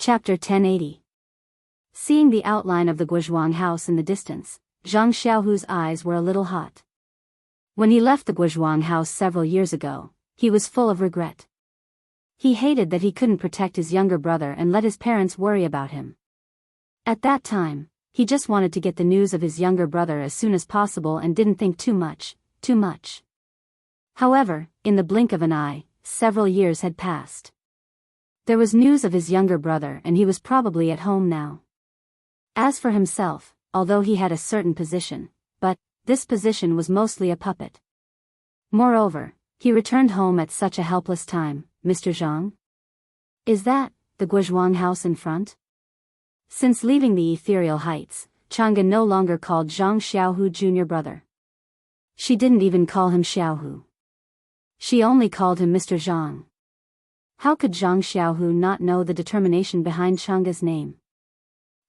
Chapter 1080. Seeing the outline of the Guozhuang house in the distance, Zhang Xiaohu's eyes were a little hot. When he left the Guozhuang house several years ago, he was full of regret. He hated that he couldn't protect his younger brother and let his parents worry about him. At that time, he just wanted to get the news of his younger brother as soon as possible and didn't think too much. However, in the blink of an eye, several years had passed. There was news of his younger brother and he was probably at home now. As for himself, although he had a certain position, but this position was mostly a puppet. Moreover, he returned home at such a helpless time. Mr. Zhang? Is that the Guozhuang house in front? Since leaving the ethereal heights, Chang'e no longer called Zhang Xiaohu junior brother. She didn't even call him Xiaohu. She only called him Mr. Zhang. How could Zhang Xiaohu not know the determination behind Chang'e's name?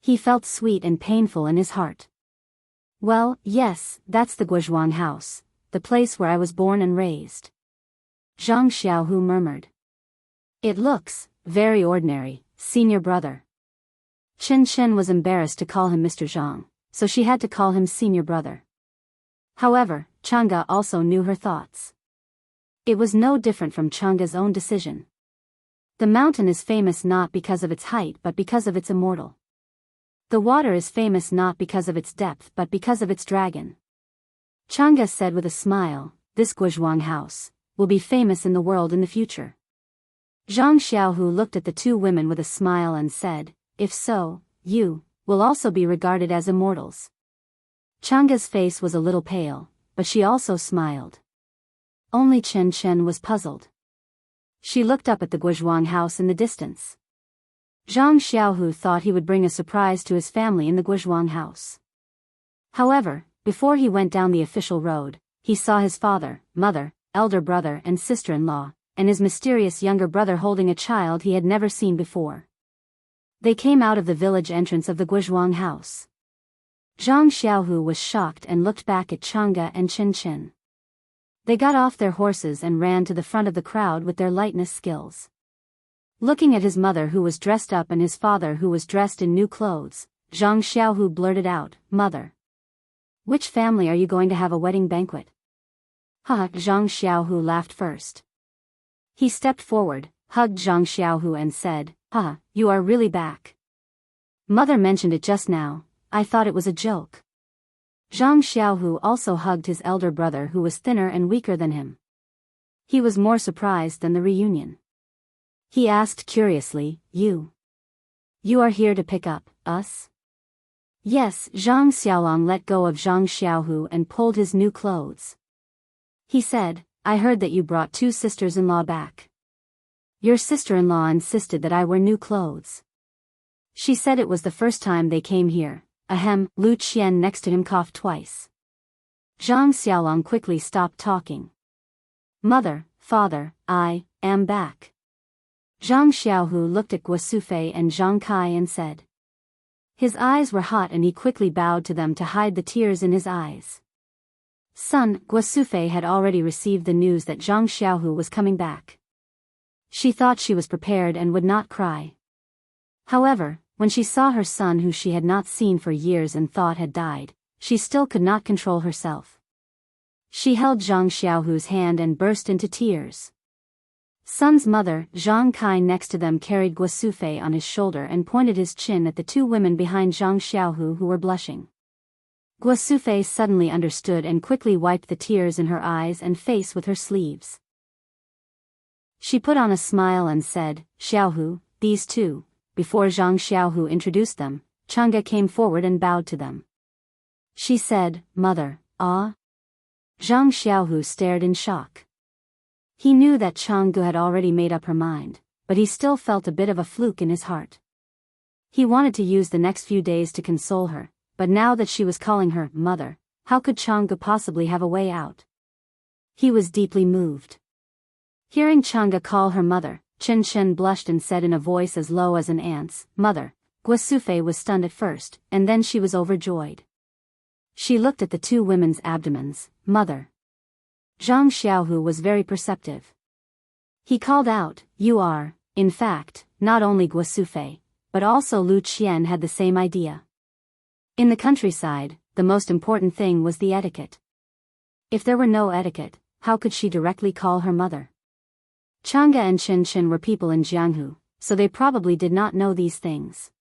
He felt sweet and painful in his heart. Well, yes, that's the Guozhuang house, the place where I was born and raised. Zhang Xiaohu murmured. It looks very ordinary, senior brother. Chen was embarrassed to call him Mr. Zhang, so she had to call him senior brother. However, Chang'e also knew her thoughts. It was no different from Chang'e's own decision. The mountain is famous not because of its height but because of its immortal. The water is famous not because of its depth but because of its dragon. Chang'e said with a smile, this Guozhuang house will be famous in the world in the future. Zhang Xiaohu looked at the two women with a smile and said, if so, you will also be regarded as immortals. Chang'e's face was a little pale, but she also smiled. Only Chen was puzzled. She looked up at the Guozhuang house in the distance. Zhang Xiaohu thought he would bring a surprise to his family in the Guozhuang house. However, before he went down the official road, he saw his father, mother, elder brother and sister-in-law, and his mysterious younger brother holding a child he had never seen before. They came out of the village entrance of the Guozhuang house. Zhang Xiaohu was shocked and looked back at Chang'e and Chen. They got off their horses and ran to the front of the crowd with their lightness skills. Looking at his mother who was dressed up and his father who was dressed in new clothes, Zhang Xiaohu blurted out, Mother. Which family are you going to have a wedding banquet? Ha! Zhang Xiaohu laughed first. He stepped forward, hugged Zhang Xiaohu and said, Ha! You are really back. Mother mentioned it just now, I thought it was a joke. Zhang Xiaohu also hugged his elder brother who was thinner and weaker than him. He was more surprised than the reunion. He asked curiously, You are here to pick up us? Yes, Zhang Xiaolong let go of Zhang Xiaohu and pulled his new clothes. He said, I heard that you brought two sisters-in-law back. Your sister-in-law insisted that I wear new clothes. She said it was the first time they came here. Ahem, Lu Qian next to him coughed twice. Zhang Xiaolong quickly stopped talking. Mother, father, I am back. Zhang Xiaohu looked at Guosufei and Zhang Kai and said. His eyes were hot and he quickly bowed to them to hide the tears in his eyes. Son, Guosufei had already received the news that Zhang Xiaohu was coming back. She thought she was prepared and would not cry. However, when she saw her son who she had not seen for years and thought had died, she still could not control herself. She held Zhang Xiaohu's hand and burst into tears. Son's mother, Zhang Kai next to them carried Guosufei on his shoulder and pointed his chin at the two women behind Zhang Xiaohu who were blushing. Guosufei suddenly understood and quickly wiped the tears in her eyes and face with her sleeves. She put on a smile and said, Xiaohu, these two. Before Zhang Xiaohu introduced them, Chang'e came forward and bowed to them. She said, Mother, ah? Zhang Xiaohu stared in shock. He knew that Chang'e had already made up her mind, but he still felt a bit of a fluke in his heart. He wanted to use the next few days to console her, but now that she was calling her mother, how could Chang'e possibly have a way out? He was deeply moved. Hearing Chang'e call her mother, Chen blushed and said in a voice as low as an ant's, Mother. Guosufei was stunned at first, and then she was overjoyed. She looked at the two women's abdomens, Mother. Zhang Xiaohu was very perceptive. He called out, You are, in fact, not only Guosufei, but also Lu Qian had the same idea. In the countryside, the most important thing was the etiquette. If there were no etiquette, how could she directly call her mother? Chang'e and Chen were people in Jianghu, so they probably did not know these things.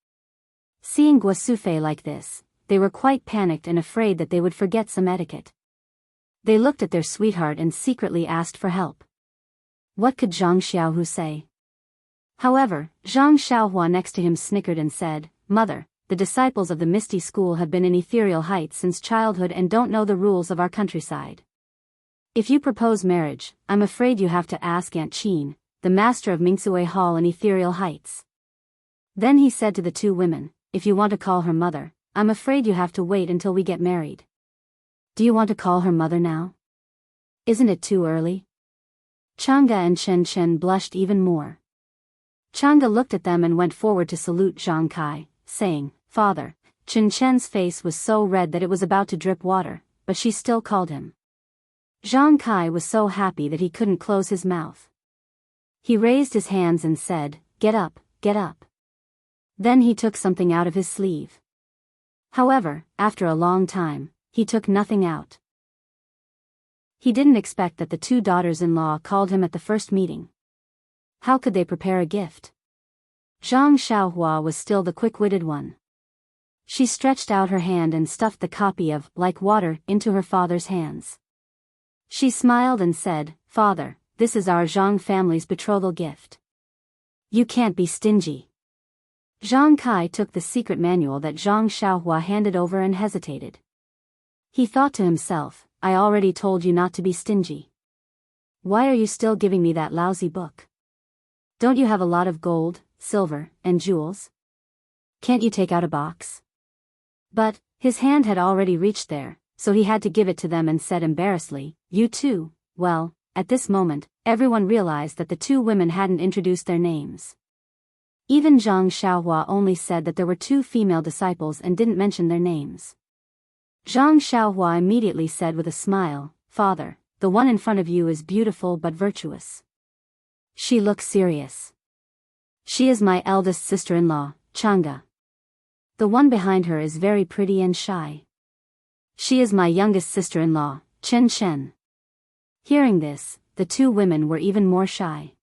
Seeing Guo Sufei like this, they were quite panicked and afraid that they would forget some etiquette. They looked at their sweetheart and secretly asked for help. What could Zhang Xiaohu say? However, Zhang Xiaohua next to him snickered and said, "Mother, the disciples of the Misty School have been in ethereal heights since childhood and don't know the rules of our countryside. If you propose marriage, I'm afraid you have to ask Aunt Qin, the master of Mingsui Hall in ethereal heights." Then he said to the two women, "If you want to call her mother, I'm afraid you have to wait until we get married." Do you want to call her mother now? Isn't it too early? Chang'e and Chen blushed even more. Chang'e looked at them and went forward to salute Zhang Kai, saying, "Father." Chen's face was so red that it was about to drip water, but she still called him. Zhang Kai was so happy that he couldn't close his mouth. He raised his hands and said, "Get up, get up." Then he took something out of his sleeve. However, after a long time, he took nothing out. He didn't expect that the two daughters-in-law called him at the first meeting. How could they prepare a gift? Zhang Xiaohua was still the quick-witted one. She stretched out her hand and stuffed the copy of Like Water into her father's hands. She smiled and said, "Father, this is our Zhang family's betrothal gift. You can't be stingy." Zhang Kai took the secret manual that Zhang Xiaohua handed over and hesitated. He thought to himself, "I already told you not to be stingy. Why are you still giving me that lousy book? Don't you have a lot of gold, silver, and jewels? Can't you take out a box?" But his hand had already reached there, so he had to give it to them and said embarrassedly, "You too." Well, at this moment, everyone realized that the two women hadn't introduced their names. Even Zhang Xiaohua only said that there were two female disciples and didn't mention their names. Zhang Xiaohua immediately said with a smile, "Father, the one in front of you is beautiful but virtuous. She looks serious. She is my eldest sister-in-law, Chang'e. The one behind her is very pretty and shy. She is my youngest sister-in-law, Chen." Hearing this, the two women were even more shy.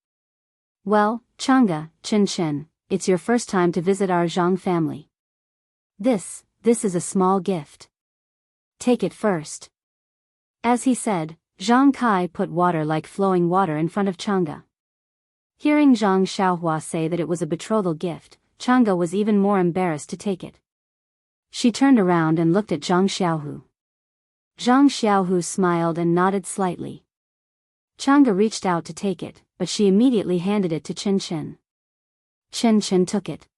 "Well, Chang'e, Chen, it's your first time to visit our Zhang family. This is a small gift. Take it first." As he said, Zhang Kai put water like flowing water in front of Chang'e. Hearing Zhang Xiaohua say that it was a betrothal gift, Chang'e was even more embarrassed to take it. She turned around and looked at Zhang Xiaohu. Zhang Xiaohu smiled and nodded slightly. Chang'e reached out to take it, but she immediately handed it to Chen. Chen took it.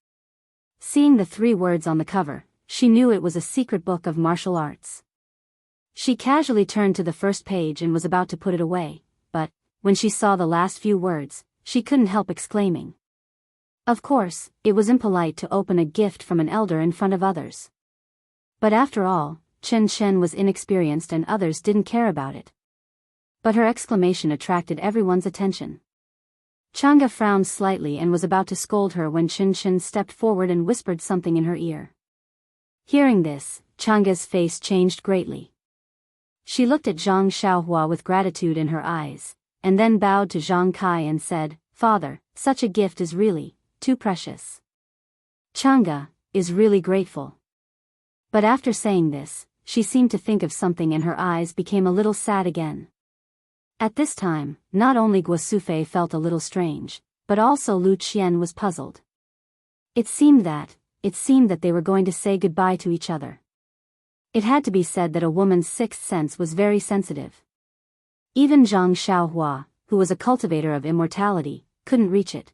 Seeing the 3 words on the cover, she knew it was a secret book of martial arts. She casually turned to the first page and was about to put it away, but, when she saw the last few words, she couldn't help exclaiming. Of course, it was impolite to open a gift from an elder in front of others. But after all, Chen was inexperienced and others didn't care about it. But her exclamation attracted everyone's attention. Chang'e frowned slightly and was about to scold her when Chen stepped forward and whispered something in her ear. Hearing this, Chang'e's face changed greatly. She looked at Zhang Xiaohua with gratitude in her eyes, and then bowed to Zhang Kai and said, "Father, such a gift is really too precious." Chang'e is really grateful. But after saying this, she seemed to think of something and her eyes became a little sad again. At this time, not only Guo Sufei felt a little strange, but also Lu Qian was puzzled. It seemed that they were going to say goodbye to each other. It had to be said that a woman's sixth sense was very sensitive. Even Zhang Xiaohua, who was a cultivator of immortality, couldn't reach it.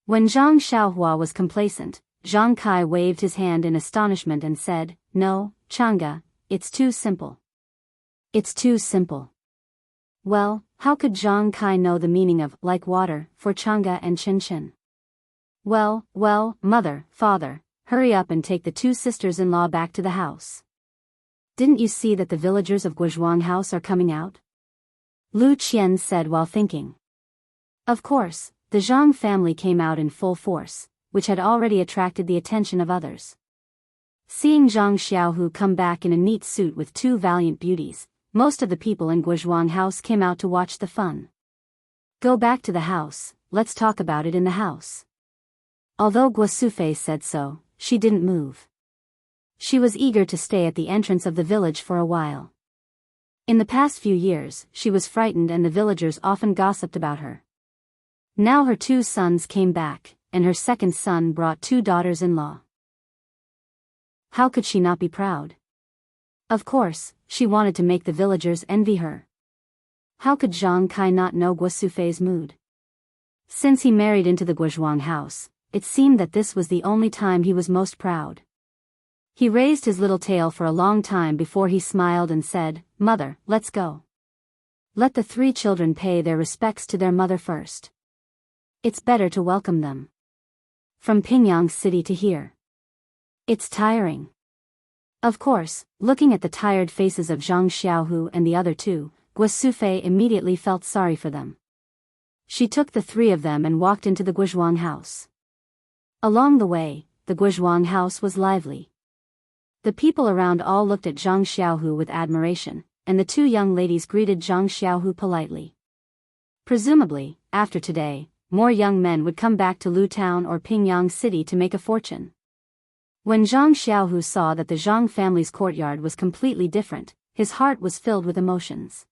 When Zhang Xiaohua was complacent, Zhang Kai waved his hand in astonishment and said, "No, Chang'e, it's too simple. It's too simple." Well, how could Zhang Kai know the meaning of like water for Chang'e and Chen? Well, mother, father, hurry up and take the two sisters-in-law back to the house. Didn't you see that the villagers of Guozhuang House are coming out? Lu Qian said while thinking. Of course, the Zhang family came out in full force, which had already attracted the attention of others. Seeing Zhang Xiaohu come back in a neat suit with two valiant beauties, most of the people in Guozhuang house came out to watch the fun. Go back to the house, let's talk about it in the house. Although Guo Sufei said so, she didn't move. She was eager to stay at the entrance of the village for a while. In the past few years, she was frightened and the villagers often gossiped about her. Now her two sons came back, and her second son brought two daughters-in-law. How could she not be proud? Of course, she wanted to make the villagers envy her. How could Zhang Kai not know Guo Sufei's mood? Since he married into the Guozhuang house, it seemed that this was the only time he was most proud. He raised his little tail for a long time before he smiled and said, "Mother, let's go." Let the three children pay their respects to their mother first. It's better to welcome them. From Pingyang City to here. It's tiring. Of course, looking at the tired faces of Zhang Xiaohu and the other two, Guo Sufei immediately felt sorry for them. She took the three of them and walked into the Guozhuang house. Along the way, the Guozhuang house was lively. The people around all looked at Zhang Xiaohu with admiration, and the two young ladies greeted Zhang Xiaohu politely. Presumably, after today, more young men would come back to Lu Town or Pingyang City to make a fortune. When Zhang Xiaohu saw that the Zhang family's courtyard was completely different, his heart was filled with emotions.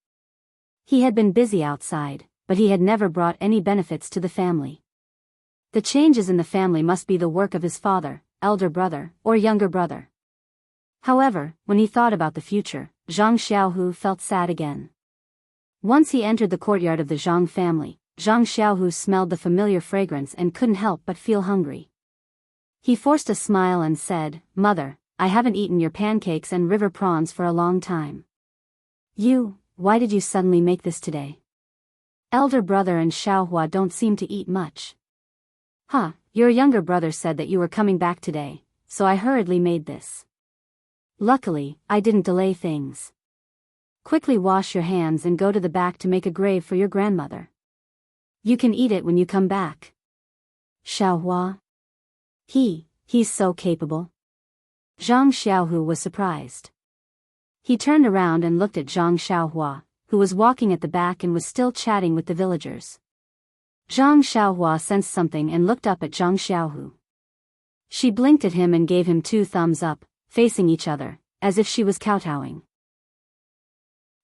He had been busy outside, but he had never brought any benefits to the family. The changes in the family must be the work of his father, elder brother, or younger brother. However, when he thought about the future, Zhang Xiaohu felt sad again. Once he entered the courtyard of the Zhang family, Zhang Xiaohu smelled the familiar fragrance and couldn't help but feel hungry. He forced a smile and said, "Mother, I haven't eaten your pancakes and river prawns for a long time." Why did you suddenly make this today? Elder brother and Xiaohua don't seem to eat much. Your younger brother said that you were coming back today, so I hurriedly made this. Luckily, I didn't delay things. Quickly wash your hands and go to the back to make a grave for your grandmother. You can eat it when you come back. Xiaohua? He's so capable. Zhang Xiaohu was surprised. He turned around and looked at Zhang Xiaohua, who was walking at the back and was still chatting with the villagers. Zhang Xiaohua sensed something and looked up at Zhang Xiaohu. She blinked at him and gave him two thumbs up, facing each other, as if she was kowtowing.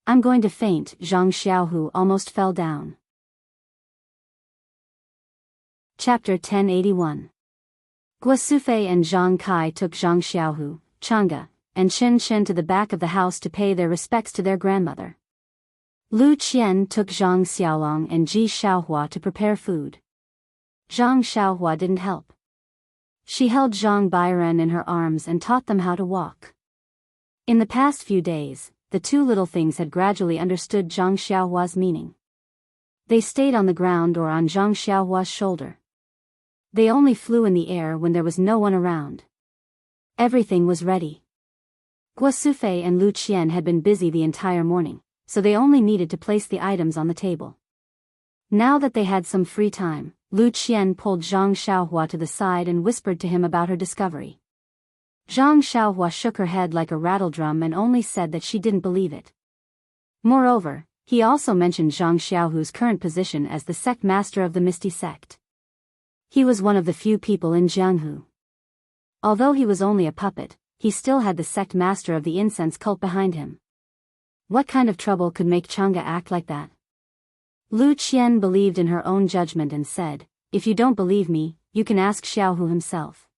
I'm going to faint. Zhang Xiaohu almost fell down. Chapter 1081. Guo Sufei and Zhang Kai took Zhang Xiaohu, Chang'e, and Chen Chen to the back of the house to pay their respects to their grandmother. Lu Qian took Zhang Xiaolong and Ji Xiaohua to prepare food. Zhang Xiaohua didn't help. She held Zhang Bairen in her arms and taught them how to walk. In the past few days, the two little things had gradually understood Zhang Xiaohua's meaning. They stayed on the ground or on Zhang Xiaohua's shoulder. They only flew in the air when there was no one around. Everything was ready. Guo Sufei and Lu Qian had been busy the entire morning, so they only needed to place the items on the table. Now that they had some free time, Lu Qian pulled Zhang Xiaohua to the side and whispered to him about her discovery. Zhang Xiaohua shook her head like a rattledrum and only said that she didn't believe it. Moreover, he also mentioned Zhang Xiaohu's current position as the sect master of the Misty Sect. He was one of the few people in Jianghu. Although he was only a puppet, he still had the sect master of the incense cult behind him. What kind of trouble could make Chang'e act like that? Lu Qian believed in her own judgment and said, "If you don't believe me, you can ask Xiaohu himself."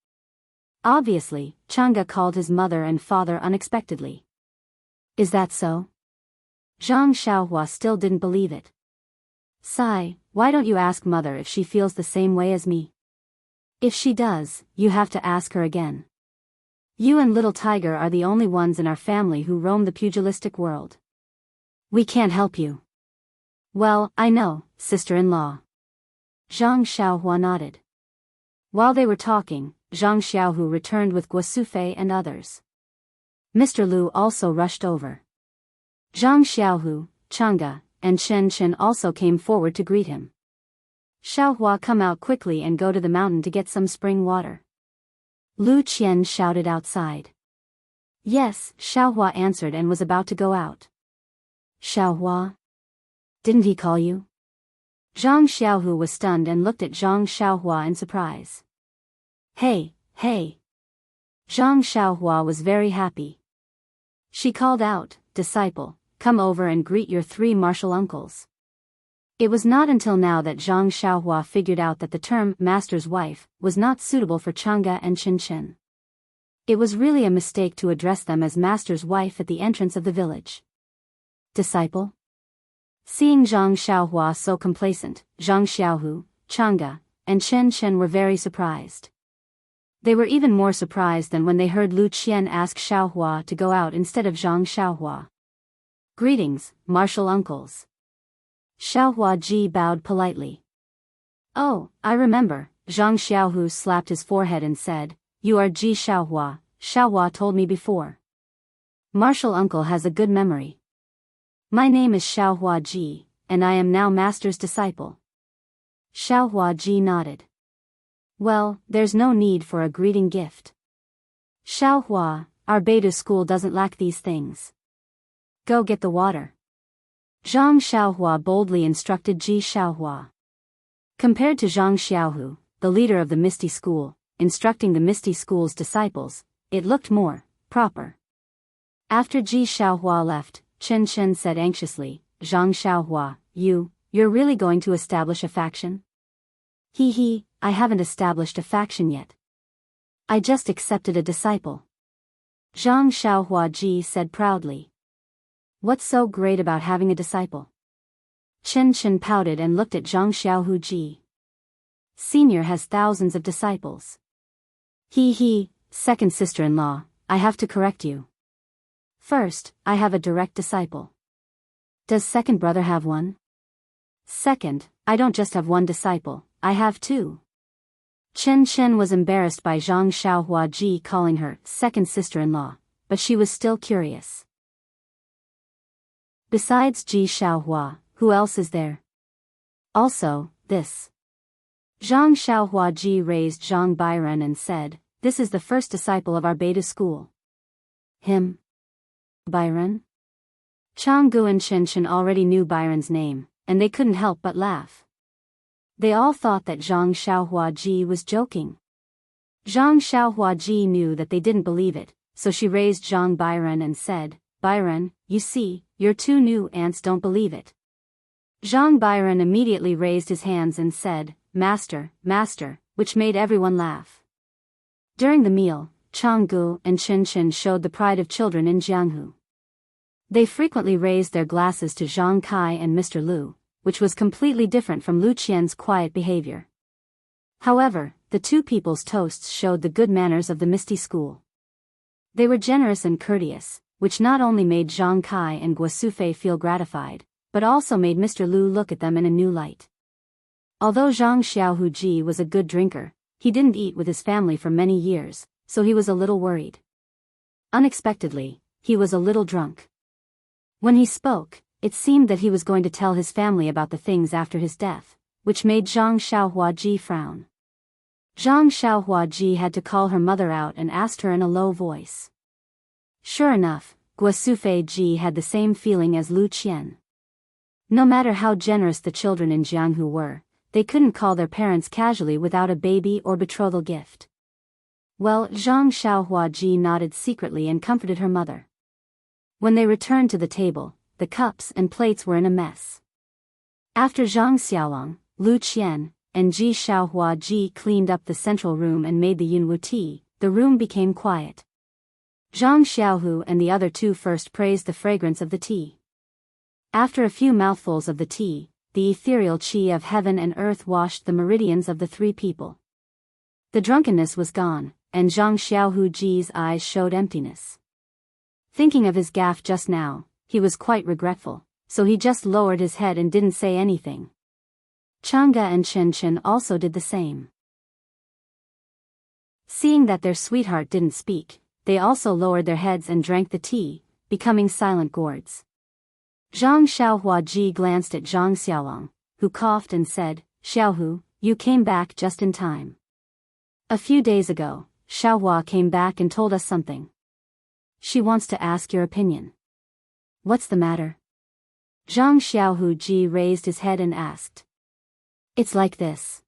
Obviously, Chang'e called his mother and father unexpectedly. Is that so? Zhang Xiaohua still didn't believe it. Sigh, why don't you ask mother if she feels the same way as me? If she does, you have to ask her again. You and little Tiger are the only ones in our family who roam the pugilistic world. We can't help you. Well, I know, sister-in-law. Zhang Xiaohua nodded. While they were talking, Zhang Xiaohu returned with Guo Sufei and others. Mr. Lu also rushed over. Zhang Xiaohu, Chang'e, and Chen Chen also came forward to greet him. Xiaohua, come out quickly and go to the mountain to get some spring water. Lu Qian shouted outside. Yes, Xiaohua answered and was about to go out. Xiaohua? Didn't he call you? Zhang Xiaohu was stunned and looked at Zhang Xiaohua in surprise. Hey, hey. Zhang Xiaohua was very happy. She called out, disciple, come over and greet your 3 martial uncles. It was not until now that Zhang Xiaohua figured out that the term master's wife was not suitable for Chang'e and Qinchen. It was really a mistake to address them as master's wife at the entrance of the village. Disciple? Seeing Zhang Xiaohua so complacent, Zhang Xiaohu, Chang'e, and Chen were very surprised. They were even more surprised than when they heard Lu Qian ask Xiaohua to go out instead of Zhang Xiaohua. Greetings, martial uncles. Xiaohua Ji bowed politely. Oh, I remember, Zhang Xiaohu slapped his forehead and said, you are Ji Xiaohua, Xiaohua told me before. Martial uncle has a good memory. My name is Xiaohua Ji, and I am now master's disciple. Xiaohua Ji nodded. Well, there's no need for a greeting gift. Xiaohua, our Beidou school doesn't lack these things. Go get the water. Zhang Xiaohua boldly instructed Ji Xiaohua. Compared to Zhang Xiaohu, the leader of the Misty School, instructing the Misty School's disciples, it looked more proper. After Ji Xiaohua left, Chen said anxiously, Zhang Xiaohua, you're really going to establish a faction? He, I haven't established a faction yet. I just accepted a disciple. Zhang Xiaohua Ji said proudly. What's so great about having a disciple? Chen pouted and looked at Zhang Xiaohu Ji. Senior has thousands of disciples. He, second sister-in-law, I have to correct you. First, I have a direct disciple. Does second brother have one? Second, I don't just have one disciple, I have 2. Chen was embarrassed by Zhang Xiaohua Ji calling her second sister-in-law, but she was still curious. Besides Ji Xiaohua, who else is there? Also, this. Zhang Xiaohua Ji raised Zhang Bairen and said, this is the first disciple of our Beidou school. Him? Bairen? Chang'e and Chen already knew Bairen's name, and they couldn't help but laugh. They all thought that Zhang Xiaohua Ji was joking. Zhang Xiaohua Ji knew that they didn't believe it, so she raised Zhang Bairen and said, Bairen, you see, your 2 new aunts don't believe it. Zhang Bairen immediately raised his hands and said, Master, which made everyone laugh. During the meal, Chang'e and Chen showed the pride of children in Jianghu. They frequently raised their glasses to Zhang Kai and Mr. Lu, which was completely different from Lu Qian's quiet behavior. However, the 2 people's toasts showed the good manners of the Misty School. They were generous and courteous, which not only made Zhang Kai and Guosufei feel gratified, but also made Mr. Lu look at them in a new light. Although Zhang Xiaohu Ji was a good drinker, he didn't eat with his family for many years, so he was a little worried. Unexpectedly, he was a little drunk. When he spoke, it seemed that he was going to tell his family about the things after his death, which made Zhang Xiaohua Ji frown. Zhang Xiaohua Ji had to call her mother out and asked her in a low voice. Sure enough, Guosufei Ji had the same feeling as Lu Qian. No matter how generous the children in Jianghu were, they couldn't call their parents casually without a baby or betrothal gift. Well, Zhang Xiaohua Ji nodded secretly and comforted her mother. When they returned to the table, the cups and plates were in a mess. After Zhang Xiaolong, Lu Qian, and Ji Xiaohua Ji cleaned up the central room and made the yunwu tea, the room became quiet. Zhang Xiaohu and the other 2 first praised the fragrance of the tea. After a few mouthfuls of the tea, the ethereal qi of heaven and earth washed the meridians of the 3 people. The drunkenness was gone, and Zhang Xiaohu Ji's eyes showed emptiness. Thinking of his gaffe just now, he was quite regretful, so he just lowered his head and didn't say anything. Chang'e and Chen also did the same. Seeing that their sweetheart didn't speak, they also lowered their heads and drank the tea, becoming silent gourds. Zhang Xiaohua Ji glanced at Zhang Xiaolong, who coughed and said, Xiaohu, you came back just in time. A few days ago, Xiaohua came back and told us something. She wants to ask your opinion. What's the matter? Zhang Xiaohu Ji raised his head and asked. It's like this.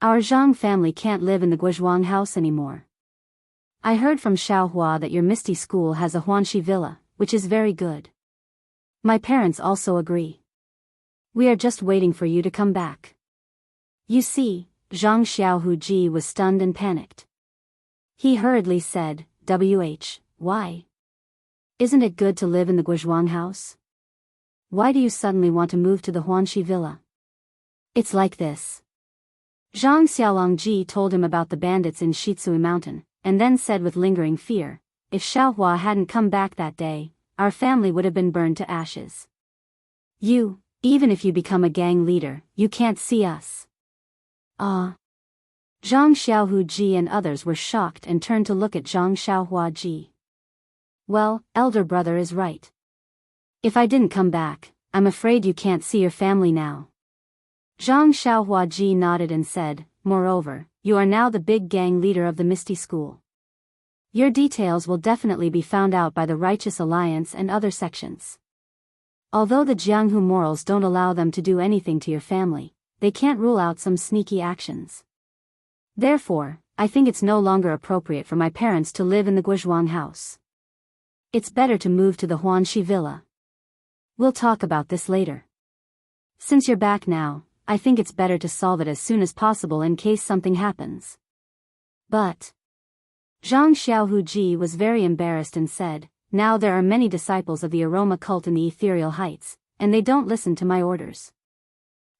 Our Zhang family can't live in the Guozhuang house anymore. I heard from Xiaohua that your Misty School has a Huanxi villa, which is very good. My parents also agree. We are just waiting for you to come back. You see, Zhang Xiaohu Ji was stunned and panicked. He hurriedly said, why? Isn't it good to live in the Guozhuang house? Why do you suddenly want to move to the Huanxi villa? It's like this. Zhang Xiaolongji told him about the bandits in Shitsui Mountain, and then said with lingering fear, if Xiaohua hadn't come back that day, our family would have been burned to ashes. Even if you become a gang leader, you can't see us. Zhang Xiaohu Ji and others were shocked and turned to look at Zhang Xiaohua Ji. Well, elder brother is right. If I didn't come back, I'm afraid you can't see your family now. Zhang Xiaohua Ji nodded and said, moreover, you are now the big gang leader of the Misty School. Your details will definitely be found out by the Righteous Alliance and other sections. Although the Jianghu morals don't allow them to do anything to your family, they can't rule out some sneaky actions. Therefore, I think it's no longer appropriate for my parents to live in the Guozhuang house. It's better to move to the Huanxi villa. We'll talk about this later. Since you're back now, I think it's better to solve it as soon as possible in case something happens. But Zhang Xiaohu Ji was very embarrassed and said, now there are many disciples of the aroma cult in the ethereal heights, and they don't listen to my orders.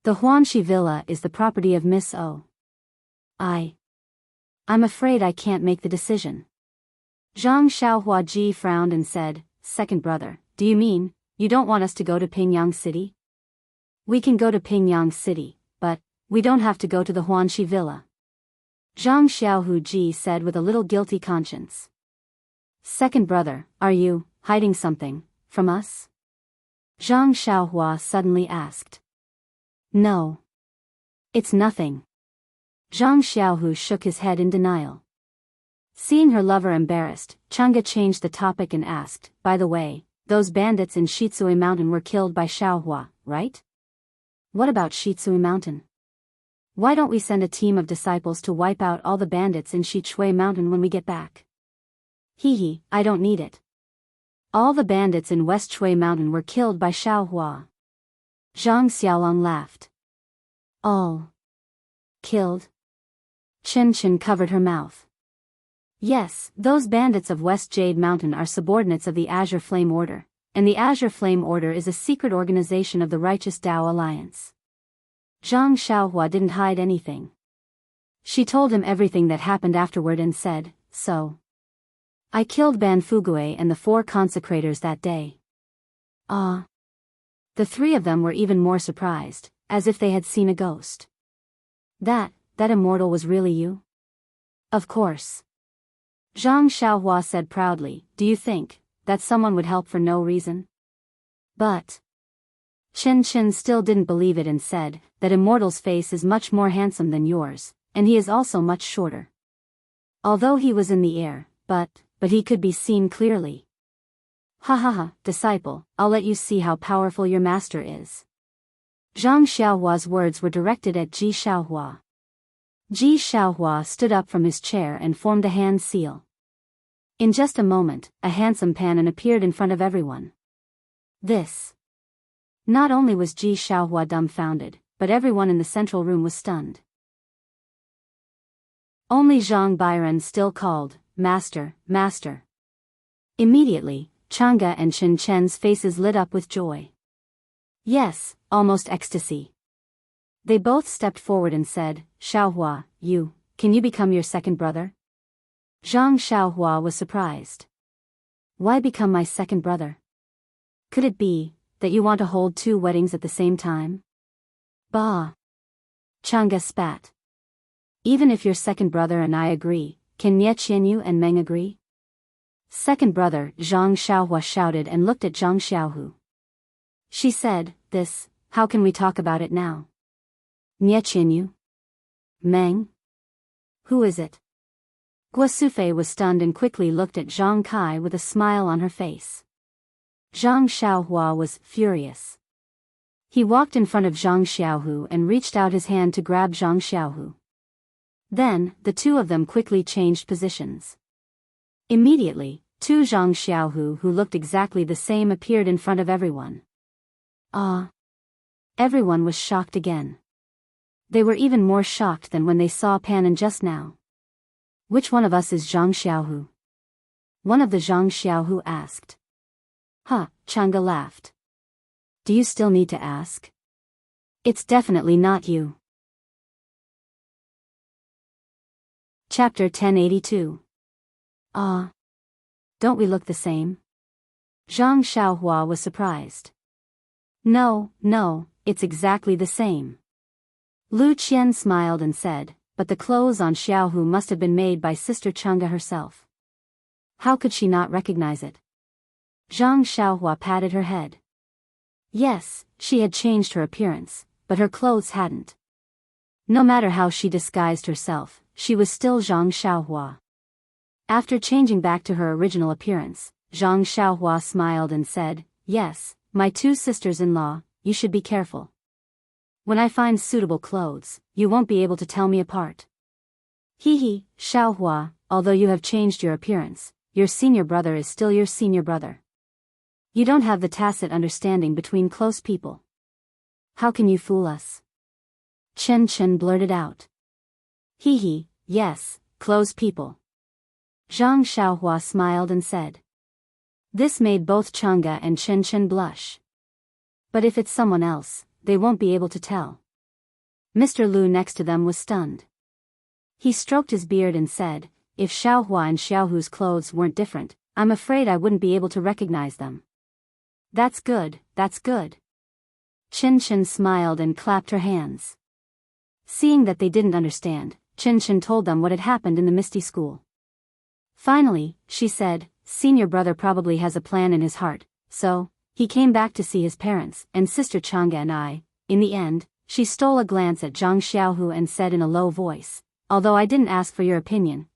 The Huanxi villa is the property of Miss O. I'm afraid I can't make the decision. Zhang Xiaohua Ji frowned and said, second brother, do you mean, you don't want us to go to Pingyang City? We can go to Pingyang City, but we don't have to go to the Huanxi villa. Zhang Xiaohu Ji said with a little guilty conscience. Second brother, are you hiding something from us? Zhang Xiaohua suddenly asked. No. It's nothing. Zhang Xiaohu shook his head in denial. Seeing her lover embarrassed, Chang'e changed the topic and asked, by the way, those bandits in Shitsui Mountain were killed by Xiaohua, right? What about Shitsui Mountain? Why don't we send a team of disciples to wipe out all the bandits in Shitsui Mountain when we get back? I don't need it. All the bandits in West Shui Mountain were killed by Xiaohua. Zhang Xiaolong laughed. All killed? Chen covered her mouth. Yes, those bandits of West Jade Mountain are subordinates of the Azure Flame Order, and the Azure Flame Order is a secret organization of the Righteous Tao Alliance. Zhang Xiaohua didn't hide anything. She told him everything that happened afterward and said, so I killed Ban Fugue and the 4 consecrators that day. The 3 of them were even more surprised, as if they had seen a ghost. That immortal was really you? Of course. Zhang Xiaohua said proudly, do you think that someone would help for no reason? But Chen still didn't believe it and said, that immortal's face is much more handsome than yours, and he is also much shorter. Although he was in the air, but he could be seen clearly. Ha, disciple, I'll let you see how powerful your master is. Zhang Xiaohua's words were directed at Ji Xiaohua. Ji Xiaohua stood up from his chair and formed a hand seal. In just a moment, a handsome Panon appeared in front of everyone. This. Not only was Ji Xiaohua dumbfounded, but everyone in the central room was stunned. Only Zhang Bairan still called, Master, Master. Immediately, Chang'e and Chen's faces lit up with joy. Yes, almost ecstasy. They both stepped forward and said, Xiaohua, can you become your second brother? Zhang Xiaohua was surprised. Why become my second brother? Could it be that you want to hold 2 weddings at the same time? Bah! Chang'e spat. Even if your second brother and I agree, can Nie Qianyu and Meng agree? Second brother, Zhang Xiaohua shouted and looked at Zhang Xiaohu. She said, how can we talk about it now? Niechinu? Meng? Who is it? Guo Sufei was stunned and quickly looked at Zhang Kai with a smile on her face. Zhang Xiaohua was furious. He walked in front of Zhang Xiaohu and reached out his hand to grab Zhang Xiaohu. Then, the two of them quickly changed positions. Immediately, two Zhang Xiaohu who looked exactly the same appeared in front of everyone. Everyone was shocked again. They were even more shocked than when they saw Pan just now. Which one of us is Zhang Xiaohu? One of the Zhang Xiaohu asked. Chang'e laughed. Do you still need to ask? It's definitely not you. Chapter 1082. Don't we look the same? Zhang Xiaohua was surprised. No, it's exactly the same. Lu Qian smiled and said, but the clothes on Xiaohu must have been made by Sister Chang'e herself. How could she not recognize it? Zhang Xiaohua patted her head. Yes, she had changed her appearance, but her clothes hadn't. No matter how she disguised herself, she was still Zhang Xiaohua. After changing back to her original appearance, Zhang Xiaohua smiled and said, yes, my two sisters-in-law, you should be careful. When I find suitable clothes, you won't be able to tell me apart. Xiaohua, although you have changed your appearance, your senior brother is still your senior brother. You don't have the tacit understanding between close people. How can you fool us? Chen blurted out. Yes, close people. Zhang Xiaohua smiled and said. This made both Chang'e and Chen blush. But if it's someone else, they won't be able to tell. Mr. Lu next to them was stunned. He stroked his beard and said, if Xiaohua and Xiaohu's clothes weren't different, I'm afraid I wouldn't be able to recognize them. That's good. Chen smiled and clapped her hands. Seeing that they didn't understand, Chen told them what had happened in the Misty School. Finally, she said, senior brother probably has a plan in his heart, so, he came back to see his parents, and Sister Chang'e and I. In the end, she stole a glance at Zhang Xiaohu and said in a low voice, although I didn't ask for your opinion,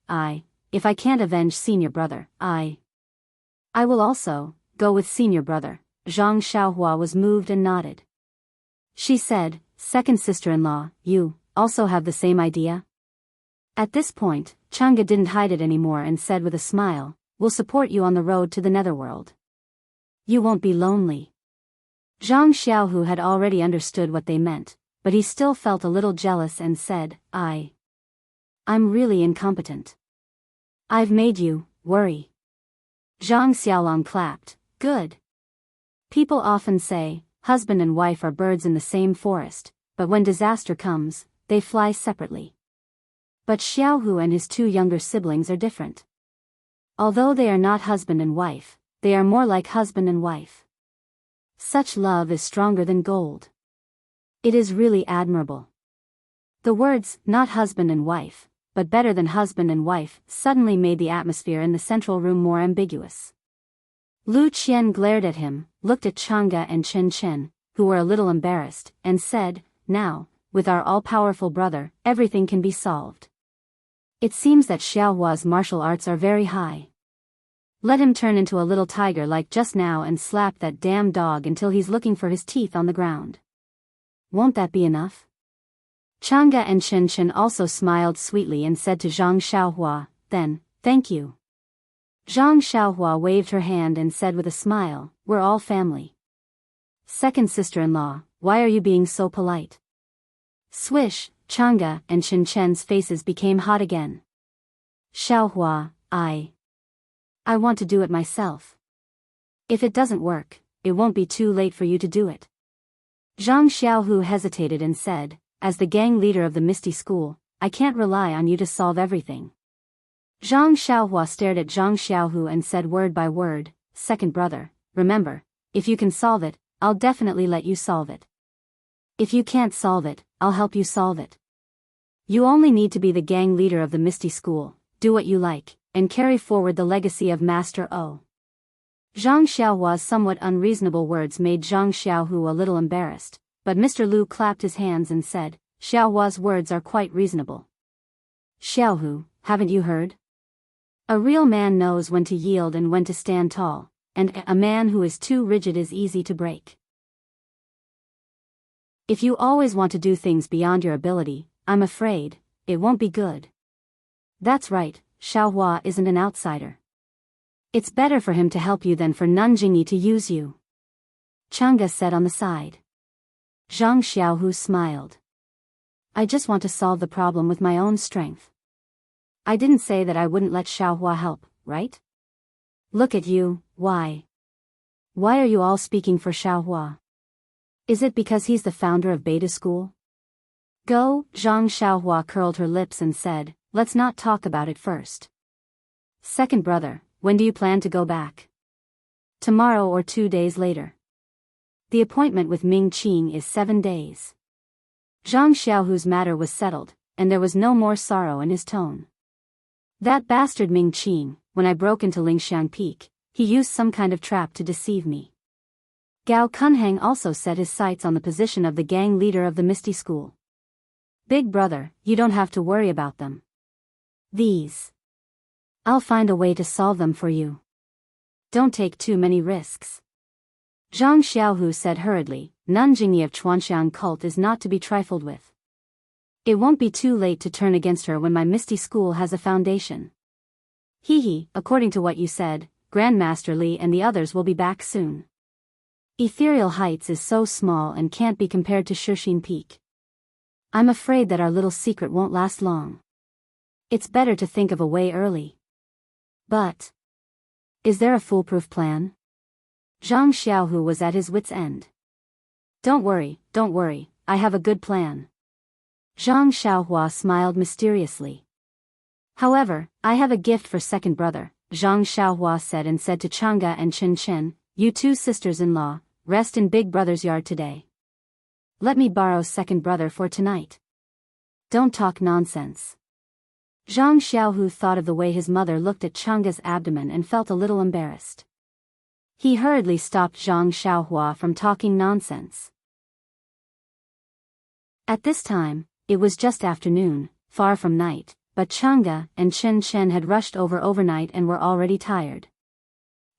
if I can't avenge senior brother, I will also go with senior brother. Zhang Xiaohua was moved and nodded. She said, second sister-in-law, you also have the same idea? At this point, Chang'e didn't hide it anymore and said with a smile, we'll support you on the road to the netherworld. You won't be lonely. Zhang Xiaohu had already understood what they meant, but he still felt a little jealous and said, I'm really incompetent. I've made you worry. Zhang Xiaolong clapped, good. People often say, husband and wife are birds in the same forest, but when disaster comes, they fly separately. But Xiaohu and his two younger siblings are different. Although they are not husband and wife, they are more like husband and wife. Such love is stronger than gold. It is really admirable. The words, not husband and wife, but better than husband and wife, suddenly made the atmosphere in the central room more ambiguous. Lu Qian glared at him, looked at Chang'e and Chen, who were a little embarrassed, and said, now, with our all-powerful brother, everything can be solved. It seems that Xiaohua's martial arts are very high. Let him turn into a little tiger like just now and slap that damn dog until he's looking for his teeth on the ground. Won't that be enough? Chang'e and Chen also smiled sweetly and said to Zhang Xiaohua, then, thank you. Zhang Xiaohua waved her hand and said with a smile, we're all family. Second sister-in-law, why are you being so polite? Swish, Chang'e and Chen's faces became hot again. Xiaohua, I want to do it myself. If it doesn't work, it won't be too late for you to do it. Zhang Xiaohu hesitated and said, as the gang leader of the Misty School, I can't rely on you to solve everything. Zhang Xiaohua stared at Zhang Xiaohu and said word by word, second brother, remember, if you can solve it, I'll definitely let you solve it. If you can't solve it, I'll help you solve it. You only need to be the gang leader of the Misty School, do what you like, and carry forward the legacy of Master O. Zhang Xiaohua's somewhat unreasonable words made Zhang Xiaohu a little embarrassed, but Mr. Lu clapped his hands and said, Xiaohua's words are quite reasonable. Xiaohu, haven't you heard? A real man knows when to yield and when to stand tall, and a man who is too rigid is easy to break. If you always want to do things beyond your ability, I'm afraid, it won't be good. That's right, Xiaohua isn't an outsider. It's better for him to help you than for Nanjingyi to use you. Chang'e said on the side. Zhang Xiaohu smiled. I just want to solve the problem with my own strength. I didn't say that I wouldn't let Xiaohua help, right? Look at you, why? Why are you all speaking for Xiaohua? Is it because he's the founder of Beta School? Go, Zhang Xiaohua curled her lips and said, let's not talk about it first. Second brother, when do you plan to go back? Tomorrow or 2 days later. The appointment with Ming Qing is 7 days. Zhang Xiaohu's matter was settled, and there was no more sorrow in his tone. That bastard Ming Qing, when I broke into Lingxiang Peak, he used some kind of trap to deceive me. Gao Kunheng also set his sights on the position of the gang leader of the Misty School. Big brother, you don't have to worry about them. I'll find a way to solve them for you. Don't take too many risks. Zhang Xiaohu said hurriedly, Nanjingyi of Chuanxiang cult is not to be trifled with. It won't be too late to turn against her when my Misty School has a foundation. According to what you said, Grandmaster Li and the others will be back soon. Ethereal Heights is so small and can't be compared to Shixin Peak. I'm afraid that our little secret won't last long. It's better to think of a way early. But is there a foolproof plan? Zhang Xiaohu was at his wit's end. Don't worry, I have a good plan. Zhang Xiaohua smiled mysteriously. However, I have a gift for second brother, Zhang Xiaohua said to Chang'e and Chen Chen, you two sisters-in-law, rest in big brother's yard today. Let me borrow second brother for tonight. Don't talk nonsense. Zhang Xiaohu thought of the way his mother looked at Chang'e's abdomen and felt a little embarrassed. He hurriedly stopped Zhang Xiaohua from talking nonsense. At this time, it was just afternoon, far from night, but Chang'e and Chen Chen had rushed overnight and were already tired.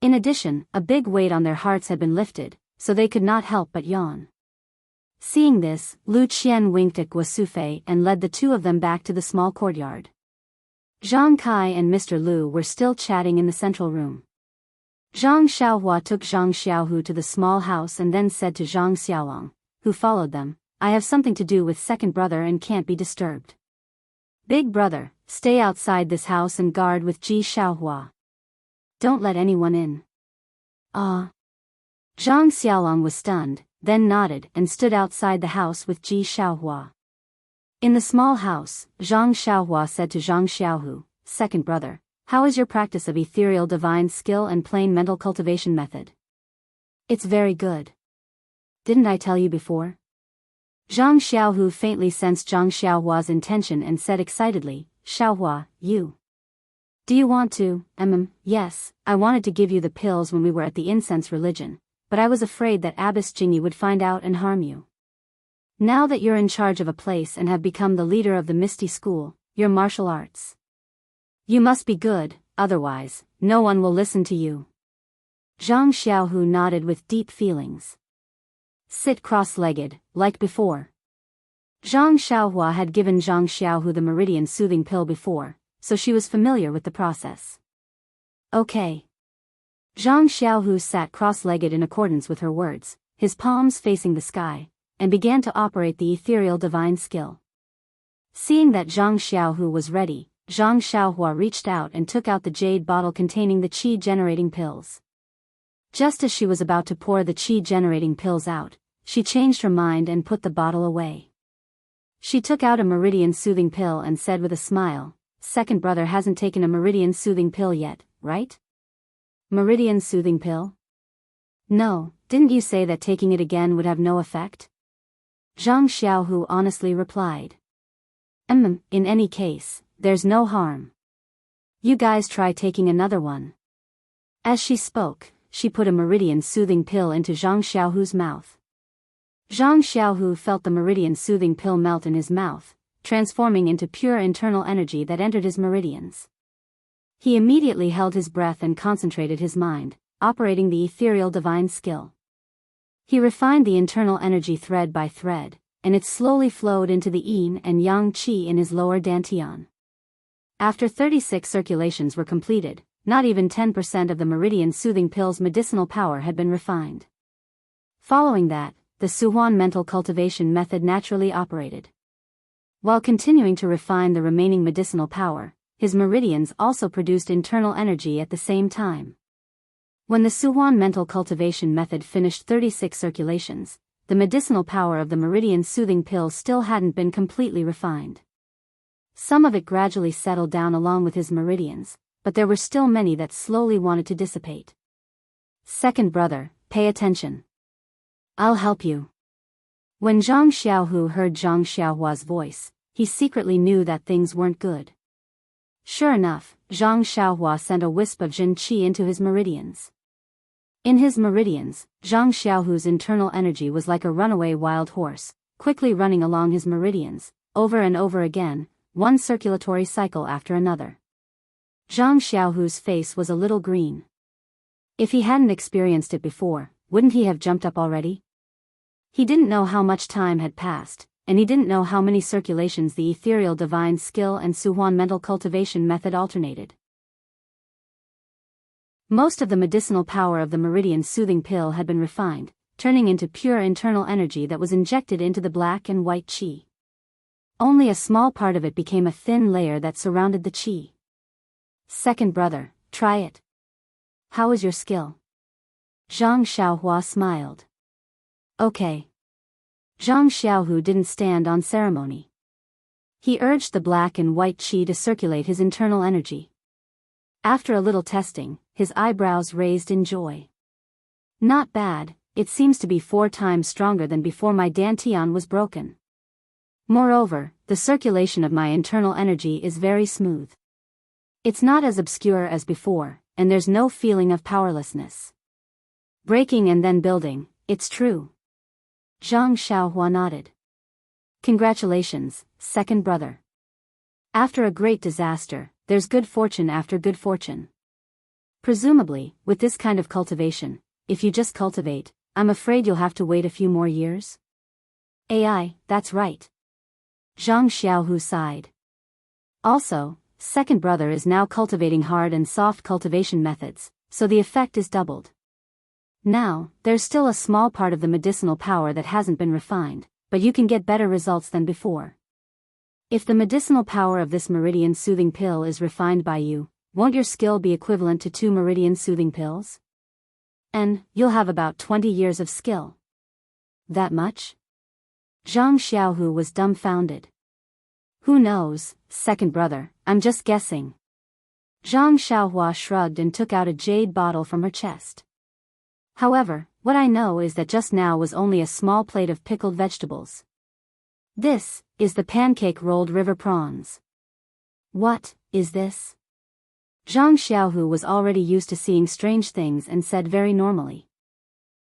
In addition, a big weight on their hearts had been lifted, so they could not help but yawn. Seeing this, Lu Qian winked at Guosufei and led the two of them back to the small courtyard. Zhang Kai and Mr. Lu were still chatting in the central room. Zhang Xiaohua took Zhang Xiaohu to the small house and then said to Zhang Xiaolong, who followed them, I have something to do with second brother and can't be disturbed. Big brother, stay outside this house and guard with Ji Xiaohua. Don't let anyone in. Ah. Zhang Xiaolong was stunned, then nodded and stood outside the house with Ji Xiaohua. In the small house, Zhang Xiaohua said to Zhang Xiaohu, second brother, how is your practice of ethereal divine skill and plain mental cultivation method? It's very good. Didn't I tell you before? Zhang Xiaohu faintly sensed Zhang Xiaohua's intention and said excitedly, Xiaohua, you. Do you want to? Yes, I wanted to give you the pills when we were at the incense religion, but I was afraid that Abbess Jingyi would find out and harm you. Now that you're in charge of a place and have become the leader of the Misty School, your martial arts. You must be good, otherwise, no one will listen to you. Zhang Xiaohu nodded with deep feelings. Sit cross-legged, like before. Zhang Xiaohua had given Zhang Xiaohu the meridian soothing pill before, so she was familiar with the process. Okay. Zhang Xiaohu sat cross-legged in accordance with her words, his palms facing the sky, and began to operate the ethereal divine skill. Seeing that Zhang Xiaohu was ready, Zhang Xiaohua reached out and took out the jade bottle containing the qi-generating pills. Just as she was about to pour the qi-generating pills out, she changed her mind and put the bottle away. She took out a meridian soothing pill and said with a smile, second brother hasn't taken a meridian soothing pill yet, right? Meridian soothing pill? No, didn't you say that taking it again would have no effect? Zhang Xiaohu honestly replied. In any case, there's no harm. You guys try taking another one. As she spoke, she put a meridian soothing pill into Zhang Xiaohu's mouth. Zhang Xiaohu felt the meridian soothing pill melt in his mouth, transforming into pure internal energy that entered his meridians. He immediately held his breath and concentrated his mind, operating the ethereal divine skill. He refined the internal energy thread by thread, and it slowly flowed into the yin and yang qi in his lower dantian. After 36 circulations were completed, not even 10% of the meridian soothing pill's medicinal power had been refined. Following that, the Suhuan mental cultivation method naturally operated. While continuing to refine the remaining medicinal power, his meridians also produced internal energy at the same time. When the Suhuan mental cultivation method finished 36 circulations, the medicinal power of the meridian soothing pill still hadn't been completely refined. Some of it gradually settled down along with his meridians, but there were still many that slowly wanted to dissipate. Second brother, pay attention. I'll help you. When Zhang Xiaohu heard Zhang Xiaohua's voice, he secretly knew that things weren't good. Sure enough, Zhang Xiaohua sent a wisp of Jin Qi into his meridians. In his meridians, Zhang Xiaohu's internal energy was like a runaway wild horse, quickly running along his meridians, over and over again, one circulatory cycle after another. Zhang Xiaohu's face was a little green. If he hadn't experienced it before, wouldn't he have jumped up already? He didn't know how much time had passed, and he didn't know how many circulations the ethereal divine skill and Suhuan mental cultivation method alternated. Most of the medicinal power of the meridian soothing pill had been refined, turning into pure internal energy that was injected into the black and white qi. Only a small part of it became a thin layer that surrounded the qi. Second brother, try it. How is your skill? Zhang Xiaohua smiled. Okay. Zhang Xiaohu didn't stand on ceremony. He urged the black and white qi to circulate his internal energy. After a little testing, his eyebrows raised in joy. Not bad, it seems to be 4 times stronger than before my dantian was broken. Moreover, the circulation of my internal energy is very smooth. It's not as obscure as before, and there's no feeling of powerlessness. Breaking and then building, it's true. Zhang Xiaohua nodded. Congratulations, second brother. After a great disaster, there's good fortune after good fortune. Presumably, with this kind of cultivation, if you just cultivate, I'm afraid you'll have to wait a few more years. AI, that's right. Zhang Xiaohu sighed. Also, second brother is now cultivating hard and soft cultivation methods, so the effect is doubled. Now, there's still a small part of the medicinal power that hasn't been refined, but you can get better results than before. If the medicinal power of this meridian soothing pill is refined by you, won't your skill be equivalent to 2 meridian soothing pills? And you'll have about 20 years of skill. That much? Zhang Xiaohu was dumbfounded. Who knows, second brother, I'm just guessing. Zhang Xiaohua shrugged and took out a jade bottle from her chest. However, what I know is that just now was only a small plate of pickled vegetables. This is the pancake rolled river prawns. What is this? Zhang Xiaohu was already used to seeing strange things and said very normally.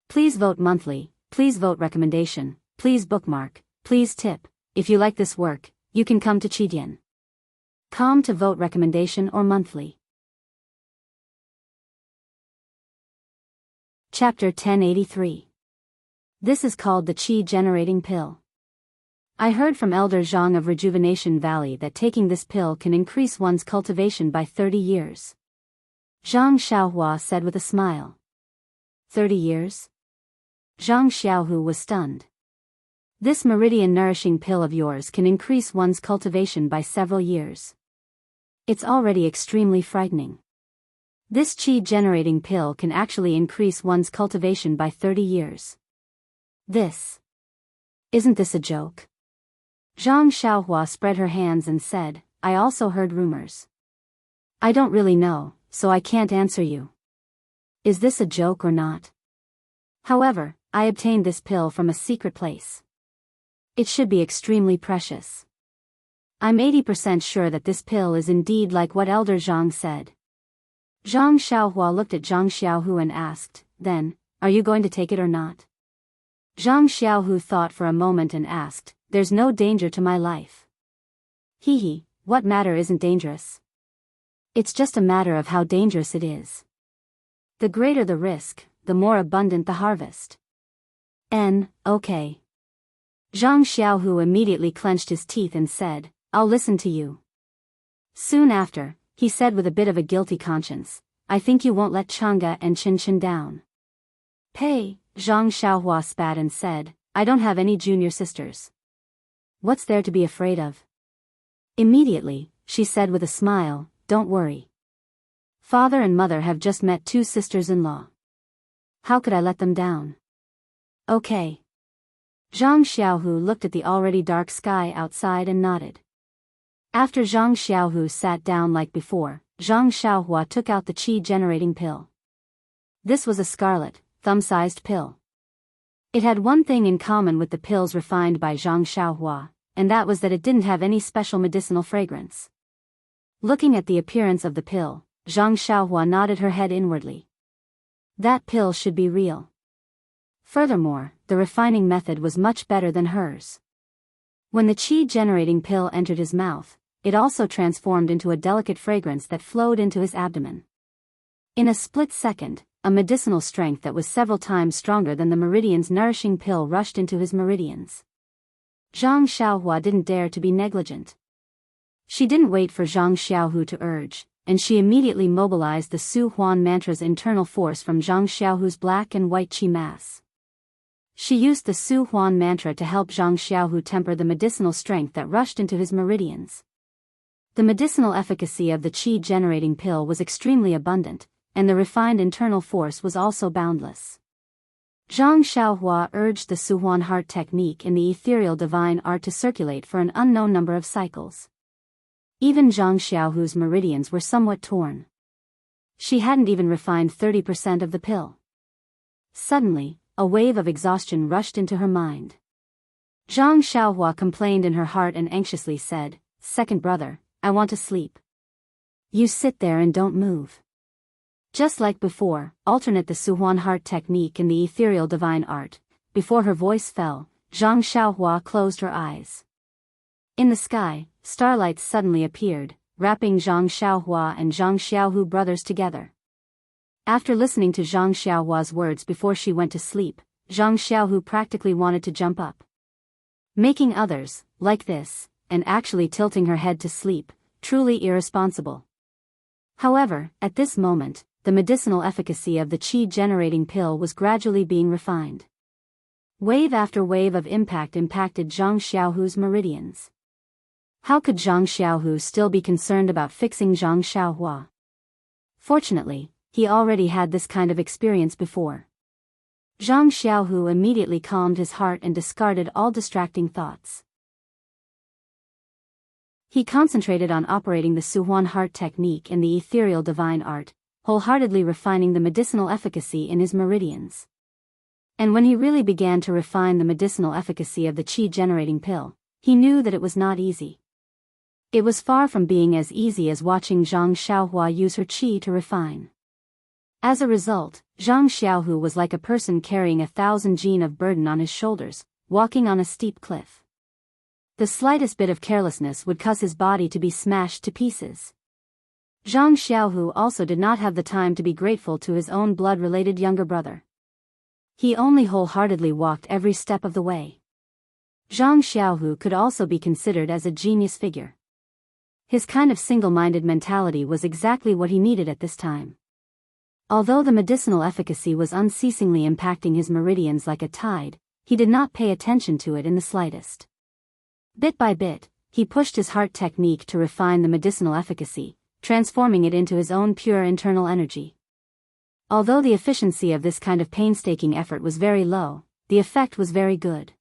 Please vote monthly, please vote recommendation, please bookmark, please tip. If you like this work, you can come to Qidian. Come to vote recommendation or monthly. Chapter 1083. This is called the Qi generating pill. I heard from Elder Zhang of Rejuvenation Valley that taking this pill can increase one's cultivation by 30 years. Zhang Xiaohua said with a smile. 30 years? Zhang Xiaohu was stunned. This meridian nourishing pill of yours can increase one's cultivation by several years. It's already extremely frightening. This qi generating pill can actually increase one's cultivation by 30 years. Isn't this a joke? Zhang Xiaohua spread her hands and said, I also heard rumors. I don't really know, so I can't answer you. Is this a joke or not? However, I obtained this pill from a secret place. It should be extremely precious. I'm 80% sure that this pill is indeed like what Elder Zhang said. Zhang Xiaohua looked at Zhang Xiaohu and asked, then, are you going to take it or not? Zhang Xiaohu thought for a moment and asked, "There's no danger to my life." "Hee, what matter isn't dangerous? It's just a matter of how dangerous it is. The greater the risk, the more abundant the harvest." Okay. Zhang Xiaohu immediately clenched his teeth and said, "I'll listen to you." Soon after, he said with a bit of a guilty conscience, "I think you won't let Chang'e and Qinchin down." "Pei," Zhang Xiaohua spat and said, "I don't have any junior sisters. What's there to be afraid of?" Immediately, she said with a smile, "Don't worry. Father and mother have just met 2 sisters-in-law. How could I let them down?" "Okay." Zhang Xiaohu looked at the already dark sky outside and nodded. After Zhang Xiaohu sat down like before, Zhang Xiaohua took out the qi-generating pill. This was a scarlet, thumb-sized pill. It had one thing in common with the pills refined by Zhang Xiaohua, and that was that it didn't have any special medicinal fragrance. Looking at the appearance of the pill, Zhang Xiaohua nodded her head inwardly. That pill should be real. Furthermore, the refining method was much better than hers. When the qi-generating pill entered his mouth, it also transformed into a delicate fragrance that flowed into his abdomen. In a split second, a medicinal strength that was several times stronger than the meridian's nourishing pill rushed into his meridians. Zhang Xiaohua didn't dare to be negligent. She didn't wait for Zhang Xiaohu to urge, and she immediately mobilized the Su Huan mantra's internal force from Zhang Xiaohu's black and white qi mass. She used the Su Huan mantra to help Zhang Xiaohu temper the medicinal strength that rushed into his meridians. The medicinal efficacy of the qi-generating pill was extremely abundant, and the refined internal force was also boundless. Zhang Xiaohua urged the Su Huan heart technique in the ethereal divine art to circulate for an unknown number of cycles. Even Zhang Xiaohu's meridians were somewhat torn. She hadn't even refined 30% of the pill. Suddenly, a wave of exhaustion rushed into her mind. Zhang Xiaohua complained in her heart and anxiously said, "Second brother, I want to sleep. You sit there and don't move." Just like before, alternate the Su Huan heart technique in the ethereal divine art. Before her voice fell, Zhang Xiaohua closed her eyes. In the sky, starlight suddenly appeared, wrapping Zhang Xiaohua and Zhang Xiaohu brothers together. After listening to Zhang Xiaohua's words before she went to sleep, Zhang Xiaohu practically wanted to jump up. Making others, like this, and actually tilting her head to sleep, truly irresponsible. However, at this moment, the medicinal efficacy of the qi-generating pill was gradually being refined. Wave after wave of impact impacted Zhang Xiaohu's meridians. How could Zhang Xiaohu still be concerned about fixing Zhang Xiaohua? Fortunately, he already had this kind of experience before. Zhang Xiaohu immediately calmed his heart and discarded all distracting thoughts. He concentrated on operating the Su Huan heart technique and the ethereal divine art, wholeheartedly refining the medicinal efficacy in his meridians. And when he really began to refine the medicinal efficacy of the qi-generating pill, he knew that it was not easy. It was far from being as easy as watching Zhang Xiaohua use her qi to refine. As a result, Zhang Xiaohu was like a person carrying 1,000 jin of burden on his shoulders, walking on a steep cliff. The slightest bit of carelessness would cause his body to be smashed to pieces. Zhang Xiaohu also did not have the time to be grateful to his own blood-related younger brother. He only wholeheartedly walked every step of the way. Zhang Xiaohu could also be considered as a genius figure. His kind of single-minded mentality was exactly what he needed at this time. Although the medicinal efficacy was unceasingly impacting his meridians like a tide, he did not pay attention to it in the slightest. Bit by bit, he pushed his heart technique to refine the medicinal efficacy, transforming it into his own pure internal energy. Although the efficiency of this kind of painstaking effort was very low, the effect was very good.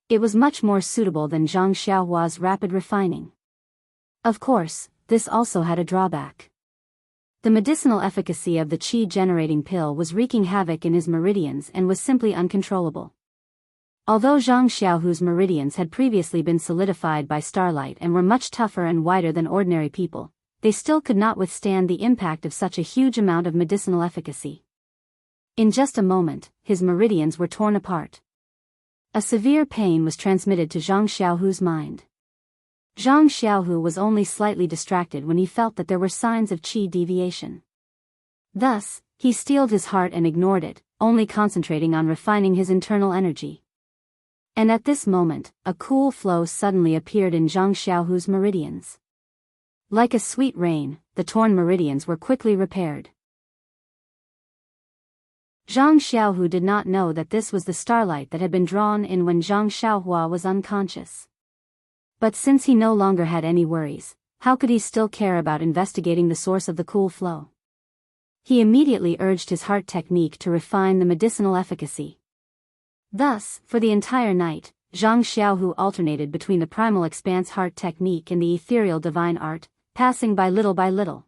It was much more suitable than Zhang Xiaohua's rapid refining. Of course, this also had a drawback. The medicinal efficacy of the qi-generating pill was wreaking havoc in his meridians and was simply uncontrollable. Although Zhang Xiaohu's meridians had previously been solidified by starlight and were much tougher and wider than ordinary people, they still could not withstand the impact of such a huge amount of medicinal efficacy. In just a moment, his meridians were torn apart. A severe pain was transmitted to Zhang Xiaohu's mind. Zhang Xiaohu was only slightly distracted when he felt that there were signs of qi deviation. Thus, he steeled his heart and ignored it, only concentrating on refining his internal energy. And at this moment, a cool flow suddenly appeared in Zhang Xiaohu's meridians. Like a sweet rain, the torn meridians were quickly repaired. Zhang Xiaohu did not know that this was the starlight that had been drawn in when Zhang Xiaohua was unconscious. But since he no longer had any worries, how could he still care about investigating the source of the cool flow? He immediately urged his heart technique to refine the medicinal efficacy. Thus, for the entire night, Zhang Xiaohu alternated between the primal expanse heart technique and the ethereal divine art, passing by little.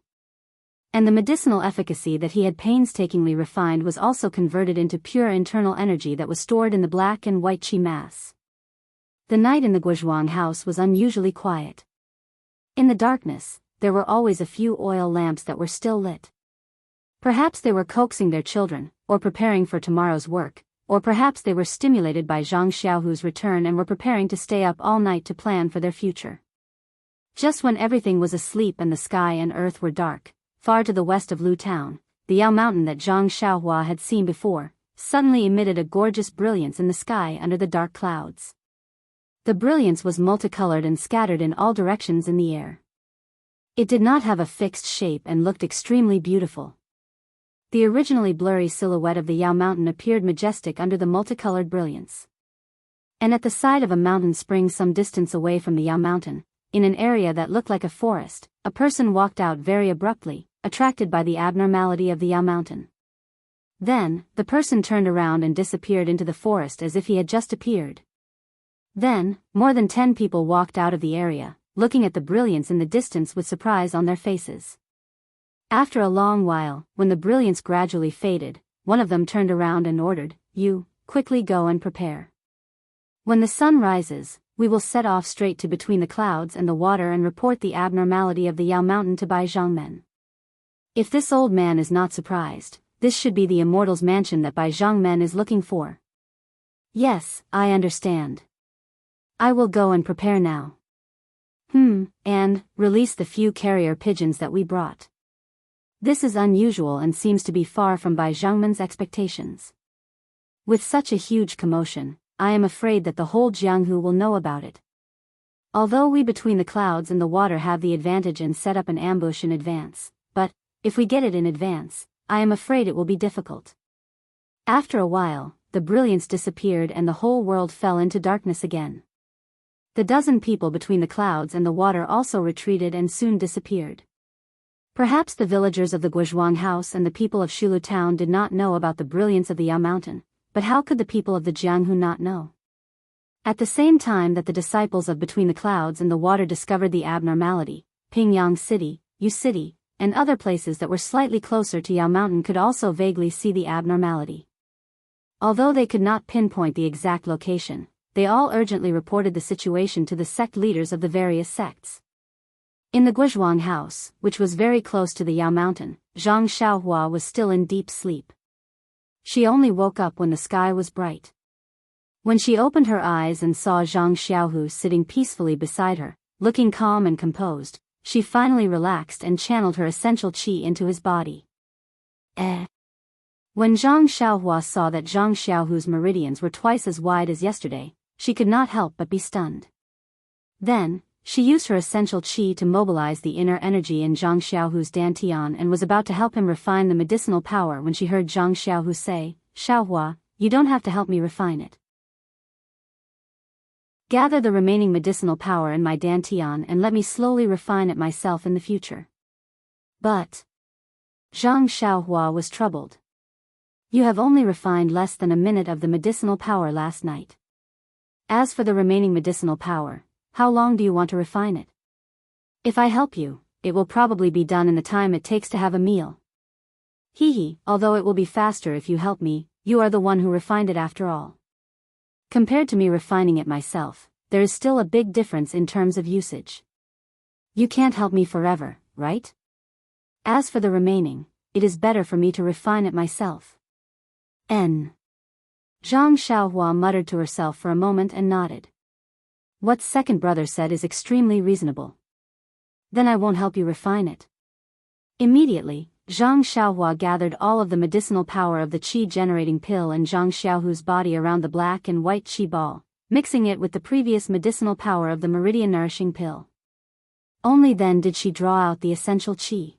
And the medicinal efficacy that he had painstakingly refined was also converted into pure internal energy that was stored in the black and white qi mass. The night in the Guozhuang house was unusually quiet. In the darkness, there were always a few oil lamps that were still lit. Perhaps they were coaxing their children, or preparing for tomorrow's work, or perhaps they were stimulated by Zhang Xiaohu's return and were preparing to stay up all night to plan for their future. Just when everything was asleep and the sky and earth were dark, far to the west of Lu Town, the Yao Mountain that Zhang Xiaohua had seen before, suddenly emitted a gorgeous brilliance in the sky under the dark clouds. The brilliance was multicolored and scattered in all directions in the air. It did not have a fixed shape and looked extremely beautiful. The originally blurry silhouette of the Yao Mountain appeared majestic under the multicolored brilliance. And at the side of a mountain spring some distance away from the Yao Mountain, in an area that looked like a forest, a person walked out very abruptly, attracted by the abnormality of the Yao Mountain. Then, the person turned around and disappeared into the forest as if he had just appeared. Then, more than 10 people walked out of the area, looking at the brilliance in the distance with surprise on their faces. After a long while, when the brilliance gradually faded, one of them turned around and ordered, "You, quickly go and prepare. When the sun rises, we will set off straight to between the clouds and the water and report the abnormality of the Yao Mountain to Bai Zhangmen. If this old man is not surprised, this should be the immortal's mansion that Bai Zhangmen is looking for." "Yes, I understand. I will go and prepare now. And release the few carrier pigeons that we brought. This is unusual and seems to be far from Bai Zhangmen's expectations. With such a huge commotion, I am afraid that the whole Jianghu will know about it. Although we between the clouds and the water have the advantage and set up an ambush in advance, but, if we get it in advance, I am afraid it will be difficult." After a while, the brilliance disappeared and the whole world fell into darkness again. The dozen people between the clouds and the water also retreated and soon disappeared. Perhaps the villagers of the Guozhuang house and the people of Shilu town did not know about the brilliance of the Yao Mountain, but how could the people of the Jianghu not know? At the same time that the disciples of Between the Clouds and the Water discovered the abnormality, Pingyang City, Yu City, and other places that were slightly closer to Yao Mountain could also vaguely see the abnormality. Although they could not pinpoint the exact location, they all urgently reported the situation to the sect leaders of the various sects. In the Guozhuang house, which was very close to the Yao Mountain, Zhang Xiaohua was still in deep sleep. She only woke up when the sky was bright. When she opened her eyes and saw Zhang Xiaohu sitting peacefully beside her, looking calm and composed, she finally relaxed and channeled her essential qi into his body. When Zhang Xiaohua saw that Zhang Xiaohu's meridians were twice as wide as yesterday, she could not help but be stunned. Then, she used her essential qi to mobilize the inner energy in Zhang Xiaohu's dantian and was about to help him refine the medicinal power when she heard Zhang Xiaohu say, "Xiaohua, you don't have to help me refine it. Gather the remaining medicinal power in my dantian and let me slowly refine it myself in the future." But Zhang Xiaohua was troubled. "You have only refined less than a minute of the medicinal power last night. As for the remaining medicinal power, how long do you want to refine it? If I help you, it will probably be done in the time it takes to have a meal. Although it will be faster if you help me, you are the one who refined it after all. Compared to me refining it myself, there is still a big difference in terms of usage. You can't help me forever, right? As for the remaining, it is better for me to refine it myself." Zhang Xiaohua muttered to herself for a moment and nodded. What second brother said is extremely reasonable. Then I won't help you refine it. Immediately, Zhang Xiaohua gathered all of the medicinal power of the qi-generating pill in Zhang Xiaohu's body around the black and white qi ball, mixing it with the previous medicinal power of the meridian-nourishing pill. Only then did she draw out the essential qi.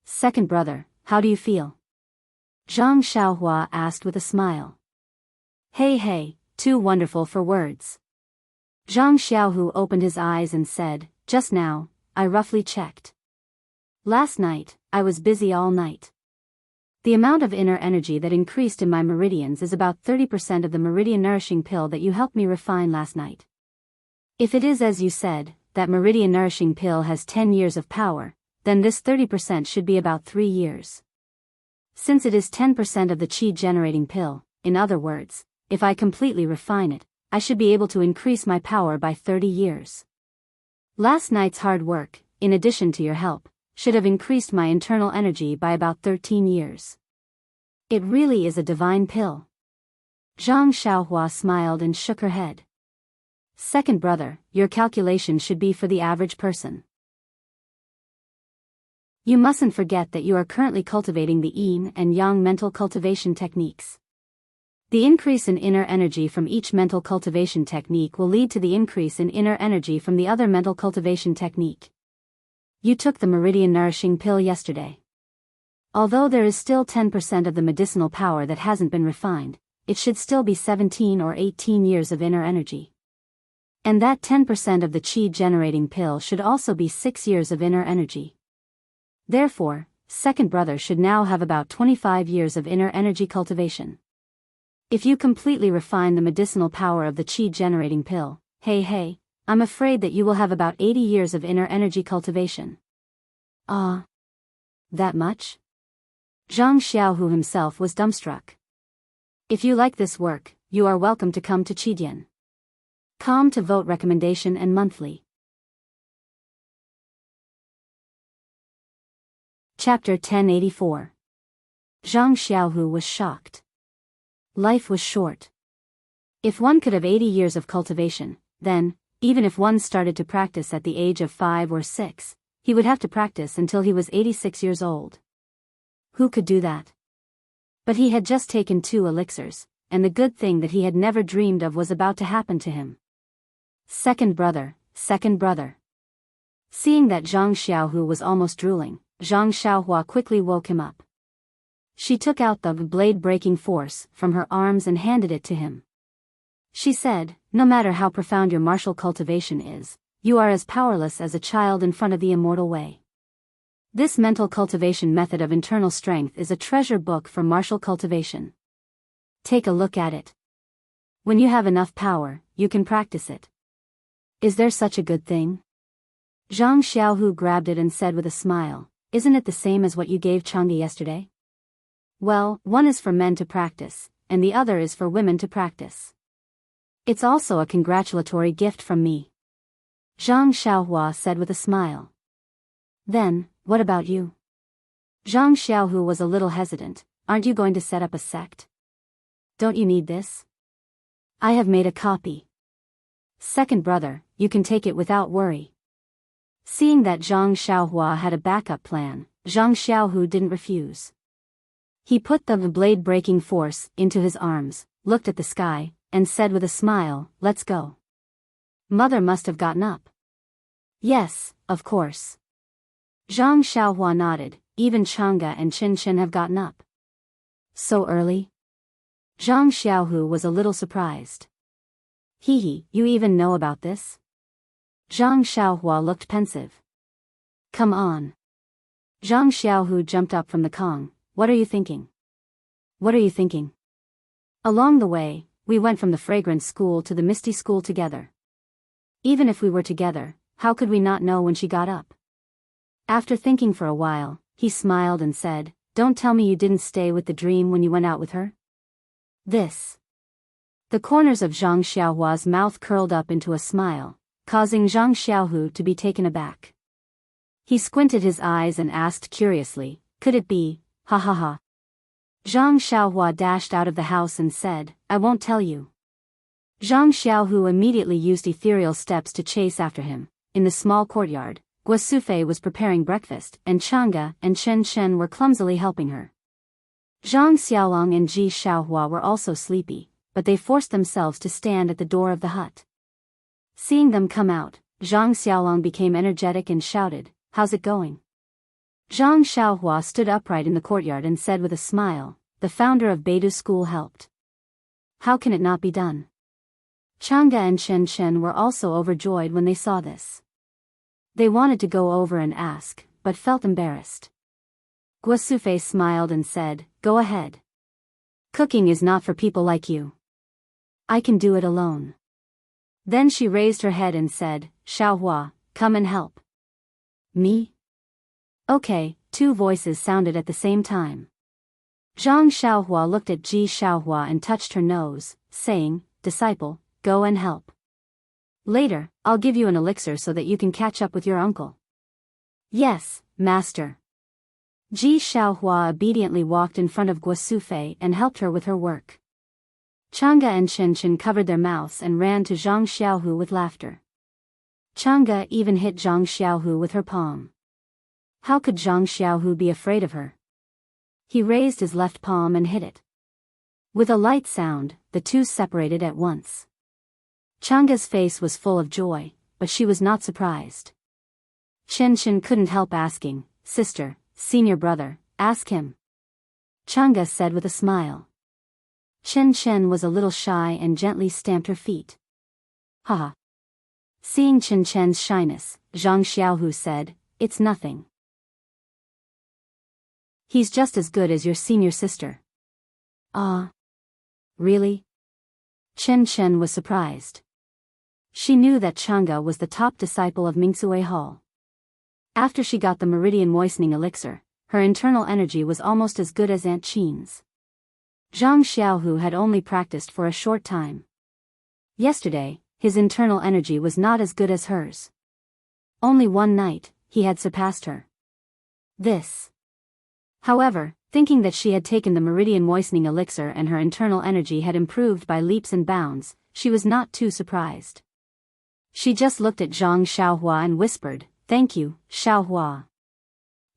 Second brother, how do you feel? Zhang Xiaohua asked with a smile. Hey, too wonderful for words. Zhang Xiaohu opened his eyes and said, just now, I roughly checked. Last night, I was busy all night. The amount of inner energy that increased in my meridians is about 30% of the meridian-nourishing pill that you helped me refine last night. If it is as you said, that meridian-nourishing pill has 10 years of power, then this 30% should be about 3 years. Since it is 10% of the qi-generating pill, in other words, if I completely refine it, I should be able to increase my power by 30 years. Last night's hard work, in addition to your help, should have increased my internal energy by about 13 years. It really is a divine pill. Zhang Xiaohua smiled and shook her head. Second brother, your calculation should be for the average person. You mustn't forget that you are currently cultivating the yin and yang mental cultivation techniques. The increase in inner energy from each mental cultivation technique will lead to the increase in inner energy from the other mental cultivation technique. You took the meridian-nourishing pill yesterday. Although there is still 10% of the medicinal power that hasn't been refined, it should still be 17 or 18 years of inner energy. And that 10% of the qi-generating pill should also be 6 years of inner energy. Therefore, second brother should now have about 25 years of inner energy cultivation. If you completely refine the medicinal power of the qi-generating pill, hey, I'm afraid that you will have about 80 years of inner energy cultivation. That much? Zhang Xiaohu himself was dumbstruck. If you like this work, you are welcome to come to Qidian. Come to vote recommendation and monthly. Chapter 1084. Zhang Xiaohu was shocked. Life was short. If one could have 80 years of cultivation, then, even if one started to practice at the age of 5 or 6, he would have to practice until he was 86 years old. Who could do that? But he had just taken 2 elixirs, and the good thing that he had never dreamed of was about to happen to him. Second brother. Seeing that Zhang Xiaohu was almost drooling, Zhang Xiaohua quickly woke him up. She took out the blade-breaking force from her arms and handed it to him. She said, no matter how profound your martial cultivation is, you are as powerless as a child in front of the immortal way. This mental cultivation method of internal strength is a treasure book for martial cultivation. Take a look at it. When you have enough power, you can practice it. Is there such a good thing? Zhang Xiaohu grabbed it and said with a smile, isn't it the same as what you gave Chang'e yesterday? Well, one is for men to practice, and the other is for women to practice. It's also a congratulatory gift from me. Zhang Xiaohua said with a smile. Then, what about you? Zhang Xiaohu was a little hesitant. Aren't you going to set up a sect? Don't you need this? I have made a copy. Second brother, you can take it without worry. Seeing that Zhang Xiaohua had a backup plan, Zhang Xiaohu didn't refuse. He put the blade-breaking force into his arms, looked at the sky, and said with a smile, let's go. Mother must have gotten up. Yes, of course. Zhang Xiaohua nodded, even Chang'e and Qin have gotten up. So early? Zhang Xiaohu was a little surprised. You even know about this? Zhang Xiaohua looked pensive. Come on. Zhang Xiaohu jumped up from the Kong. What are you thinking? What are you thinking? Along the way, we went from the fragrance school to the misty school together. Even if we were together, how could we not know when she got up? After thinking for a while, he smiled and said, don't tell me you didn't stay with the dream when you went out with her? This. The corners of Zhang Xiaohua's mouth curled up into a smile, causing Zhang Xiaohu to be taken aback. He squinted his eyes and asked curiously, could it be, ha ha ha. Zhang Xiaohua dashed out of the house and said, I won't tell you. Zhang Xiaohu immediately used ethereal steps to chase after him. In the small courtyard, Guo Sufei was preparing breakfast, and Chang'e and Chen Chen were clumsily helping her. Zhang Xiaolong and Ji Xiaohua were also sleepy, but they forced themselves to stand at the door of the hut. Seeing them come out, Zhang Xiaolong became energetic and shouted, How's it going? Zhang Xiaohua stood upright in the courtyard and said with a smile, The founder of Beidou School helped. How can it not be done? Chang'e and Chen Chen were also overjoyed when they saw this. They wanted to go over and ask, but felt embarrassed. Guo Sufei smiled and said, Go ahead. Cooking is not for people like you. I can do it alone. Then she raised her head and said, Xiaohua, come and help. Me? Okay, two voices sounded at the same time. Zhang Xiaohua looked at Ji Xiaohua and touched her nose, saying, Disciple, go and help. Later, I'll give you an elixir so that you can catch up with your uncle. Yes, master. Ji Xiaohua obediently walked in front of Guo Sufei and helped her with her work. Chang'e and Chen Chen covered their mouths and ran to Zhang Xiaohu with laughter. Chang'e even hit Zhang Xiaohu with her palm. How could Zhang Xiaohu be afraid of her? He raised his left palm and hit it. With a light sound, the two separated at once. Chang'e's face was full of joy, but she was not surprised. Chen Chen couldn't help asking, Sister, senior brother, ask him. Chang'e said with a smile. Chen Chen was a little shy and gently stamped her feet. Haha. Seeing Chen Chen's shyness, Zhang Xiaohu said, It's nothing. He's just as good as your senior sister. Ah. Really? Chen Chen was surprised. She knew that Chang'e was the top disciple of Mingsui Hall. After she got the meridian moistening elixir, her internal energy was almost as good as Aunt Qin's. Zhang Xiaohu had only practiced for a short time. Yesterday, his internal energy was not as good as hers. Only one night, he had surpassed her. However, thinking that she had taken the meridian moistening elixir and her internal energy had improved by leaps and bounds, she was not too surprised. She just looked at Zhang Xiaohua and whispered, Thank you, Xiaohua.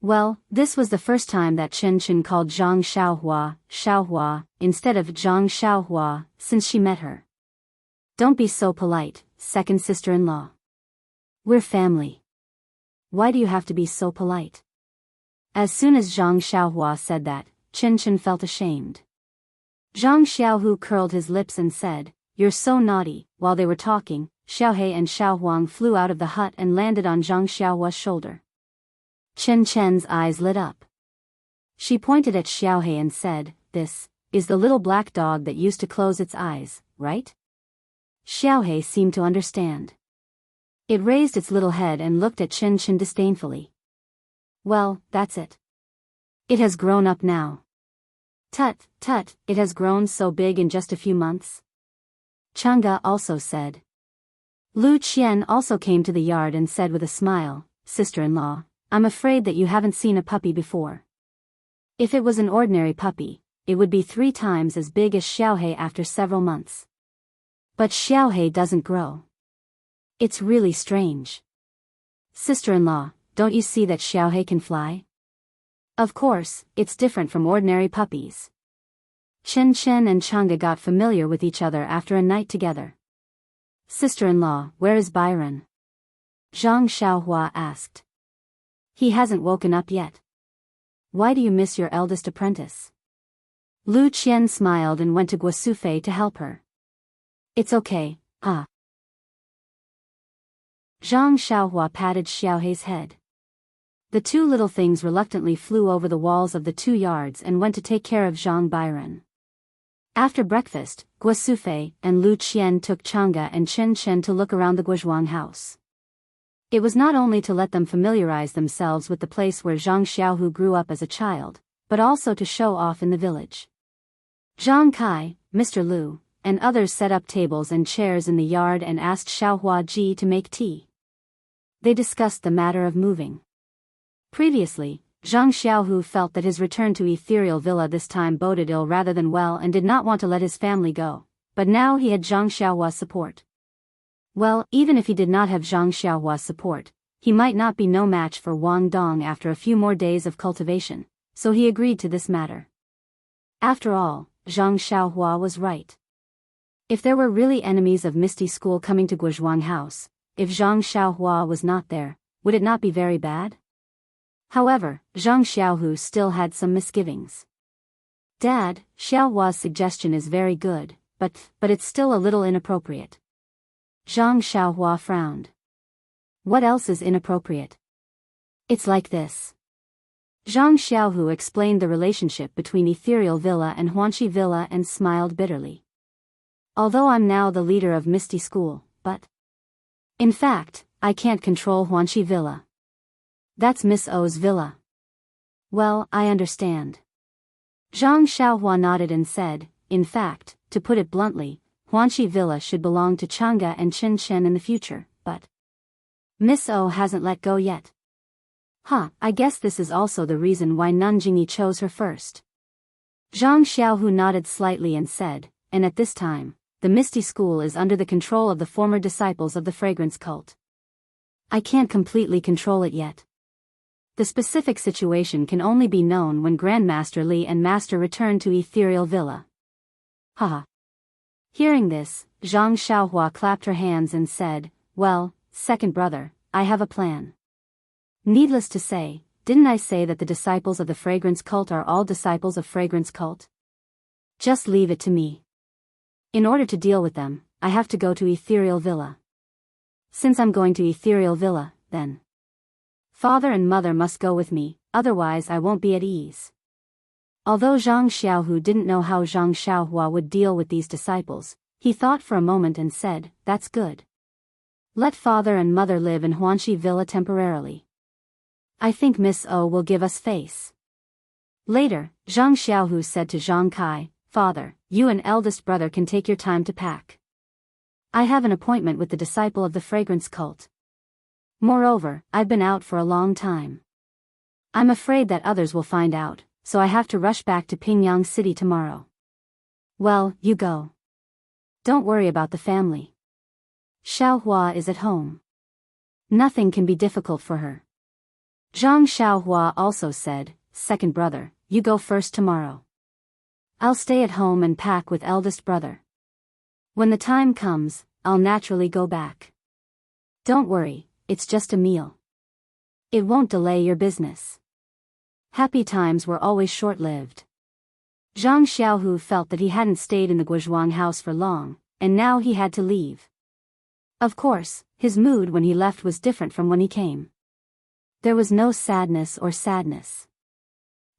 Well, this was the first time that Chen Chen called Zhang Xiaohua, Xiaohua, instead of Zhang Xiaohua, since she met her. Don't be so polite, second sister-in-law. We're family. Why do you have to be so polite? As soon as Zhang Xiaohua said that, Chen Chen felt ashamed. Zhang Xiaohu curled his lips and said, You're so naughty. While they were talking, Xiaohe and Xiaohuang flew out of the hut and landed on Zhang Xiaohua's shoulder. Chen Chen's eyes lit up. She pointed at Xiaohe and said, This is the little black dog that used to close its eyes, right? Xiaohe seemed to understand. It raised its little head and looked at Chen Chen disdainfully. Well, that's it. It has grown up now. Tut, tut, it has grown so big in just a few months. Chang'e also said. Lu Qian also came to the yard and said with a smile, Sister-in-law, I'm afraid that you haven't seen a puppy before. If it was an ordinary puppy, it would be 3 times as big as Xiaohe after several months. But Xiaohe doesn't grow. It's really strange. Sister-in-law, don't you see that Xiaohe can fly? Of course, it's different from ordinary puppies. Chen Chen and Chang'e got familiar with each other after a night together. Sister-in-law, where is Byron? Zhang Xiaohua asked. He hasn't woken up yet. Why do you miss your eldest apprentice? Lu Qian smiled and went to Guo Sufei to help her. It's okay, Zhang Xiaohua patted Xiaohe's head. The two little things reluctantly flew over the walls of the 2 yards and went to take care of Zhang Byron. After breakfast, Guo Sufei and Lu Qian took Chang'e and Chen Chen to look around the Guozhuang house. It was not only to let them familiarize themselves with the place where Zhang Xiaohu grew up as a child, but also to show off in the village. Zhang Kai, Mr. Lu, and others set up tables and chairs in the yard and asked Xiaohua Ji to make tea. They discussed the matter of moving. Previously, Zhang Xiaohu felt that his return to Ethereal Villa this time boded ill rather than well and did not want to let his family go, but now he had Zhang Xiaohua's support. Well, even if he did not have Zhang Xiaohua's support, he might not be no match for Wang Dong after a few more days of cultivation, so he agreed to this matter. After all, Zhang Xiaohua was right. If there were really enemies of Misty School coming to Guozhuang House, if Zhang Xiaohua was not there, would it not be very bad? However, Zhang Xiaohu still had some misgivings. Dad, Xiaohua's suggestion is very good, but it's still a little inappropriate. Zhang Xiaohua frowned. What else is inappropriate? It's like this. Zhang Xiaohu explained the relationship between Ethereal Villa and Huanxi Villa and smiled bitterly. Although I'm now the leader of Misty School, but in fact, I can't control Huanxi Villa. That's Miss O's villa. Well, I understand. Zhang Xiaohua nodded and said, in fact, to put it bluntly, Huanxi Villa should belong to Chang'e and Chen Chen in the future, but Miss O hasn't let go yet. I guess this is also the reason why Nanjingyi chose her first. Zhang Xiaohu nodded slightly and said, and at this time, the Misty School is under the control of the former disciples of the fragrance cult. I can't completely control it yet. The specific situation can only be known when Grandmaster Li and Master return to Ethereal Villa. Hearing this, Zhang Xiaohua clapped her hands and said, well, second brother, I have a plan. Needless to say, didn't I say that the disciples of the fragrance cult are all disciples of fragrance cult? Just leave it to me. In order to deal with them, I have to go to Ethereal Villa. Since I'm going to Ethereal Villa, then Father and Mother must go with me, otherwise I won't be at ease. Although Zhang Xiaohu didn't know how Zhang Xiaohua would deal with these disciples, he thought for a moment and said, that's good. Let Father and Mother live in Huanxi Villa temporarily. I think Miss O will give us face. Later, Zhang Xiaohu said to Zhang Kai, Father, you and eldest brother can take your time to pack. I have an appointment with the disciple of the fragrance cult. Moreover, I've been out for a long time. I'm afraid that others will find out, so I have to rush back to Pingyang City tomorrow. Well, you go. Don't worry about the family. Xiaohua is at home. Nothing can be difficult for her. Zhang Xiaohua also said, second brother, you go first tomorrow. I'll stay at home and pack with eldest brother. When the time comes, I'll naturally go back. Don't worry. It's just a meal. It won't delay your business. Happy times were always short-lived. Zhang Xiaohu felt that he hadn't stayed in the Guozhuang house for long, and now he had to leave. Of course, his mood when he left was different from when he came. There was no sadness.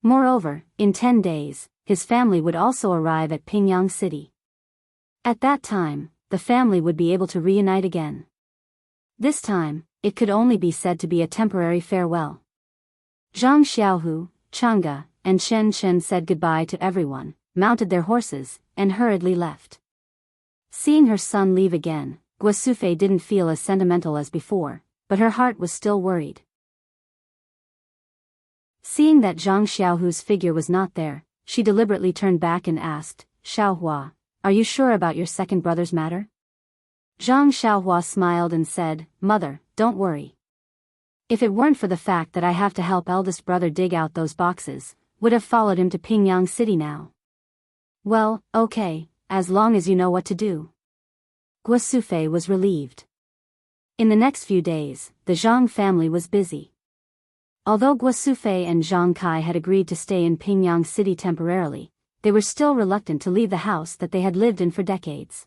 Moreover, in 10 days, his family would also arrive at Pingyang City. At that time, the family would be able to reunite again. This time, it could only be said to be a temporary farewell. Zhang Xiaohu, Chang'e, and Chen Chen said goodbye to everyone, mounted their horses, and hurriedly left. Seeing her son leave again, Guosufei didn't feel as sentimental as before, but her heart was still worried. Seeing that Zhang Xiaohu's figure was not there, she deliberately turned back and asked, Xiaohua, are you sure about your second brother's matter? Zhang Xiaohua smiled and said, Mother, don't worry. If it weren't for the fact that I have to help eldest brother dig out those boxes, would have followed him to Pingyang City now. Well, okay, as long as you know what to do. Guosufei was relieved. In the next few days, the Zhang family was busy. Although Guosufei and Zhang Kai had agreed to stay in Pingyang City temporarily, they were still reluctant to leave the house that they had lived in for decades.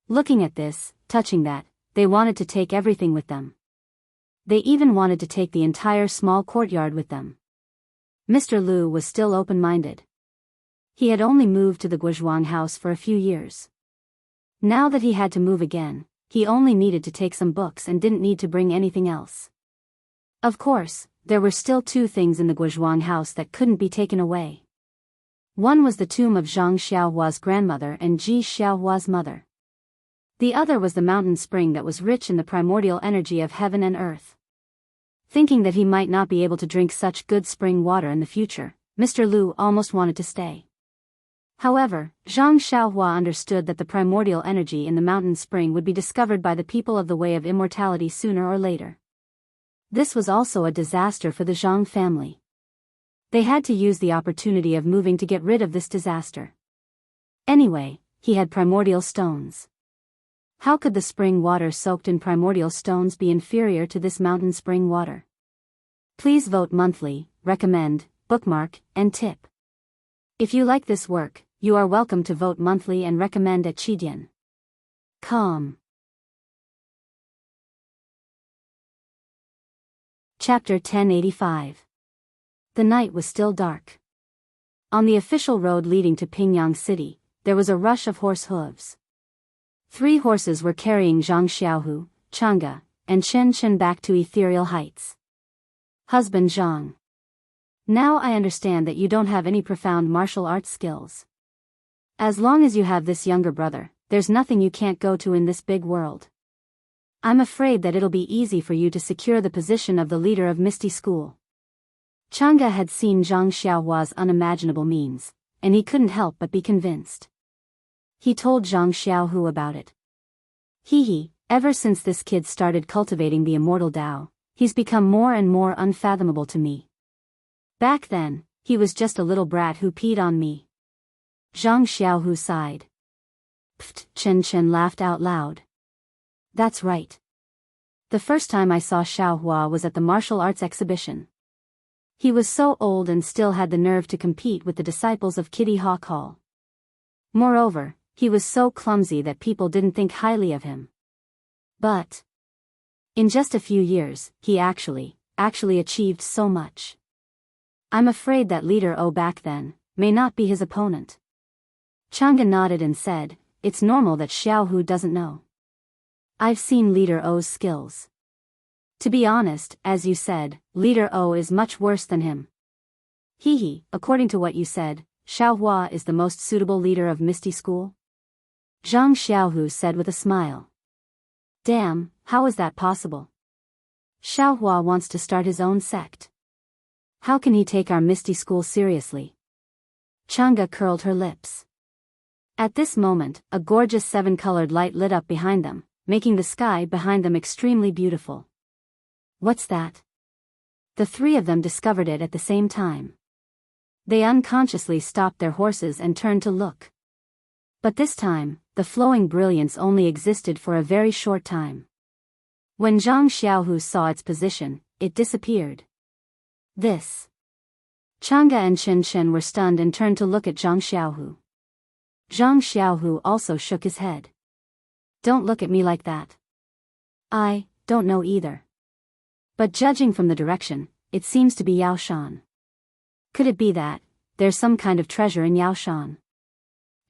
Looking at this, touching that, they wanted to take everything with them. They even wanted to take the entire small courtyard with them. Mr. Liu was still open-minded. He had only moved to the Guozhuang house for a few years. Now that he had to move again, he only needed to take some books and didn't need to bring anything else. Of course, there were still 2 things in the Guozhuang house that couldn't be taken away. One was the tomb of Zhang Xiaohua's grandmother and Ji Xiaohua's mother. The other was the mountain spring that was rich in the primordial energy of heaven and earth. Thinking that he might not be able to drink such good spring water in the future, Mr. Lu almost wanted to stay. However, Zhang Xiaohua understood that the primordial energy in the mountain spring would be discovered by the people of the Way of Immortality sooner or later. This was also a disaster for the Zhang family. They had to use the opportunity of moving to get rid of this disaster. Anyway, he had primordial stones. How could the spring water soaked in primordial stones be inferior to this mountain spring water? Please vote monthly, recommend, bookmark, and tip. If you like this work, you are welcome to vote monthly and recommend at Chidian.com. Chapter 1085. The night was still dark. On the official road leading to Pingyang City, there was a rush of horse hooves. 3 horses were carrying Zhang Xiaohu, Chang'e, and Chen Chen back to ethereal heights. Husband Zhang. Now I understand that you don't have any profound martial arts skills. As long as you have this younger brother, there's nothing you can't go to in this big world. I'm afraid that it'll be easy for you to secure the position of the leader of Misty School. Chang'e had seen Zhang Xiaohua's unimaginable means, and he couldn't help but be convinced. He told Zhang Xiaohu about it. Ever since this kid started cultivating the immortal Tao, he's become more and more unfathomable to me. Back then, he was just a little brat who peed on me. Zhang Xiaohu sighed. Pfft, Chen Chen laughed out loud. That's right. The first time I saw Xiaohua was at the martial arts exhibition. He was so old and still had the nerve to compete with the disciples of Kitty Hawk Hall. Moreover, he was so clumsy that people didn't think highly of him. But in just a few years, he actually achieved so much. I'm afraid that Leader O back then may not be his opponent. Chang'e nodded and said, it's normal that Xiaohu doesn't know. I've seen Leader O's skills. To be honest, as you said, Leader O is much worse than him. According to what you said, Xiaohua is the most suitable leader of Misty School? Zhang Xiaohu said with a smile. Damn, how is that possible? Xiaohua wants to start his own sect. How can he take our Misty School seriously? Chang'e curled her lips. At this moment, a gorgeous 7-colored light lit up behind them, making the sky behind them extremely beautiful. What's that? The 3 of them discovered it at the same time. They unconsciously stopped their horses and turned to look. But this time, the flowing brilliance only existed for a very short time. When Zhang Xiaohu saw its position, it disappeared. This. Chang'e and Chen Chen were stunned and turned to look at Zhang Xiaohu. Zhang Xiaohu also shook his head. Don't look at me like that. I don't know either. But judging from the direction, it seems to be Yaoshan. Could it be that there's some kind of treasure in Yaoshan?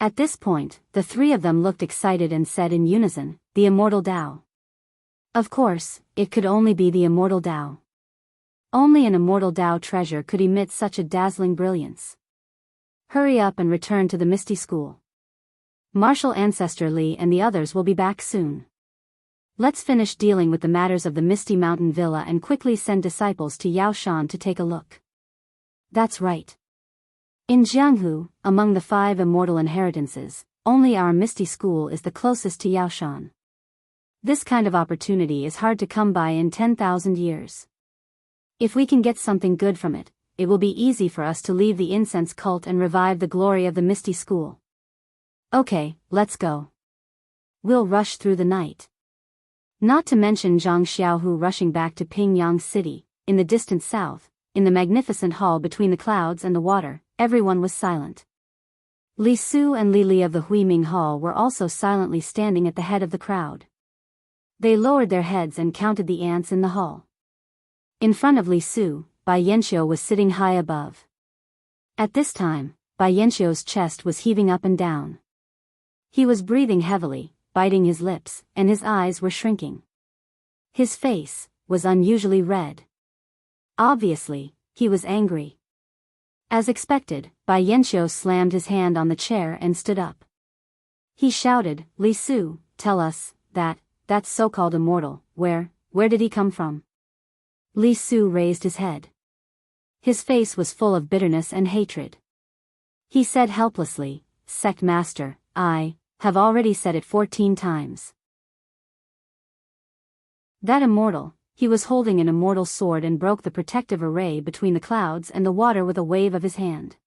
At this point, the 3 of them looked excited and said in unison, the immortal Tao. Of course, it could only be the immortal Tao. Only an immortal Tao treasure could emit such a dazzling brilliance. Hurry up and return to the Misty School. Martial Ancestor Li and the others will be back soon. Let's finish dealing with the matters of the Misty Mountain Villa and quickly send disciples to Yaoshan to take a look. That's right. In Jianghu, among the 5 immortal inheritances, only our Misty School is the closest to Yaoshan. This kind of opportunity is hard to come by in 10,000 years. If we can get something good from it, it will be easy for us to leave the incense cult and revive the glory of the Misty School. Okay, let's go. We'll rush through the night. Not to mention Zhang Xiaohu rushing back to Pingyang City, in the distant south, in the magnificent hall between the clouds and the water, everyone was silent. Li Su and Li Li of the Huiming Hall were also silently standing at the head of the crowd. They lowered their heads and counted the ants in the hall. In front of Li Su, Bai Yanxiu was sitting high above. At this time, Bai Yanxiu's chest was heaving up and down. He was breathing heavily, biting his lips, and his eyes were shrinking. His face was unusually red. Obviously, he was angry. As expected, Bai Yanxiu slammed his hand on the chair and stood up. He shouted, Li Su, tell us, that so-called immortal, where did he come from? Li Su raised his head. His face was full of bitterness and hatred. He said helplessly, "Sect Master, I have already said it 14 times. That immortal," he was holding an immortal sword and broke the protective array between the clouds and the water with a wave of his hand.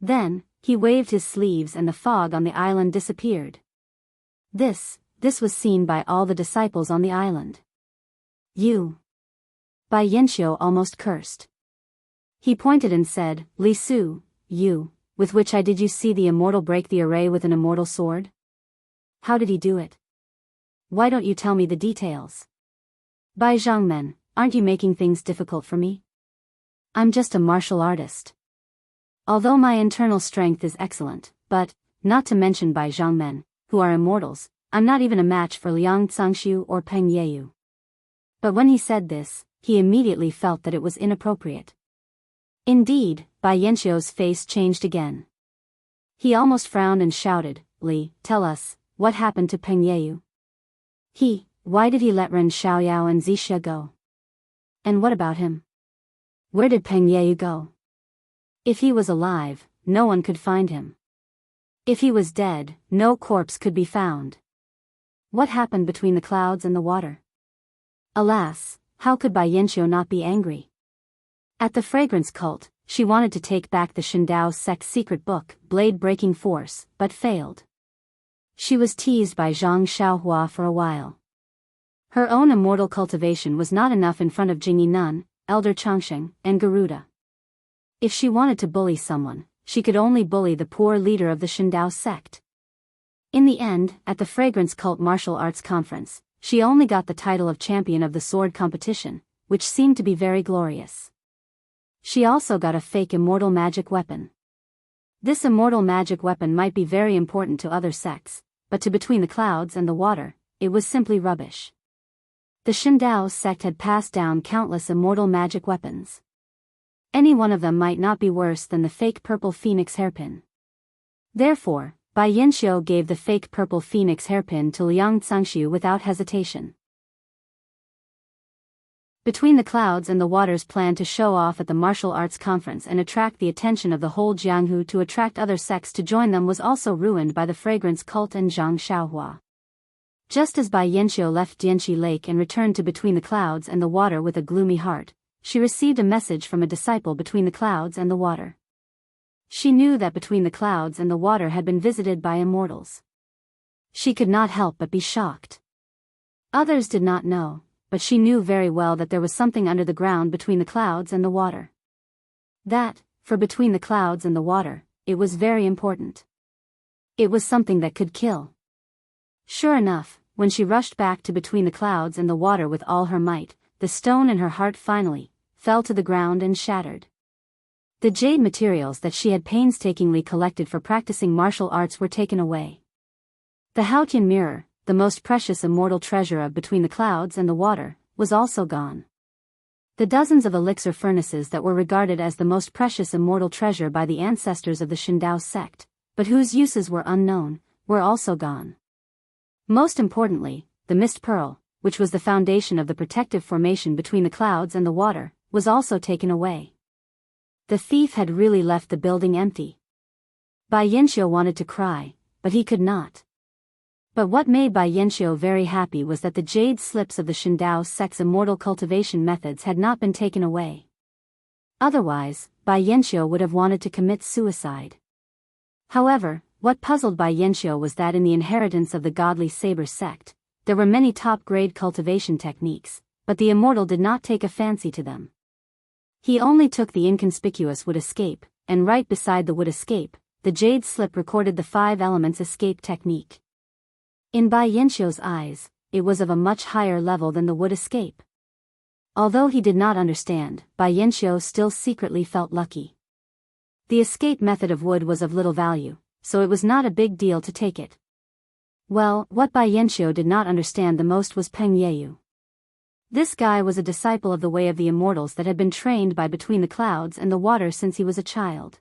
Then, he waved his sleeves and the fog on the island disappeared. This was seen by all the disciples on the island. "You." Bai Yanxiu almost cursed. He pointed and said, "Li Su, with which eye did you see the immortal break the array with an immortal sword? How did he do it? Why don't you tell me the details? Bai Zhangmen, aren't you making things difficult for me? I'm just a martial artist. Although my internal strength is excellent, but, not to mention Bai Zhangmen, who are immortals, I'm not even a match for Liang Cangshu or Peng Yeyu." But when he said this, he immediately felt that it was inappropriate. Indeed, Bai Yanxiu's face changed again. He almost frowned and shouted, "Li, tell us, what happened to Peng Yeyu? Why did he let Ren Xiaoyao and Zixia go? And what about him? Where did Peng Yeyu go? If he was alive, no one could find him. If he was dead, no corpse could be found. What happened between the clouds and the water?" Alas, how could Bai Yanxiu not be angry? At the fragrance cult, she wanted to take back the Shindao sect's secret book, Blade-Breaking Force, but failed. She was teased by Zhang Xiaohua for a while. Her own immortal cultivation was not enough in front of Jingyi Nun, Elder Changsheng, and Garuda. If she wanted to bully someone, she could only bully the poor leader of the Shindao sect. In the end, at the Fragrance Cult Martial Arts Conference, she only got the title of champion of the sword competition, which seemed to be very glorious. She also got a fake immortal magic weapon. This immortal magic weapon might be very important to other sects, but to Between the Clouds and the Water, it was simply rubbish. The Shindao sect had passed down countless immortal magic weapons. Any one of them might not be worse than the fake purple phoenix hairpin. Therefore, Bai Yanxiu gave the fake purple phoenix hairpin to Liang Cangshu without hesitation. Between the Clouds and the Water's plan to show off at the martial arts conference and attract the attention of the whole Jianghu to attract other sects to join them was also ruined by the fragrance cult and Zhang Xiaohua. Just as Bai Yanxiu left Dianxi Lake and returned to Between the Clouds and the Water with a gloomy heart, she received a message from a disciple Between the Clouds and the Water. She knew that Between the Clouds and the Water had been visited by immortals. She could not help but be shocked. Others did not know, but she knew very well that there was something under the ground between the clouds and the water. That, for Between the Clouds and the Water, it was very important. It was something that could kill. Sure enough, when she rushed back to Between the Clouds and the Water with all her might, the stone in her heart finally fell to the ground and shattered. The jade materials that she had painstakingly collected for practicing martial arts were taken away. The Haotian mirror, the most precious immortal treasure of Between the Clouds and the Water, was also gone. The dozens of elixir furnaces that were regarded as the most precious immortal treasure by the ancestors of the Shindao sect, but whose uses were unknown, were also gone. Most importantly, the mist pearl, which was the foundation of the protective formation between the clouds and the water, was also taken away. The thief had really left the building empty. Bai Yanxiu wanted to cry, but he could not. But what made Bai Yanxiu very happy was that the jade slips of the Shindao sect's immortal cultivation methods had not been taken away. Otherwise, Bai Yanxiu would have wanted to commit suicide. However, what puzzled Bai Yanxiu was that in the inheritance of the godly saber sect, there were many top-grade cultivation techniques, but the immortal did not take a fancy to them. He only took the inconspicuous wood escape, and right beside the wood escape, the jade slip recorded the 5 elements escape technique. In Bai Yanxiu's eyes, it was of a much higher level than the wood escape. Although he did not understand, Bai Yanxiu still secretly felt lucky. The escape method of wood was of little value, so it was not a big deal to take it. Well, what Bai Yanxiu did not understand the most was Peng Yeyu. This guy was a disciple of the Way of the Immortals that had been trained by Between the Clouds and the Water since he was a child.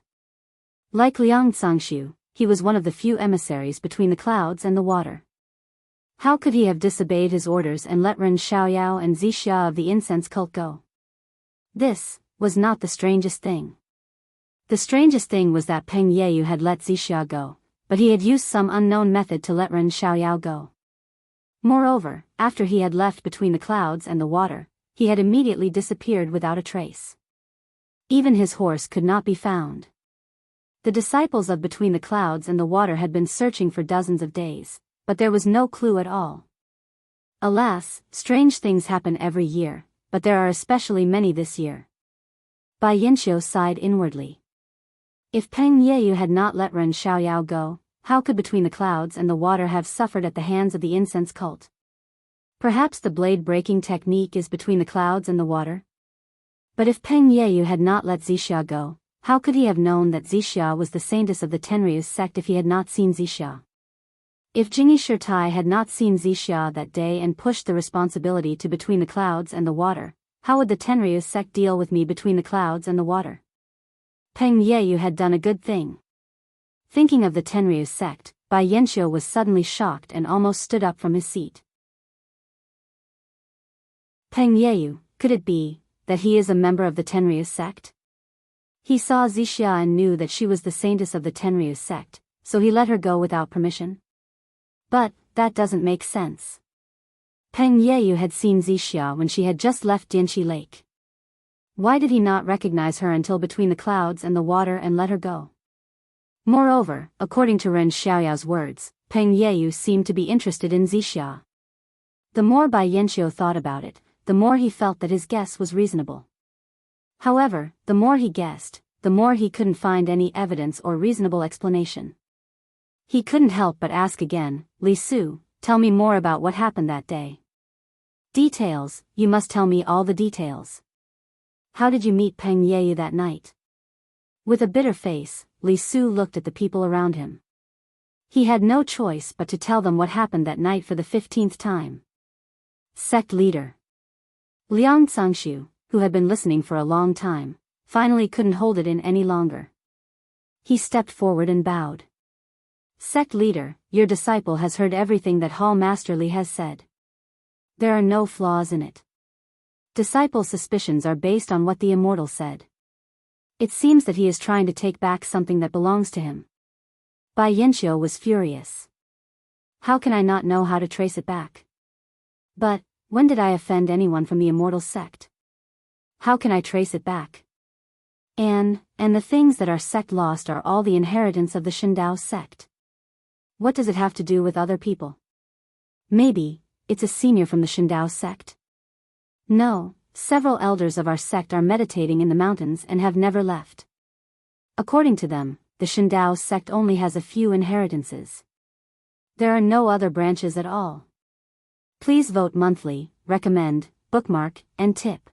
Like Liang Cangshu, he was one of the few emissaries Between the Clouds and the Water. How could he have disobeyed his orders and let Ren Xiaoyao and Zixia of the incense cult go? This was not the strangest thing. The strangest thing was that Peng Yeyu had let Zixia go, but he had used some unknown method to let Ren Xiaoyao go. Moreover, after he had left between the clouds and the water, he had immediately disappeared without a trace. Even his horse could not be found. The disciples of Between the Clouds and the Water had been searching for dozens of days, but there was no clue at all. Alas, strange things happen every year, but there are especially many this year. Bai Yanxiu sighed inwardly. If Peng Yeyu had not let Ren Xiaoyao go, how could Between the Clouds and the Water have suffered at the hands of the incense cult? Perhaps the blade-breaking technique is Between the Clouds and the Water? But if Peng Yeyu had not let Zixia go, how could he have known that Zixia was the saintess of the Tenryus sect if he had not seen Zixia? If Jingyi Shirtai had not seen Zixia that day and pushed the responsibility to Between the Clouds and the Water, how would the Tenryus sect deal with me Between the Clouds and the Water? Peng Yeyu had done a good thing. Thinking of the Tenryus sect, Bai Yanxiu was suddenly shocked and almost stood up from his seat. Peng Yeyu, could it be that he is a member of the Tenryus sect? He saw Zixia and knew that she was the saintess of the Tenryus sect, so he let her go without permission? But that doesn't make sense. Peng Yeyu had seen Zixia when she had just left Dianxi Lake. Why did he not recognize her until Between the Clouds and the Water and let her go? Moreover, according to Ren Xiaoyao's words, Peng Yeyu seemed to be interested in Zixia. The more Bai Yanxiu thought about it, the more he felt that his guess was reasonable. However, the more he guessed, the more he couldn't find any evidence or reasonable explanation. He couldn't help but ask again, Li Su, tell me more about what happened that day. Details, you must tell me all the details. How did you meet Peng Yeyu that night? With a bitter face, Li Su looked at the people around him. He had no choice but to tell them what happened that night for the 15th time. Sect leader Liang Cangshu, who had been listening for a long time, finally couldn't hold it in any longer. He stepped forward and bowed. Sect leader, your disciple has heard everything that Hall Master Li has said. There are no flaws in it. Disciple's suspicions are based on what the immortal said. It seems that he is trying to take back something that belongs to him. Bai Yanxiu was furious. How can I not know how to trace it back? But, when did I offend anyone from the immortal sect? How can I trace it back? And the things that our sect lost are all the inheritance of the Shindao sect. What does it have to do with other people? Maybe it's a senior from the Shindao sect? No, several elders of our sect are meditating in the mountains and have never left. According to them, the Shindao sect only has a few inheritances. There are no other branches at all. Please vote monthly, recommend, bookmark, and tip.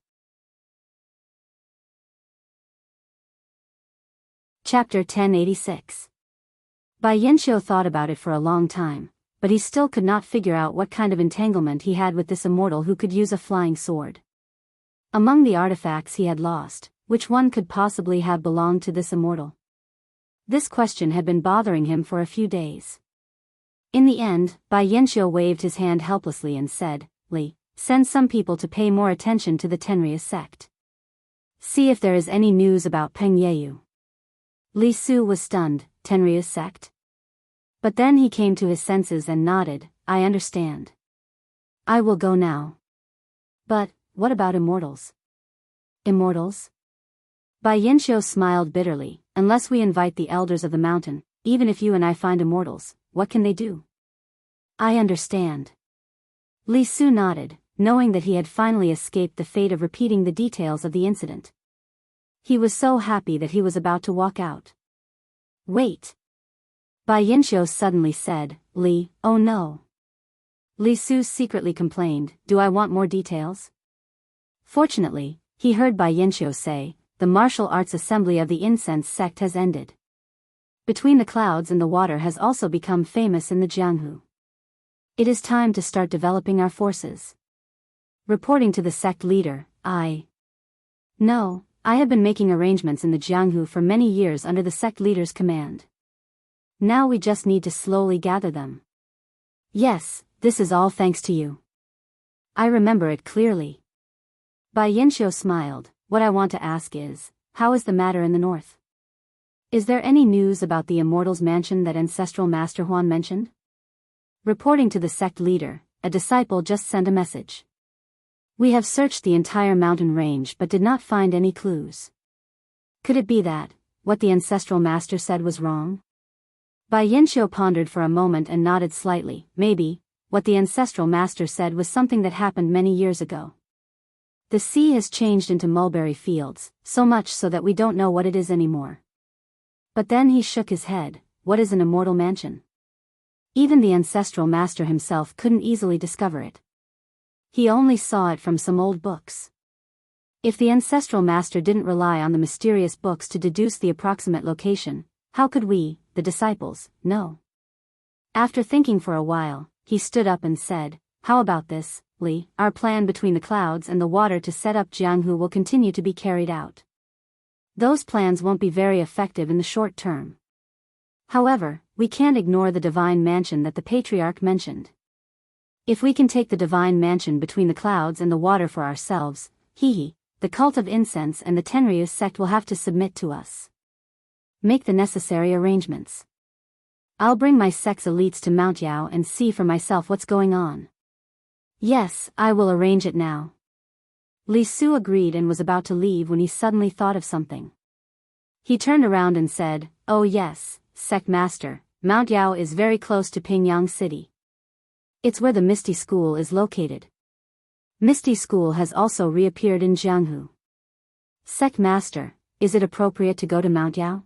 Chapter 1086. Bai Yanxiu thought about it for a long time, but he still could not figure out what kind of entanglement he had with this immortal who could use a flying sword. Among the artifacts he had lost, which one could possibly have belonged to this immortal? This question had been bothering him for a few days. In the end, Bai Yanxiu waved his hand helplessly and said, Li, send some people to pay more attention to the Tenryus sect. See if there is any news about Peng Yeyu. Li Su was stunned. Tenryus sect? But then he came to his senses and nodded, I understand. I will go now. But, what about immortals? Immortals? Bai Yanxiu smiled bitterly, unless we invite the elders of the mountain, even if you and I find immortals, what can they do? I understand. Li Su nodded, knowing that he had finally escaped the fate of repeating the details of the incident. He was so happy that he was about to walk out. Wait. Bai Yanxiu suddenly said, Li, oh no. Li Su secretly complained, do I want more details? Fortunately, he heard Bai Yanxiu say, the martial arts assembly of the incense sect has ended. Between the Clouds and the Water has also become famous in the Jianghu. It is time to start developing our forces. Reporting to the sect leader, No, I have been making arrangements in the Jianghu for many years under the sect leader's command. Now we just need to slowly gather them. Yes, this is all thanks to you. I remember it clearly. Bai Yanxiu smiled, what I want to ask is, how is the matter in the north? Is there any news about the immortal's mansion that ancestral Master Huan mentioned? Reporting to the sect leader, a disciple just sent a message. We have searched the entire mountain range but did not find any clues. Could it be that, what the ancestral master said was wrong? Bai Yanxiu pondered for a moment and nodded slightly. Maybe, what the ancestral master said was something that happened many years ago. The sea has changed into mulberry fields, so much so that we don't know what it is anymore. But then he shook his head. What is an immortal mansion? Even the ancestral master himself couldn't easily discover it. He only saw it from some old books. If the ancestral master didn't rely on the mysterious books to deduce the approximate location, how could we, the disciples, know? After thinking for a while, he stood up and said, "How about this, Li? Our plan between the clouds and the water to set up Jianghu will continue to be carried out. Those plans won't be very effective in the short term. However, we can't ignore the divine mansion that the patriarch mentioned. If we can take the divine mansion between the clouds and the water for ourselves, the cult of incense and the Tenryu sect will have to submit to us. Make the necessary arrangements. I'll bring my sect's elites to Mount Yao and see for myself what's going on." "Yes, I will arrange it now." Li Su agreed and was about to leave when he suddenly thought of something. He turned around and said, "Oh yes, sect master, Mount Yao is very close to Pingyang City. It's where the Misty School is located. Misty School has also reappeared in Jianghu. Sect master, is it appropriate to go to Mount Yao?"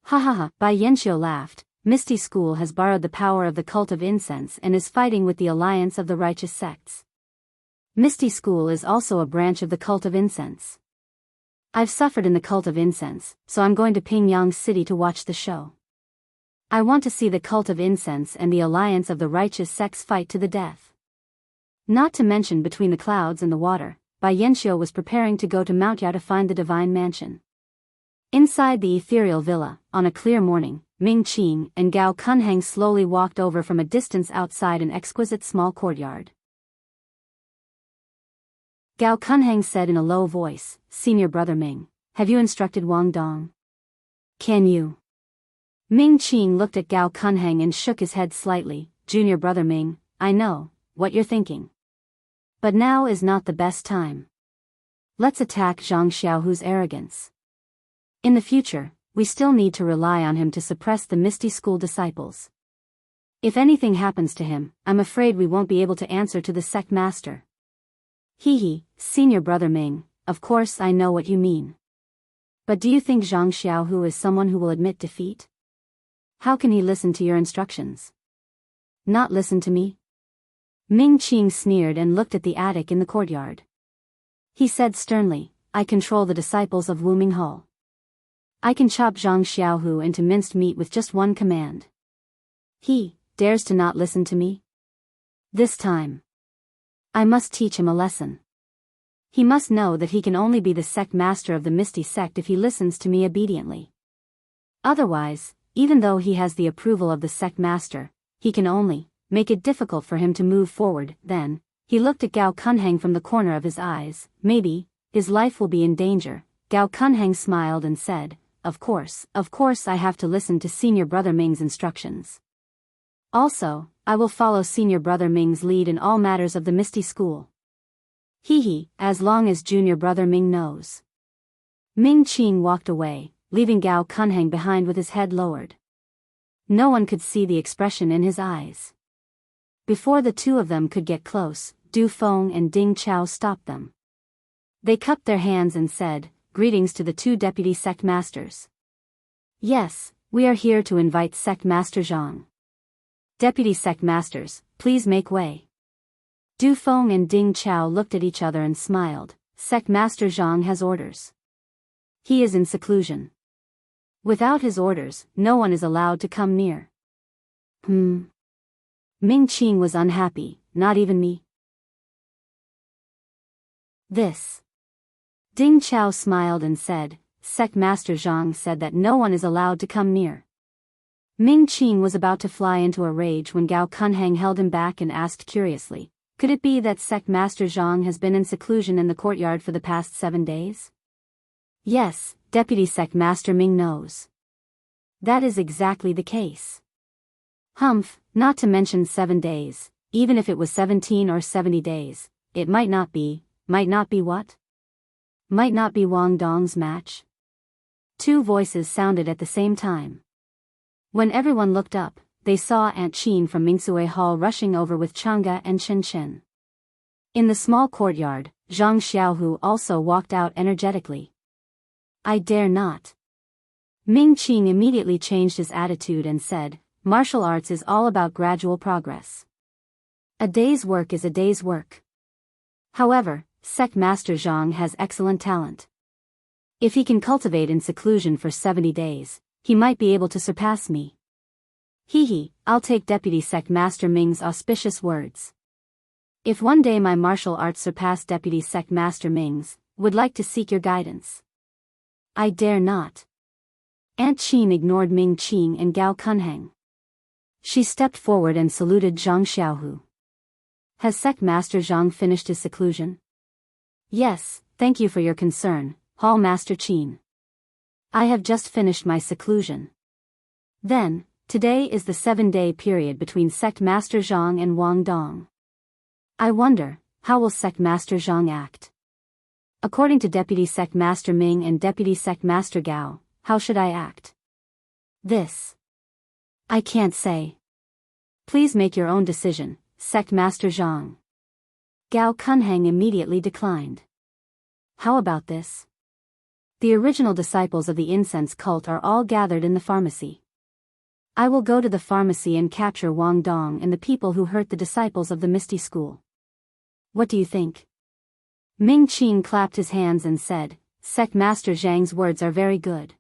"Ha ha ha," Bai Yanxiu laughed. "Misty School has borrowed the power of the cult of incense and is fighting with the alliance of the righteous sects. Misty School is also a branch of the cult of incense. I've suffered in the cult of incense, so I'm going to Pingyang City to watch the show. I want to see the cult of incense and the alliance of the righteous sects fight to the death." Not to mention between the clouds and the water, Bai Yanxiu was preparing to go to Mount Yao to find the divine mansion. Inside the ethereal villa, on a clear morning, Ming Qing and Gao Kunheng slowly walked over from a distance outside an exquisite small courtyard. Gao Kunheng said in a low voice, "Senior brother Ming, have you instructed Wang Dong? Can you?" Ming Qing looked at Gao Kunheng and shook his head slightly. "Junior brother Ming, I know what you're thinking. But now is not the best time. Let's attack Zhang Xiaohu's arrogance. In the future, we still need to rely on him to suppress the Misty School disciples. If anything happens to him, I'm afraid we won't be able to answer to the sect master." Senior brother Ming, of course I know what you mean. But do you think Zhang Xiaohu is someone who will admit defeat? How can he listen to your instructions? Not listen to me? Ming Qing sneered and looked at the attic in the courtyard. He said sternly, "I control the disciples of Wu Minghao. I can chop Zhang Xiaohu into minced meat with just one command. He dares to not listen to me? This time, I must teach him a lesson. He must know that he can only be the sect master of the Misty sect if he listens to me obediently. Otherwise, even though he has the approval of the sect master, he can only make it difficult for him to move forward." Then, he looked at Gao Kunheng from the corner of his eyes. "Maybe, his life will be in danger." Gao Kunheng smiled and said, of course I have to listen to Senior Brother Ming's instructions. Also, I will follow Senior Brother Ming's lead in all matters of the Misty School. As long as Junior Brother Ming knows." Ming Qing walked away, leaving Gao Kunheng behind with his head lowered. No one could see the expression in his eyes. Before the two of them could get close, Du Feng and Ding Chao stopped them. They cupped their hands and said, "Greetings to the two deputy sect masters." "Yes, we are here to invite Sect Master Zhang." "Deputy sect masters, please make way." Du Feng and Ding Chao looked at each other and smiled. "Sect Master Zhang has orders. He is in seclusion. Without his orders, no one is allowed to come near." Ming Qing was unhappy. "Not even me?" "This." Ding Chao smiled and said, "Sect Master Zhang said that no one is allowed to come near." Ming Qing was about to fly into a rage when Gao Kunheng held him back and asked curiously, Could it be that Sect Master Zhang has been in seclusion in the courtyard for the past 7 days? Yes, Deputy Sect Master Ming knows. That is exactly the case. Humph, not to mention 7 days, even if it was 17 or 70 days, it might not be what? Might not be Wang Dong's match? Two voices sounded at the same time. When everyone looked up, they saw Aunt Qin from Mingsui Hall rushing over with Chang'e and Chen Chen. In the small courtyard, Zhang Xiaohu also walked out energetically. I dare not. Ming Qing immediately changed his attitude and said, martial arts is all about gradual progress. A day's work is a day's work. However, Sect Master Zhang has excellent talent. If he can cultivate in seclusion for 70 days, he might be able to surpass me. I'll take Deputy Sect Master Ming's auspicious words. If one day my martial arts surpass Deputy Sect Master Ming's, would like to seek your guidance. I dare not. Aunt Qin ignored Ming Qing and Gao Kunheng. She stepped forward and saluted Zhang Xiaohu. Has Sect Master Zhang finished his seclusion? Yes, thank you for your concern, Hall Master Qin. I have just finished my seclusion. Then, today is the 7-day period between Sect Master Zhang and Wang Dong. I wonder, how will Sect Master Zhang act? According to Deputy Sect Master Ming and Deputy Sect Master Gao, how should I act? This. I can't say. Please make your own decision, Sect Master Zhang. Gao Kunheng immediately declined. How about this? The original disciples of the incense cult are all gathered in the pharmacy. I will go to the pharmacy and capture Wang Dong and the people who hurt the disciples of the Misty School. What do you think? Ming Qing clapped his hands and said, Sect Master Zhang's words are very good.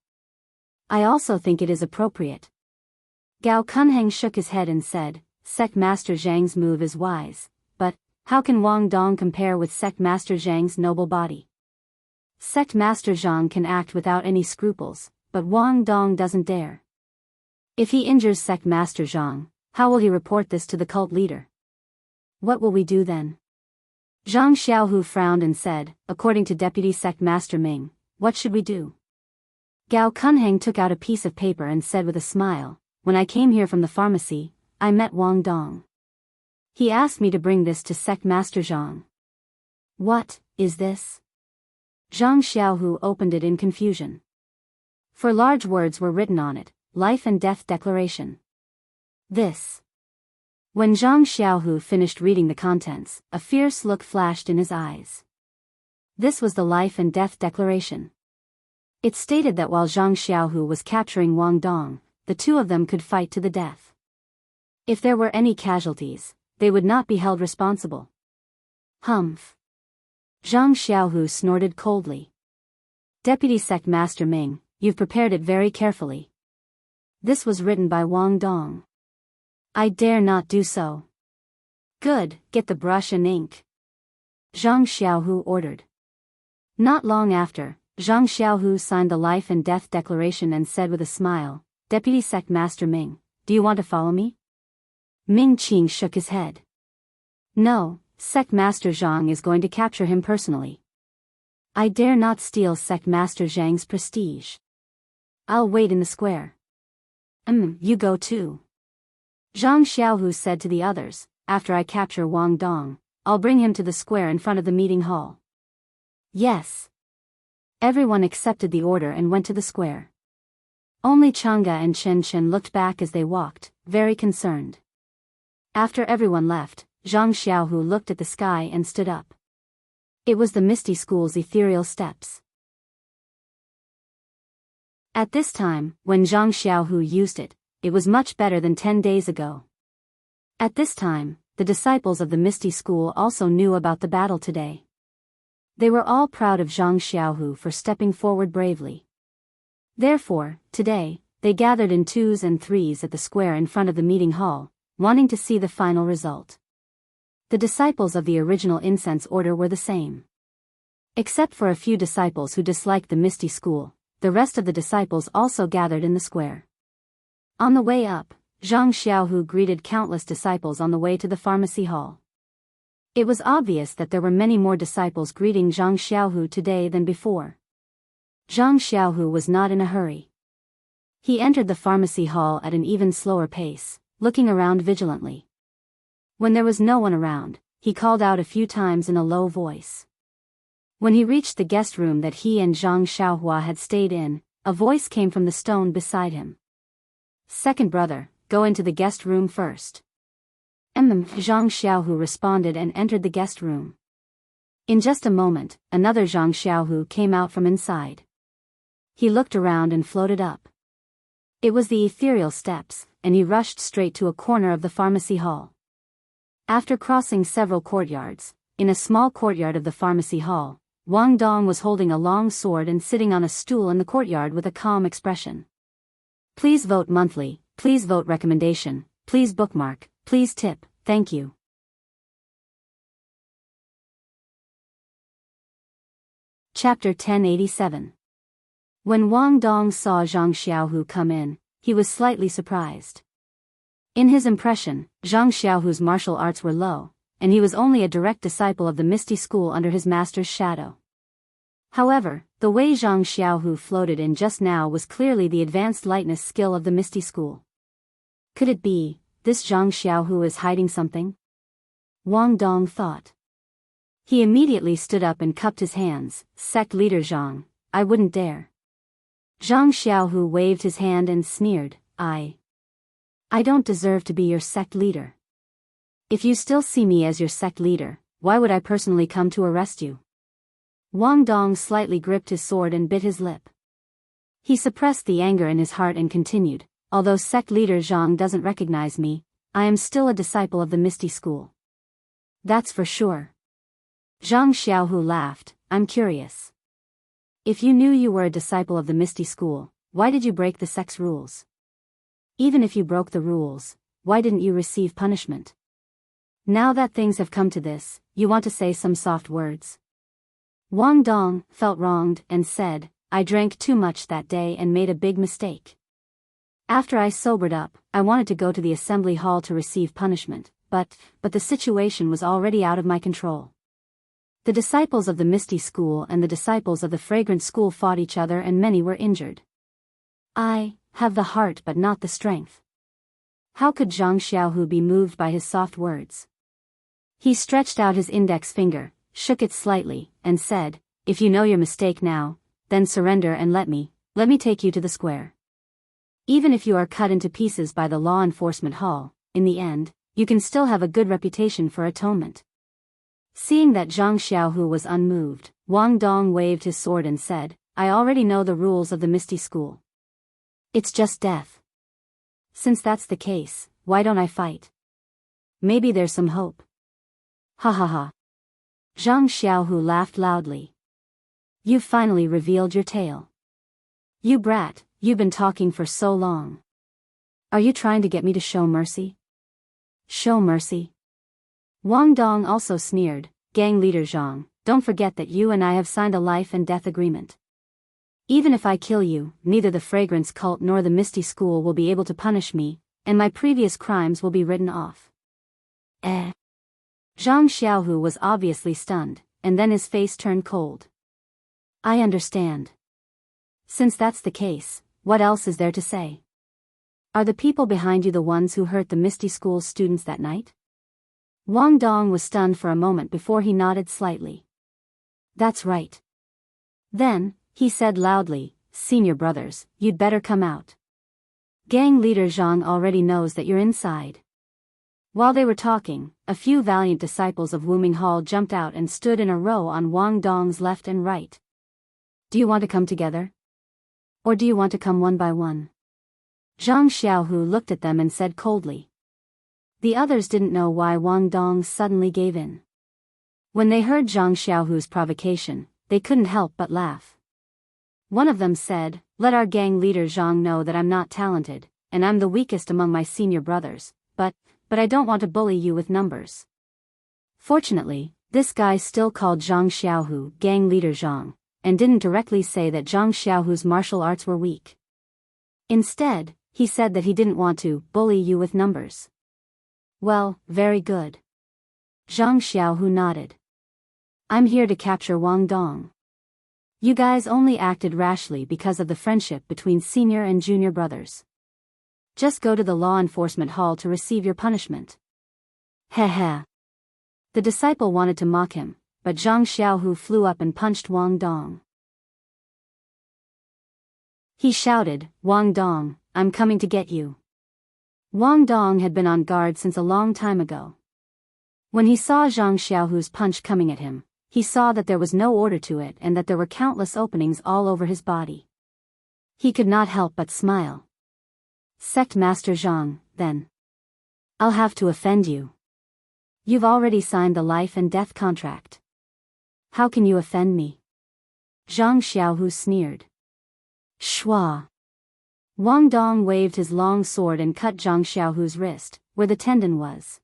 I also think it is appropriate. Gao Kunheng shook his head and said, Sect Master Zhang's move is wise, but how can Wang Dong compare with Sect Master Zhang's noble body? Sect Master Zhang can act without any scruples, but Wang Dong doesn't dare. If he injures Sect Master Zhang, how will he report this to the cult leader? What will we do then? Zhang Xiaohu frowned and said, according to Deputy Sect Master Ming, what should we do? Gao Kunheng took out a piece of paper and said with a smile, when I came here from the pharmacy, I met Wang Dong. He asked me to bring this to Sect Master Zhang. What is this? Zhang Xiaohu opened it in confusion. For large words were written on it, life and death declaration. This. When Zhang Xiaohu finished reading the contents, a fierce look flashed in his eyes. This was the life and death declaration. It stated that while Zhang Xiaohu was capturing Wang Dong, the two of them could fight to the death. If there were any casualties, they would not be held responsible. Humph. Zhang Xiaohu snorted coldly. Deputy Sect Master Ming, you've prepared it very carefully. This was written by Wang Dong. I dare not do so. Good, get the brush and ink. Zhang Xiaohu ordered. Not long after, Zhang Xiaohu signed the life and death declaration and said with a smile, Deputy Sect Master Ming, do you want to follow me? Ming Qing shook his head. No, Sect Master Zhang is going to capture him personally. I dare not steal Sect Master Zhang's prestige. I'll wait in the square. You go too. Zhang Xiaohu said to the others, after I capture Wang Dong, I'll bring him to the square in front of the meeting hall. Yes. Everyone accepted the order and went to the square. Only Chang'e and Chen Chen looked back as they walked, very concerned. After everyone left, Zhang Xiaohu looked at the sky and stood up. It was the Misty School's ethereal steps. At this time, when Zhang Xiaohu used it, it was much better than 10 days ago. At this time, the disciples of the Misty School also knew about the battle today. They were all proud of Zhang Xiaohu for stepping forward bravely. Therefore, today, they gathered in 2s and 3s at the square in front of the meeting hall, wanting to see the final result. The disciples of the original incense order were the same. Except for a few disciples who disliked the Misty School, the rest of the disciples also gathered in the square. On the way up, Zhang Xiaohu greeted countless disciples on the way to the pharmacy hall. It was obvious that there were many more disciples greeting Zhang Xiaohu today than before. Zhang Xiaohu was not in a hurry. He entered the pharmacy hall at an even slower pace, looking around vigilantly. When there was no one around, he called out a few times in a low voice. When he reached the guest room that he and Zhang Xiaohua had stayed in, a voice came from the stone beside him. "Second brother, go into the guest room first." Zhang Xiaohu responded and entered the guest room. In just a moment, another Zhang Xiaohu came out from inside. He looked around and floated up. It was the ethereal steps, and he rushed straight to a corner of the pharmacy hall. After crossing several courtyards, in a small courtyard of the pharmacy hall, Wang Dong was holding a long sword and sitting on a stool in the courtyard with a calm expression. "Please vote monthly, please vote recommendation, please bookmark, please tip, thank you." Chapter 1087. When Wang Dong saw Zhang Xiaohu come in, he was slightly surprised. In his impression, Zhang Xiaohu's martial arts were low, and he was only a direct disciple of the Misty School under his master's shadow. However, the way Zhang Xiaohu floated in just now was clearly the advanced lightness skill of the Misty School. Could it be, this Zhang Xiaohu is hiding something? Wang Dong thought. He immediately stood up and cupped his hands. "Sect leader Zhang, I wouldn't dare." Zhang Xiaohu waved his hand and sneered, I don't deserve to be your sect leader. If you still see me as your sect leader, why would I personally come to arrest you?" Wang Dong slightly gripped his sword and bit his lip. He suppressed the anger in his heart and continued, "Although sect leader Zhang doesn't recognize me, I am still a disciple of the Misty School." "That's for sure." Zhang Xiaohu laughed, "I'm curious. If you knew you were a disciple of the Misty School, why did you break the sect's rules? Even if you broke the rules, why didn't you receive punishment? Now that things have come to this, you want to say some soft words." Wang Dong felt wronged and said, "I drank too much that day and made a big mistake. After I sobered up, I wanted to go to the assembly hall to receive punishment, but the situation was already out of my control. The disciples of the Misty School and the disciples of the Fragrant School fought each other and many were injured. I have the heart but not the strength." How could Zhang Xiaohu be moved by his soft words? He stretched out his index finger, shook it slightly, and said, "If you know your mistake now, then surrender and let me take you to the square. Even if you are cut into pieces by the law enforcement hall, in the end, you can still have a good reputation for atonement." Seeing that Zhang Xiaohu was unmoved, Wang Dong waved his sword and said, "I already know the rules of the Misty School. It's just death. Since that's the case, why don't I fight? Maybe there's some hope." "Ha ha ha." Zhang Xiaohu laughed loudly. "You've finally revealed your tale. You brat, you've been talking for so long. Are you trying to get me to show mercy?" "Show mercy?" Wang Dong also sneered, "Gang leader Zhang, don't forget that you and I have signed a life and death agreement. Even if I kill you, neither the Fragrance Cult nor the Misty School will be able to punish me, and my previous crimes will be written off." Zhang Xiaohu was obviously stunned, and then his face turned cold. "I understand. Since that's the case, what else is there to say? Are the people behind you the ones who hurt the Misty School's students that night?" Wang Dong was stunned for a moment before he nodded slightly. "That's right." Then, he said loudly, "Senior brothers, you'd better come out. Gang leader Zhang already knows that you're inside." While they were talking, a few valiant disciples of Wuming Hall jumped out and stood in a row on Wang Dong's left and right. "Do you want to come together? Or do you want to come one by one?" Zhang Xiaohu looked at them and said coldly. The others didn't know why Wang Dong suddenly gave in. When they heard Zhang Xiaohu's provocation, they couldn't help but laugh. One of them said, "Let our gang leader Zhang know that I'm not talented, and I'm the weakest among my senior brothers, but I don't want to bully you with numbers." Fortunately, this guy still called Zhang Xiaohu gang leader Zhang, and didn't directly say that Zhang Xiaohu's martial arts were weak. Instead, he said that he didn't want to bully you with numbers. "Well, very good. Zhang Xiaohu nodded. I'm here to capture Wang Dong. You guys only acted rashly because of the friendship between senior and junior brothers. Just go to the law enforcement hall to receive your punishment. Heh heh. The disciple wanted to mock him, but Zhang Xiaohu flew up and punched Wang Dong. He shouted, Wang Dong, I'm coming to get you. Wang Dong had been on guard since a long time ago. When he saw Zhang Xiaohu's punch coming at him, he saw that there was no order to it and that there were countless openings all over his body. He could not help but smile. Sect Master Zhang, then. I'll have to offend you. You've already signed the life and death contract. How can you offend me? Zhang Xiaohu sneered. Shwa. Wang Dong waved his long sword and cut Zhang Xiaohu's wrist, where the tendon was.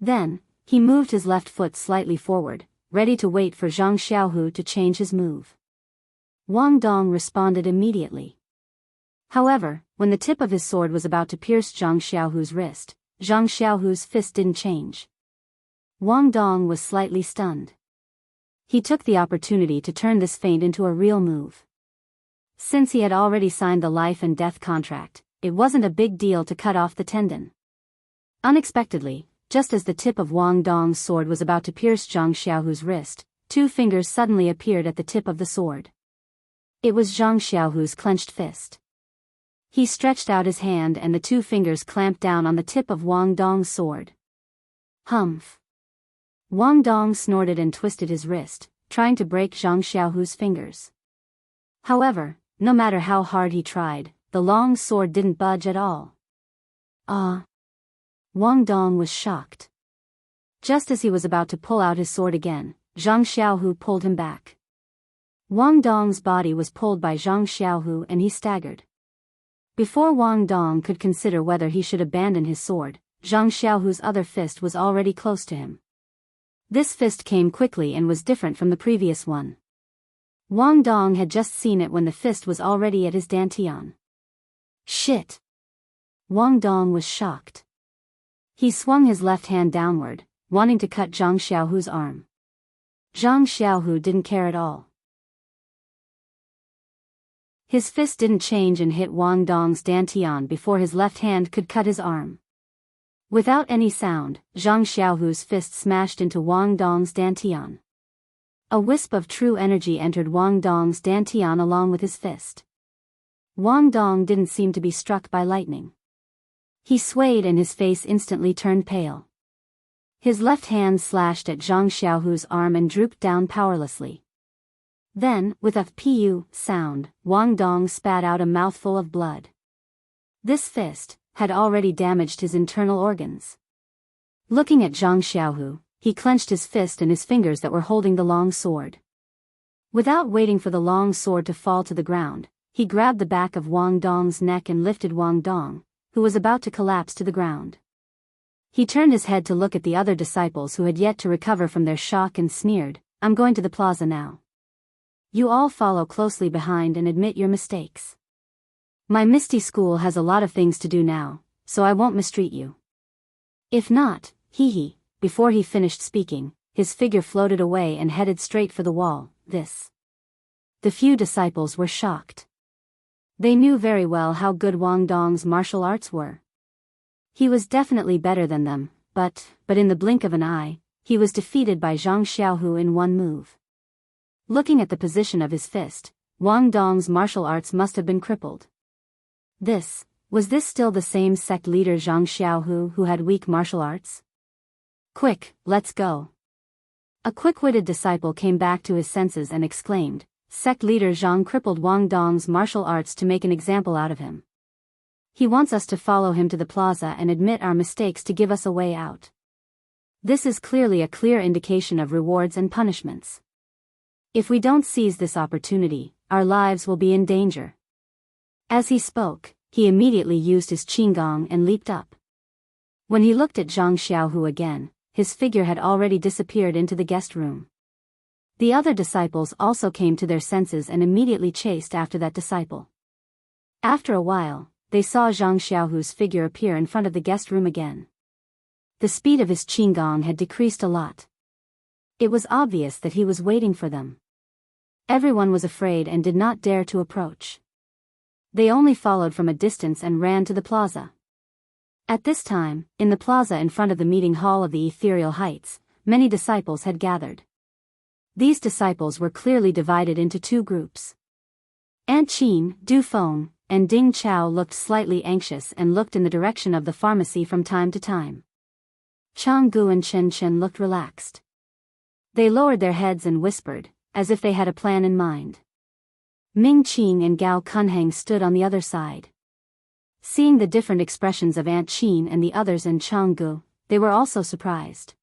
Then, he moved his left foot slightly forward, ready to wait for Zhang Xiaohu to change his move. Wang Dong responded immediately. However, when the tip of his sword was about to pierce Zhang Xiaohu's wrist, Zhang Xiaohu's fist didn't change. Wang Dong was slightly stunned. He took the opportunity to turn this feint into a real move. Since he had already signed the life and death contract, it wasn't a big deal to cut off the tendon. Unexpectedly, just as the tip of Wang Dong's sword was about to pierce Zhang Xiaohu's wrist, two fingers suddenly appeared at the tip of the sword. It was Zhang Xiaohu's clenched fist. He stretched out his hand and the two fingers clamped down on the tip of Wang Dong's sword. Humph. Wang Dong snorted and twisted his wrist, trying to break Zhang Xiaohu's fingers. However, no matter how hard he tried, the long sword didn't budge at all. Ah! Wang Dong was shocked. Just as he was about to pull out his sword again, Zhang Xiaohu pulled him back. Wang Dong's body was pulled by Zhang Xiaohu and he staggered. Before Wang Dong could consider whether he should abandon his sword, Zhang Xiaohu's other fist was already close to him. This fist came quickly and was different from the previous one. Wang Dong had just seen it when the fist was already at his dantian. Shit! Wang Dong was shocked. He swung his left hand downward, wanting to cut Zhang Xiaohu's arm. Zhang Xiaohu didn't care at all. His fist didn't change and hit Wang Dong's dantian before his left hand could cut his arm. Without any sound, Zhang Xiaohu's fist smashed into Wang Dong's dantian. A wisp of true energy entered Wang Dong's dantian along with his fist. Wang Dong didn't seem to be struck by lightning. He swayed and his face instantly turned pale. His left hand slashed at Zhang Xiaohu's arm and drooped down powerlessly. Then, with a pu sound, Wang Dong spat out a mouthful of blood. This fist had already damaged his internal organs. Looking at Zhang Xiaohu, he clenched his fist and his fingers that were holding the long sword. Without waiting for the long sword to fall to the ground, he grabbed the back of Wang Dong's neck and lifted Wang Dong, who was about to collapse to the ground. He turned his head to look at the other disciples who had yet to recover from their shock and sneered, I'm going to the plaza now. You all follow closely behind and admit your mistakes. My Misty School has a lot of things to do now, so I won't mistreat you. If not, hee. Before he finished speaking, his figure floated away and headed straight for the wall. The few disciples were shocked. They knew very well how good Wang Dong's martial arts were. He was definitely better than them, but in the blink of an eye, he was defeated by Zhang Xiaohu in one move. Looking at the position of his fist, Wang Dong's martial arts must have been crippled. Was this still the same sect leader Zhang Xiaohu who had weak martial arts? Quick, let's go. A quick-witted disciple came back to his senses and exclaimed, Sect leader Zhang crippled Wang Dong's martial arts to make an example out of him. He wants us to follow him to the plaza and admit our mistakes to give us a way out. This is clearly a clear indication of rewards and punishments. If we don't seize this opportunity, our lives will be in danger. As he spoke, he immediately used his qinggong and leaped up. When he looked at Zhang Xiaohu again, his figure had already disappeared into the guest room. The other disciples also came to their senses and immediately chased after that disciple. After a while, they saw Zhang Xiaohu's figure appear in front of the guest room again. The speed of his qigong had decreased a lot. It was obvious that he was waiting for them. Everyone was afraid and did not dare to approach. They only followed from a distance and ran to the plaza. At this time, in the plaza in front of the meeting hall of the Ethereal Heights, many disciples had gathered. These disciples were clearly divided into two groups. Aunt Qin, Du Feng, and Ding Chao looked slightly anxious and looked in the direction of the pharmacy from time to time. Chang Gu and Chen Chen looked relaxed. They lowered their heads and whispered, as if they had a plan in mind. Ming Qing and Gao Kunheng stood on the other side. Seeing the different expressions of Aunt Qin and the others and Chang Gu, they were also surprised.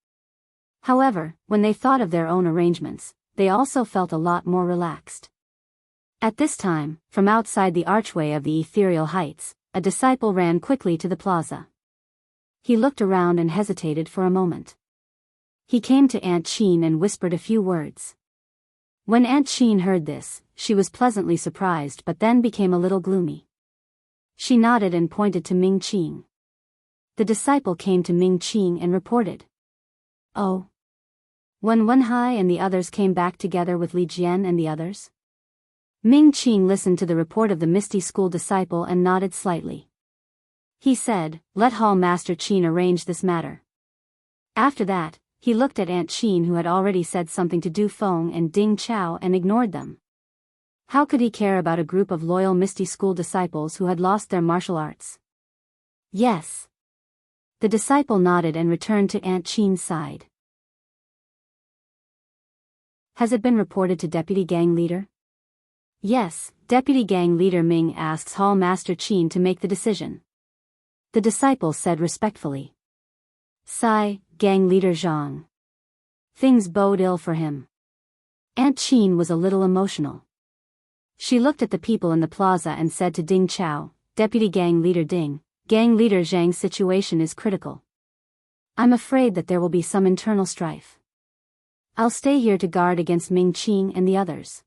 However, when they thought of their own arrangements, they also felt a lot more relaxed. At this time, from outside the archway of the Ethereal Heights, a disciple ran quickly to the plaza. He looked around and hesitated for a moment. He came to Aunt Qin and whispered a few words. When Aunt Qin heard this, she was pleasantly surprised but then became a little gloomy. She nodded and pointed to Ming Qing. The disciple came to Ming Qing and reported. Oh. When Wenhai and the others came back together with Li Jian and the others? Ming Qing listened to the report of the Misty School disciple and nodded slightly. He said, "Let Hall Master Qin arrange this matter." After that, he looked at Aunt Qin who had already said something to Du Feng and Ding Chao and ignored them. How could he care about a group of loyal Misty School disciples who had lost their martial arts? Yes. The disciple nodded and returned to Aunt Qin's side. Has it been reported to Deputy Gang Leader? Yes, Deputy Gang Leader Ming asks Hall Master Qin to make the decision. The disciple said respectfully. Sigh, Gang Leader Zhang. Things bode ill for him. Aunt Qin was a little emotional. She looked at the people in the plaza and said to Ding Chao, Deputy Gang Leader Ding, Gang Leader Zhang's situation is critical. I'm afraid that there will be some internal strife. I'll stay here to guard against Ming Qing and the others.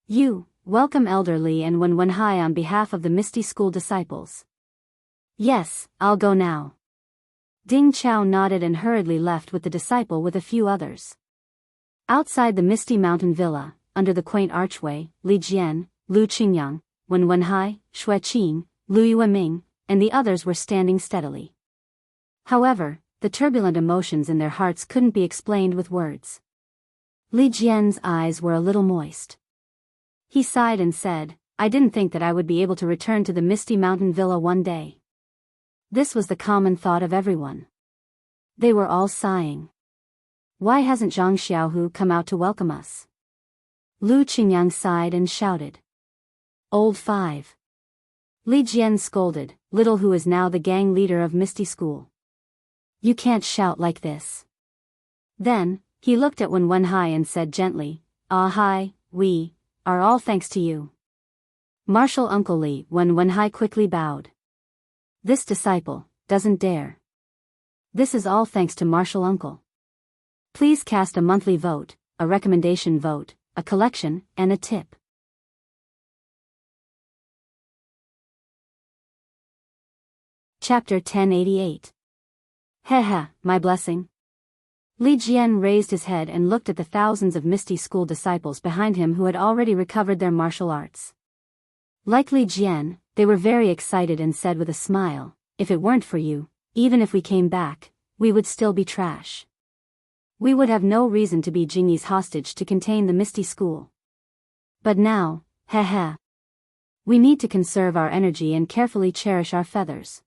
You, welcome Elder Li and Wen Wenhai on behalf of the Misty School disciples. Yes, I'll go now. Ding Chao nodded and hurriedly left with the disciple with a few others. Outside the Misty Mountain Villa, under the quaint archway, Li Jian, Lu Qingyang, Wen Wenhai, Xue Qing, Lu Yueming, and the others were standing steadily. However, the turbulent emotions in their hearts couldn't be explained with words. Li Jian's eyes were a little moist. He sighed and said, I didn't think that I would be able to return to the Misty Mountain Villa one day. This was the common thought of everyone. They were all sighing. Why hasn't Zhang Xiaohu come out to welcome us? Lu Qingyang sighed and shouted. Old 5. Li Jian scolded, Little who is now the gang leader of Misty School. You can't shout like this. Then, he looked at Wen Wenhai and said gently, Ah hi, we are all thanks to you. Martial Uncle Li. Wen Wenhai quickly bowed. This disciple doesn't dare. This is all thanks to Martial Uncle. Please cast a monthly vote, a recommendation vote, a collection, and a tip. Chapter 1088. Heh, my blessing. Li Jian raised his head and looked at the thousands of Misty School disciples behind him who had already recovered their martial arts. Like Li Jian, they were very excited and said with a smile, If it weren't for you, even if we came back, we would still be trash. We would have no reason to be Jingyi's hostage to contain the Misty School. But now, we need to conserve our energy and carefully cherish our feathers.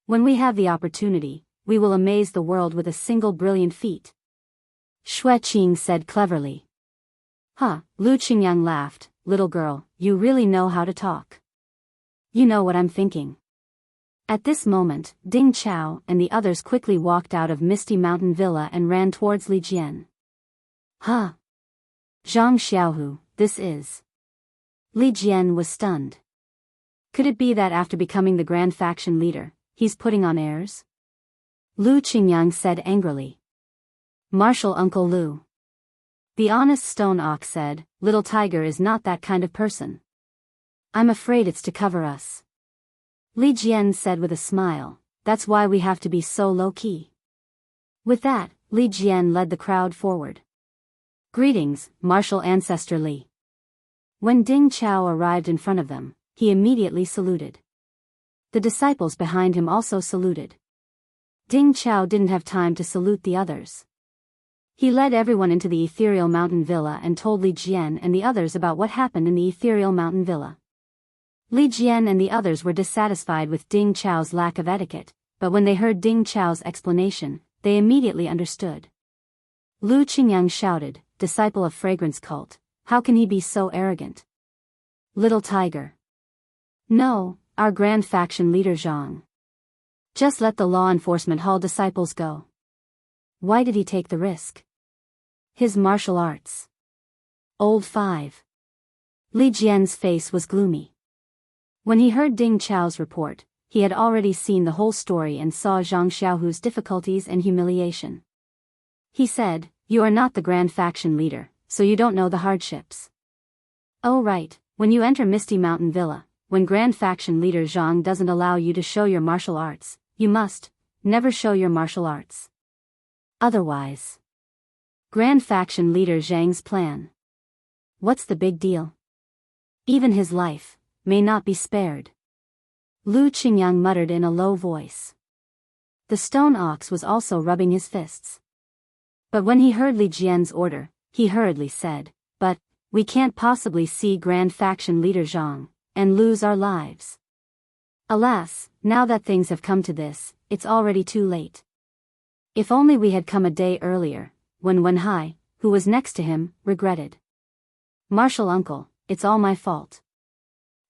When we have the opportunity, we will amaze the world with a single brilliant feat. Xue Qing said cleverly. Lu Qingyang laughed, Little girl, you really know how to talk. You know what I'm thinking. At this moment, Ding Chao and the others quickly walked out of Misty Mountain Villa and ran towards Li Jian. Zhang Xiaohu, this is. Li Jian was stunned. Could it be that after becoming the Grand Faction leader, he's putting on airs? Lu Qingyang said angrily. Martial Uncle Lu. The honest stone ox said, Little Tiger is not that kind of person. I'm afraid it's to cover us. Li Jian said with a smile, That's why we have to be so low-key. With that, Li Jian led the crowd forward. Greetings, martial ancestor Li. When Ding Chao arrived in front of them, he immediately saluted. The disciples behind him also saluted. Ding Chao didn't have time to salute the others. He led everyone into the ethereal mountain villa and told Li Jian and the others about what happened in the ethereal mountain villa. Li Jian and the others were dissatisfied with Ding Chao's lack of etiquette, but when they heard Ding Chao's explanation, they immediately understood. Lu Qingyang shouted, "Disciple of fragrance cult, how can he be so arrogant? Little tiger. No, our grand faction leader Zhang. Just let the law enforcement hall disciples go. Why did he take the risk? His martial arts. Old 5. Li Jian's face was gloomy. When he heard Ding Chao's report, he had already seen the whole story and saw Zhang Xiaohu's difficulties and humiliation. He said, "You are not the grand faction leader, so you don't know the hardships. Oh right, when you enter Misty Mountain Villa, when grand faction leader Zhang doesn't allow you to show your martial arts, you must never show your martial arts. Otherwise. Grand faction leader Zhang's plan. What's the big deal? Even his life may not be spared." Lu Qingyang muttered in a low voice. The stone ox was also rubbing his fists. But when he heard Li Jian's order, he hurriedly said, "But, we can't possibly see grand faction leader Zhang and lose our lives. Alas, now that things have come to this, it's already too late. If only we had come a day earlier," when Wenhai, who was next to him, regretted. "Martial uncle, it's all my fault.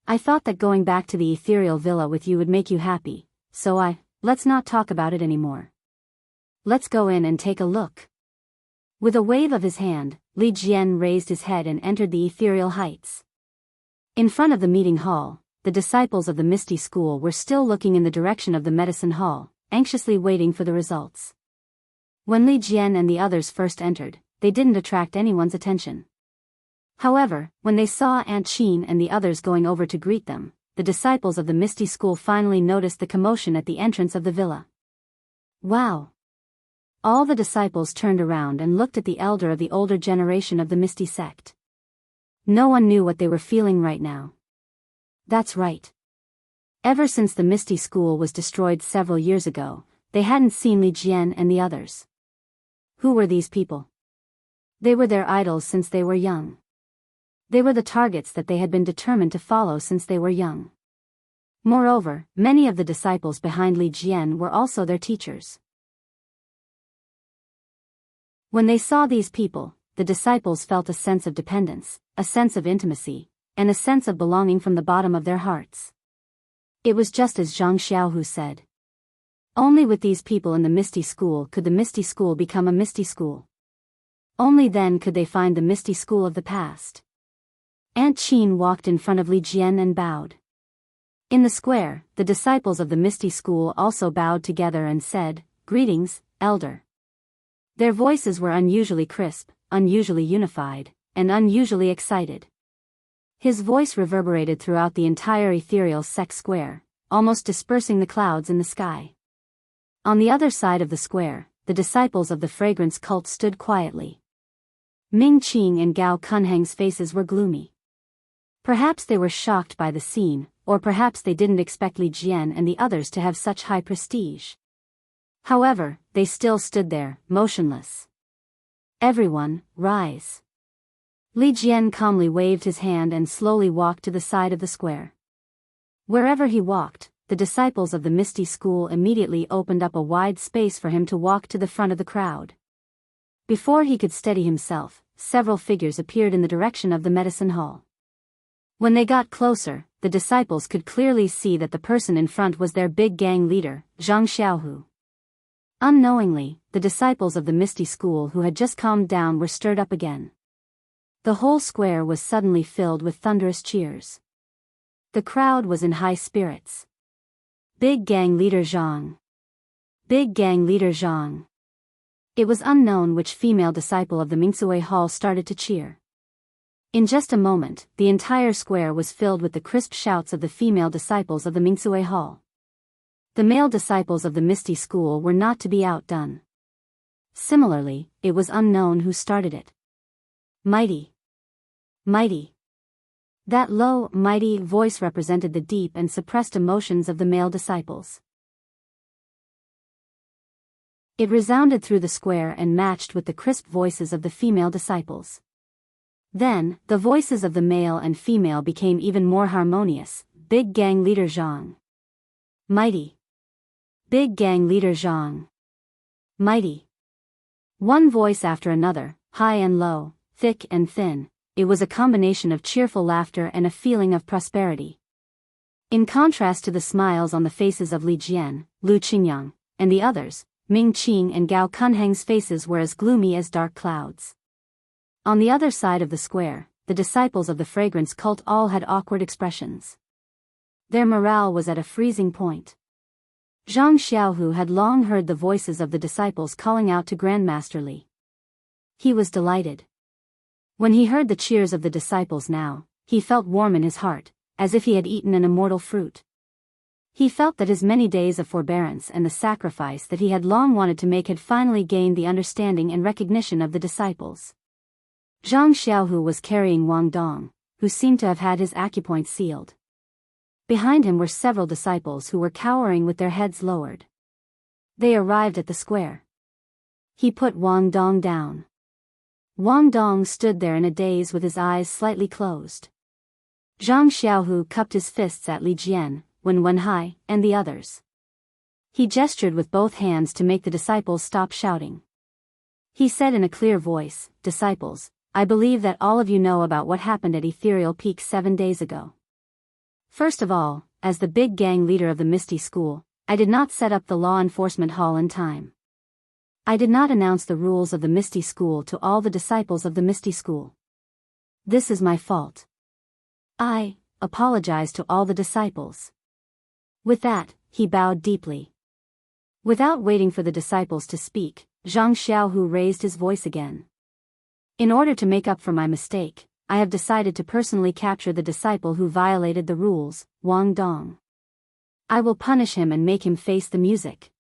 I thought that going back to the ethereal villa with you would make you happy, so let's not talk about it anymore. Let's go in and take a look." With a wave of his hand, Li Jian raised his head and entered the ethereal heights. In front of the meeting hall, the disciples of the Misty School were still looking in the direction of the medicine hall, anxiously waiting for the results. When Li Jian and the others first entered, they didn't attract anyone's attention. However, when they saw Aunt Qin and the others going over to greet them, the disciples of the Misty School finally noticed the commotion at the entrance of the villa. Wow! All the disciples turned around and looked at the elder of the older generation of the Misty sect. No one knew what they were feeling right now. That's right. Ever since the Misty School was destroyed several years ago, they hadn't seen Li Jian and the others. Who were these people? They were their idols since they were young. They were the targets that they had been determined to follow since they were young. Moreover, many of the disciples behind Li Jian were also their teachers. When they saw these people, the disciples felt a sense of dependence, a sense of intimacy, and a sense of belonging from the bottom of their hearts. It was just as Zhang Xiaohu said. Only with these people in the Misty School could the Misty School become a Misty School. Only then could they find the Misty School of the past. Aunt Qin walked in front of Li Jian and bowed. In the square, the disciples of the Misty School also bowed together and said, "Greetings, elder." Their voices were unusually crisp, unusually unified, and unusually excited. His voice reverberated throughout the entire ethereal sect square, almost dispersing the clouds in the sky. On the other side of the square, the disciples of the fragrance cult stood quietly. Ming Qing and Gao Kunheng's faces were gloomy. Perhaps they were shocked by the scene, or perhaps they didn't expect Li Jian and the others to have such high prestige. However, they still stood there, motionless. "Everyone, rise." Li Jian calmly waved his hand and slowly walked to the side of the square. Wherever he walked, the disciples of the Misty School immediately opened up a wide space for him to walk to the front of the crowd. Before he could steady himself, several figures appeared in the direction of the medicine hall. When they got closer, the disciples could clearly see that the person in front was their big gang leader, Zhang Xiaohu. Unknowingly, the disciples of the Misty School who had just calmed down were stirred up again. The whole square was suddenly filled with thunderous cheers. The crowd was in high spirits. Big gang leader Zhang. Big gang leader Zhang. It was unknown which female disciple of the Mingsui Hall started to cheer. In just a moment, the entire square was filled with the crisp shouts of the female disciples of the Mingsui Hall. The male disciples of the Misty School were not to be outdone. Similarly, it was unknown who started it. Mighty. Mighty. That low, mighty voice represented the deep and suppressed emotions of the male disciples. It resounded through the square and matched with the crisp voices of the female disciples. Then, the voices of the male and female became even more harmonious. Big gang leader Zhang. Mighty. Big gang leader Zhang. Mighty. One voice after another, high and low, thick and thin, it was a combination of cheerful laughter and a feeling of prosperity. In contrast to the smiles on the faces of Li Jian, Lu Qingyang, and the others, Ming Qing and Gao Kunheng's faces were as gloomy as dark clouds. On the other side of the square, the disciples of the fragrance cult all had awkward expressions. Their morale was at a freezing point. Zhang Xiaohu had long heard the voices of the disciples calling out to Grandmaster Li. He was delighted. When he heard the cheers of the disciples now, he felt warm in his heart, as if he had eaten an immortal fruit. He felt that his many days of forbearance and the sacrifice that he had long wanted to make had finally gained the understanding and recognition of the disciples. Zhang Xiaohu was carrying Wang Dong, who seemed to have had his acupoint sealed. Behind him were several disciples who were cowering with their heads lowered. They arrived at the square. He put Wang Dong down. Wang Dong stood there in a daze with his eyes slightly closed. Zhang Xiaohu cupped his fists at Li Jian, Wenhai, and the others. He gestured with both hands to make the disciples stop shouting. He said in a clear voice, "Disciples, I believe that all of you know about what happened at Ethereal Peak 7 days ago. First of all, as the big gang leader of the Misty School, I did not set up the law enforcement hall in time. I did not announce the rules of the Misty School to all the disciples of the Misty School. This is my fault. I apologize to all the disciples." With that, he bowed deeply. Without waiting for the disciples to speak, Zhang Xiaohu raised his voice again. "In order to make up for my mistake, I have decided to personally capture the disciple who violated the rules, Wang Dong. I will punish him and make him face the music."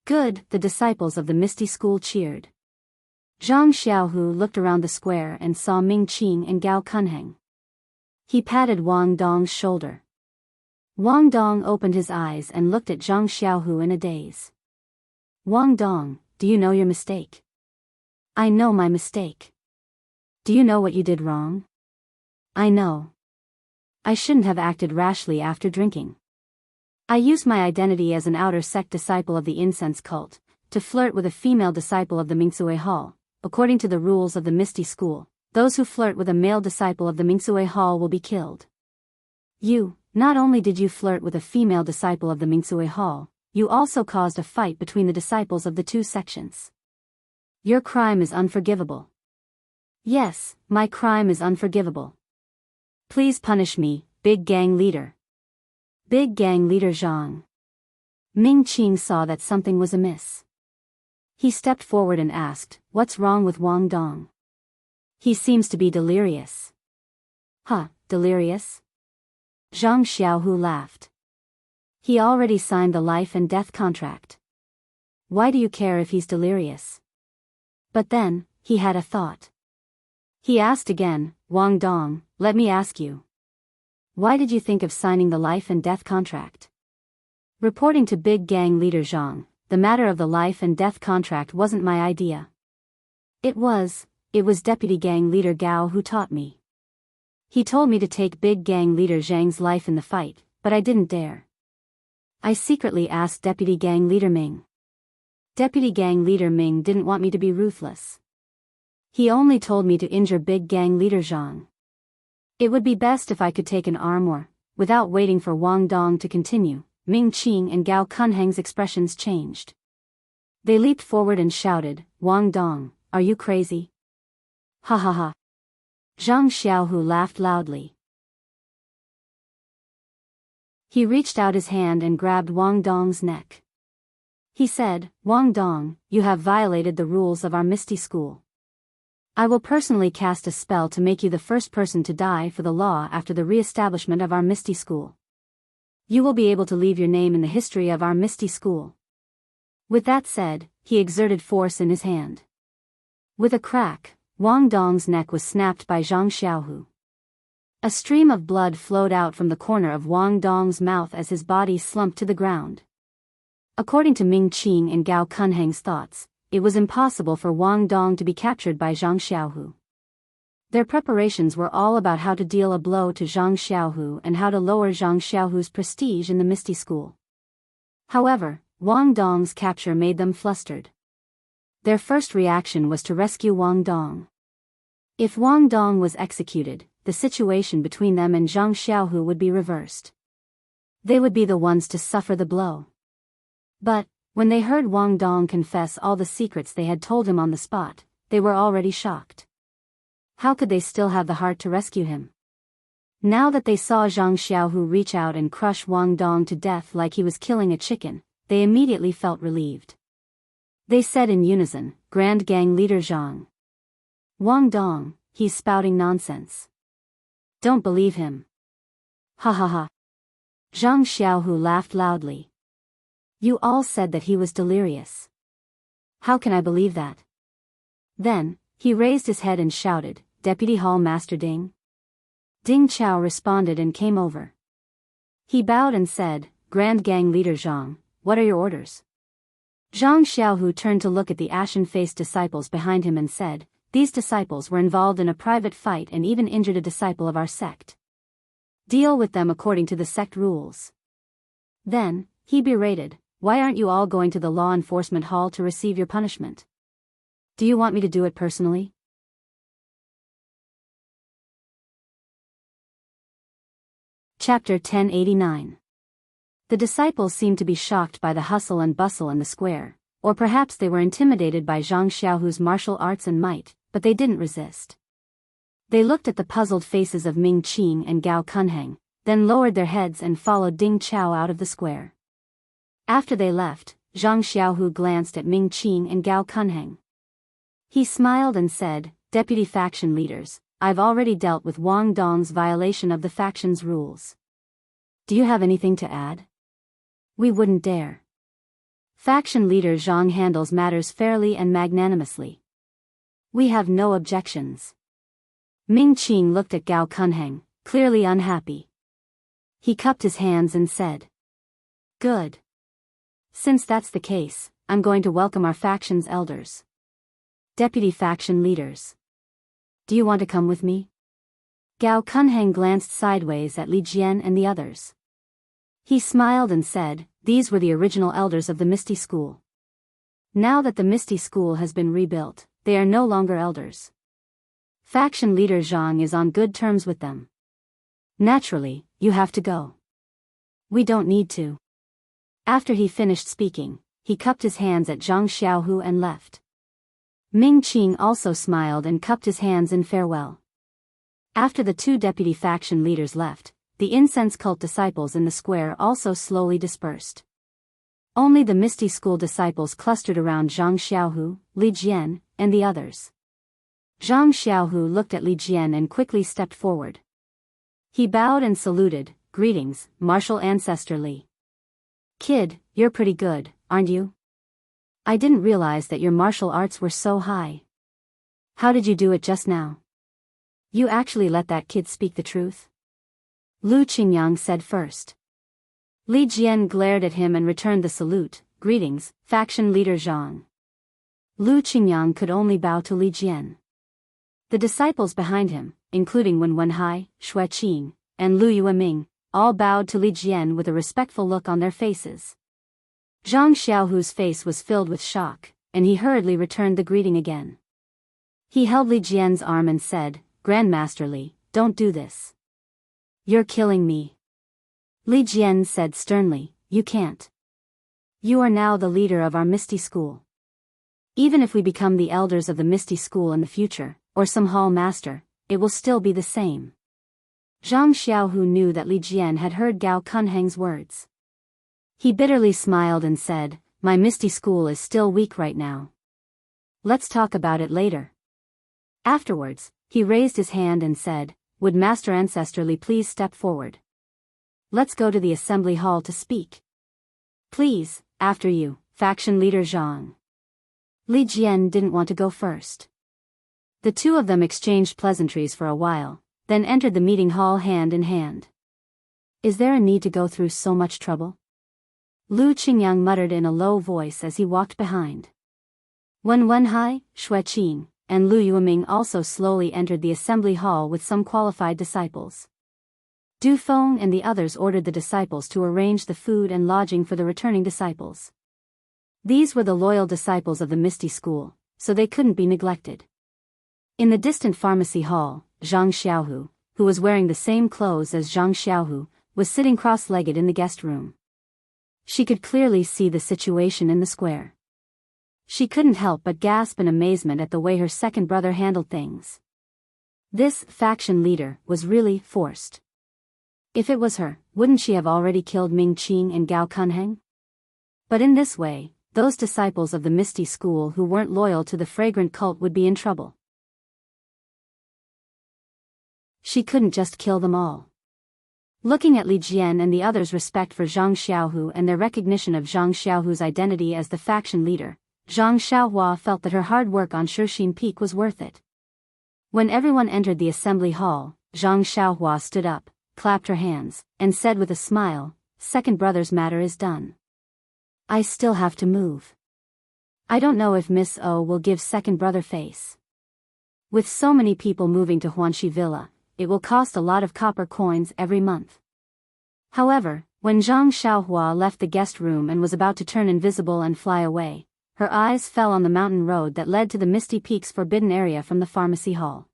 "Good," the disciples of the Misty School cheered. Zhang Xiaohu looked around the square and saw Ming Qing and Gao Kunheng. He patted Wang Dong's shoulder. Wang Dong opened his eyes and looked at Zhang Xiaohu in a daze. "Wang Dong, do you know your mistake?" "I know my mistake." "Do you know what you did wrong?" "I know. I shouldn't have acted rashly after drinking. I used my identity as an outer sect disciple of the incense cult, to flirt with a female disciple of the Mingsui Hall. According to the rules of the Misty School, those who flirt with a male disciple of the Mingsui Hall will be killed. Not only did you flirt with a female disciple of the Mingsui Hall, you also caused a fight between the disciples of the two sections. Your crime is unforgivable." "Yes, my crime is unforgivable. Please punish me, big gang leader." "Big gang leader Zhang." Ming Qing saw that something was amiss. He stepped forward and asked, "What's wrong with Wang Dong? He seems to be delirious." "Huh, delirious?" Zhang Xiaohu laughed. "He already signed the life and death contract. Why do you care if he's delirious?" But then, he had a thought. He asked again, "Wang Dong, let me ask you. Why did you think of signing the life and death contract?" Reporting to big gang leader Zhang, "The matter of the life and death contract wasn't my idea. It was Deputy Gang Leader Gao who taught me. He told me to take big gang leader Zhang's life in the fight, but I didn't dare. I secretly asked Deputy Gang Leader Ming. Deputy Gang Leader Ming didn't want me to be ruthless. He only told me to injure big gang leader Zhang. It would be best if I could take an arm or..." Without waiting for Wang Dong to continue, Ming Qing and Gao Kunheng's expressions changed. They leaped forward and shouted, "Wang Dong, are you crazy? Ha ha ha." Zhang Xiaohu laughed loudly. He reached out his hand and grabbed Wang Dong's neck. He said, "Wang Dong, you have violated the rules of our Misty School. I will personally cast a spell to make you the first person to die for the law after the re-establishment of our Misty School. You will be able to leave your name in the history of our Misty School." With that said, he exerted force in his hand. With a crack, Wang Dong's neck was snapped by Zhang Xiaohu. A stream of blood flowed out from the corner of Wang Dong's mouth as his body slumped to the ground. According to Ming Qing and Gao Kunheng's thoughts, it was impossible for Wang Dong to be captured by Zhang Xiaohu. Their preparations were all about how to deal a blow to Zhang Xiaohu and how to lower Zhang Xiaohu's prestige in the Misty School. However, Wang Dong's capture made them flustered. Their first reaction was to rescue Wang Dong. If Wang Dong was executed, the situation between them and Zhang Xiaohu would be reversed. They would be the ones to suffer the blow. But, when they heard Wang Dong confess all the secrets they had told him on the spot, they were already shocked. How could they still have the heart to rescue him? Now that they saw Zhang Xiaohu reach out and crush Wang Dong to death like he was killing a chicken, they immediately felt relieved. They said in unison, "Grand Gang Leader Zhang. Wang Dong, he's spouting nonsense. Don't believe him." Ha ha ha. Zhang Xiaohu laughed loudly. "You all said that he was delirious. How can I believe that?" Then, he raised his head and shouted, "Deputy Hall Master Ding." Ding Chao responded and came over. He bowed and said, "Grand Gang Leader Zhang, what are your orders?" Zhang Xiaohu turned to look at the ashen-faced disciples behind him and said, "These disciples were involved in a private fight and even injured a disciple of our sect. Deal with them according to the sect rules." Then, he berated, "Why aren't you all going to the law enforcement hall to receive your punishment? Do you want me to do it personally?" Chapter 1089. The disciples seemed to be shocked by the hustle and bustle in the square, or perhaps they were intimidated by Zhang Xiaohu's martial arts and might, but they didn't resist. They looked at the puzzled faces of Ming Qing and Gao Kunheng, then lowered their heads and followed Ding Chao out of the square. After they left, Zhang Xiaohu glanced at Ming Qing and Gao Kunheng. He smiled and said, "Deputy faction leaders, I've already dealt with Wang Dong's violation of the faction's rules. Do you have anything to add?" "We wouldn't dare. Faction leader Zhang handles matters fairly and magnanimously. We have no objections." Ming Qing looked at Gao Kunheng, clearly unhappy. He cupped his hands and said, "Good. Since that's the case, I'm going to welcome our faction's elders. Deputy faction leaders. Do you want to come with me?" Gao Kunheng glanced sideways at Li Jian and the others. He smiled and said, "These were the original elders of the Misty School. Now that the Misty School has been rebuilt, they are no longer elders. Faction leader Zhang is on good terms with them. Naturally, you have to go." "We don't need to." After he finished speaking, he cupped his hands at Zhang Xiaohu and left. Ming Qing also smiled and cupped his hands in farewell. After the two deputy faction leaders left, the incense cult disciples in the square also slowly dispersed. Only the Misty School disciples clustered around Zhang Xiaohu, Li Jian, and the others. Zhang Xiaohu looked at Li Jian and quickly stepped forward. He bowed and saluted, "Greetings, martial ancestor Li. Kid, you're pretty good, aren't you? I didn't realize that your martial arts were so high. How did you do it just now? You actually let that kid speak the truth?" Lu Qingyang said first. Li Jian glared at him and returned the salute, "Greetings, faction leader Zhang." Lu Qingyang could only bow to Li Jian. The disciples behind him, including Wen Wenhai, Xue Qing, and Lu Yueming, all bowed to Li Jian with a respectful look on their faces. Zhang Xiaohu's face was filled with shock, and he hurriedly returned the greeting again. He held Li Jian's arm and said, "Grandmaster Li, don't do this. You're killing me." Li Jian said sternly, "You can't. You are now the leader of our Misty School. Even if we become the elders of the Misty School in the future, or some hall master, it will still be the same." Zhang Xiaohu knew that Li Jian had heard Gao Kunheng's words. He bitterly smiled and said, "My Misty School is still weak right now. Let's talk about it later." Afterwards, he raised his hand and said, "Would Master Ancestor Li please step forward? Let's go to the assembly hall to speak." "Please, after you, faction leader Zhang. Li Jian didn't want to go first. The two of them exchanged pleasantries for a while, then entered the meeting hall hand in hand. Is there a need to go through so much trouble? Lu Qingyang muttered in a low voice as he walked behind. Wen Wenhai, Xue Qing, and Lu Yueming also slowly entered the assembly hall with some qualified disciples. Du Feng and the others ordered the disciples to arrange the food and lodging for the returning disciples. These were the loyal disciples of the Misty School, so they couldn't be neglected. In the distant pharmacy hall, Zhang Xiaohu, who was wearing the same clothes as Zhang Xiaohu, was sitting cross-legged in the guest room. She could clearly see the situation in the square. She couldn't help but gasp in amazement at the way her second brother handled things. This faction leader was really forced. If it was her, wouldn't she have already killed Ming Qing and Gao Kunheng? But in this way, those disciples of the Misty School who weren't loyal to the fragrant cult would be in trouble. She couldn't just kill them all. Looking at Li Jian and the others' respect for Zhang Xiaohu and their recognition of Zhang Xiaohu's identity as the faction leader, Zhang Xiaohua felt that her hard work on Shixin Peak was worth it. When everyone entered the assembly hall, Zhang Xiaohua stood up, clapped her hands, and said with a smile, "Second brother's matter is done. I still have to move. I don't know if Miss O will give second brother face. With so many people moving to Huanxi Villa, it will cost a lot of copper coins every month." However, when Zhang Xiaohua left the guest room and was about to turn invisible and fly away, her eyes fell on the mountain road that led to the Misty Peak's forbidden area from the pharmacy hall.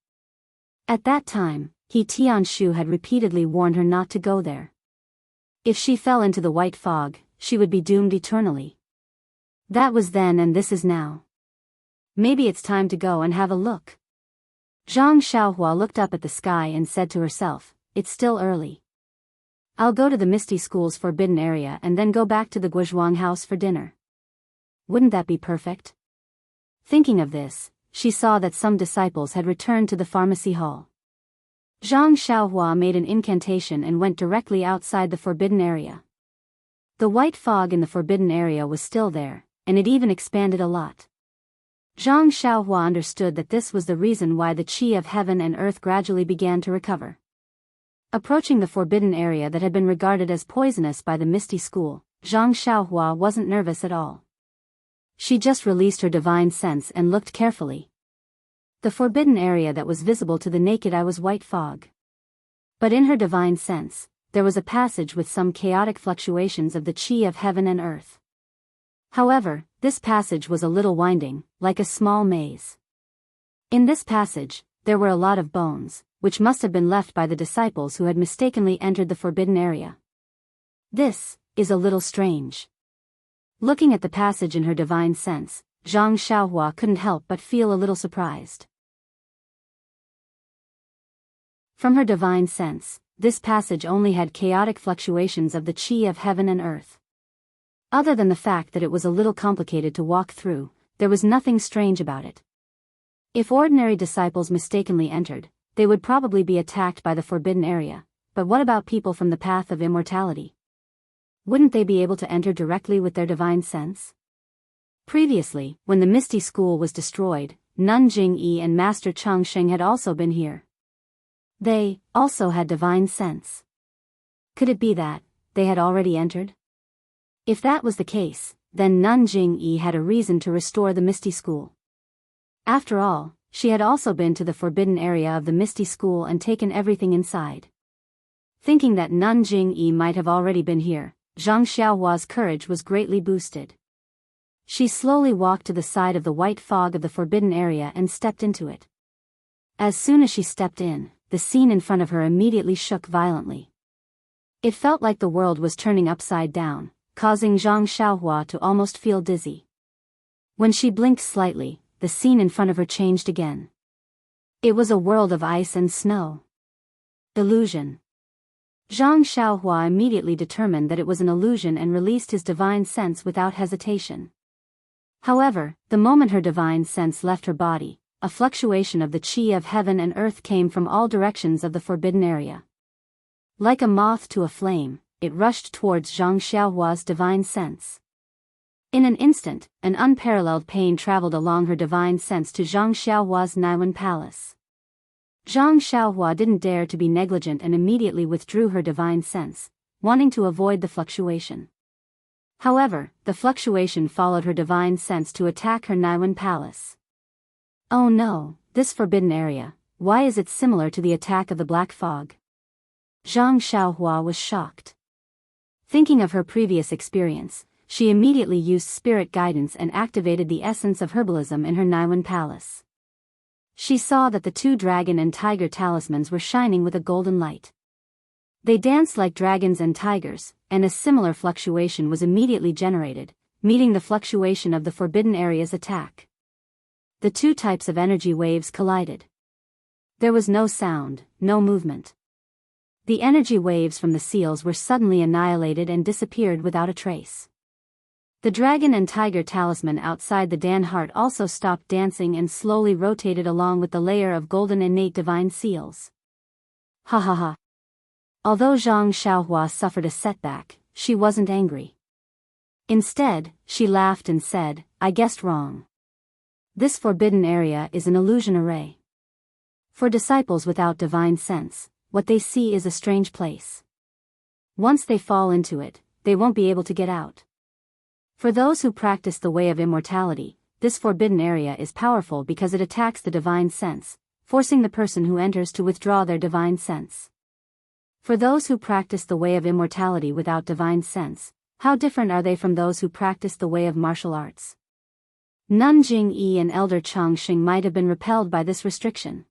At that time, He Tianshu had repeatedly warned her not to go there. If she fell into the white fog, she would be doomed eternally. That was then and this is now. Maybe it's time to go and have a look. Zhang Xiaohua looked up at the sky and said to herself, "It's still early. I'll go to the Misty School's forbidden area and then go back to the Guozhuang house for dinner. Wouldn't that be perfect?" Thinking of this, she saw that some disciples had returned to the pharmacy hall. Zhang Xiaohua made an incantation and went directly outside the forbidden area. The white fog in the forbidden area was still there, and it even expanded a lot. Zhang Xiaohua understood that this was the reason why the qi of heaven and earth gradually began to recover. Approaching the forbidden area that had been regarded as poisonous by the Misty School, Zhang Xiaohua wasn't nervous at all. She just released her divine sense and looked carefully. The forbidden area that was visible to the naked eye was white fog. But in her divine sense, there was a passage with some chaotic fluctuations of the qi of heaven and earth. However, this passage was a little winding, like a small maze. In this passage, there were a lot of bones, which must have been left by the disciples who had mistakenly entered the forbidden area. This is a little strange. Looking at the passage in her divine sense, Zhang Xiaohua couldn't help but feel a little surprised. From her divine sense, this passage only had chaotic fluctuations of the qi of heaven and earth. Other than the fact that it was a little complicated to walk through, there was nothing strange about it. If ordinary disciples mistakenly entered, they would probably be attacked by the forbidden area, but what about people from the path of immortality? Wouldn't they be able to enter directly with their divine sense? Previously, when the Misty School was destroyed, Nun Jingyi and Master Changsheng had also been here. They also had divine sense. Could it be that they had already entered? If that was the case, then Nun Jingyi had a reason to restore the Misty School. After all, she had also been to the forbidden area of the Misty School and taken everything inside. Thinking that Nun Jingyi might have already been here, Zhang Xiaohua's courage was greatly boosted. She slowly walked to the side of the white fog of the forbidden area and stepped into it. As soon as she stepped in, the scene in front of her immediately shook violently. It felt like the world was turning upside down, causing Zhang Xiaohua to almost feel dizzy. When she blinked slightly, the scene in front of her changed again. It was a world of ice and snow. Illusion. Zhang Xiaohua immediately determined that it was an illusion and released his divine sense without hesitation. However, the moment her divine sense left her body, a fluctuation of the qi of heaven and earth came from all directions of the forbidden area. Like a moth to a flame, it rushed towards Zhang Xiaohua's divine sense. In an instant, an unparalleled pain traveled along her divine sense to Zhang Xiaohua's Naiwen palace. Zhang Xiaohua didn't dare to be negligent and immediately withdrew her divine sense, wanting to avoid the fluctuation. However, the fluctuation followed her divine sense to attack her Naiwen palace. Oh no, this forbidden area, why is it similar to the attack of the black fog? Zhang Xiaohua was shocked. Thinking of her previous experience, she immediately used spirit guidance and activated the essence of herbalism in her Naiwen palace. She saw that the two dragon and tiger talismans were shining with a golden light. They danced like dragons and tigers, and a similar fluctuation was immediately generated, meeting the fluctuation of the forbidden area's attack. The two types of energy waves collided. There was no sound, no movement. The energy waves from the seals were suddenly annihilated and disappeared without a trace. The dragon and tiger talisman outside the Dan heart also stopped dancing and slowly rotated along with the layer of golden innate divine seals. Ha ha ha. Although Zhang Xiaohua suffered a setback, she wasn't angry. Instead, she laughed and said, I guessed wrong. This forbidden area is an illusion array. For disciples without divine sense, what they see is a strange place. Once they fall into it, they won't be able to get out. For those who practice the way of immortality, this forbidden area is powerful because it attacks the divine sense, forcing the person who enters to withdraw their divine sense. For those who practice the way of immortality without divine sense, how different are they from those who practice the way of martial arts? Nun Jingyi and Elder Chang Xing might have been repelled by this restriction.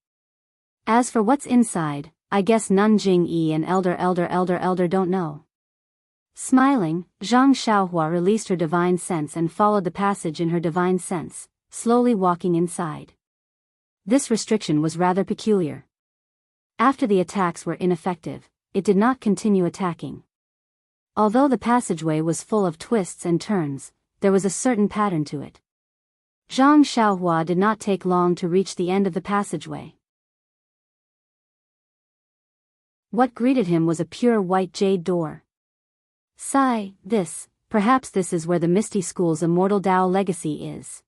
As for what's inside, I guess Nun Jingyi and Elder don't know. Smiling, Zhang Xiaohua released her divine sense and followed the passage in her divine sense, slowly walking inside. This restriction was rather peculiar. After the attacks were ineffective, it did not continue attacking. Although the passageway was full of twists and turns, there was a certain pattern to it. Zhang Xiaohua did not take long to reach the end of the passageway. What greeted him was a pure white jade door. Sigh, perhaps this is where the Misty School's immortal Dao legacy is.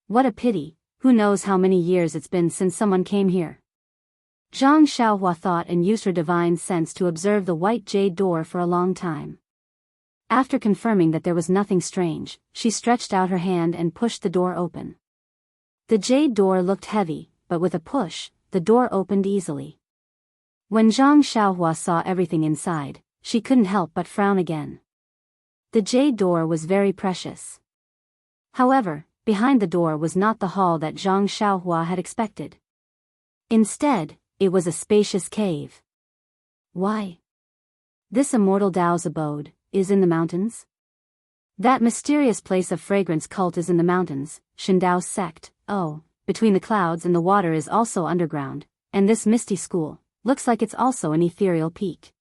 What a pity, who knows how many years it's been since someone came here. Zhang Xiaohua thought and used her divine sense to observe the white jade door for a long time. After confirming that there was nothing strange, she stretched out her hand and pushed the door open. The jade door looked heavy, but with a push, the door opened easily. When Zhang Xiaohua saw everything inside, she couldn't help but frown again. The jade door was very precious. However, behind the door was not the hall that Zhang Xiaohua had expected. Instead, it was a spacious cave. Why? This immortal Dao's abode is in the mountains? That mysterious place of fragrance cult is in the mountains, Shindao's sect, between the clouds and the water is also underground, and this misty school looks like it's also an ethereal peak.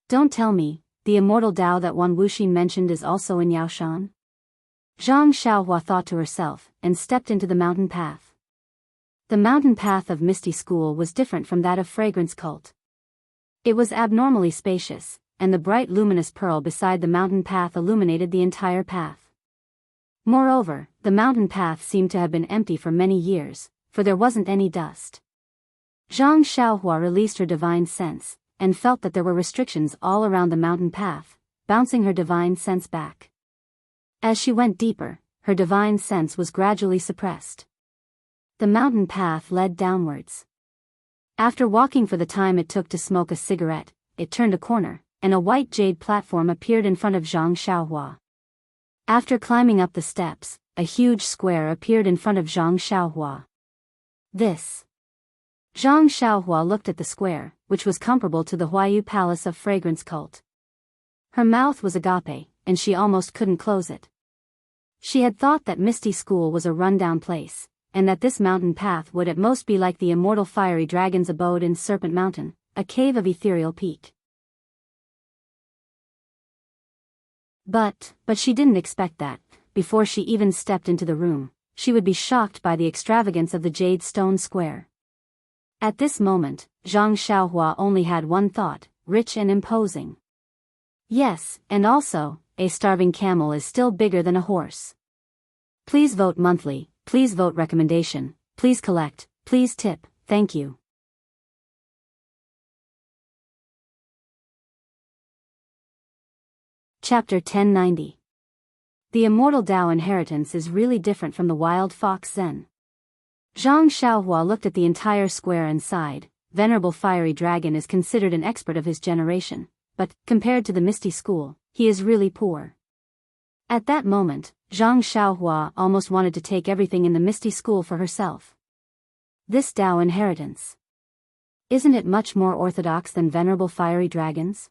Don't tell me, the immortal Dao that Wan Wuxin mentioned is also in Yaoshan? Zhang Xiaohua thought to herself, and stepped into the mountain path. The mountain path of Misty School was different from that of Fragrance Cult. It was abnormally spacious, and the bright luminous pearl beside the mountain path illuminated the entire path. Moreover, the mountain path seemed to have been empty for many years, for there wasn't any dust. Zhang Xiaohua released her divine sense, and felt that there were restrictions all around the mountain path, bouncing her divine sense back. As she went deeper, her divine sense was gradually suppressed. The mountain path led downwards. After walking for the time it took to smoke a cigarette, it turned a corner, and a white jade platform appeared in front of Zhang Xiaohua. After climbing up the steps, a huge square appeared in front of Zhang Xiaohua. Zhang Xiaohua looked at the square, which was comparable to the Huayu Palace of Fragrance Cult. Her mouth was agape, and she almost couldn't close it. She had thought that Misty School was a rundown place, and that this mountain path would at most be like the immortal fiery dragon's abode in Serpent Mountain, a cave of ethereal peak. But she didn't expect that, before she even stepped into the room, she would be shocked by the extravagance of the jade stone square. At this moment, Zhang Xiaohua only had one thought, rich and imposing. Yes, and also, a starving camel is still bigger than a horse. Please vote monthly, please vote recommendation, please collect, please tip, thank you. Chapter 1090. The immortal Tao inheritance is really different from the wild fox Zen. Zhang Xiaohua looked at the entire square and sighed. Venerable Fiery Dragon is considered an expert of his generation, but, compared to the Misty School, he is really poor. At that moment, Zhang Xiaohua almost wanted to take everything in the Misty School for herself. This Tao inheritance. Isn't it much more orthodox than Venerable Fiery Dragon's?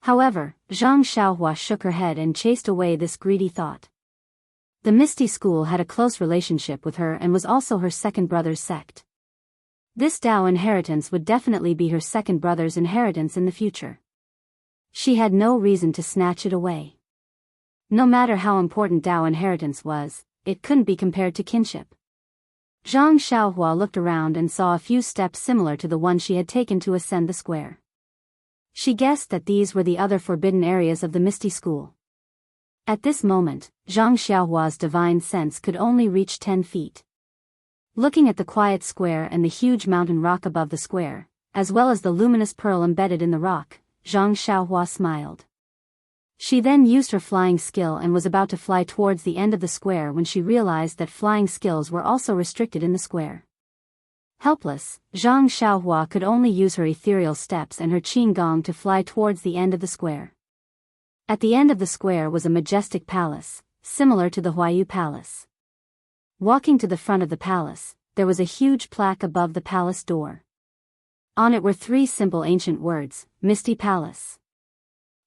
However, Zhang Xiaohua shook her head and chased away this greedy thought. The Misty School had a close relationship with her and was also her second brother's sect. This Tao inheritance would definitely be her second brother's inheritance in the future. She had no reason to snatch it away. No matter how important Tao inheritance was, it couldn't be compared to kinship. Zhang Xiaohua looked around and saw a few steps similar to the one she had taken to ascend the square. She guessed that these were the other forbidden areas of the Misty School. At this moment, Zhang Xiaohua's divine sense could only reach 10 feet. Looking at the quiet square and the huge mountain rock above the square, as well as the luminous pearl embedded in the rock, Zhang Xiaohua smiled. She then used her flying skill and was about to fly towards the end of the square when she realized that flying skills were also restricted in the square. Helpless, Zhang Xiaohua could only use her ethereal steps and her qin gong to fly towards the end of the square. At the end of the square was a majestic palace, similar to the Huayu Palace. Walking to the front of the palace, there was a huge plaque above the palace door. On it were 3 simple ancient words, Misty Palace.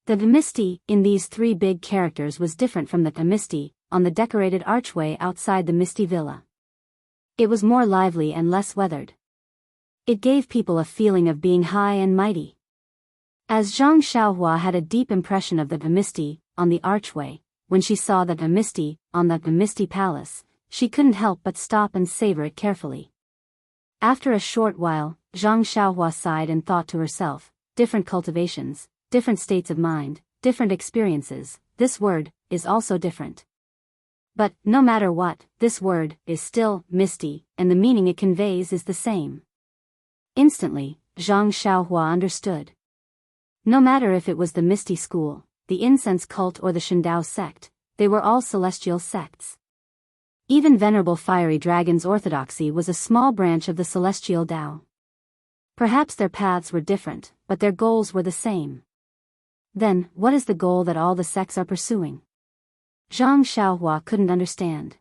The Misty in these 3 big characters was different from the Misty on the decorated archway outside the Misty Villa. It was more lively and less weathered. It gave people a feeling of being high and mighty. As Zhang Xiaohua had a deep impression of the Misty on the archway, when she saw the Misty on the Misty Palace, she couldn't help but stop and savor it carefully. After a short while, Zhang Xiaohua sighed and thought to herself, different cultivations, different states of mind, different experiences, this word is also different. But, no matter what, this word is still misty, and the meaning it conveys is the same. Instantly, Zhang Xiaohua understood. No matter if it was the Misty School, the Incense Cult or the Shindao sect, they were all celestial sects. Even Venerable Fiery Dragon's orthodoxy was a small branch of the celestial Tao. Perhaps their paths were different, but their goals were the same. Then, what is the goal that all the sects are pursuing? Zhang Xiaohua couldn't understand.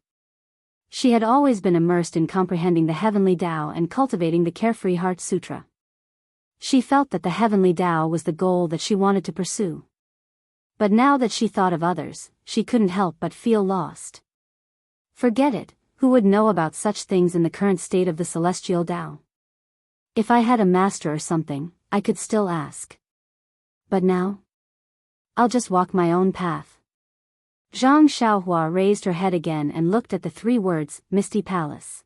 She had always been immersed in comprehending the heavenly Tao and cultivating the Carefree Heart Sutra. She felt that the heavenly Tao was the goal that she wanted to pursue. But now that she thought of others, she couldn't help but feel lost. Forget it, who would know about such things in the current state of the celestial Tao? If I had a master or something, I could still ask. But now? I'll just walk my own path. Zhang Xiaohua raised her head again and looked at the 3 words, Misty Palace.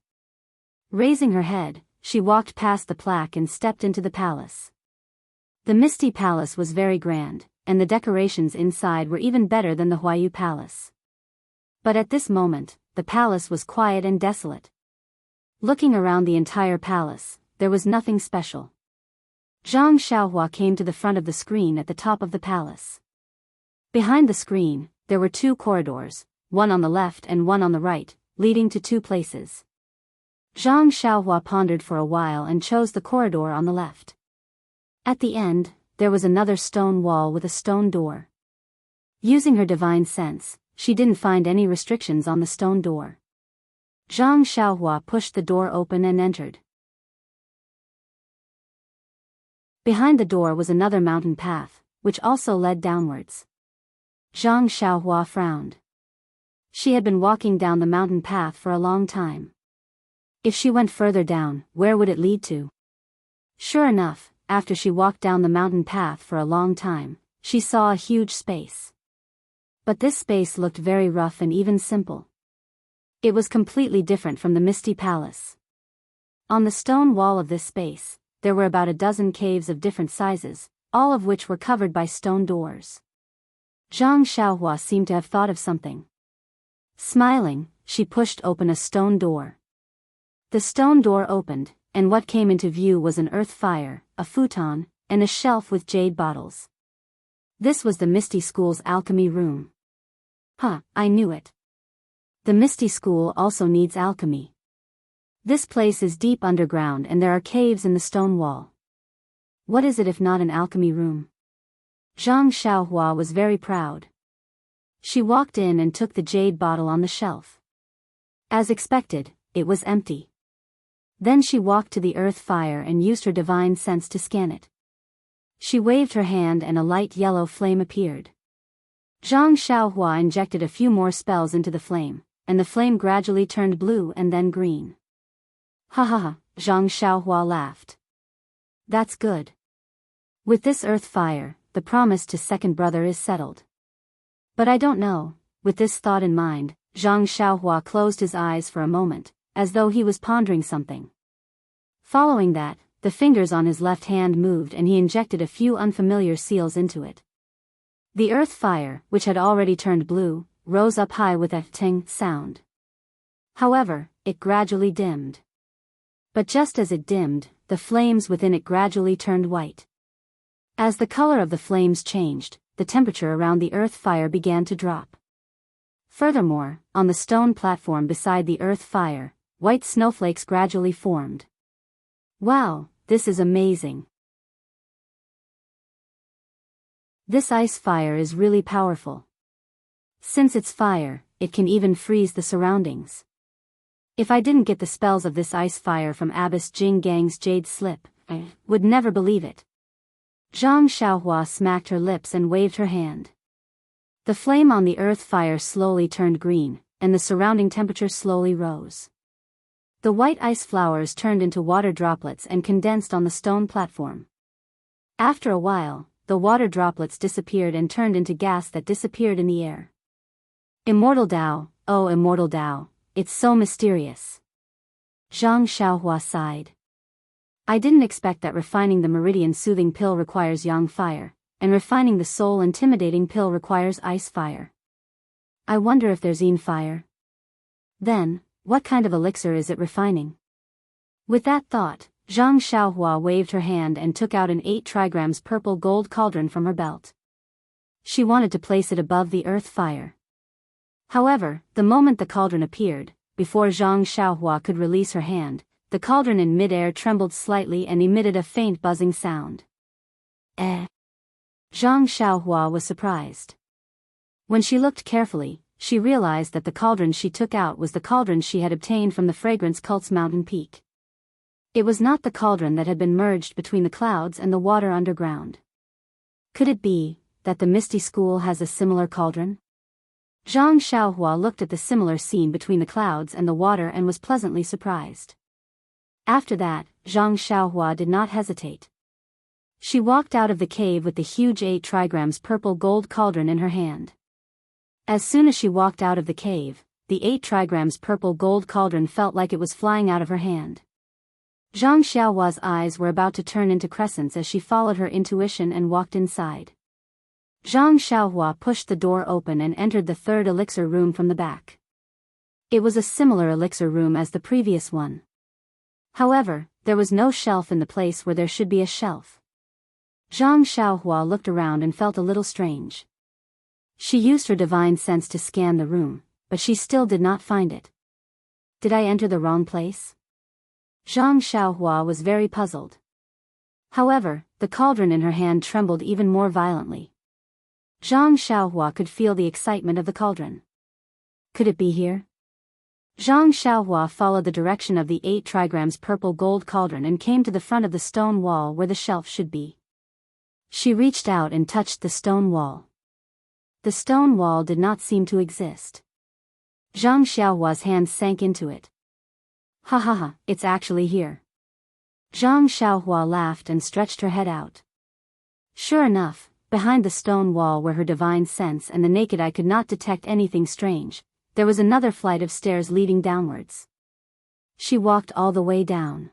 Raising her head, she walked past the plaque and stepped into the palace. The Misty Palace was very grand, and the decorations inside were even better than the Huayu Palace. But at this moment, the palace was quiet and desolate. Looking around the entire palace, there was nothing special. Zhang Xiaohua came to the front of the screen at the top of the palace. Behind the screen, there were 2 corridors, one on the left and one on the right, leading to 2 places. Zhang Xiaohua pondered for a while and chose the corridor on the left. At the end, there was another stone wall with a stone door. Using her divine sense, she didn't find any restrictions on the stone door. Zhang Xiaohua pushed the door open and entered. Behind the door was another mountain path, which also led downwards. Zhang Xiaohua frowned. She had been walking down the mountain path for a long time. If she went further down, where would it lead to? Sure enough, after she walked down the mountain path for a long time, she saw a huge space. But this space looked very rough and even simple. It was completely different from the Misty Palace. On the stone wall of this space, there were about a dozen caves of different sizes, all of which were covered by stone doors. Zhang Xiaohua seemed to have thought of something. Smiling, she pushed open a stone door. The stone door opened, and what came into view was an earth fire, a futon, and a shelf with jade bottles. This was the Misty School's alchemy room. I knew it. The Misty School also needs alchemy. This place is deep underground and there are caves in the stone wall. What is it if not an alchemy room? Zhang Xiaohua was very proud. She walked in and took the jade bottle on the shelf. As expected, it was empty. Then she walked to the earth fire and used her divine sense to scan it. She waved her hand and a light yellow flame appeared. Zhang Xiaohua injected a few more spells into the flame, and the flame gradually turned blue and then green. Ha ha ha, Zhang Xiaohua laughed. That's good. With this earth fire, the promise to second brother is settled. But I don't know. With this thought in mind, Zhang Xiaohua closed his eyes for a moment, as though he was pondering something. Following that, the fingers on his left hand moved and he injected a few unfamiliar seals into it. The earth fire, which had already turned blue, rose up high with a ting sound. However, it gradually dimmed. But just as it dimmed, the flames within it gradually turned white. As the color of the flames changed, the temperature around the earth fire began to drop. Furthermore, on the stone platform beside the earth fire, white snowflakes gradually formed. Wow, this is amazing. This ice fire is really powerful. Since it's fire, it can even freeze the surroundings. If I didn't get the spells of this ice fire from Abbess Jing Gang's jade slip, I would never believe it. Zhang Xiaohua smacked her lips and waved her hand. The flame on the earth fire slowly turned green, and the surrounding temperature slowly rose. The white ice flowers turned into water droplets and condensed on the stone platform. After a while, the water droplets disappeared and turned into gas that disappeared in the air. Immortal Tao, oh immortal Tao, it's so mysterious. Zhang Xiaohua sighed. I didn't expect that refining the meridian soothing pill requires yang fire, and refining the soul intimidating pill requires ice fire. I wonder if there's yin fire. Then, what kind of elixir is it refining? With that thought, Zhang Xiaohua waved her hand and took out an 8 trigrams purple gold cauldron from her belt. She wanted to place it above the earth fire. However, the moment the cauldron appeared, before Zhang Xiaohua could release her hand, the cauldron in mid-air trembled slightly and emitted a faint buzzing sound. Zhang Xiaohua was surprised. When she looked carefully, she realized that the cauldron she took out was the cauldron she had obtained from the fragrance cult's mountain peak. It was not the cauldron that had been merged between the clouds and the water underground. Could it be that the Misty School has a similar cauldron? Zhang Xiaohua looked at the similar scene between the clouds and the water and was pleasantly surprised. After that, Zhang Xiaohua did not hesitate. She walked out of the cave with the huge 8 trigrams purple gold cauldron in her hand. As soon as she walked out of the cave, the 8 trigrams purple gold cauldron felt like it was flying out of her hand. Zhang Xiaohua's eyes were about to turn into crescents as she followed her intuition and walked inside. Zhang Xiaohua pushed the door open and entered the 3rd elixir room from the back. It was a similar elixir room as the previous one. However, there was no shelf in the place where there should be a shelf. Zhang Xiaohua looked around and felt a little strange. She used her divine sense to scan the room, but she still did not find it. Did I enter the wrong place? Zhang Xiaohua was very puzzled. However, the cauldron in her hand trembled even more violently. Zhang Xiaohua could feel the excitement of the cauldron. Could it be here? Zhang Xiaohua followed the direction of the 8 trigrams purple gold cauldron and came to the front of the stone wall where the shelf should be. She reached out and touched the stone wall. The stone wall did not seem to exist. Zhang Xiaohua's hand sank into it. Ha ha ha, it's actually here. Zhang Xiaohua laughed and stretched her head out. Sure enough, behind the stone wall where her divine sense and the naked eye could not detect anything strange, there was another flight of stairs leading downwards. She walked all the way down.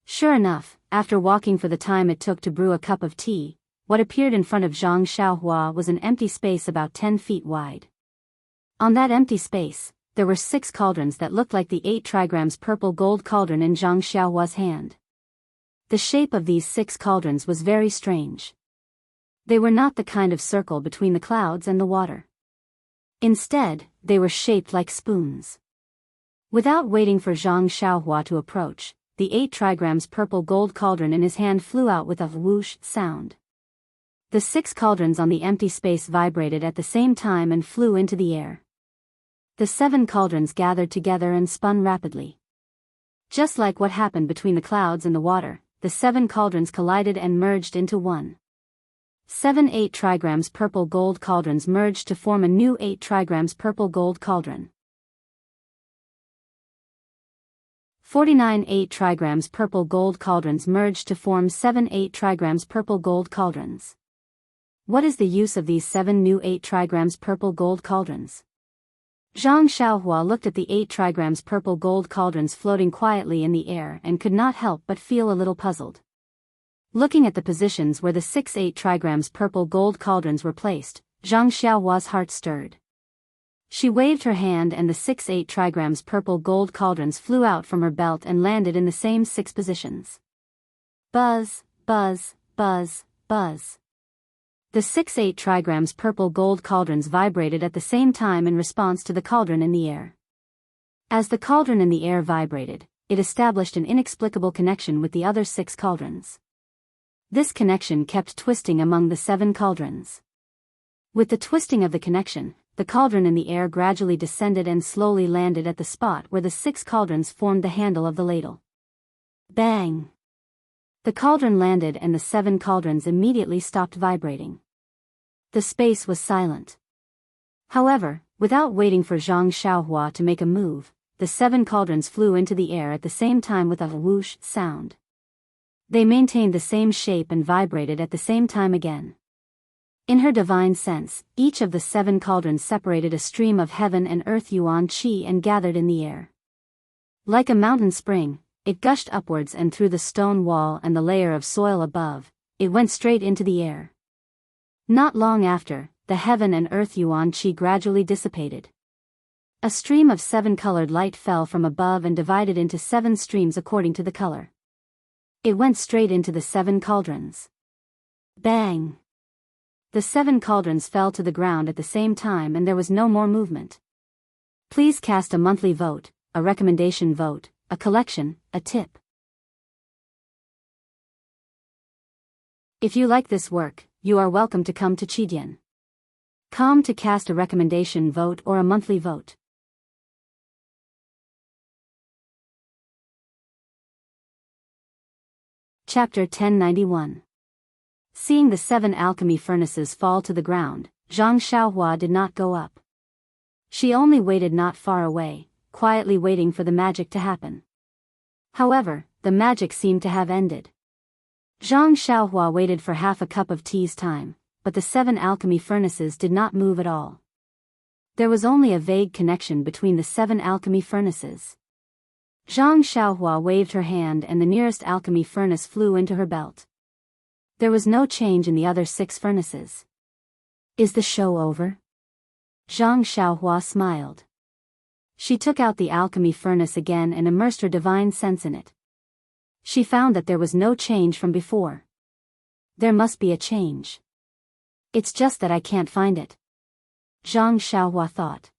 Sure enough, after walking for the time it took to brew a cup of tea, what appeared in front of Zhang Xiaohua was an empty space about 10 feet wide. On that empty space, there were 6 cauldrons that looked like the 8 trigrams purple gold cauldron in Zhang Xiaohua's hand. The shape of these 6 cauldrons was very strange. They were not the kind of circle between the clouds and the water. Instead, they were shaped like spoons. Without waiting for Zhang Xiaohua to approach, the 8 trigrams purple gold cauldron in his hand flew out with a whoosh sound. The 6 cauldrons on the empty space vibrated at the same time and flew into the air. The 7 cauldrons gathered together and spun rapidly. Just like what happened between the clouds and the water, the 7 cauldrons collided and merged into one. 7 8 trigrams purple gold cauldrons merged to form a new 8 trigrams purple gold cauldron. 49 8 trigrams purple gold cauldrons merged to form 7 8 trigrams purple gold cauldrons. What is the use of these 7 new 8 trigrams purple gold cauldrons? Zhang Xiaohua looked at the 8 trigrams purple gold cauldrons floating quietly in the air and could not help but feel a little puzzled. Looking at the positions where the 6 8 trigrams purple gold cauldrons were placed, Zhang Xiaohua's heart stirred. She waved her hand and the 6 8 trigrams purple gold cauldrons flew out from her belt and landed in the same 6 positions. Buzz, buzz, buzz, buzz. The 6 8 trigrams purple gold cauldrons vibrated at the same time in response to the cauldron in the air. As the cauldron in the air vibrated, it established an inexplicable connection with the other 6 cauldrons. This connection kept twisting among the 7 cauldrons. With the twisting of the connection, the cauldron in the air gradually descended and slowly landed at the spot where the 6 cauldrons formed the handle of the ladle. Bang! The cauldron landed and the 7 cauldrons immediately stopped vibrating. The space was silent. However, without waiting for Zhang Xiaohua to make a move, the 7 cauldrons flew into the air at the same time with a whoosh sound. They maintained the same shape and vibrated at the same time again. In her divine sense, each of the 7 cauldrons separated a stream of heaven and earth yuan qi and gathered in the air. Like a mountain spring, it gushed upwards and through the stone wall and the layer of soil above, it went straight into the air. Not long after, the heaven and earth yuan qi gradually dissipated. A stream of 7 colored light fell from above and divided into 7 streams according to the color. It went straight into the 7 cauldrons. Bang! The 7 cauldrons fell to the ground at the same time and there was no more movement. Please cast a monthly vote, a recommendation vote, a collection, a tip. If you like this work, you are welcome to come to Chidian.com to cast a recommendation vote or a monthly vote. Chapter 1091. Seeing the 7 alchemy furnaces fall to the ground, Zhang Xiaohua did not go up. She only waited not far away, quietly waiting for the magic to happen. However, the magic seemed to have ended. Zhang Xiaohua waited for half a cup of tea's time, but the 7 alchemy furnaces did not move at all. There was only a vague connection between the 7 alchemy furnaces. Zhang Xiaohua waved her hand and the nearest alchemy furnace flew into her belt. There was no change in the other 6 furnaces. Is the show over? Zhang Xiaohua smiled. She took out the alchemy furnace again and immersed her divine sense in it. She found that there was no change from before. There must be a change. It's just that I can't find it. Zhang Xiaohua thought.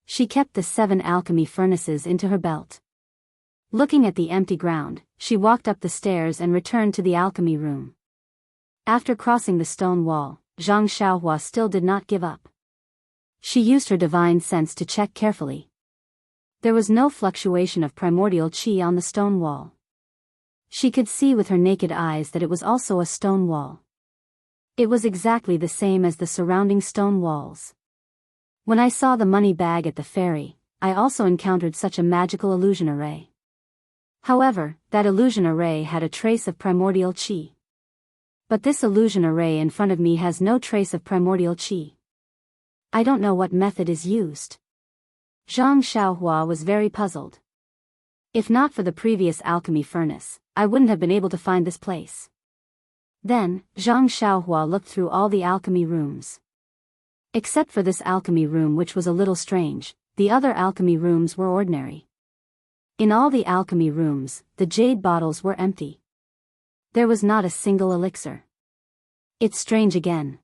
She kept the 7 alchemy furnaces into her belt. Looking at the empty ground, she walked up the stairs and returned to the alchemy room. After crossing the stone wall, Zhang Xiaohua still did not give up. She used her divine sense to check carefully. There was no fluctuation of primordial qi on the stone wall. She could see with her naked eyes that it was also a stone wall. It was exactly the same as the surrounding stone walls. When I saw the money bag at the ferry, I also encountered such a magical illusion array. However, that illusion array had a trace of primordial qi. But this illusion array in front of me has no trace of primordial qi. I don't know what method is used. Zhang Xiaohua was very puzzled. If not for the previous alchemy furnace, I wouldn't have been able to find this place. Then, Zhang Xiaohua looked through all the alchemy rooms. Except for this alchemy room, which was a little strange, the other alchemy rooms were ordinary. In all the alchemy rooms, the jade bottles were empty. There was not a single elixir. It's strange again.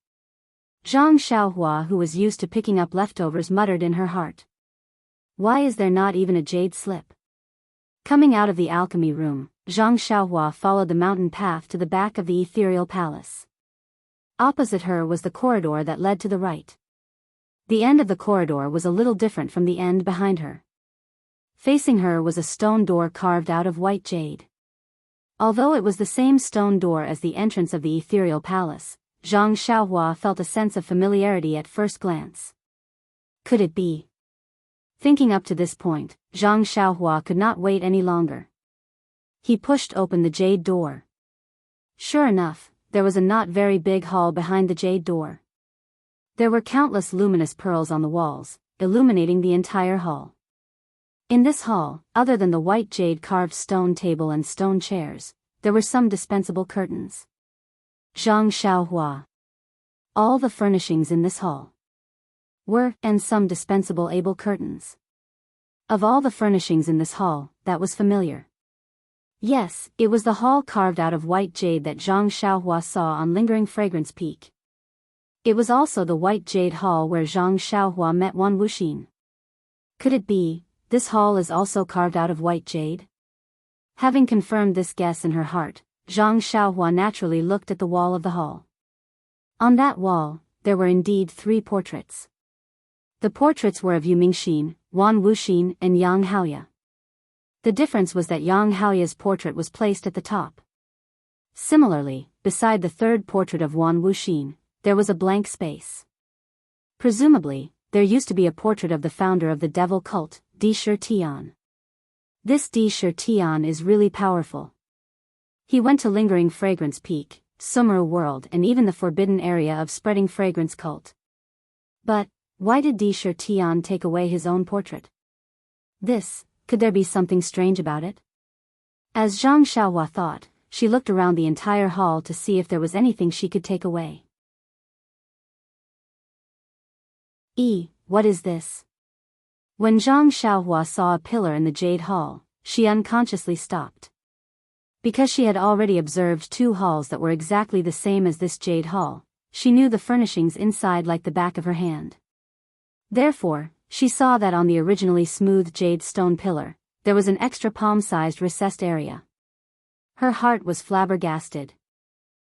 Zhang Xiaohua, who was used to picking up leftovers, muttered in her heart. Why is there not even a jade slip? Coming out of the alchemy room, Zhang Xiaohua followed the mountain path to the back of the ethereal palace. Opposite her was the corridor that led to the right. The end of the corridor was a little different from the end behind her. Facing her was a stone door carved out of white jade. Although it was the same stone door as the entrance of the ethereal palace, Zhang Xiaohua felt a sense of familiarity at first glance. Could it be? Thinking up to this point, Zhang Xiaohua could not wait any longer. He pushed open the jade door. Sure enough, there was a not very big hall behind the jade door. There were countless luminous pearls on the walls, illuminating the entire hall. In this hall, other than the white jade carved stone table and stone chairs, there were some dispensable curtains. Zhang Xiaohua. All the furnishings in this hall were, and some dispensable able curtains. Of all the furnishings in this hall, that was familiar. Yes, it was the hall carved out of white jade that Zhang Xiaohua saw on Lingering Fragrance Peak. It was also the white jade hall where Zhang Xiaohua met Wan Wuxin. Could it be, this hall is also carved out of white jade? Having confirmed this guess in her heart, Zhang Xiaohua naturally looked at the wall of the hall. On that wall, there were indeed 3 portraits. The portraits were of Yu Mingxin, Wan Wuxin, and Yang Haoya. The difference was that Yang Haoya's portrait was placed at the top. Similarly, beside the third portrait of Wan Wuxin, there was a blank space. Presumably, there used to be a portrait of the founder of the devil cult, Di Shi Tian. This Di Shi Tian is really powerful. He went to Lingering Fragrance Peak, Sumeru World, and even the forbidden area of Spreading Fragrance Cult. But, why did Di Shi Tian take away his own portrait? Could there be something strange about it? As Zhang Xiaohua thought, she looked around the entire hall to see if there was anything she could take away. What is this? When Zhang Xiaohua saw a pillar in the jade hall, she unconsciously stopped. Because she had already observed 2 halls that were exactly the same as this jade hall, she knew the furnishings inside like the back of her hand. Therefore, she saw that on the originally smooth jade stone pillar, there was an extra palm-sized recessed area. Her heart was flabbergasted.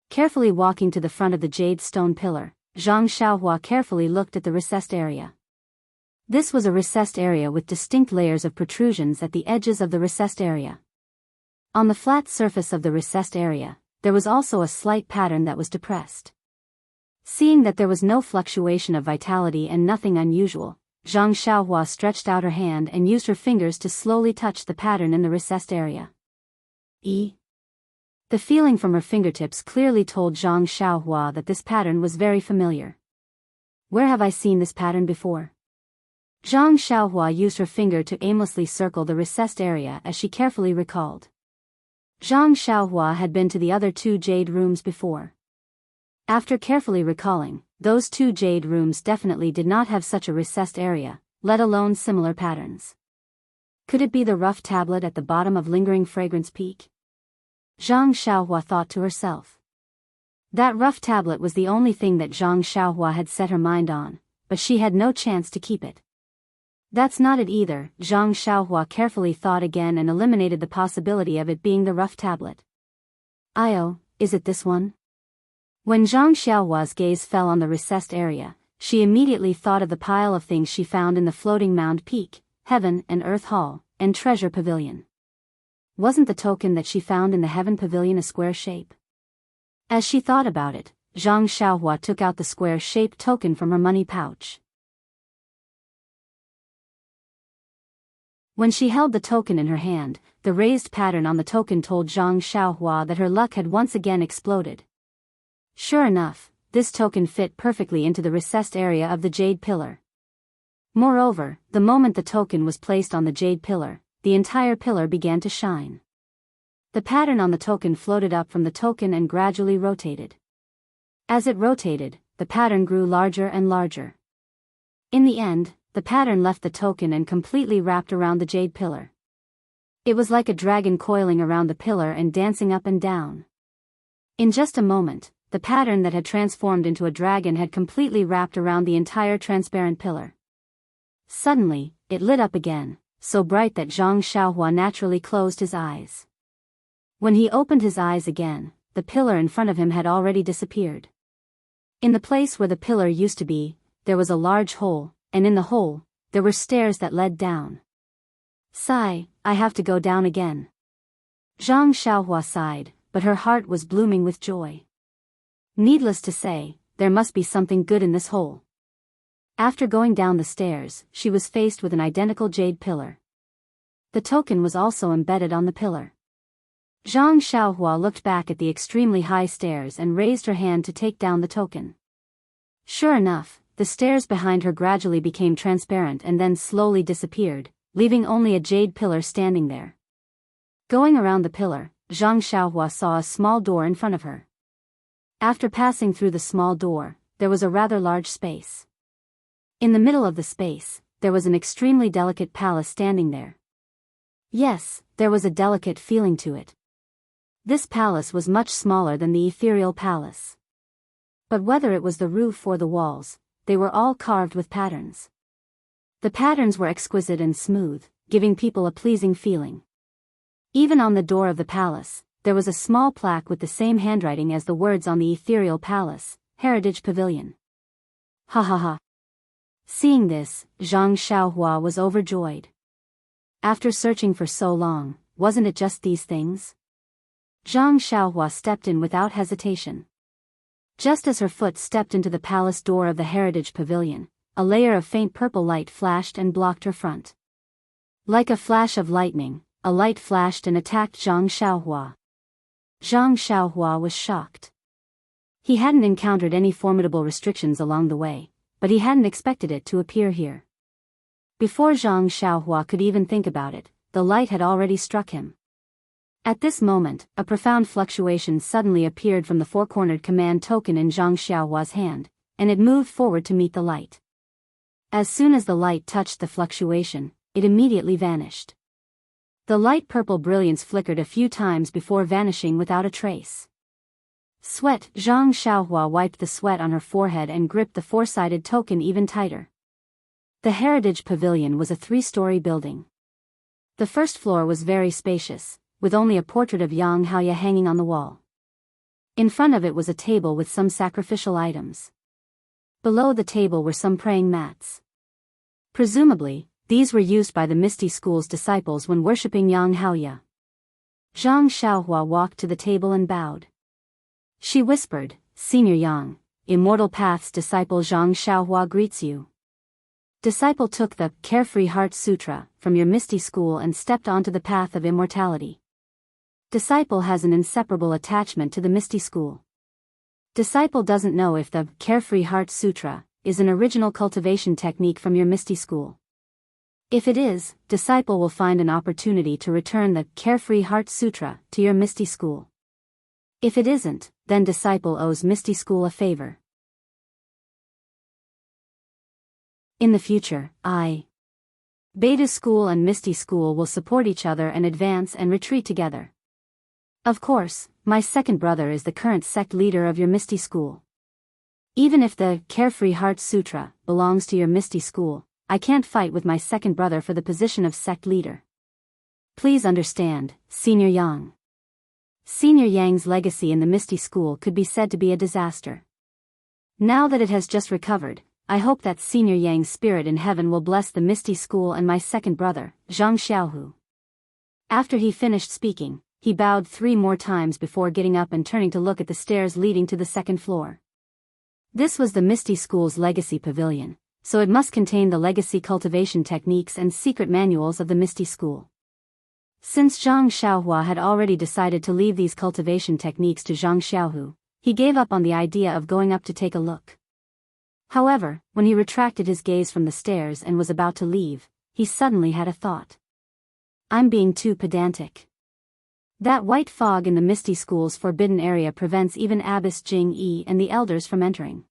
Carefully walking to the front of the jade stone pillar, Zhang Xiaohua carefully looked at the recessed area. This was a recessed area with distinct layers of protrusions at the edges of the recessed area. On the flat surface of the recessed area, there was also a slight pattern that was depressed. Seeing that there was no fluctuation of vitality and nothing unusual, Zhang Xiaohua stretched out her hand and used her fingers to slowly touch the pattern in the recessed area. The feeling from her fingertips clearly told Zhang Xiaohua that this pattern was very familiar. Where have I seen this pattern before? Zhang Xiaohua used her finger to aimlessly circle the recessed area as she carefully recalled. Zhang Xiaohua had been to the other 2 jade rooms before. After carefully recalling, those 2 jade rooms definitely did not have such a recessed area, let alone similar patterns. Could it be the rough tablet at the bottom of Lingering Fragrance Peak? Zhang Xiaohua thought to herself. That rough tablet was the only thing that Zhang Xiaohua had set her mind on, but she had no chance to keep it. That's not it either, Zhang Xiaohua carefully thought again and eliminated the possibility of it being the rough tablet. Is it this one? When Zhang Xiaohua's gaze fell on the recessed area, she immediately thought of the pile of things she found in the floating mound peak, Heaven and Earth Hall, and Treasure Pavilion. Wasn't the token that she found in the Heaven Pavilion a square shape? As she thought about it, Zhang Xiaohua took out the square-shaped token from her money pouch. When she held the token in her hand, the raised pattern on the token told Zhang Xiaohua that her luck had once again exploded. Sure enough, this token fit perfectly into the recessed area of the jade pillar. Moreover, the moment the token was placed on the jade pillar, the entire pillar began to shine. The pattern on the token floated up from the token and gradually rotated. As it rotated, the pattern grew larger and larger. In the end, the pattern left the token and completely wrapped around the jade pillar. It was like a dragon coiling around the pillar and dancing up and down. In just a moment, the pattern that had transformed into a dragon had completely wrapped around the entire transparent pillar. Suddenly, it lit up again, so bright that Zhang Xiaohua naturally closed his eyes. When he opened his eyes again, the pillar in front of him had already disappeared. In the place where the pillar used to be, there was a large hole, and in the hole, there were stairs that led down. Sigh, I have to go down again. Zhang Xiaohua sighed, but her heart was blooming with joy. Needless to say, there must be something good in this hole. After going down the stairs, she was faced with an identical jade pillar. The token was also embedded on the pillar. Zhang Xiaohua looked back at the extremely high stairs and raised her hand to take down the token. Sure enough, the stairs behind her gradually became transparent and then slowly disappeared, leaving only a jade pillar standing there. Going around the pillar, Zhang Xiaohua saw a small door in front of her. After passing through the small door, there was a rather large space. In the middle of the space, there was an extremely delicate palace standing there. Yes, there was a delicate feeling to it. This palace was much smaller than the ethereal palace. But whether it was the roof or the walls, they were all carved with patterns. The patterns were exquisite and smooth, giving people a pleasing feeling. Even on the door of the palace, there was a small plaque with the same handwriting as the words on the ethereal palace, Heritage Pavilion. Ha ha ha. Seeing this, Zhang Xiaohua was overjoyed. After searching for so long, wasn't it just these things? Zhang Xiaohua stepped in without hesitation. Just as her foot stepped into the palace door of the Heritage Pavilion, a layer of faint purple light flashed and blocked her front. Like a flash of lightning, a light flashed and attacked Zhang Xiaohua. Zhang Xiaohua was shocked. He hadn't encountered any formidable restrictions along the way, but he hadn't expected it to appear here. Before Zhang Xiaohua could even think about it, the light had already struck him. At this moment, a profound fluctuation suddenly appeared from the four-cornered command token in Zhang Xiaohua's hand, and it moved forward to meet the light. As soon as the light touched the fluctuation, it immediately vanished. The light purple brilliance flickered a few times before vanishing without a trace. Sweat. Zhang Xiaohua wiped the sweat on her forehead and gripped the four-sided token even tighter. The Heritage Pavilion was a 3-story building. The first floor was very spacious, with only a portrait of Yang Haoya hanging on the wall. In front of it was a table with some sacrificial items. Below the table were some praying mats. Presumably, these were used by the Misty School's disciples when worshipping Yang Haoya. Zhang Xiaohua walked to the table and bowed. She whispered, "Senior Yang, Immortal Path's disciple Zhang Xiaohua greets you." Disciple took the Carefree Heart Sutra from your Misty School and stepped onto the path of immortality. Disciple has an inseparable attachment to the Misty School. Disciple doesn't know if the Carefree Heart Sutra is an original cultivation technique from your Misty School. If it is, Disciple will find an opportunity to return the Carefree Heart Sutra to your Misty School. If it isn't, then Disciple owes Misty School a favor. In the future, Beta School and Misty School will support each other and advance and retreat together. Of course, my second brother is the current sect leader of your Misty School. Even if the Carefree Heart Sutra belongs to your Misty School, I can't fight with my second brother for the position of sect leader. Please understand, Senior Yang. Senior Yang's legacy in the Misty School could be said to be a disaster. Now that it has just recovered, I hope that Senior Yang's spirit in heaven will bless the Misty School and my second brother, Zhang Xiaohu. After he finished speaking, he bowed 3 more times before getting up and turning to look at the stairs leading to the second floor. This was the Misty School's legacy pavilion, so it must contain the legacy cultivation techniques and secret manuals of the Misty School. Since Zhang Xiaohua had already decided to leave these cultivation techniques to Zhang Xiaohu, he gave up on the idea of going up to take a look. However, when he retracted his gaze from the stairs and was about to leave, he suddenly had a thought. I'm being too pedantic. That white fog in the Misty School's forbidden area prevents even Abbess Jing Yi and the elders from entering.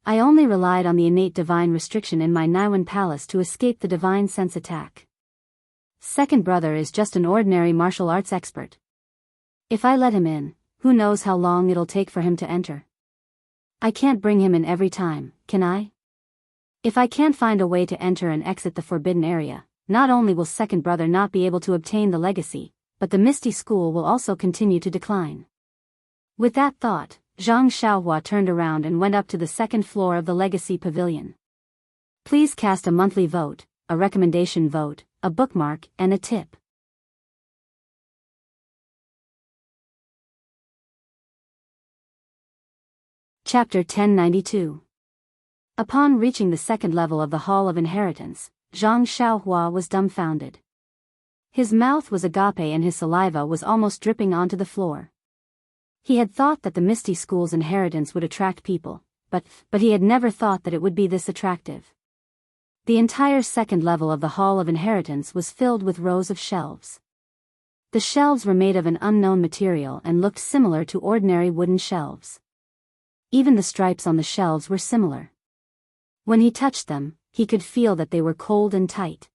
I only relied on the innate divine restriction in my Naiwan palace to escape the divine sense attack. Second brother is just an ordinary martial arts expert. If I let him in, who knows how long it'll take for him to enter. I can't bring him in every time, can I? If I can't find a way to enter and exit the forbidden area, not only will second brother not be able to obtain the legacy, but the Misty School will also continue to decline. With that thought, Zhang Xiaohua turned around and went up to the second floor of the Legacy Pavilion. Please cast a monthly vote, a recommendation vote, a bookmark, and a tip. Chapter 1092. Upon reaching the second level of the Hall of Inheritance, Zhang Xiaohua was dumbfounded. His mouth was agape and his saliva was almost dripping onto the floor. He had thought that the Misty School's inheritance would attract people, but he had never thought that it would be this attractive. The entire second level of the Hall of Inheritance was filled with rows of shelves. The shelves were made of an unknown material and looked similar to ordinary wooden shelves. Even the stripes on the shelves were similar. When he touched them, he could feel that they were cold and tight.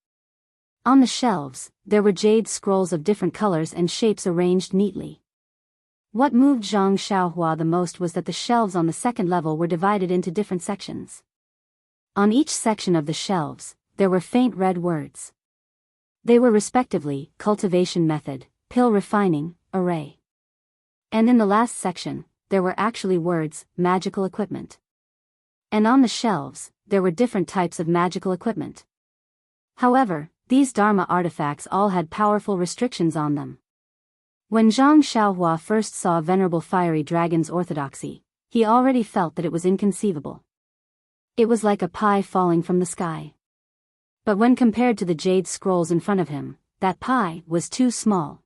On the shelves, there were jade scrolls of different colors and shapes arranged neatly. What moved Zhang Xiaohua the most was that the shelves on the second level were divided into different sections. On each section of the shelves, there were faint red words. They were respectively, cultivation method, pill refining, array. And in the last section, there were actually words, magical equipment. And on the shelves, there were different types of magical equipment. However, these Dharma artifacts all had powerful restrictions on them. When Zhang Xiaohua first saw Venerable Fiery Dragon's orthodoxy, he already felt that it was inconceivable. It was like a pie falling from the sky. But when compared to the jade scrolls in front of him, that pie was too small.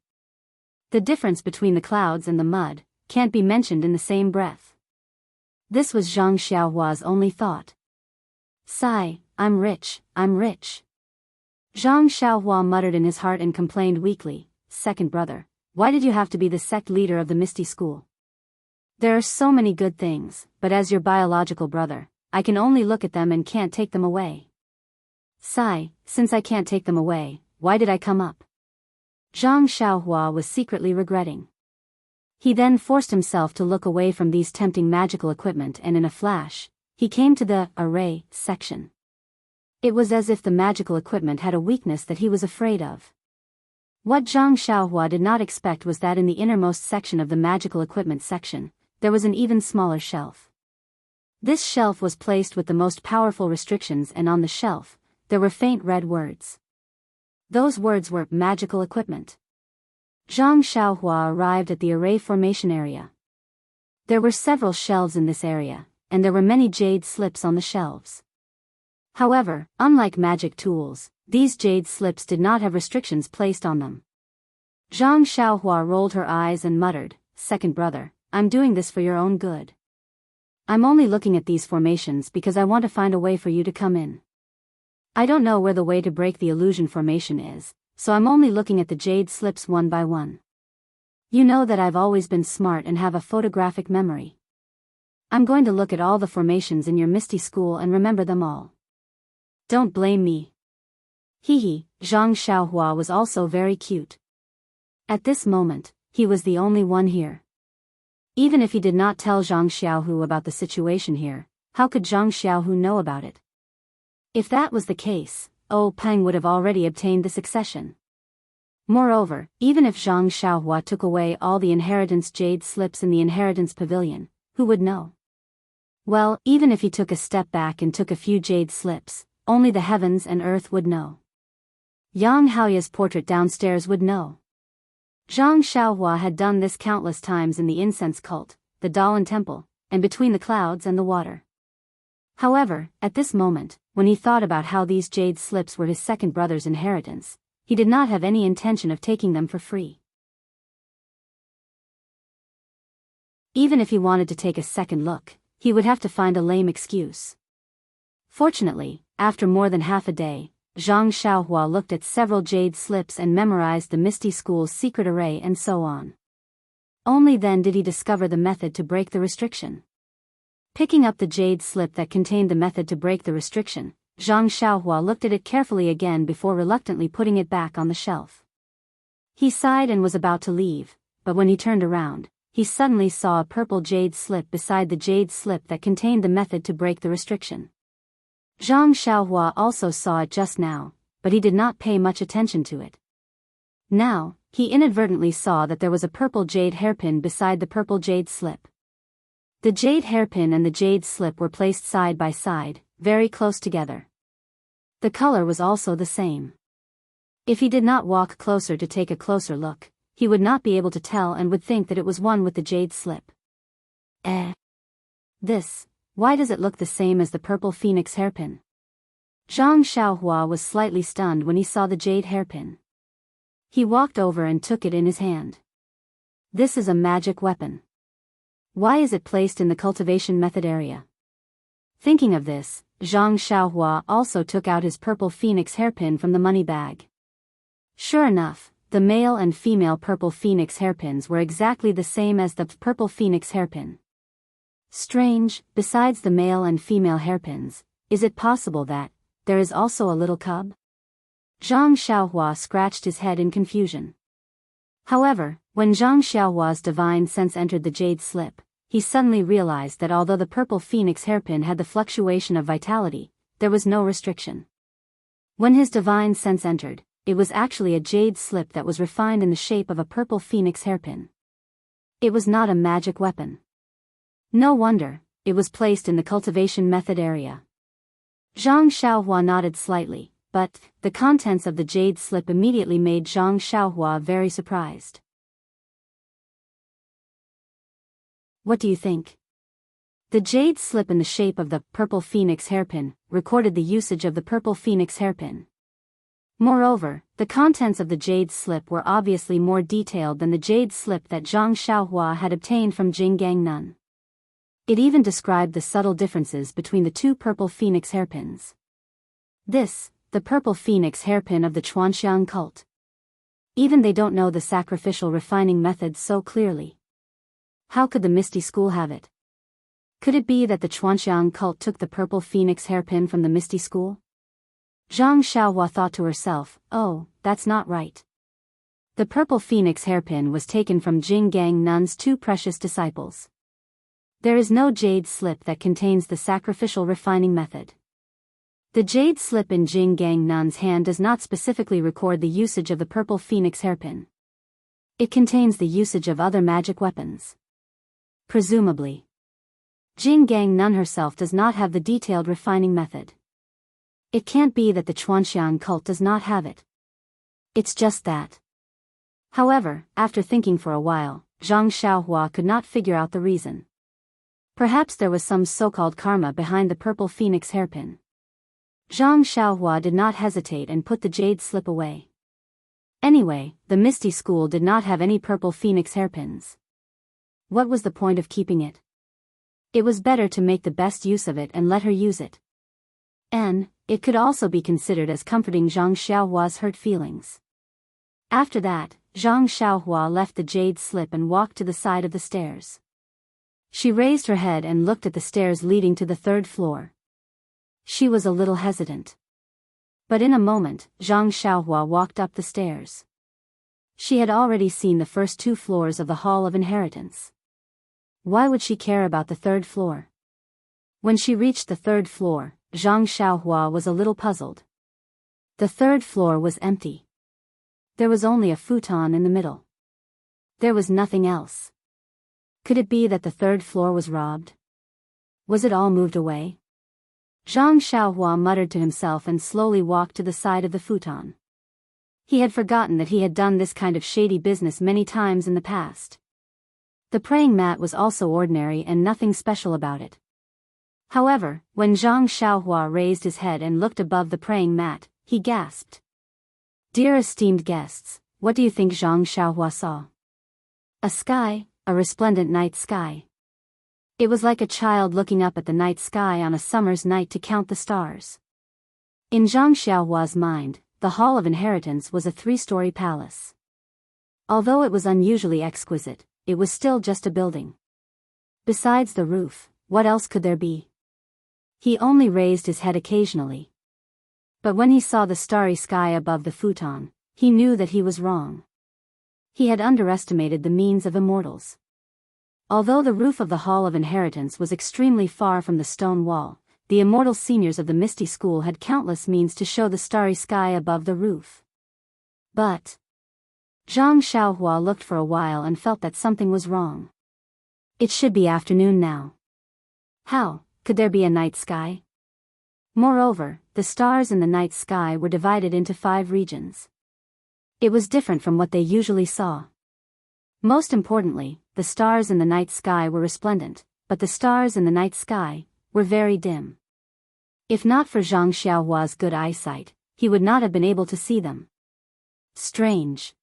The difference between the clouds and the mud can't be mentioned in the same breath. This was Zhang Xiaohua's only thought. Sigh, I'm rich, I'm rich. Zhang Xiaohua muttered in his heart and complained weakly, second brother, why did you have to be the sect leader of the Misty School? There are so many good things, but as your biological brother, I can only look at them and can't take them away. Sigh, since I can't take them away, why did I come up? Zhang Xiaohua was secretly regretting. He then forced himself to look away from these tempting magical equipment and in a flash, he came to the array section. It was as if the magical equipment had a weakness that he was afraid of. What Zhang Xiaohua did not expect was that in the innermost section of the magical equipment section, there was an even smaller shelf. This shelf was placed with the most powerful restrictions, and on the shelf, there were faint red words. Those words were magical equipment. Zhang Xiaohua arrived at the array formation area. There were several shelves in this area, and there were many jade slips on the shelves. However, unlike magic tools, these jade slips did not have restrictions placed on them. Zhang Xiaohua rolled her eyes and muttered, second brother, I'm doing this for your own good. I'm only looking at these formations because I want to find a way for you to come in. I don't know where the way to break the illusion formation is, so I'm only looking at the jade slips one by one. You know that I've always been smart and have a photographic memory. I'm going to look at all the formations in your Misty School and remember them all. Don't blame me. Hee, Zhang Xiaohua was also very cute. At this moment, he was the only one here. Even if he did not tell Zhang Xiaohu about the situation here, how could Zhang Xiaohu know about it? If that was the case, Peng would have already obtained the succession. Moreover, even if Zhang Xiaohua took away all the inheritance jade slips in the inheritance pavilion, who would know? Well, even if he took a step back and took a few jade slips, only the heavens and earth would know. Yang Haoya's portrait downstairs would know. Zhang Xiaohua had done this countless times in the incense cult, the Dalan temple, and between the clouds and the water. However, at this moment, when he thought about how these jade slips were his second brother's inheritance, he did not have any intention of taking them for free. Even if he wanted to take a second look, he would have to find a lame excuse. Fortunately, after more than half a day, Zhang Xiaohua looked at several jade slips and memorized the Misty School's secret array and so on. Only then did he discover the method to break the restriction. Picking up the jade slip that contained the method to break the restriction, Zhang Xiaohua looked at it carefully again before reluctantly putting it back on the shelf. He sighed and was about to leave, but when he turned around, he suddenly saw a purple jade slip beside the jade slip that contained the method to break the restriction. Zhang Xiaohua also saw it just now, but he did not pay much attention to it. Now, he inadvertently saw that there was a purple jade hairpin beside the purple jade slip. The jade hairpin and the jade slip were placed side by side, very close together. The color was also the same. If he did not walk closer to take a closer look, he would not be able to tell and would think that it was one with the jade slip. Why does it look the same as the purple phoenix hairpin? Zhang Xiaohua was slightly stunned when he saw the jade hairpin. He walked over and took it in his hand. This is a magic weapon. Why is it placed in the cultivation method area? Thinking of this, Zhang Xiaohua also took out his purple phoenix hairpin from the money bag. Sure enough, the male and female purple phoenix hairpins were exactly the same as the purple phoenix hairpin. Strange, besides the male and female hairpins, is it possible that there is also a little cub? Zhang Xiaohua scratched his head in confusion. However, when Zhang Xiaohua's divine sense entered the jade slip, he suddenly realized that although the purple phoenix hairpin had the fluctuation of vitality, there was no restriction. When his divine sense entered, it was actually a jade slip that was refined in the shape of a purple phoenix hairpin. It was not a magic weapon. No wonder, it was placed in the cultivation method area. Zhang Xiaohua nodded slightly, but the contents of the jade slip immediately made Zhang Xiaohua very surprised. What do you think? The jade slip in the shape of the purple phoenix hairpin recorded the usage of the purple phoenix hairpin. Moreover, the contents of the jade slip were obviously more detailed than the jade slip that Zhang Xiaohua had obtained from Jinggang Nun. It even described the subtle differences between the two purple phoenix hairpins. The purple phoenix hairpin of the Chuanxiang cult. Even they don't know the sacrificial refining methods so clearly. How could the Misty School have it? Could it be that the Chuanxiang cult took the purple phoenix hairpin from the Misty School? Zhang Xiaohua thought to herself, oh, that's not right. The purple phoenix hairpin was taken from Jinggang Nun's two precious disciples. There is no jade slip that contains the sacrificial refining method. The jade slip in Jinggang Nun's hand does not specifically record the usage of the purple phoenix hairpin. It contains the usage of other magic weapons. Presumably, Jinggang Nun herself does not have the detailed refining method. It can't be that the Chuanxiang cult does not have it. It's just that. However, after thinking for a while, Zhang Xiaohua could not figure out the reason. Perhaps there was some so-called karma behind the purple phoenix hairpin. Zhang Xiaohua did not hesitate and put the jade slip away. Anyway, the Misty School did not have any purple phoenix hairpins. What was the point of keeping it? It was better to make the best use of it and let her use it. And it could also be considered as comforting Zhang Xiaohua's hurt feelings. After that, Zhang Xiaohua left the jade slip and walked to the side of the stairs. She raised her head and looked at the stairs leading to the third floor. She was a little hesitant. But in a moment, Zhang Xiaohua walked up the stairs. She had already seen the first two floors of the Hall of Inheritance. Why would she care about the third floor? When she reached the third floor, Zhang Xiaohua was a little puzzled. The third floor was empty. There was only a futon in the middle. There was nothing else. Could it be that the third floor was robbed? Was it all moved away? Zhang Xiaohua muttered to himself and slowly walked to the side of the futon. He had forgotten that he had done this kind of shady business many times in the past. The praying mat was also ordinary and nothing special about it. However, when Zhang Xiaohua raised his head and looked above the praying mat, he gasped. Dear esteemed guests, what do you think Zhang Xiaohua saw? A sky, a resplendent night sky. It was like a child looking up at the night sky on a summer's night to count the stars. In Zhang Xiaohua's mind, the Hall of Inheritance was a 3-story palace. Although it was unusually exquisite, it was still just a building. Besides the roof, what else could there be? He only raised his head occasionally. But when he saw the starry sky above the futon, he knew that he was wrong. He had underestimated the means of immortals. Although the roof of the Hall of Inheritance was extremely far from the stone wall, the immortal seniors of the Misty School had countless means to show the starry sky above the roof. But Zhang Xiaohua looked for a while and felt that something was wrong. It should be afternoon now. How could there be a night sky? Moreover, the stars in the night sky were divided into 5 regions. It was different from what they usually saw. Most importantly, the stars in the night sky were resplendent, but the stars in the night sky were very dim. If not for Zhang Xiaohua's good eyesight, he would not have been able to see them. Strange.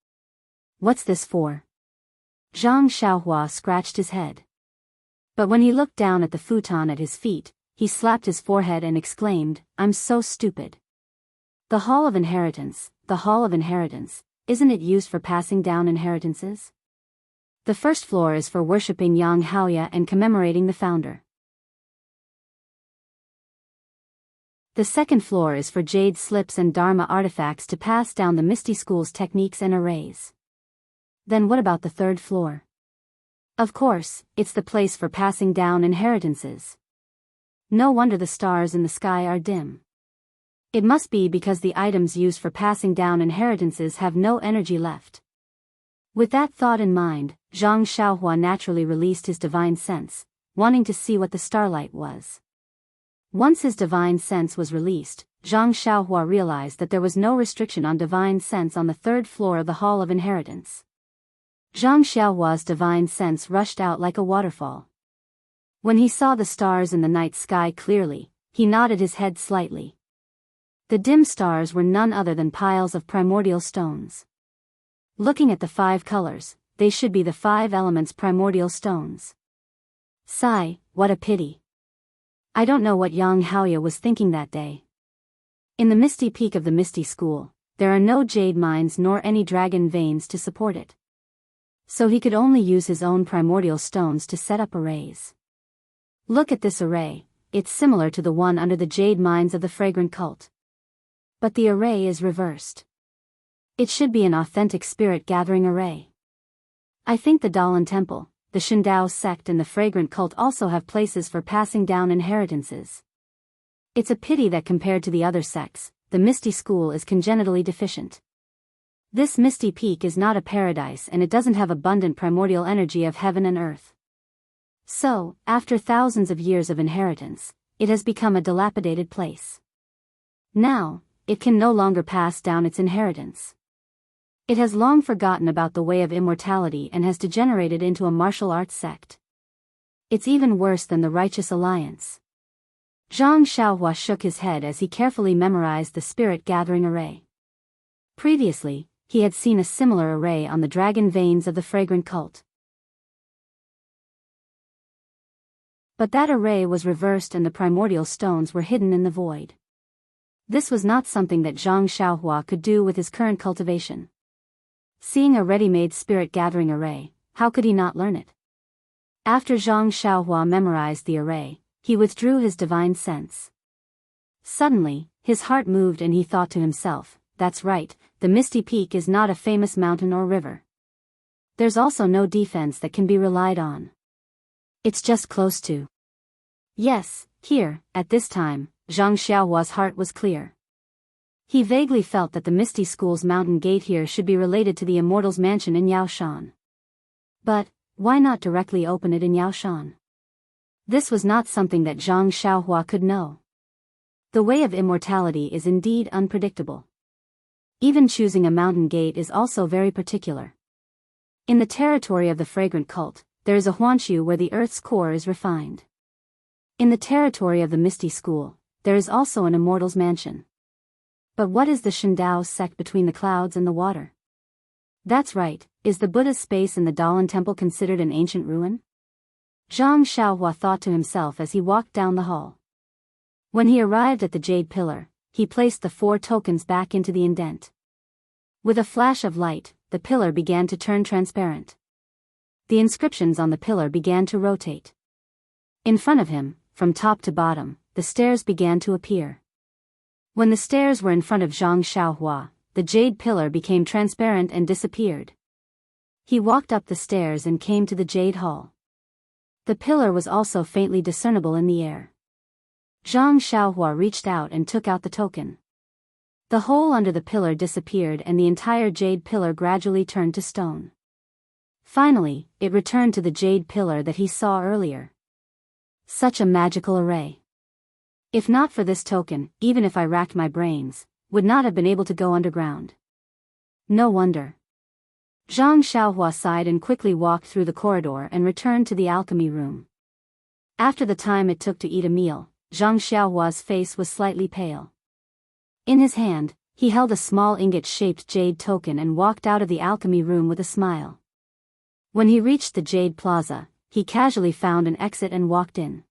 What's this for? Zhang Xiaohua scratched his head. But when he looked down at the futon at his feet, he slapped his forehead and exclaimed, "I'm so stupid. The Hall of Inheritance, isn't it used for passing down inheritances? The first floor is for worshipping Yang Haoya and commemorating the founder. The second floor is for jade slips and Dharma artifacts to pass down the Misty School's techniques and arrays. Then what about the third floor? Of course, it's the place for passing down inheritances. No wonder the stars in the sky are dim. It must be because the items used for passing down inheritances have no energy left." With that thought in mind, Zhang Xiaohua naturally released his divine sense, wanting to see what the starlight was. Once his divine sense was released, Zhang Xiaohua realized that there was no restriction on divine sense on the 3rd floor of the Hall of Inheritance. Zhang Xiaohua's divine sense rushed out like a waterfall. When he saw the stars in the night sky clearly, he nodded his head slightly. The dim stars were none other than piles of primordial stones. Looking at the 5 colors, they should be the 5 elements primordial stones. Sigh, what a pity. I don't know what Yang Haoya was thinking that day. In the misty peak of the Misty School, there are no jade mines nor any dragon veins to support it. So he could only use his own primordial stones to set up arrays. Look at this array, it's similar to the one under the jade mines of the fragrant cult. But the array is reversed. It should be an authentic spirit-gathering array. I think the Dalan Temple, the Shindao sect and the fragrant cult also have places for passing down inheritances. It's a pity that compared to the other sects, the Misty School is congenitally deficient. This misty peak is not a paradise and it doesn't have abundant primordial energy of heaven and earth. So, after thousands of years of inheritance, it has become a dilapidated place. Now, it can no longer pass down its inheritance. It has long forgotten about the way of immortality and has degenerated into a martial arts sect. It's even worse than the Righteous Alliance. Zhang Xiaohua shook his head as he carefully memorized the spirit-gathering array. Previously, he had seen a similar array on the dragon veins of the fragrant cult. But that array was reversed and the primordial stones were hidden in the void. This was not something that Zhang Xiaohua could do with his current cultivation. Seeing a ready-made spirit-gathering array, how could he not learn it? After Zhang Xiaohua memorized the array, he withdrew his divine sense. Suddenly, his heart moved and he thought to himself, that's right, the Misty Peak is not a famous mountain or river. There's also no defense that can be relied on. It's just close to. Yes, here, at this time, Zhang Xiaohua's heart was clear. He vaguely felt that the Misty School's mountain gate here should be related to the Immortal's mansion in Yaoshan. But, why not directly open it in Yaoshan? This was not something that Zhang Xiaohua could know. The way of immortality is indeed unpredictable. Even choosing a mountain gate is also very particular. In the territory of the fragrant cult, there is a Huanshu where the earth's core is refined. In the territory of the Misty School, there is also an immortal's mansion. But what is the Shindao sect between the clouds and the water? That's right, is the Buddha's space in the Dalan Temple considered an ancient ruin? Zhang Xiaohua thought to himself as he walked down the hall. When he arrived at the jade pillar, he placed the 4 tokens back into the indent. With a flash of light, the pillar began to turn transparent. The inscriptions on the pillar began to rotate. In front of him, from top to bottom, the stairs began to appear. When the stairs were in front of Zhang Xiaohua, the jade pillar became transparent and disappeared. He walked up the stairs and came to the jade hall. The pillar was also faintly discernible in the air. Zhang Xiaohua reached out and took out the token. The hole under the pillar disappeared and the entire jade pillar gradually turned to stone. Finally, it returned to the jade pillar that he saw earlier. Such a magical array. If not for this token, even if I racked my brains, would not have been able to go underground. No wonder. Zhang Xiaohua sighed and quickly walked through the corridor and returned to the alchemy room. After the time it took to eat a meal, Zhang Xiaohua's face was slightly pale. In his hand, he held a small ingot-shaped jade token and walked out of the alchemy room with a smile. When he reached the Jade Plaza, he casually found an exit and walked in.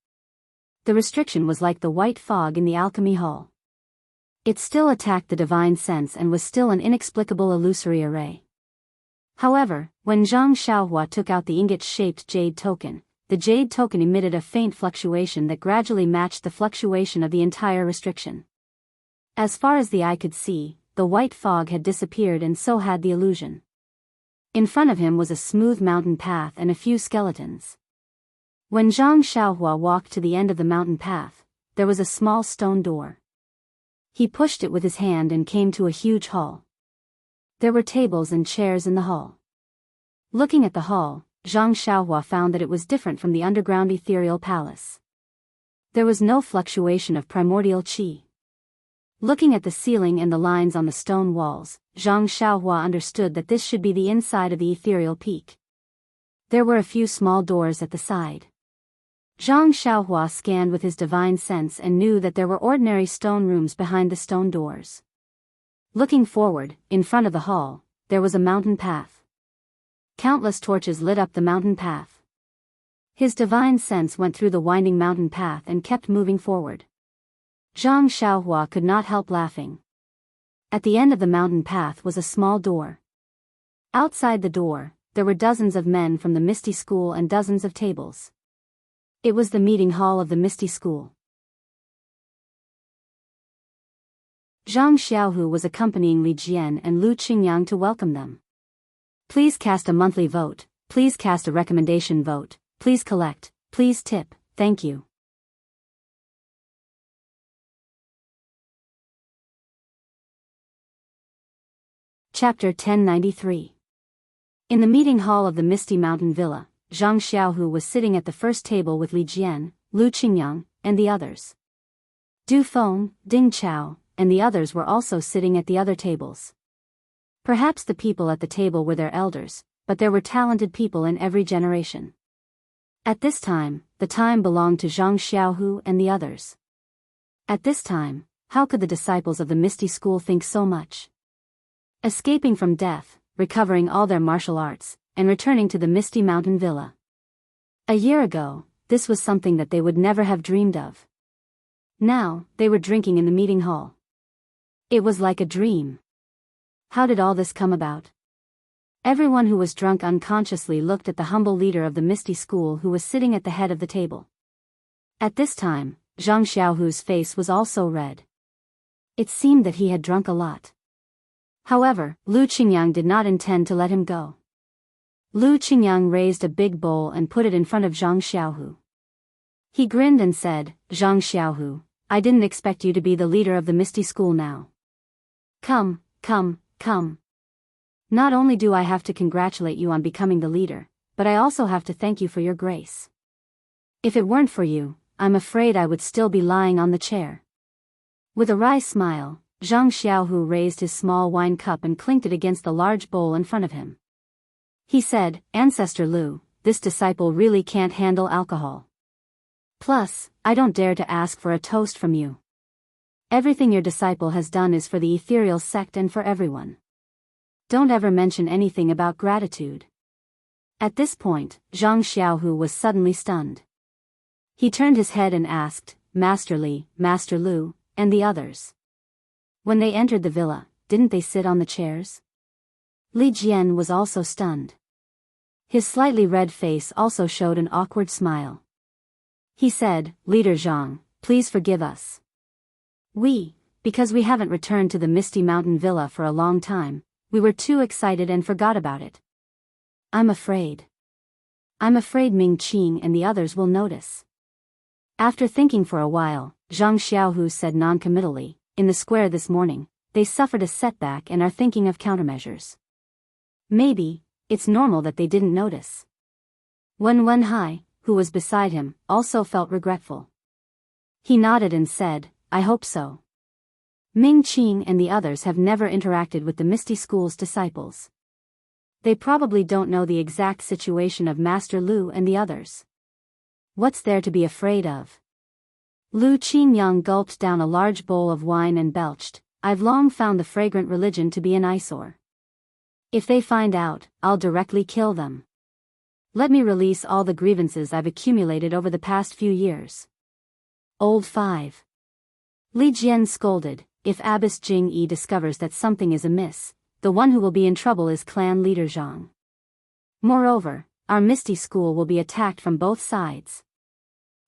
The restriction was like the white fog in the alchemy hall. It still attacked the divine sense and was still an inexplicable illusory array. However, when Zhang Xiaohua took out the ingot-shaped jade token, the jade token emitted a faint fluctuation that gradually matched the fluctuation of the entire restriction. As far as the eye could see, the white fog had disappeared and so had the illusion. In front of him was a smooth mountain path and a few skeletons. When Zhang Xiaohua walked to the end of the mountain path, there was a small stone door. He pushed it with his hand and came to a huge hall. There were tables and chairs in the hall. Looking at the hall, Zhang Xiaohua found that it was different from the underground ethereal palace. There was no fluctuation of primordial qi. Looking at the ceiling and the lines on the stone walls, Zhang Xiaohua understood that this should be the inside of the ethereal peak. There were a few small doors at the side. Zhang Xiaohua scanned with his divine sense and knew that there were ordinary stone rooms behind the stone doors. Looking forward, in front of the hall, there was a mountain path. Countless torches lit up the mountain path. His divine sense went through the winding mountain path and kept moving forward. Zhang Xiaohua could not help laughing. At the end of the mountain path was a small door. Outside the door, there were dozens of men from the Misty School and dozens of tables. It was the meeting hall of the Misty School. Zhang Xiaohu was accompanying Li Jian and Lu Qingyang to welcome them. Please cast a monthly vote, please cast a recommendation vote, please collect, please tip, thank you. Chapter 1093. In the meeting hall of the Misty Mountain Villa, Zhang Xiaohu was sitting at the first table with Li Jian, Lu Qingyang, and the others. Du Feng, Ding Chao, and the others were also sitting at the other tables. Perhaps the people at the table were their elders, but there were talented people in every generation. At this time, the time belonged to Zhang Xiaohu and the others. At this time, how could the disciples of the Misty School think so much? Escaping from death, recovering all their martial arts, and returning to the Misty Mountain Villa. A year ago, this was something that they would never have dreamed of. Now, they were drinking in the meeting hall. It was like a dream. How did all this come about? Everyone who was drunk unconsciously looked at the humble leader of the Misty School who was sitting at the head of the table. At this time, Zhang Xiaohu's face was also red. It seemed that he had drunk a lot. However, Lu Qingyang did not intend to let him go. Lu Qingyang raised a big bowl and put it in front of Zhang Xiaohu. He grinned and said, Zhang Xiaohu, I didn't expect you to be the leader of the Misty School now. Come, come, come. Not only do I have to congratulate you on becoming the leader, but I also have to thank you for your grace. If it weren't for you, I'm afraid I would still be lying on the chair. With a wry smile, Zhang Xiaohu raised his small wine cup and clinked it against the large bowl in front of him. He said, Ancestor Lu, this disciple really can't handle alcohol. Plus, I don't dare to ask for a toast from you. Everything your disciple has done is for the ethereal sect and for everyone. Don't ever mention anything about gratitude. At this point, Zhang Xiaohu was suddenly stunned. He turned his head and asked, Master Li, Master Lu, and the others. When they entered the villa, didn't they sit on the chairs? Li Jian was also stunned. His slightly red face also showed an awkward smile. He said, "Leader Zhang, please forgive us. Because we haven't returned to the Misty Mountain Villa for a long time, we were too excited and forgot about it. I'm afraid Ming Qing and the others will notice." After thinking for a while, Zhang Xiaohu said non-committally, "In the square this morning, they suffered a setback and are thinking of countermeasures. Maybe, it's normal that they didn't notice." Wen Wenhai, who was beside him, also felt regretful. He nodded and said, "I hope so. Ming Qing and the others have never interacted with the Misty School's disciples. They probably don't know the exact situation of Master Lu and the others. What's there to be afraid of?" Lu Qingyang gulped down a large bowl of wine and belched, "I've long found the fragrant religion to be an eyesore. If they find out, I'll directly kill them. Let me release all the grievances I've accumulated over the past few years." Old 5. Li Jian scolded, "If Abbess Jing Yi discovers that something is amiss, the one who will be in trouble is clan leader Zhang. Moreover, our Misty School will be attacked from both sides.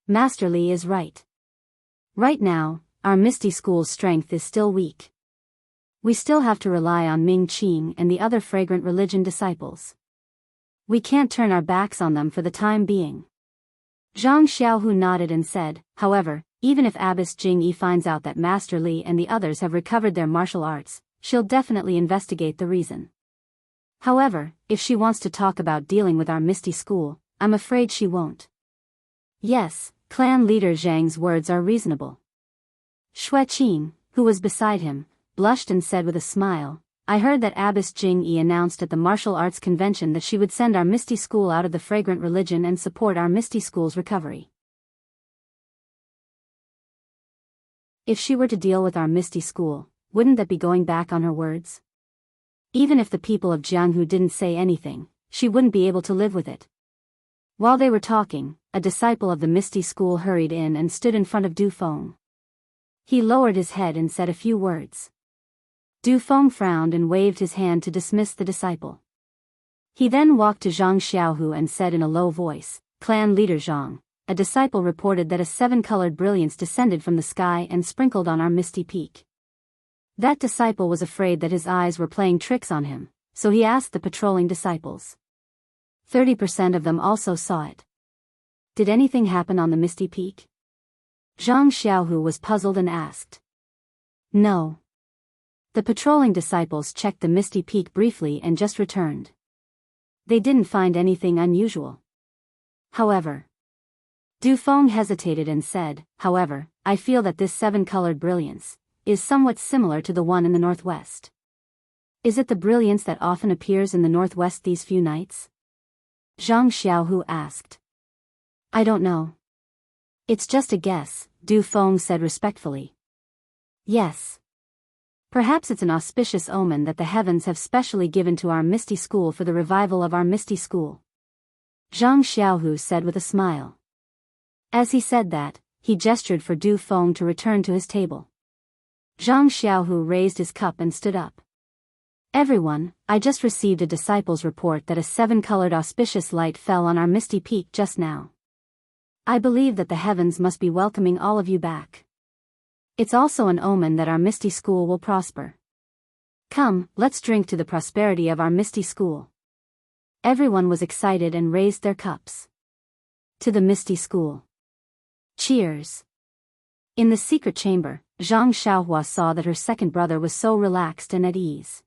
Master Li is right. Right now, our Misty School's strength is still weak. We still have to rely on Ming Qing and the other fragrant religion disciples. We can't turn our backs on them for the time being." Zhang Xiaohu nodded and said, "However, even if Abbess Jing Yi finds out that Master Li and the others have recovered their martial arts, she'll definitely investigate the reason. However, if she wants to talk about dealing with our Misty School, I'm afraid she won't." Yes, clan leader Zhang's words are reasonable. Xue Qing, who was beside him, blushed and said with a smile, "I heard that Abbess Jing Yi announced at the martial arts convention that she would send our Misty School out of the fragrant religion and support our Misty School's recovery. If she were to deal with our Misty School, wouldn't that be going back on her words? Even if the people of Jianghu didn't say anything, she wouldn't be able to live with it." While they were talking, a disciple of the Misty School hurried in and stood in front of Du Feng. He lowered his head and said a few words. Du Feng frowned and waved his hand to dismiss the disciple. He then walked to Zhang Xiaohu and said in a low voice, "Clan leader Zhang, a disciple reported that a 7-colored brilliance descended from the sky and sprinkled on our Misty Peak. That disciple was afraid that his eyes were playing tricks on him, so he asked the patrolling disciples. 30% of them also saw it. Did anything happen on the Misty Peak?" Zhang Xiaohu was puzzled and asked. "No. The patrolling disciples checked the Misty Peak briefly and just returned. They didn't find anything unusual. However..." Du Feng hesitated and said, "However, I feel that this 7-colored brilliance is somewhat similar to the one in the northwest. Is it the brilliance that often appears in the northwest these few nights?" Zhang Xiaohu asked. "I don't know. It's just a guess," Du Feng said respectfully. "Yes. Perhaps it's an auspicious omen that the heavens have specially given to our Misty School for the revival of our Misty School," Zhang Xiaohu said with a smile. As he said that, he gestured for Du Feng to return to his table. Zhang Xiaohu raised his cup and stood up. "Everyone, I just received a disciple's report that a 7-colored auspicious light fell on our Misty Peak just now. I believe that the heavens must be welcoming all of you back. It's also an omen that our Misty School will prosper. Come, let's drink to the prosperity of our Misty School." Everyone was excited and raised their cups. To the Misty School. Cheers. In the secret chamber, Zhang Xiaohua saw that her second brother was so relaxed and at ease.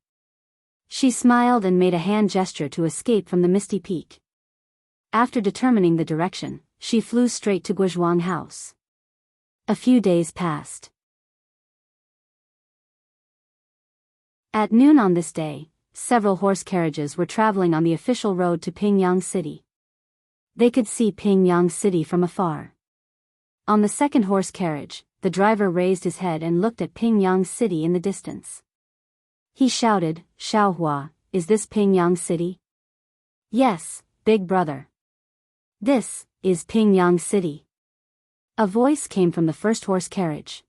She smiled and made a hand gesture to escape from the Misty Peak. After determining the direction, she flew straight to Guozhuang House. A few days passed. At noon on this day, several horse carriages were traveling on the official road to Pingyang City. They could see Pingyang City from afar. On the second horse carriage, the driver raised his head and looked at Pingyang City in the distance. He shouted, "Xiaohua, is this Pingyang City?" "Yes, big brother. This is Pingyang City." A voice came from the first horse carriage.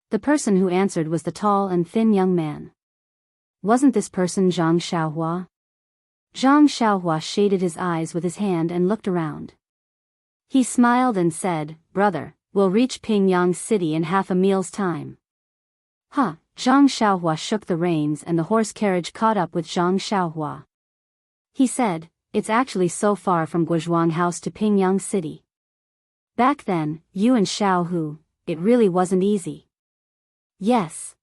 The person who answered was the tall and thin young man. Wasn't this person Zhang Xiaohua? Zhang Xiaohua shaded his eyes with his hand and looked around. He smiled and said, "Brother, we'll reach Pingyang City in half a meal's time." Huh, Zhang Xiaohua shook the reins and the horse carriage caught up with Zhang Xiaohua. He said, "It's actually so far from Guozhuang House to Pingyang City. Back then, you and Xiaohu, it really wasn't easy." Yes.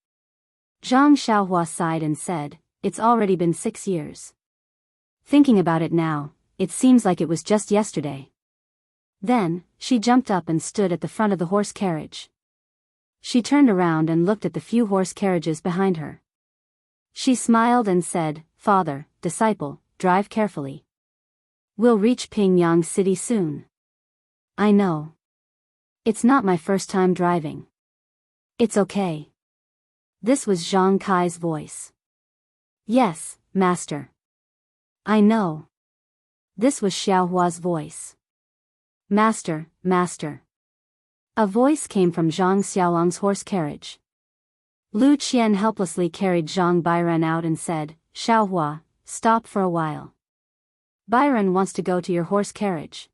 Zhang Xiaohua sighed and said, "It's already been 6 years. Thinking about it now, it seems like it was just yesterday." Then, she jumped up and stood at the front of the horse carriage. She turned around and looked at the few horse carriages behind her. She smiled and said, "Father, disciple, drive carefully. We'll reach Pingyang City soon." "I know. It's not my first time driving. It's okay." This was Zhang Kai's voice. "Yes, master. I know." This was Xiaohua's voice. "Master, master." A voice came from Zhang Xiaolong's horse carriage. Lu Qian helplessly carried Zhang Bairen out and said, "Xiaohua, stop for a while. Bairen wants to go to your horse carriage."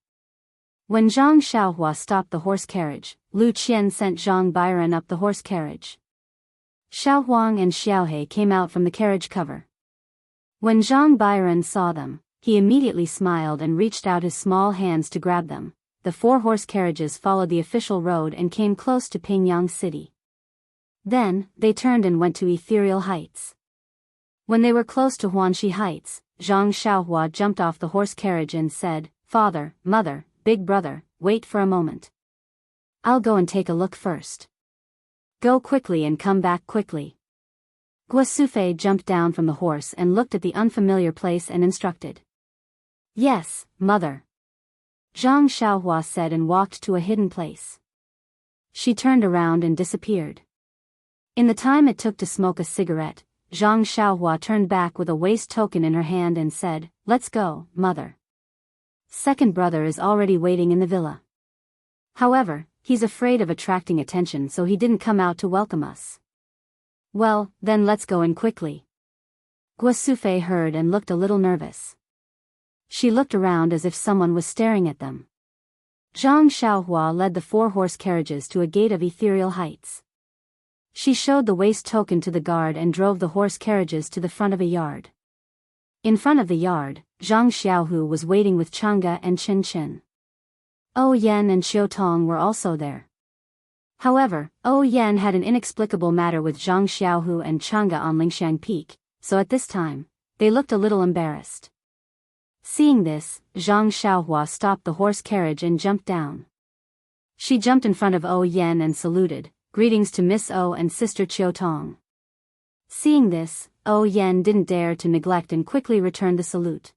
When Zhang Xiaohua stopped the horse carriage, Lu Qian sent Zhang Bairen up the horse carriage. Xiao Huang and Xiaohe came out from the carriage cover. When Zhang Bairen saw them, he immediately smiled and reached out his small hands to grab them. The 4 horse carriages followed the official road and came close to Pingyang City. Then, they turned and went to Ethereal Heights. When they were close to Huanxi Heights, Zhang Xiaohua jumped off the horse carriage and said, "Father, mother, big brother, wait for a moment. I'll go and take a look first. Go quickly and come back quickly." Guosufei jumped down from the horse and looked at the unfamiliar place and instructed. "Yes, mother," Zhang Xiaohua said and walked to a hidden place. She turned around and disappeared. In the time it took to smoke a cigarette, Zhang Xiaohua turned back with a waist token in her hand and said, "Let's go, mother. Second brother is already waiting in the villa. However, he's afraid of attracting attention, so he didn't come out to welcome us." "Well, then let's go in quickly." Guosufei heard and looked a little nervous. She looked around as if someone was staring at them. Zhang Xiaohua led the 4 horse carriages to a gate of Ethereal Heights. She showed the waist token to the guard and drove the horse carriages to the front of a yard. In front of the yard, Zhang Xiaohu was waiting with Chang'e and Chen Chen. O Yan and Xiu Tong were also there. However, O Yan had an inexplicable matter with Zhang Xiaohu and Chang'e on Lingxiang Peak, so at this time, they looked a little embarrassed. Seeing this, Zhang Xiaohua stopped the horse carriage and jumped down. She jumped in front of O Yan and saluted, "Greetings to Miss O and Sister Qiu Tong." Seeing this, O Yan didn't dare to neglect and quickly returned the salute.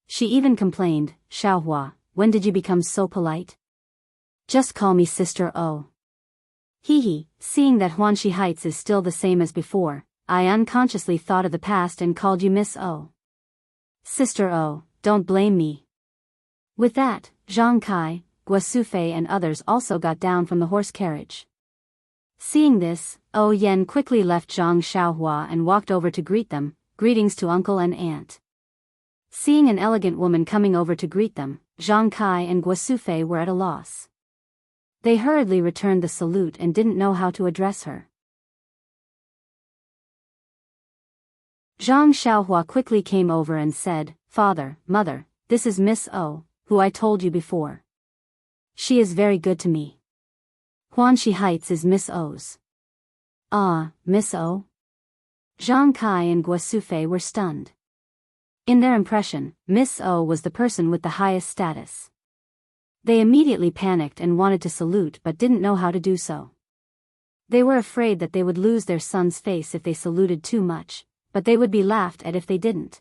She even complained, "Xiaohua, when did you become so polite? Just call me Sister O." Hee, seeing that Huanxi Heights is still the same as before, I unconsciously thought of the past and called you Miss O. Sister O, don't blame me. With that, Zhang Kai, Guosufei and others also got down from the horse carriage. Seeing this, O Yan quickly left Zhang Xiaohua and walked over to greet them, "Greetings to uncle and aunt." Seeing an elegant woman coming over to greet them, Zhang Kai and Guosufei were at a loss. They hurriedly returned the salute and didn't know how to address her. Zhang Xiaohua quickly came over and said, "Father, mother, this is Miss O, who I told you before. She is very good to me. Huanxi Heights is Miss O's." "Ah, Miss O?" Zhang Kai and Guosufei were stunned. In their impression, Miss O was the person with the highest status. They immediately panicked and wanted to salute but didn't know how to do so. They were afraid that they would lose their son's face if they saluted too much, but they would be laughed at if they didn't.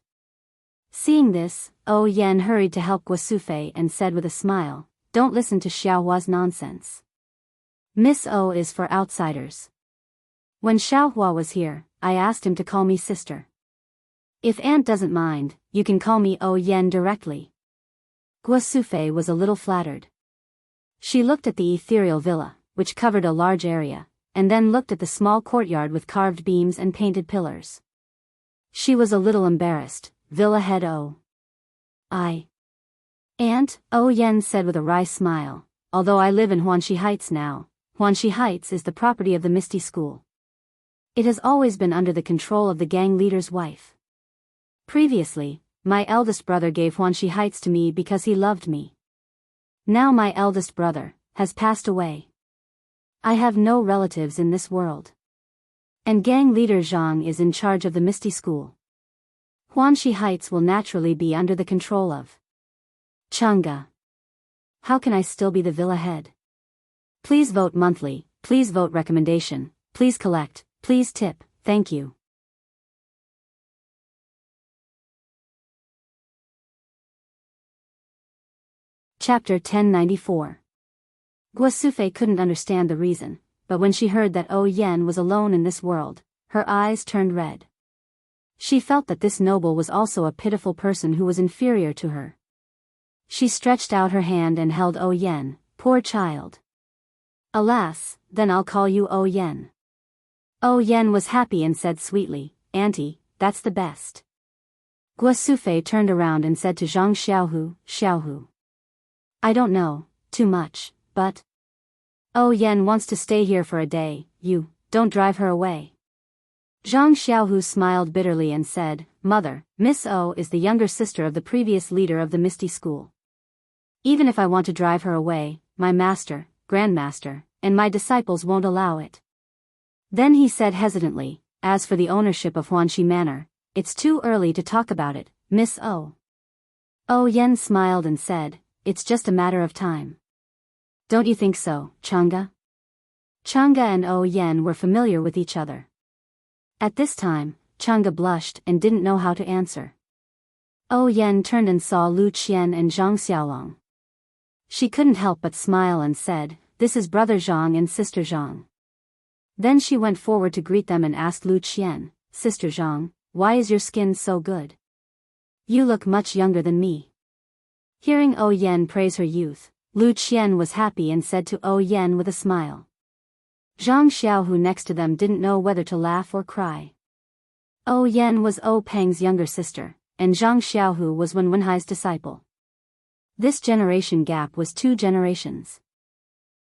Seeing this, O Yan hurried to help Guosufei and said with a smile, "Don't listen to Xiaohua's nonsense. Miss O is for outsiders. When Xiaohua was here, I asked him to call me sister. If aunt doesn't mind, you can call me O Yan directly." Guosufei was a little flattered. She looked at the ethereal villa, which covered a large area, and then looked at the small courtyard with carved beams and painted pillars. She was a little embarrassed. Villa head oh. Aunt, Oh Yen said with a wry smile, although I live in Huanxi Heights now. Huanxi Heights is the property of the Misty School. It has always been under the control of the gang leader's wife. Previously, my eldest brother gave Huanxi Heights to me because he loved me. Now my eldest brother has passed away. I have no relatives in this world. And gang leader Zhang is in charge of the Misty School. Huanxi Heights will naturally be under the control of Chang'e. How can I still be the villa head? Please vote monthly, please vote recommendation, please collect, please tip, thank you. Chapter 1094. Guosufei couldn't understand the reason, but when she heard that Oh Yen was alone in this world, her eyes turned red. She felt that this noble was also a pitiful person who was inferior to her. She stretched out her hand and held Oh Yen, poor child. Alas, then I'll call you Oh Yen. Oh Yen was happy and said sweetly, Auntie, that's the best. Guosufei turned around and said to Zhang Xiaohu. I don't know, too much, but Oh Yen wants to stay here for a day, you, don't drive her away. Zhang Xiaohu smiled bitterly and said, Mother, Miss O is the younger sister of the previous leader of the Misty School. Even if I want to drive her away, my master, grandmaster, and my disciples won't allow it. Then he said hesitantly, as for the ownership of Huanxi Manor, it's too early to talk about it, Miss O. Oh Yen smiled and said, it's just a matter of time. Don't you think so, Chang'e? Chang'e and Oh Yen were familiar with each other. At this time, Chang'e blushed and didn't know how to answer. Oh Yen turned and saw Lu Qian and Zhang Xiaolong. She couldn't help but smile and said, this is brother Zhang and sister Zhang. Then she went forward to greet them and asked Lu Qian, Sister Zhang, why is your skin so good? You look much younger than me. Hearing Oh Yen praise her youth, Lu Qian was happy and said to Oh Yen with a smile. Zhang Xiaohu next to them didn't know whether to laugh or cry. Oh Yen was Oh Peng's younger sister, and Zhang Xiaohu was Wen Wenhai's disciple. This generation gap was 2 generations.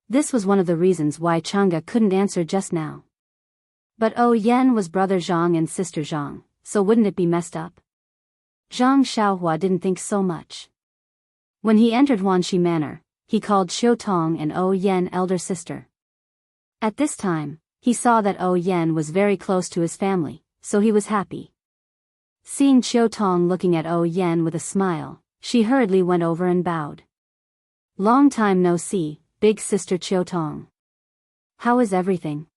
This was one of the reasons why Chang'e couldn't answer just now. But Oh Yen was brother Zhang and sister Zhang, so wouldn't it be messed up? Zhang Xiaohua didn't think so much. When he entered Huanxi Manor, he called Xiu Tong and Oh Yen elder sister. At this time, he saw that Oh Yen was very close to his family, so he was happy. Seeing Xiu Tong looking at Oh Yen with a smile, she hurriedly went over and bowed. Long time no see, big sister Xiu Tong. How is everything?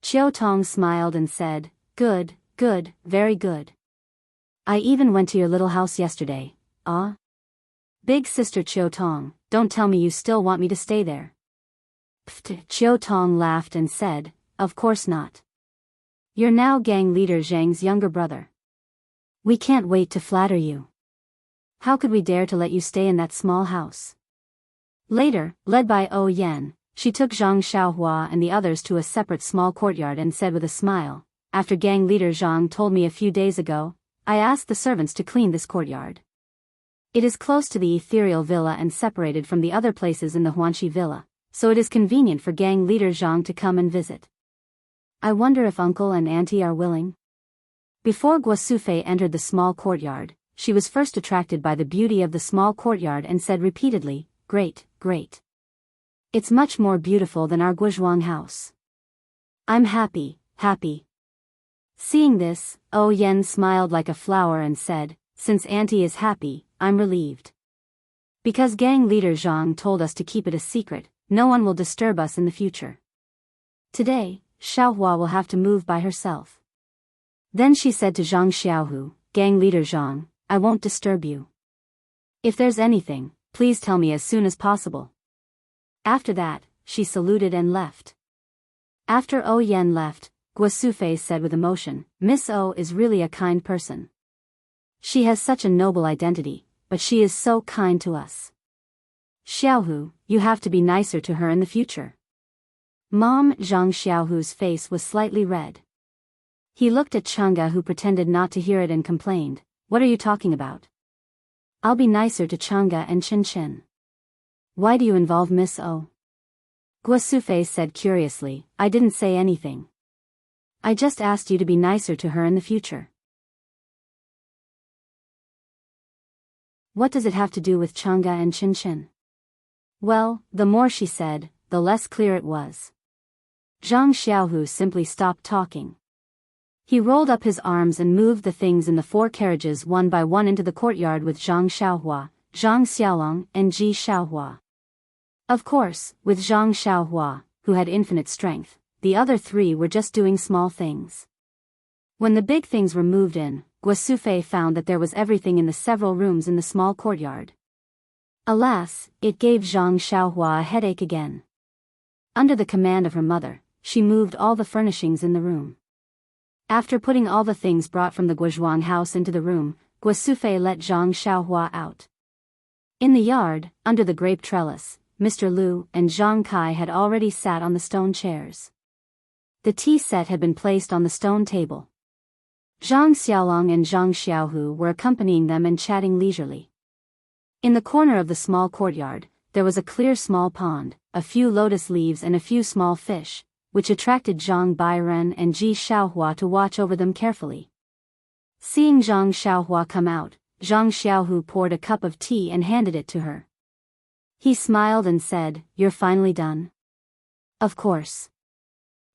Xiu Tong smiled and said, good, very good. I even went to your little house yesterday. Ah? Big sister Xiu Tong, don't tell me you still want me to stay there. Pft, Xiu Tong laughed and said, of course not. You're now gang leader Zhang's younger brother. We can't wait to flatter you. How could we dare to let you stay in that small house? Later, led by Oh Yen, she took Zhang Xiaohua and the others to a separate small courtyard and said with a smile, after gang leader Zhang told me a few days ago, I asked the servants to clean this courtyard. It is close to the ethereal villa and separated from the other places in the Huanxi villa, so it is convenient for gang leader Zhang to come and visit. I wonder if uncle and auntie are willing? Before Guosufei entered the small courtyard, she was first attracted by the beauty of the small courtyard and said repeatedly, great. It's much more beautiful than our Guozhuang house. I'm happy. Seeing this, Oh Yen smiled like a flower and said, since auntie is happy, I'm relieved. Because gang leader Zhang told us to keep it a secret, no one will disturb us in the future. Today, Xiaohua will have to move by herself. Then she said to Zhang Xiaohu, gang leader Zhang, I won't disturb you. If there's anything, please tell me as soon as possible. After that, she saluted and left. After Oh Yen left, Guosufei said with emotion, Miss O is really a kind person. She has such a noble identity, but she is so kind to us. Xiaohu, you have to be nicer to her in the future. Mom, Zhang Xiaohu's face was slightly red. He looked at Chang'e, who pretended not to hear it, and complained, "What are you talking about? I'll be nicer to Chang'e and Chen Chen. Why do you involve Miss O?" Guo Sufei said curiously, "I didn't say anything. I just asked you to be nicer to her in the future." What does it have to do with Chang'e and Chen Chen? Well, the more she said, the less clear it was. Zhang Xiaohu simply stopped talking. He rolled up his arms and moved the things in the 4 carriages one by one into the courtyard with Zhang Xiaohua, Zhang Xiaolong, and Ji Xiaohua. Of course, with Zhang Xiaohua, who had infinite strength, the other 3 were just doing small things. When the big things were moved in, Guo Sufei found that there was everything in the several rooms in the small courtyard. Alas, it gave Zhang Xiaohua a headache again. Under the command of her mother, she moved all the furnishings in the room. After putting all the things brought from the Guozhuang house into the room, Guo Sufei let Zhang Xiaohua out. In the yard, under the grape trellis, Mr. Liu and Zhang Kai had already sat on the stone chairs. The tea set had been placed on the stone table. Zhang Xiaolong and Zhang Xiaohu were accompanying them and chatting leisurely. In the corner of the small courtyard, there was a clear small pond, a few lotus leaves and a few small fish, which attracted Zhang Bairen and Ji Xiaohua to watch over them carefully. Seeing Zhang Xiaohua come out, Zhang Xiaohu poured a cup of tea and handed it to her. He smiled and said, "You're finally done?" "Of course."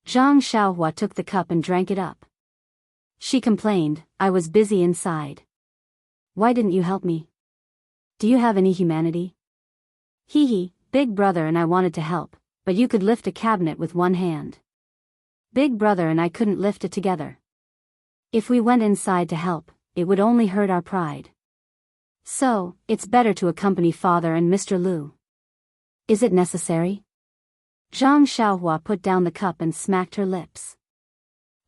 Zhang Xiaohua took the cup and drank it up. She complained, "I was busy inside. Why didn't you help me? Do you have any humanity?" "Hee, Big Brother and I wanted to help, but you could lift a cabinet with one hand. Big Brother and I couldn't lift it together. If we went inside to help, it would only hurt our pride. So, it's better to accompany Father and Mr. Liu." "Is it necessary?" Zhang Xiaohua put down the cup and smacked her lips.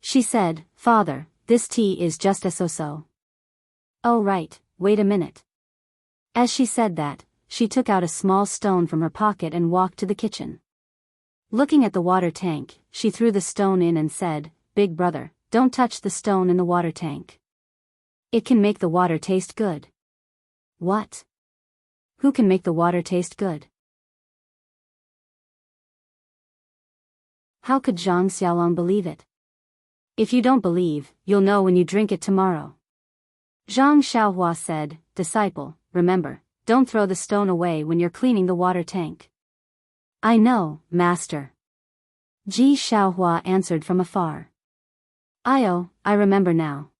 She said, "Father, this tea is just a so-so." "Oh right, wait a minute." As she said that, she took out a small stone from her pocket and walked to the kitchen. Looking at the water tank, she threw the stone in and said, "Big Brother, don't touch the stone in the water tank. It can make the water taste good." "What? Who can make the water taste good?" How could Zhang Xiaolong believe it? "If you don't believe, you'll know when you drink it tomorrow." Zhang Xiaohua said, "Disciple, remember, don't throw the stone away when you're cleaning the water tank." "I know, Master." Ji Xiaohua answered from afar. I remember now."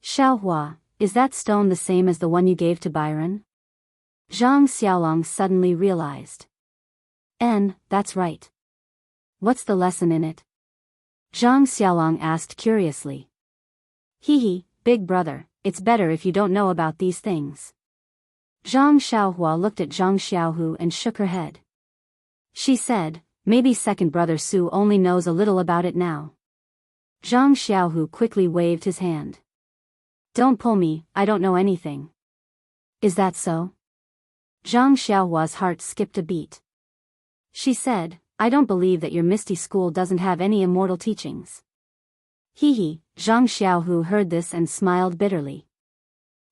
"Xiaohua, is that stone the same as the one you gave to Byron?" Zhang Xiaolong suddenly realized. That's right. What's the lesson in it?" Zhang Xiaolong asked curiously. Hee, Big Brother, it's better if you don't know about these things." Zhang Xiaohua looked at Zhang Xiaohu and shook her head. She said, "Maybe second brother Su only knows a little about it now." Zhang Xiaohu quickly waved his hand. "Don't pull me, I don't know anything." "Is that so?" Zhang Xiaohua's heart skipped a beat. She said, "I don't believe that your Misty School doesn't have any immortal teachings." Hee, Zhang Xiaohu heard this and smiled bitterly.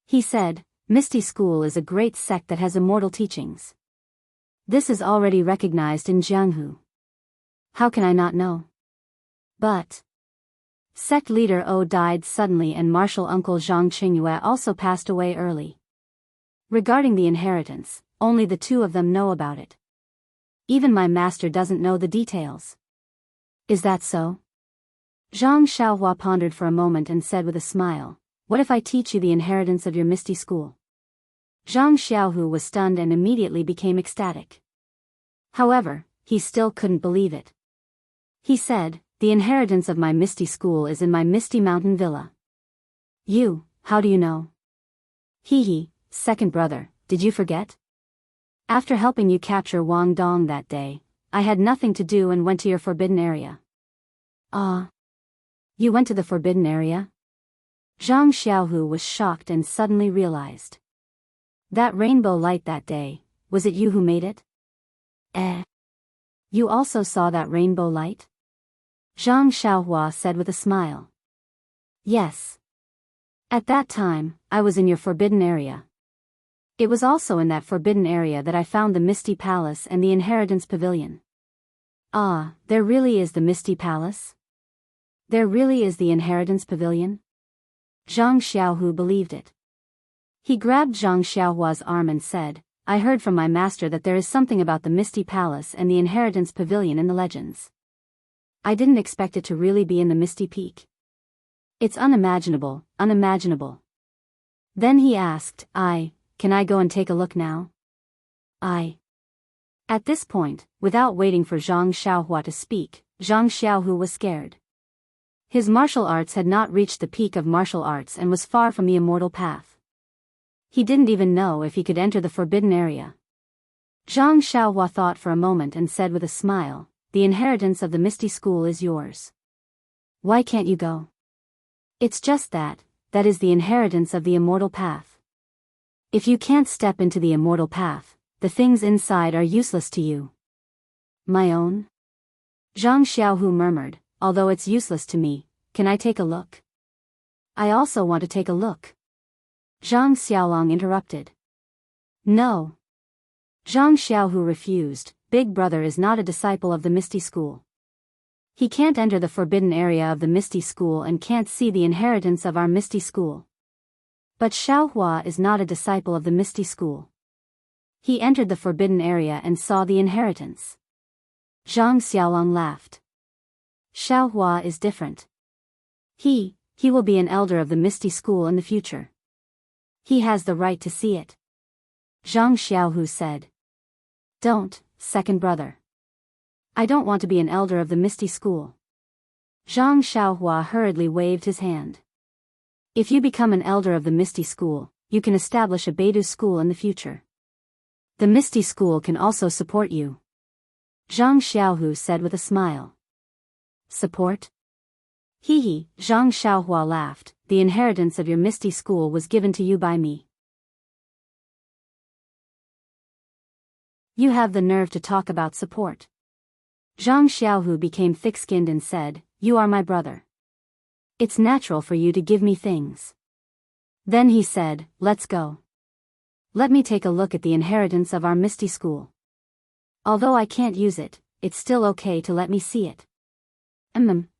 He said, "Misty School is a great sect that has immortal teachings. This is already recognized in Jianghu. How can I not know?" But sect leader O died suddenly and martial uncle Zhang Qingyue also passed away early. Regarding the inheritance, only the 2 of them know about it. Even my master doesn't know the details. "Is that so?" Zhang Xiaohua pondered for a moment and said with a smile, "What if I teach you the inheritance of your Misty School?" Zhang Xiaohu was stunned and immediately became ecstatic. However, he still couldn't believe it. He said, "The inheritance of my Misty School is in my Misty Mountain Villa." How do you know?" Hee, second brother, did you forget? After helping you capture Wang Dong that day, I had nothing to do and went to your forbidden area." "Ah. You went to the forbidden area?" Zhang Xiaohu was shocked and suddenly realized. "That rainbow light that day, was it you who made it?" You also saw that rainbow light? Zhang Xiaohua said with a smile. Yes. At that time, I was in your forbidden area. It was also in that forbidden area that I found the Misty Palace and the Inheritance Pavilion. Ah, there really is the Misty Palace? There really is the Inheritance Pavilion? Zhang Xiaohu believed it. He grabbed Zhang Xiaohua's arm and said, I heard from my master that there is something about the Misty Palace and the Inheritance Pavilion in the legends. I didn't expect it to really be in the Misty Peak. It's unimaginable, unimaginable. Then he asked, Can I go and take a look now? At this point, without waiting for Zhang Xiaohua to speak, Zhang Xiaohu was scared. His martial arts had not reached the peak of martial arts and was far from the immortal path. He didn't even know if he could enter the forbidden area. Zhang Xiaohua thought for a moment and said with a smile, The inheritance of the Misty School is yours. Why can't you go? It's just that is the inheritance of the immortal path. If you can't step into the immortal path, the things inside are useless to you. My own? Zhang Xiaohu murmured, Although it's useless to me, can I take a look? I also want to take a look. Zhang Xiaolong interrupted. No. Zhang Xiaohu refused. Big Brother is not a disciple of the Misty School. He can't enter the forbidden area of the Misty School and can't see the inheritance of our Misty School. But Xiaohua is not a disciple of the Misty School. He entered the forbidden area and saw the inheritance. Zhang Xiaolong laughed. Xiaohua is different. He will be an elder of the Misty School in the future. He has the right to see it. Zhang Xiaohu said. Don't, second brother. I don't want to be an elder of the Misty School. Zhang Xiaohua hurriedly waved his hand. If you become an elder of the Misty School, you can establish a Beidou school in the future. The Misty School can also support you. Zhang Xiaohu said with a smile. Support? Hee, Zhang Xiaohua laughed. The inheritance of your Misty School was given to you by me. You have the nerve to talk about support. Zhang Xiaohu became thick-skinned and said, You are my brother. It's natural for you to give me things. Then he said, Let's go. Let me take a look at the inheritance of our Misty School. Although I can't use it, it's still okay to let me see it.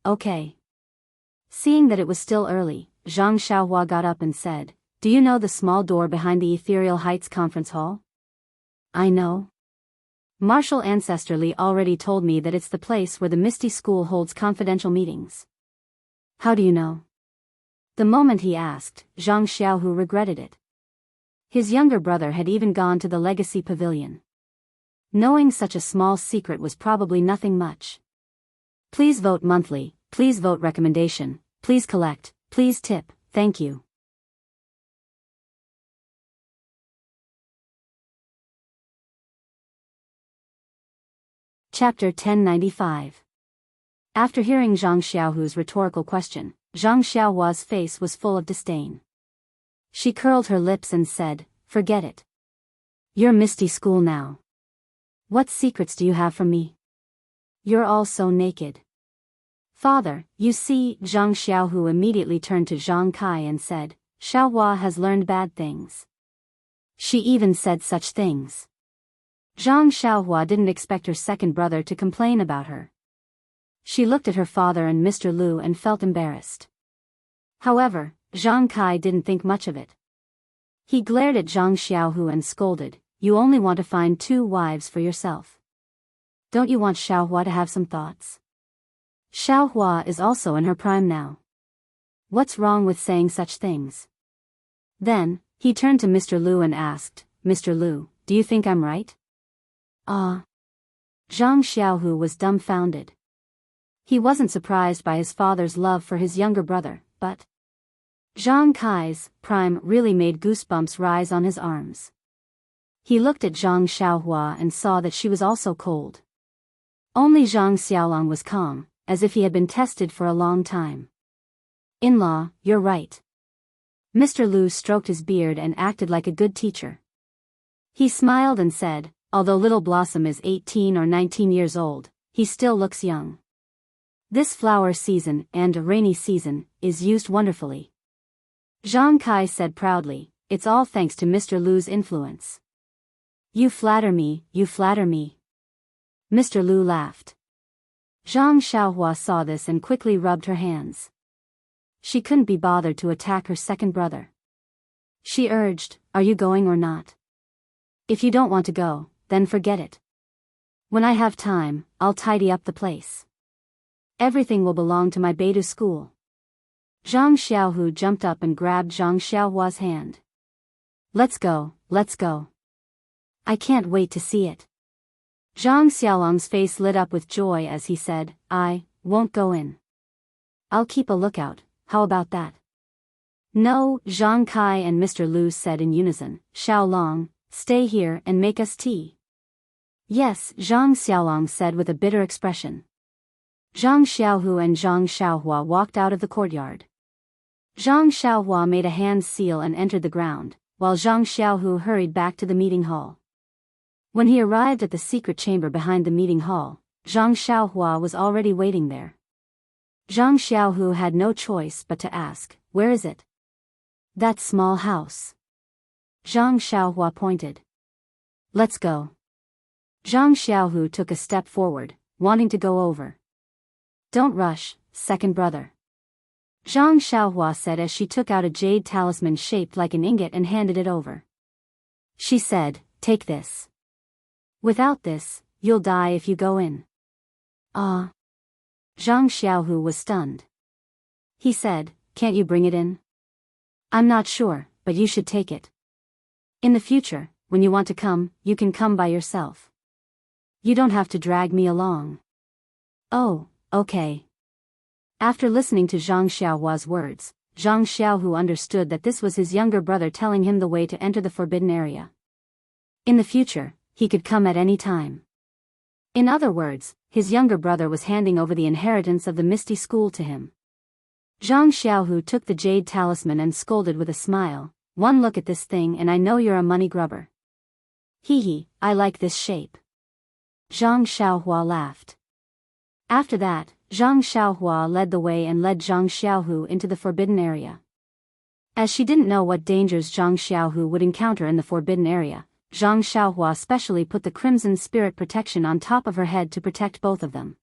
Okay. Seeing that it was still early, Zhang Xiaohua got up and said, Do you know the small door behind the Ethereal Heights Conference Hall? I know. Martial Ancestrally already told me that it's the place where the Misty School holds confidential meetings. How do you know? The moment he asked, Zhang Xiaohu regretted it. His younger brother had even gone to the Legacy Pavilion. Knowing such a small secret was probably nothing much. Please vote monthly, please vote recommendation, please collect, please tip, thank you. Chapter 1095. After hearing Zhang Xiaohu's rhetorical question, Zhang Xiaohua's face was full of disdain. She curled her lips and said, Forget it. You're Misty School now. What secrets do you have from me? You're all so naked. Father, you see, Zhang Xiaohu immediately turned to Zhang Kai and said, Xiaohua has learned bad things. She even said such things. Zhang Xiaohua didn't expect her second brother to complain about her. She looked at her father and Mr. Lu and felt embarrassed. However, Zhang Kai didn't think much of it. He glared at Zhang Xiaohu and scolded, You only want to find 2 wives for yourself. Don't you want Xiaohua to have some thoughts? Xiaohua is also in her prime now. What's wrong with saying such things? Then, he turned to Mr. Lu and asked, Mr. Lu, do you think I'm right? Zhang Xiaohu was dumbfounded. He wasn't surprised by his father's love for his younger brother, but Zhang Kai's prime really made goosebumps rise on his arms. He looked at Zhang Xiaohua and saw that she was also cold. Only Zhang Xiaolong was calm, as if he had been tested for a long time. In-law, you're right. Mr. Lu stroked his beard and acted like a good teacher. He smiled and said, Although Little Blossom is 18 or 19 years old, he still looks young. This flower season and rainy season is used wonderfully. Zhang Kai said proudly, it's all thanks to Mr. Lu's influence. You flatter me, you flatter me. Mr. Lu laughed. Zhang Xiaohua saw this and quickly rubbed her hands. She couldn't be bothered to attack her second brother. She urged, are you going or not? If you don't want to go, then forget it. When I have time, I'll tidy up the place. Everything will belong to my Beidou school. Zhang Xiaohu jumped up and grabbed Zhang Xiaohua's hand. Let's go, let's go. I can't wait to see it. Zhang Xiaolong's face lit up with joy as he said, I won't go in. I'll keep a lookout, how about that? No, Zhang Kai and Mr. Lu said in unison, Xiaolong, stay here and make us tea. Yes, Zhang Xiaolong said with a bitter expression. Zhang Xiaohu and Zhang Xiaohua walked out of the courtyard. Zhang Xiaohua made a hand seal and entered the ground, while Zhang Xiaohu hurried back to the meeting hall. When he arrived at the secret chamber behind the meeting hall, Zhang Xiaohua was already waiting there. Zhang Xiaohu had no choice but to ask, where is it? That small house. Zhang Xiaohua pointed. Let's go. Zhang Xiaohu took a step forward, wanting to go over. Don't rush, second brother. Zhang Xiaohua said as she took out a jade talisman shaped like an ingot and handed it over. She said, take this. Without this, you'll die if you go in. Ah. Zhang Xiaohu was stunned. He said, can't you bring it in? I'm not sure, but you should take it. In the future, when you want to come, you can come by yourself. You don't have to drag me along. Oh, okay. After listening to Zhang Xiaohua's words, Zhang Xiaohu understood that this was his younger brother telling him the way to enter the forbidden area. In the future, he could come at any time. In other words, his younger brother was handing over the inheritance of the Misty School to him. Zhang Xiaohu took the jade talisman and scolded with a smile, one look at this thing and I know you're a money grubber. Hee hee, I like this shape. Zhang Xiaohua laughed. After that, Zhang Xiaohua led the way and led Zhang Xiaohu into the forbidden area. As she didn't know what dangers Zhang Xiaohu would encounter in the forbidden area, Zhang Xiaohua specially put the Crimson Spirit protection on top of her head to protect both of them.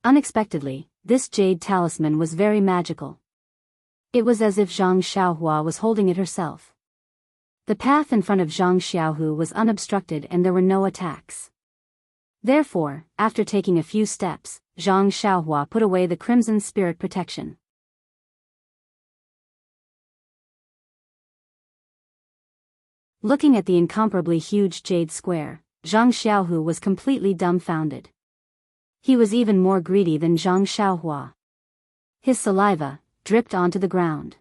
Unexpectedly, this jade talisman was very magical. It was as if Zhang Xiaohua was holding it herself. The path in front of Zhang Xiaohu was unobstructed and there were no attacks. Therefore, after taking a few steps, Zhang Xiaohua put away the Crimson Spirit protection. Looking at the incomparably huge jade square, Zhang Xiaohu was completely dumbfounded. He was even more greedy than Zhang Xiaohua. His saliva dripped onto the ground.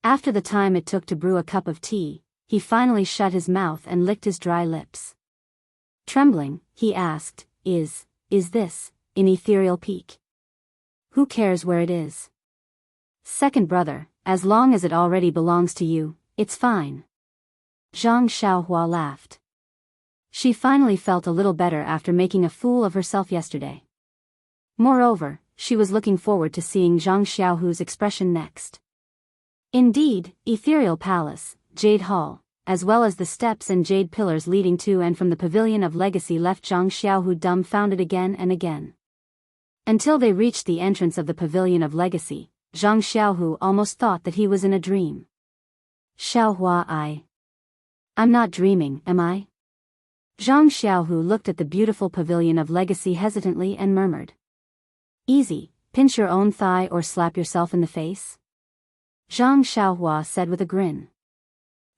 After the time it took to brew a cup of tea, he finally shut his mouth and licked his dry lips. Trembling, he asked, Is this an ethereal peak? Who cares where it is? Second brother, as long as it already belongs to you, it's fine. Zhang Xiaohua laughed. She finally felt a little better after making a fool of herself yesterday. Moreover, she was looking forward to seeing Zhang Xiaohu's expression next. Indeed, Ethereal Palace, Jade Hall, as well as the steps and jade pillars leading to and from the Pavilion of Legacy left Zhang Xiaohu dumbfounded again and again. Until they reached the entrance of the Pavilion of Legacy, Zhang Xiaohu almost thought that he was in a dream. Xiaohua, I'm not dreaming, am I? Zhang Xiaohu looked at the beautiful Pavilion of Legacy hesitantly and murmured. Easy, pinch your own thigh or slap yourself in the face? Zhang Xiaohua said with a grin.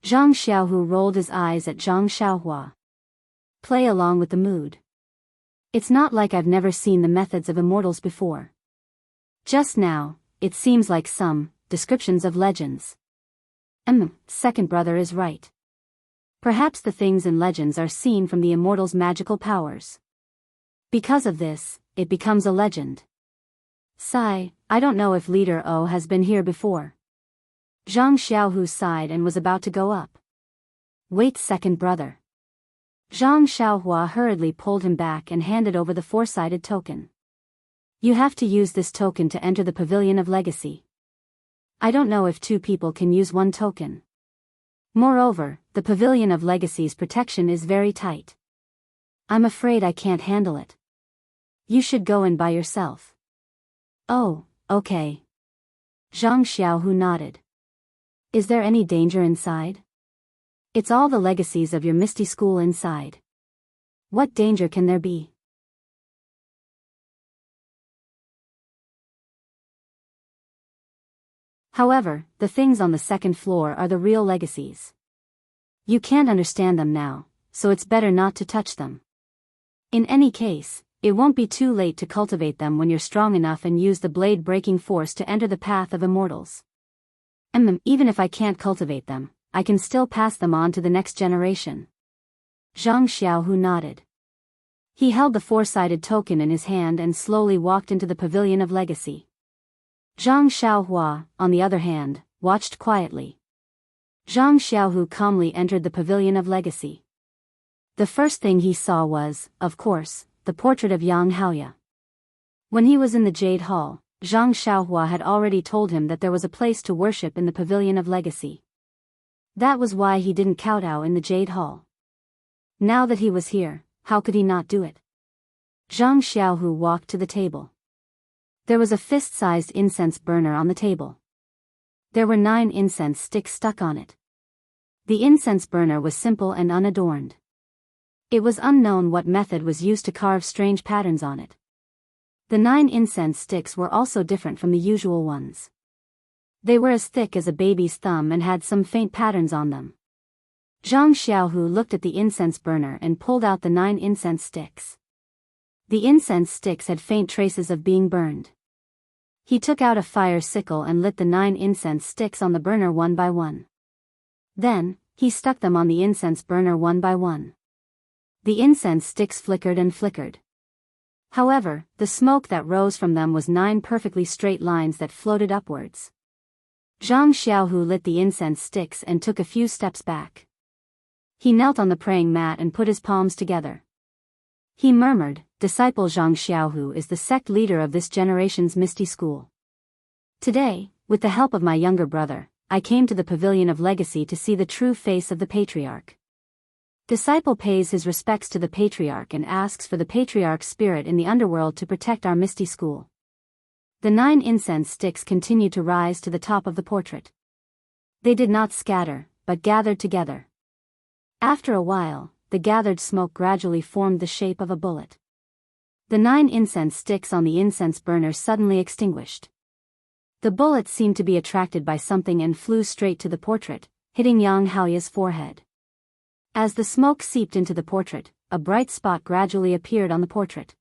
Zhang Xiaohu rolled his eyes at Zhang Xiaohua. Play along with the mood. It's not like I've never seen the methods of immortals before. Just now, it seems like some descriptions of legends. Second brother is right. Perhaps the things in legends are seen from the immortal's magical powers. Because of this, it becomes a legend. Sigh, I don't know if Leader O has been here before. Zhang Xiaohu sighed and was about to go up. Wait, second brother. Zhang Xiaohua hurriedly pulled him back and handed over the four-sided token. You have to use this token to enter the Pavilion of Legacy. I don't know if two people can use one token. Moreover, the Pavilion of Legacy's protection is very tight. I'm afraid I can't handle it. You should go in by yourself. Oh, okay. Zhang Xiaohu nodded. Is there any danger inside? It's all the legacies of your Misty School inside. What danger can there be? However, the things on the second floor are the real legacies. You can't understand them now, so it's better not to touch them. In any case, it won't be too late to cultivate them when you're strong enough and use the blade-breaking force to enter the path of immortals. Even if I can't cultivate them, I can still pass them on to the next generation. Zhang Xiaohu nodded. He held the four-sided token in his hand and slowly walked into the Pavilion of Legacy. Zhang Xiaohua, on the other hand, watched quietly. Zhang Xiaohu calmly entered the Pavilion of Legacy. The first thing he saw was, of course, the portrait of Yang Haoya. When he was in the Jade Hall, Zhang Xiaohua had already told him that there was a place to worship in the Pavilion of Legacy. That was why he didn't kowtow in the Jade Hall. Now that he was here, how could he not do it? Zhang Xiaohu walked to the table. There was a fist-sized incense burner on the table. There were 9 incense sticks stuck on it. The incense burner was simple and unadorned. It was unknown what method was used to carve strange patterns on it. The 9 incense sticks were also different from the usual ones. They were as thick as a baby's thumb and had some faint patterns on them. Zhang Xiaohu looked at the incense burner and pulled out the 9 incense sticks. The incense sticks had faint traces of being burned. He took out a fire sickle and lit the 9 incense sticks on the burner one by one. Then, he stuck them on the incense burner one by one. The incense sticks flickered and flickered. However, the smoke that rose from them was 9 perfectly straight lines that floated upwards. Zhang Xiaohu lit the incense sticks and took a few steps back. He knelt on the praying mat and put his palms together. He murmured, "Disciple Zhang Xiaohu is the sect leader of this generation's Misty School. Today, with the help of my younger brother, I came to the Pavilion of Legacy to see the true face of the Patriarch." Disciple pays his respects to the Patriarch and asks for the Patriarch's spirit in the underworld to protect our Misty School. The 9 incense sticks continued to rise to the top of the portrait. They did not scatter, but gathered together. After a while, the gathered smoke gradually formed the shape of a bullet. The 9 incense sticks on the incense burner suddenly extinguished. The bullet seemed to be attracted by something and flew straight to the portrait, hitting Yang Haoya's forehead. As the smoke seeped into the portrait, a bright spot gradually appeared on the portrait.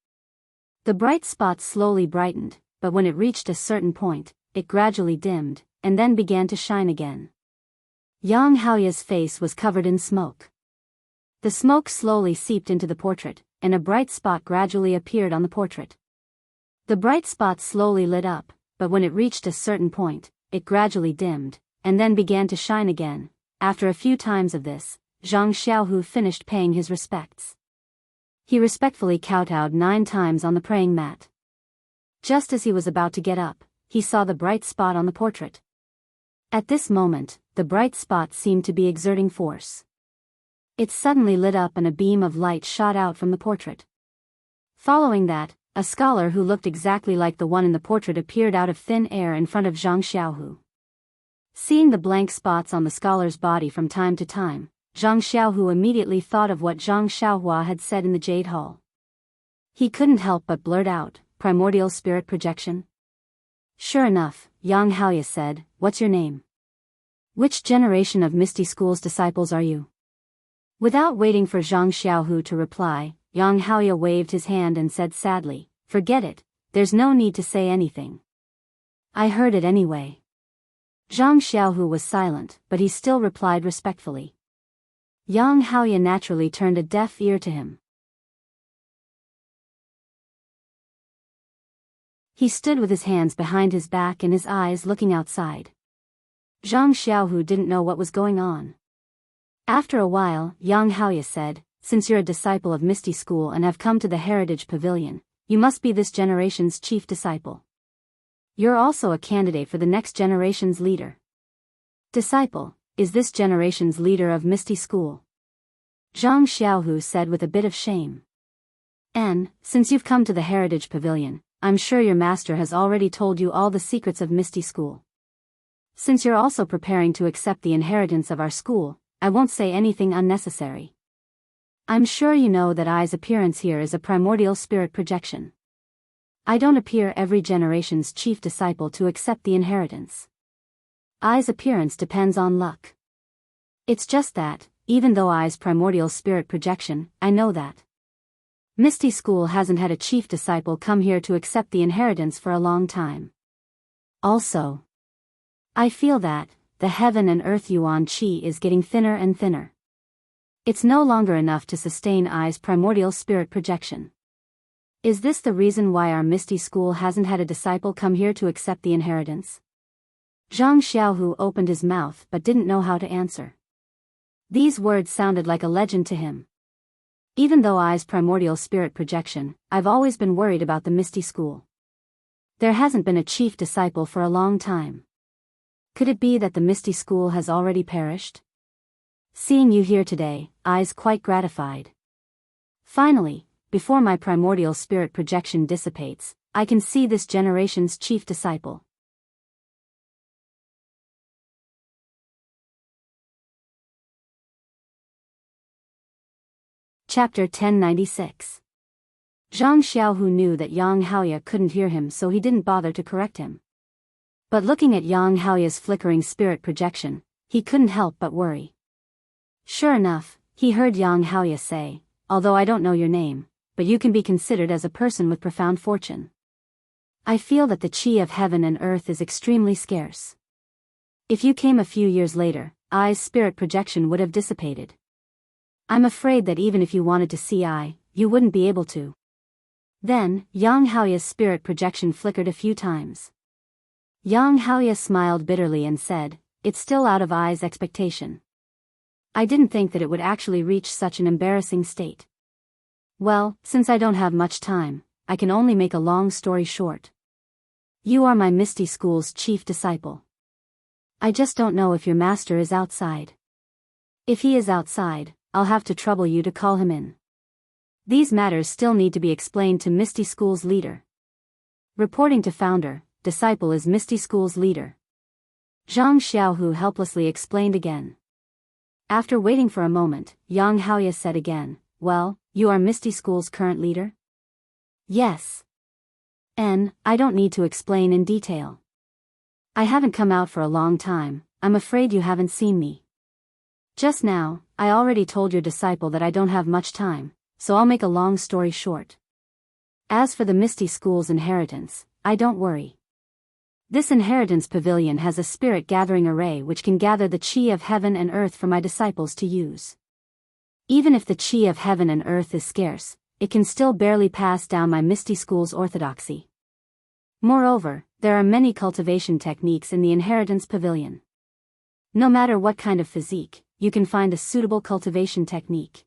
The bright spot slowly brightened, but when it reached a certain point, it gradually dimmed, and then began to shine again. Yang Haoya's face was covered in smoke. The smoke slowly seeped into the portrait, and a bright spot gradually appeared on the portrait. The bright spot slowly lit up, but when it reached a certain point, it gradually dimmed, and then began to shine again. After a few times of this, Zhang Xiaohu finished paying his respects. He respectfully kowtowed 9 times on the praying mat. Just as he was about to get up, he saw the bright spot on the portrait. At this moment, the bright spot seemed to be exerting force. It suddenly lit up and a beam of light shot out from the portrait. Following that, a scholar who looked exactly like the one in the portrait appeared out of thin air in front of Zhang Xiaohu. Seeing the blank spots on the scholar's body from time to time, Zhang Xiaohu immediately thought of what Zhang Xiaohua had said in the Jade Hall. He couldn't help but blurt out, "Primordial spirit projection?" "Sure enough," Yang Haoya said, "What's your name? Which generation of Misty School's disciples are you?" Without waiting for Zhang Xiaohu to reply, Yang Haoya waved his hand and said sadly, "Forget it, there's no need to say anything. I heard it anyway." Zhang Xiaohu was silent, but he still replied respectfully. Yang Haoya naturally turned a deaf ear to him. He stood with his hands behind his back and his eyes looking outside. Zhang Xiaohu didn't know what was going on. After a while, Yang Haoya said, since you're a disciple of Misty School and have come to the Heritage Pavilion, you must be this generation's chief disciple. You're also a candidate for the next generation's leader. Disciple, is this generation's leader of Misty School? Zhang Xiaohu said with a bit of shame. Since you've come to the Heritage Pavilion, I'm sure your master has already told you all the secrets of Misty School. Since you're also preparing to accept the inheritance of our school, I won't say anything unnecessary. I'm sure you know that I's appearance here is a primordial spirit projection. I don't appear every generation's chief disciple to accept the inheritance. I's appearance depends on luck. It's just that, even though I's primordial spirit projection, I know that Misty School hasn't had a chief disciple come here to accept the inheritance for a long time. Also, I feel that the heaven and earth yuan qi is getting thinner and thinner. It's no longer enough to sustain I's primordial spirit projection. Is this the reason why our Misty School hasn't had a disciple come here to accept the inheritance? Zhang Xiaohu opened his mouth but didn't know how to answer. These words sounded like a legend to him. Even though I's primordial spirit projection, I've always been worried about the Misty School. There hasn't been a chief disciple for a long time. Could it be that the Misty School has already perished? Seeing you here today, I's quite gratified. Finally, before my primordial spirit projection dissipates, I can see this generation's chief disciple. Chapter 1096. Zhang Xiaohu knew that Yang Haoye couldn't hear him, so he didn't bother to correct him. But looking at Yang Haoye's flickering spirit projection, he couldn't help but worry. Sure enough, he heard Yang Haoye say, "Although I don't know your name, but you can be considered as a person with profound fortune. I feel that the qi of heaven and earth is extremely scarce. If you came a few years later, I's spirit projection would have dissipated. I'm afraid that even if you wanted to see I, you wouldn't be able to." Then, Yang Haoye's spirit projection flickered a few times. Yang Haoye smiled bitterly and said, "It's still out of I's expectation. I didn't think that it would actually reach such an embarrassing state. Well, since I don't have much time, I can only make a long story short. You are my Misty School's chief disciple. I just don't know if your master is outside. If he is outside, I'll have to trouble you to call him in. These matters still need to be explained to Misty School's leader. Reporting to founder, disciple is Misty School's leader." Zhang Xiaohu helplessly explained again. After waiting for a moment, Yang Haoye said again, "Well, you are Misty School's current leader?" "Yes. I don't need to explain in detail. I haven't come out for a long time, I'm afraid you haven't seen me. Just now, I already told your disciple that I don't have much time, so I'll make a long story short. As for the Misty School's inheritance, I don't worry. This inheritance pavilion has a spirit gathering array which can gather the qi of heaven and earth for my disciples to use. Even if the qi of heaven and earth is scarce, it can still barely pass down my Misty School's orthodoxy. Moreover, there are many cultivation techniques in the inheritance pavilion. No matter what kind of physique, you can find a suitable cultivation technique.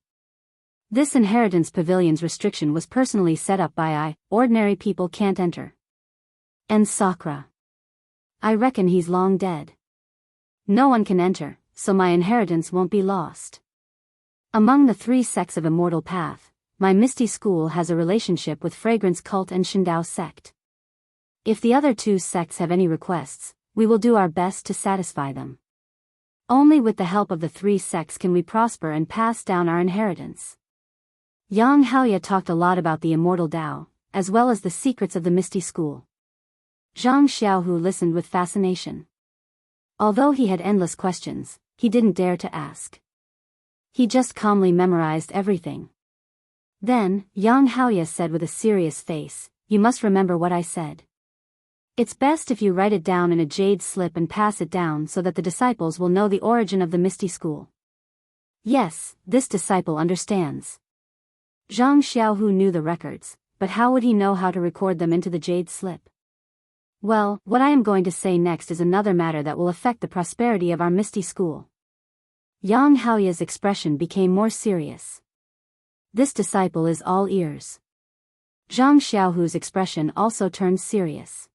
This inheritance pavilion's restriction was personally set up by I, ordinary people can't enter. And Sakra. I reckon he's long dead. No one can enter, so my inheritance won't be lost. Among the 3 sects of Immortal Path, my Misty School has a relationship with Fragrance Cult and Shindao sect. If the other 2 sects have any requests, we will do our best to satisfy them. Only with the help of the 3 sects can we prosper and pass down our inheritance." Yang Haoye talked a lot about the immortal Tao, as well as the secrets of the Misty School. Zhang Xiaohu listened with fascination. Although he had endless questions, he didn't dare to ask. He just calmly memorized everything. Then, Yang Haoye said with a serious face, "You must remember what I said. It's best if you write it down in a jade slip and pass it down so that the disciples will know the origin of the Misty School." Yes, this disciple understands. Zhang Xiaohu knew the records, but how would he know how to record them into the jade slip? Well, what I am going to say next is another matter that will affect the prosperity of our Misty School. Yang Haoye's expression became more serious. This disciple is all ears. Zhang Xiaohu's expression also turned serious.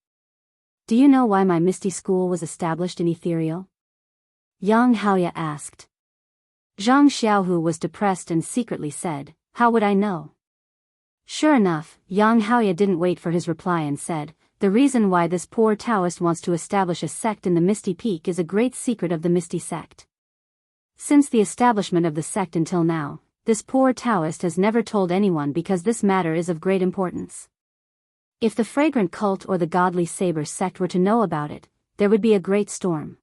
Do you know why my misty school was established in ethereal? Yang Haoya asked. Zhang Xiaohu was depressed and secretly said, how would I know? Sure enough, Yang Haoya didn't wait for his reply and said, the reason why this poor Taoist wants to establish a sect in the Misty Peak is a great secret of the Misty Sect. Since the establishment of the sect until now, this poor Taoist has never told anyone because this matter is of great importance. If the fragrant cult or the godly saber sect were to know about it, there would be a great storm.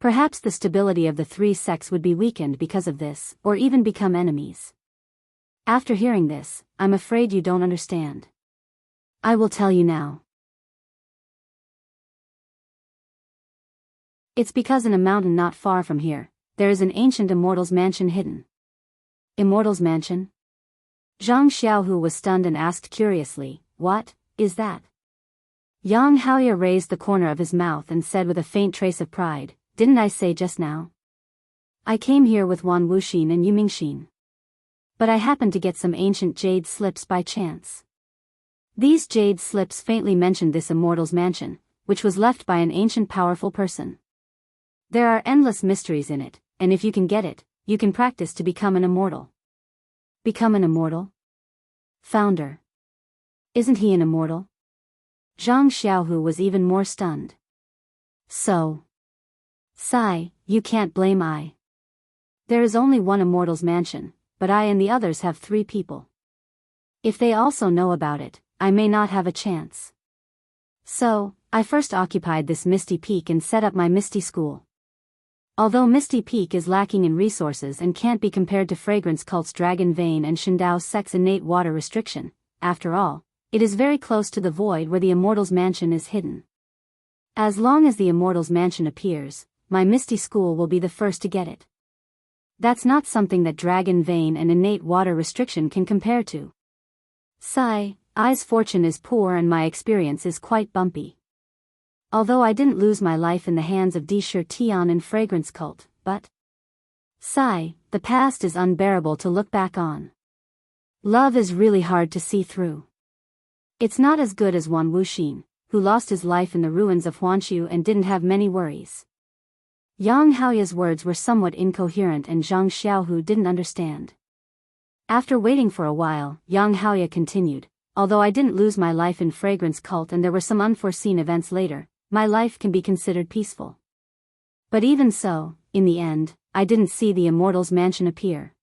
Perhaps the stability of the three sects would be weakened because of this, or even become enemies. After hearing this, I'm afraid you don't understand. I will tell you now. It's because in a mountain not far from here, there is an ancient immortal's mansion hidden. Immortal's mansion? Zhang Xiaohu was stunned and asked curiously, what is that? Yang Haoya raised the corner of his mouth and said with a faint trace of pride, didn't I say just now? I came here with Wan Wuxin and Yu Mingxin. But I happened to get some ancient jade slips by chance. These jade slips faintly mentioned this immortal's mansion, which was left by an ancient powerful person. There are endless mysteries in it, and if you can get it, you can practice to become an immortal. Become an immortal? Founder. Isn't he an immortal? Zhang Xiaohu was even more stunned. So. Sigh, you can't blame I. There is only one immortal's mansion, but I and the others have 3 people. If they also know about it, I may not have a chance. So, I first occupied this Misty Peak and set up my Misty School. Although Misty Peak is lacking in resources and can't be compared to Fragrance Cult's Dragon Vein and Shindao Sect's innate water restriction, after all, it is very close to the void where the Immortal's Mansion is hidden. As long as the Immortal's Mansion appears, my Misty School will be the first to get it. That's not something that Dragon Vein and innate water restriction can compare to. Sigh, I's fortune is poor and my experience is quite bumpy. Although I didn't lose my life in the hands of Shi Tian and Fragrance Cult, but... Sigh, the past is unbearable to look back on. Love is really hard to see through. It's not as good as Wan Wuxin, who lost his life in the ruins of Huanshu and didn't have many worries. Yang Haoya's words were somewhat incoherent and Zhang Xiaohu didn't understand. After waiting for a while, Yang Haoya continued, although I didn't lose my life in Fragrance Cult and there were some unforeseen events later, my life can be considered peaceful. But even so, in the end, I didn't see the Immortal's Mansion appear.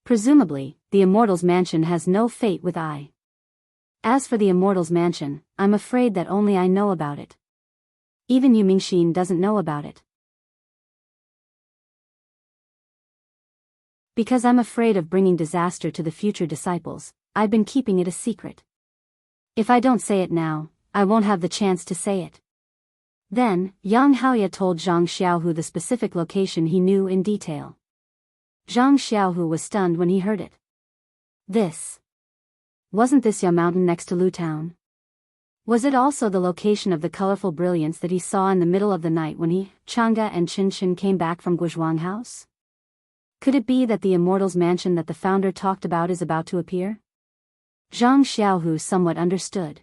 Presumably, the Immortal's Mansion has no fate with I. As for the Immortal's Mansion, I'm afraid that only I know about it. Even Yu Mingxin doesn't know about it. Because I'm afraid of bringing disaster to the future disciples, I've been keeping it a secret. If I don't say it now, I won't have the chance to say it. Then, Yang Haoya told Zhang Xiaohu the specific location he knew in detail. Zhang Xiaohu was stunned when he heard it. Wasn't this Ya mountain next to Lu Town? Was it also the location of the colorful brilliance that he saw in the middle of the night when he, Chang'e and Qinshin came back from Guizhuang House? Could it be that the Immortal's Mansion that the founder talked about is about to appear? Zhang Xiaohu somewhat understood.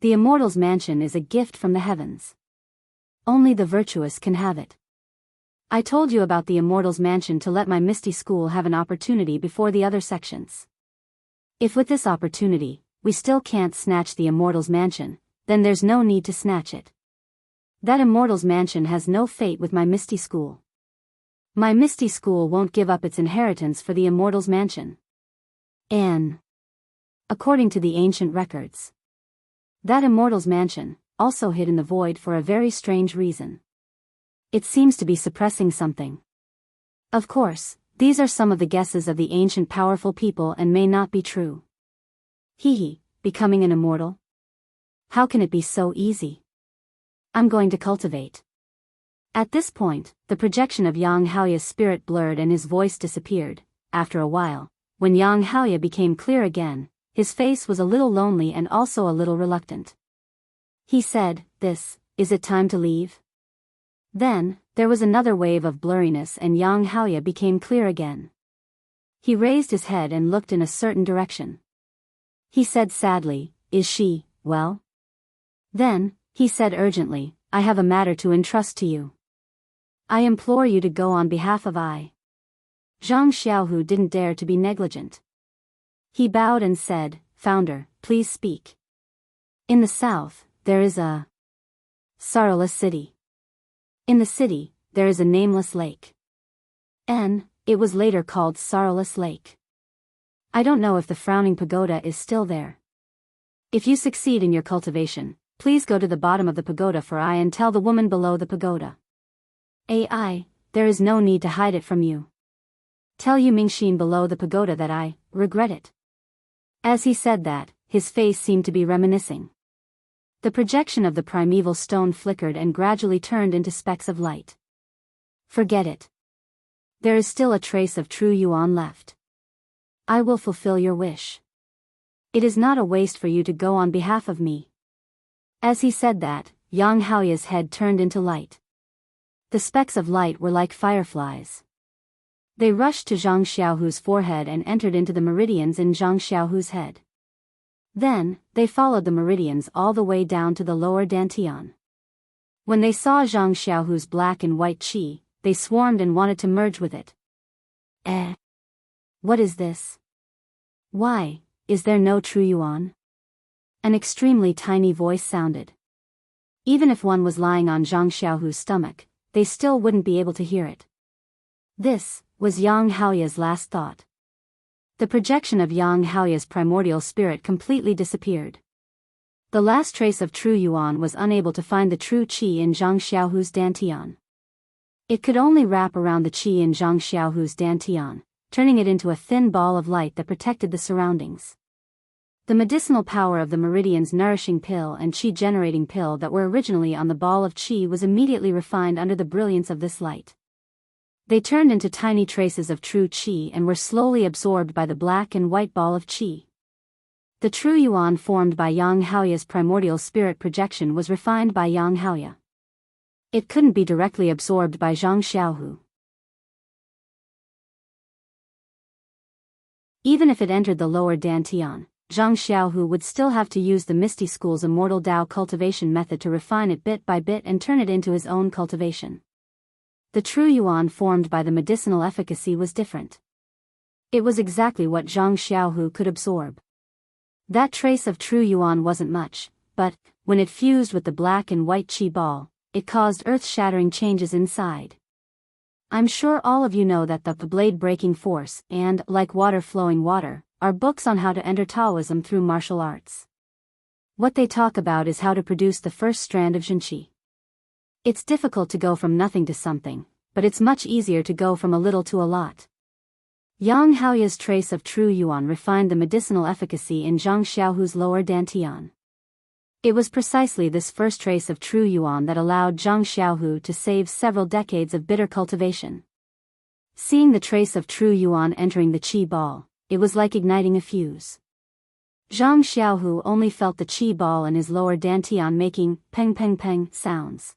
The Immortal's Mansion is a gift from the heavens. Only the virtuous can have it. I told you about the Immortal's Mansion to let my Misty School have an opportunity before the other sections. If with this opportunity, we still can't snatch the Immortal's Mansion, then there's no need to snatch it. That Immortal's Mansion has no fate with my Misty School. My Misty School won't give up its inheritance for the Immortal's Mansion. According to the ancient records. That Immortal's Mansion, also hid in the void for a very strange reason. It seems to be suppressing something. Of course, these are some of the guesses of the ancient powerful people and may not be true. Becoming an immortal? How can it be so easy? I'm going to cultivate. At this point, the projection of Yang Haoya's spirit blurred and his voice disappeared. After a while, when Yang Haoya became clear again, his face was a little lonely and also a little reluctant. He said, is it time to leave? Then, there was another wave of blurriness and Yang Haoya became clear again. He raised his head and looked in a certain direction. He said sadly, "Is she, well?" Then, he said urgently, "I have a matter to entrust to you. I implore you to go on behalf of I." Zhang Xiaohu didn't dare to be negligent. He bowed and said, "Founder, please speak. In the south, there is a sorrowless city. In the city, there is a nameless lake. It was later called Sorrowless Lake. I don't know if the frowning pagoda is still there. If you succeed in your cultivation, please go to the bottom of the pagoda for I and tell the woman below the pagoda. There is no need to hide it from you. Tell Yu Mingxin below the pagoda that I regret it." As he said that, his face seemed to be reminiscing. The projection of the primeval stone flickered and gradually turned into specks of light. "Forget it. There is still a trace of true yuan left. I will fulfill your wish. It is not a waste for you to go on behalf of me." As he said that, Yang Haoya's head turned into light. The specks of light were like fireflies. They rushed to Zhang Xiaohu's forehead and entered into the meridians in Zhang Xiaohu's head. Then, they followed the meridians all the way down to the lower dantian. When they saw Zhang Xiaohu's black and white qi, they swarmed and wanted to merge with it. What is this? Why, is there no true yuan? An extremely tiny voice sounded. Even if one was lying on Zhang Xiaohu's stomach, they still wouldn't be able to hear it. This was Yang Haoya's last thought. The projection of Yang Haoya's primordial spirit completely disappeared. The last trace of true yuan was unable to find the true qi in Zhang Xiaohu's dantian. It could only wrap around the qi in Zhang Xiaohu's dantian, turning it into a thin ball of light that protected the surroundings. The medicinal power of the meridian's nourishing pill and qi-generating pill that were originally on the ball of qi was immediately refined under the brilliance of this light. They turned into tiny traces of true qi and were slowly absorbed by the black and white ball of qi. The true yuan formed by Yang Haoya's primordial spirit projection was refined by Yang Haoya. It couldn't be directly absorbed by Zhang Xiaohu. Even if it entered the lower dantian, Zhang Xiaohu would still have to use the Misty School's immortal Dao cultivation method to refine it bit by bit and turn it into his own cultivation. The true yuan formed by the medicinal efficacy was different. It was exactly what Zhang Xiaohu could absorb. That trace of true yuan wasn't much, but, when it fused with the black and white qi ball, it caused earth-shattering changes inside. I'm sure all of you know that the blade-breaking force and, like water flowing water, are books on how to enter Taoism through martial arts. What they talk about is how to produce the first strand of Zhenqi. It's difficult to go from nothing to something, but it's much easier to go from a little to a lot. Yang Haoya's trace of true yuan refined the medicinal efficacy in Zhang Xiaohu's lower dantian. It was precisely this first trace of true yuan that allowed Zhang Xiaohu to save several decades of bitter cultivation. Seeing the trace of true yuan entering the qi ball, it was like igniting a fuse. Zhang Xiaohu only felt the qi ball in his lower dantian making peng peng peng sounds.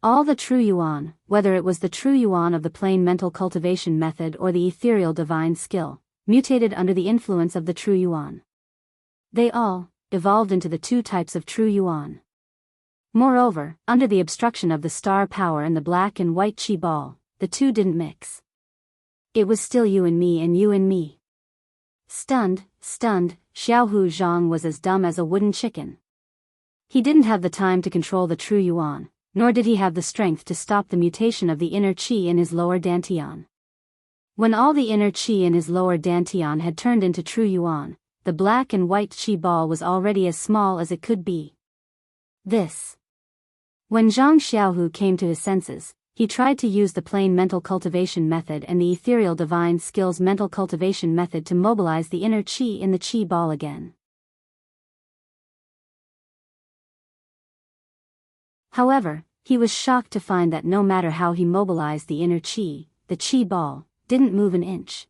All the true yuan, whether it was the true yuan of the plain mental cultivation method or the ethereal divine skill, mutated under the influence of the true yuan. They all evolved into the two types of true yuan. Moreover, under the obstruction of the star power and the black and white qi ball, the two didn't mix. It was still you and me and you and me. Stunned, Xiaohu Zhang was as dumb as a wooden chicken. He didn't have the time to control the true yuan, nor did he have the strength to stop the mutation of the inner qi in his lower dantian. When all the inner qi in his lower dantian had turned into true yuan, the black and white qi ball was already as small as it could be. When Zhang Xiaohu came to his senses, he tried to use the plain mental cultivation method and the ethereal divine skills mental cultivation method to mobilize the inner qi in the qi ball again. However, he was shocked to find that no matter how he mobilized the inner qi, the qi ball didn't move an inch.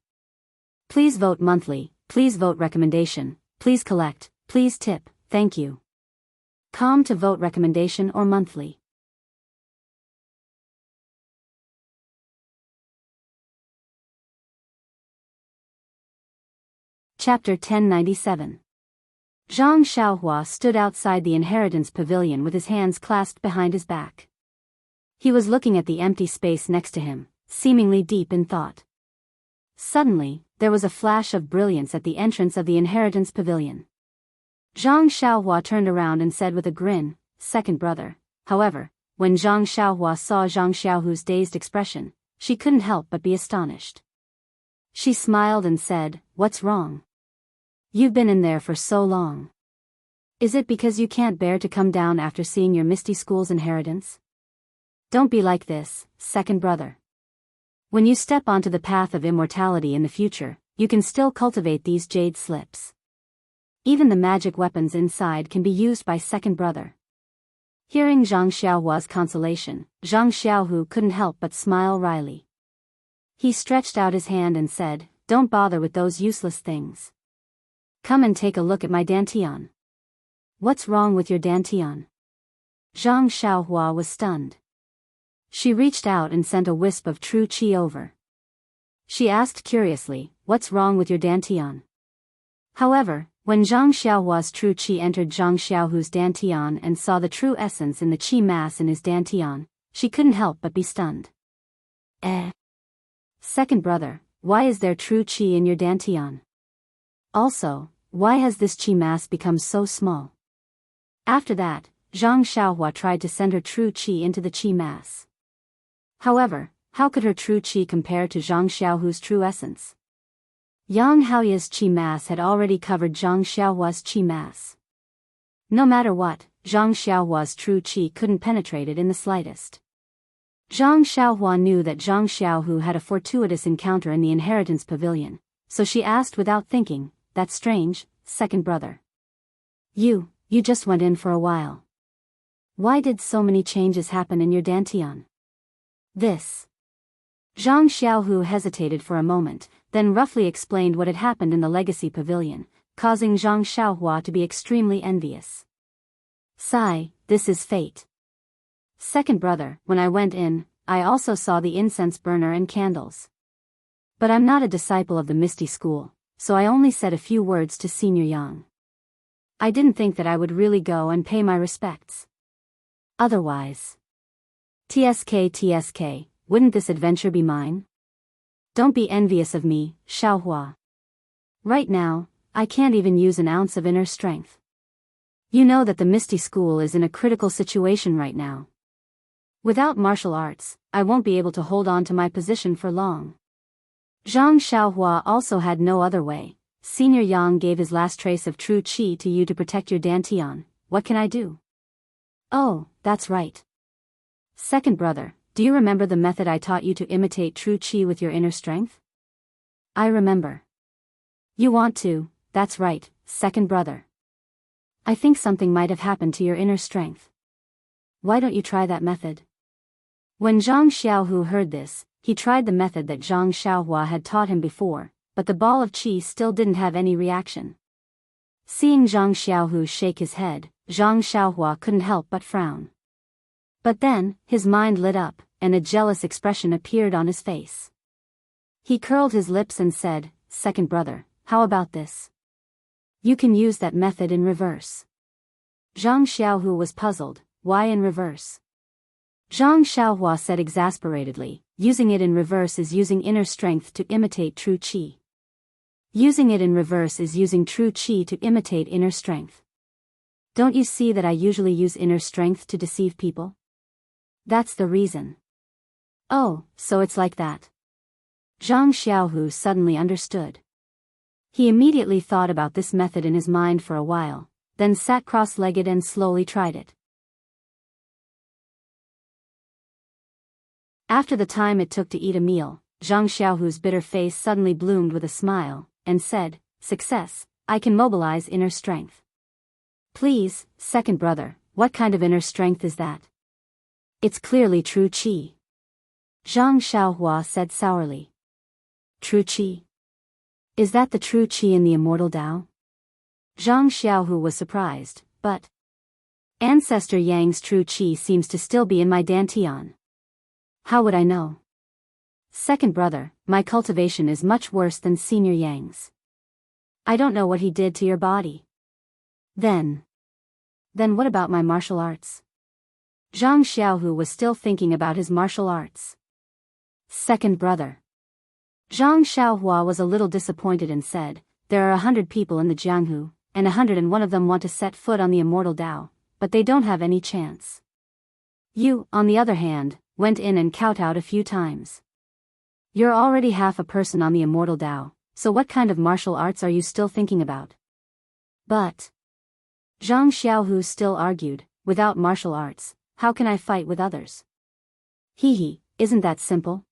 Please vote monthly, please vote recommendation, please collect, please tip, thank you. Com to vote recommendation or monthly. Chapter 1097. Zhang Xiaohua stood outside the inheritance pavilion with his hands clasped behind his back. He was looking at the empty space next to him, seemingly deep in thought. Suddenly, there was a flash of brilliance at the entrance of the inheritance pavilion. Zhang Xiaohua turned around and said with a grin, "Second brother." However, when Zhang Xiaohua saw Zhang Xiaohu's dazed expression, she couldn't help but be astonished. She smiled and said, "What's wrong? You've been in there for so long. Is it because you can't bear to come down after seeing your Misty School's inheritance? Don't be like this, second brother. When you step onto the path of immortality in the future, you can still cultivate these jade slips. Even the magic weapons inside can be used by second brother." Hearing Zhang Xiaohua's consolation, Zhang Xiaohu couldn't help but smile wryly. He stretched out his hand and said, "Don't bother with those useless things. Come and take a look at my dantian." "What's wrong with your dantian?" Zhang Xiaohua was stunned. She reached out and sent a wisp of true qi over. She asked curiously, "What's wrong with your dantian?" However, when Zhang Xiaohua's true qi entered Zhang Xiaohu's dantian and saw the true essence in the qi mass in his dantian, she couldn't help but be stunned. Second brother, why is there true qi in your dantian? Also, why has this qi mass become so small?" After that, Zhang Xiaohua tried to send her true qi into the qi mass. However, how could her true qi compare to Zhang Xiaohu's true essence? Yang Haoya's qi mass had already covered Zhang Xiaohua's qi mass. No matter what, Zhang Xiaohua's true qi couldn't penetrate it in the slightest. Zhang Xiaohua knew that Zhang Xiaohu had a fortuitous encounter in the inheritance pavilion, so she asked without thinking, "That's strange, second brother. You just went in for a while. Why did so many changes happen in your dantian?" This. Zhang Xiaohu hesitated for a moment, then roughly explained what had happened in the legacy pavilion, causing Zhang Xiaohua to be extremely envious. "Sigh, this is fate. Second brother, when I went in, I also saw the incense burner and candles. But I'm not a disciple of the Misty School, so I only said a few words to Senior Yang. I didn't think that I would really go and pay my respects. Otherwise. TSK, wouldn't this adventure be mine? Don't be envious of me, Xiaohua. Right now, I can't even use an ounce of inner strength. You know that the Misty School is in a critical situation right now. Without martial arts, I won't be able to hold on to my position for long." Zhang Xiaohua also had no other way. "Senior Yang gave his last trace of true qi to you to protect your dantian. What can I do?" "Oh, that's right. Second brother, do you remember the method I taught you to imitate true qi with your inner strength?" "I remember." "You want to, that's right, second brother. I think something might have happened to your inner strength. Why don't you try that method?" When Zhang Xiaohu heard this, he tried the method that Zhang Xiaohua had taught him before, but the ball of qi still didn't have any reaction. Seeing Zhang Xiaohu shake his head, Zhang Xiaohua couldn't help but frown. But then, his mind lit up, and a jealous expression appeared on his face. He curled his lips and said, "Second brother, how about this? You can use that method in reverse." Zhang Xiaohu was puzzled. Why in reverse? Zhang Xiaohua said exasperatedly, "Using it in reverse is using inner strength to imitate true qi. Using it in reverse is using true qi to imitate inner strength. Don't you see that I usually use inner strength to deceive people? That's the reason." "Oh, so it's like that." Zhang Xiaohu suddenly understood. He immediately thought about this method in his mind for a while, then sat cross-legged and slowly tried it. After the time it took to eat a meal, Zhang Xiaohu's bitter face suddenly bloomed with a smile, and said, "Success, I can mobilize inner strength." "Please, second brother, what kind of inner strength is that?" "It's clearly true qi." Zhang Xiaohua said sourly. "True qi? Is that the true qi in the immortal Tao?" Zhang Xiaohu was surprised, but Ancestor Yang's true qi seems to still be in my dantian. How would I know? Second brother, my cultivation is much worse than Senior Yang's. I don't know what he did to your body. Then what about my martial arts? Zhang Xiaohu was still thinking about his martial arts. Second brother. Zhang Xiaohua was a little disappointed and said, there are 100 people in the Jianghu, and 101 of them want to set foot on the immortal Tao, but they don't have any chance. You, on the other hand, went in and kowtowed a few times. You're already half a person on the immortal Tao, so what kind of martial arts are you still thinking about? But Zhang Xiaohu still argued, without martial arts, how can I fight with others? Isn't that simple?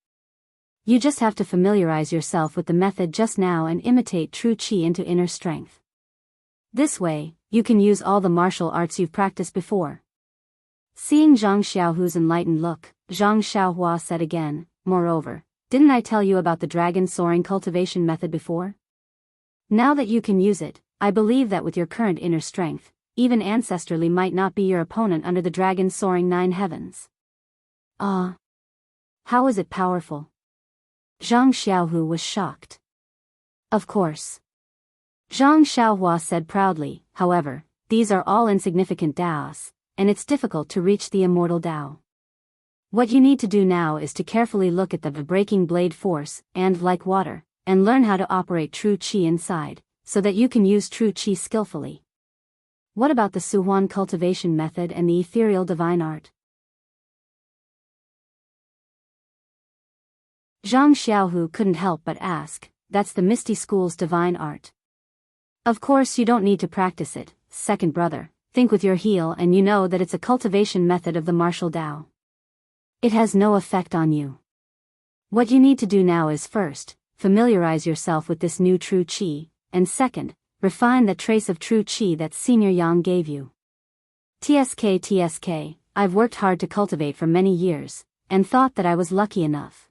You just have to familiarize yourself with the method just now and imitate true qi into inner strength. This way, you can use all the martial arts you've practiced before. Seeing Zhang Xiaohu's enlightened look, Zhang Xiaohua said again, moreover, didn't I tell you about the dragon soaring cultivation method before? Now that you can use it, I believe that with your current inner strength, even ancestrally might not be your opponent under the dragon soaring 9 heavens. Ah! How is it powerful? Zhang Xiaohu was shocked. Of course. Zhang Xiaohua said proudly, however, these are all insignificant Daos, and it's difficult to reach the immortal Tao. What you need to do now is to carefully look at the breaking blade force, and like water, and learn how to operate true qi inside, so that you can use true qi skillfully. What about the Suhuan cultivation method and the ethereal divine art? Zhang Xiaohu couldn't help but ask, that's the Misty School's divine art. Of course you don't need to practice it, second brother, think with your heel and you know that it's a cultivation method of the martial Tao. It has no effect on you. What you need to do now is first, familiarize yourself with this new true qi, and second, refine the trace of true qi that Senior Yang gave you. TSK, I've worked hard to cultivate for many years, and thought that I was lucky enough.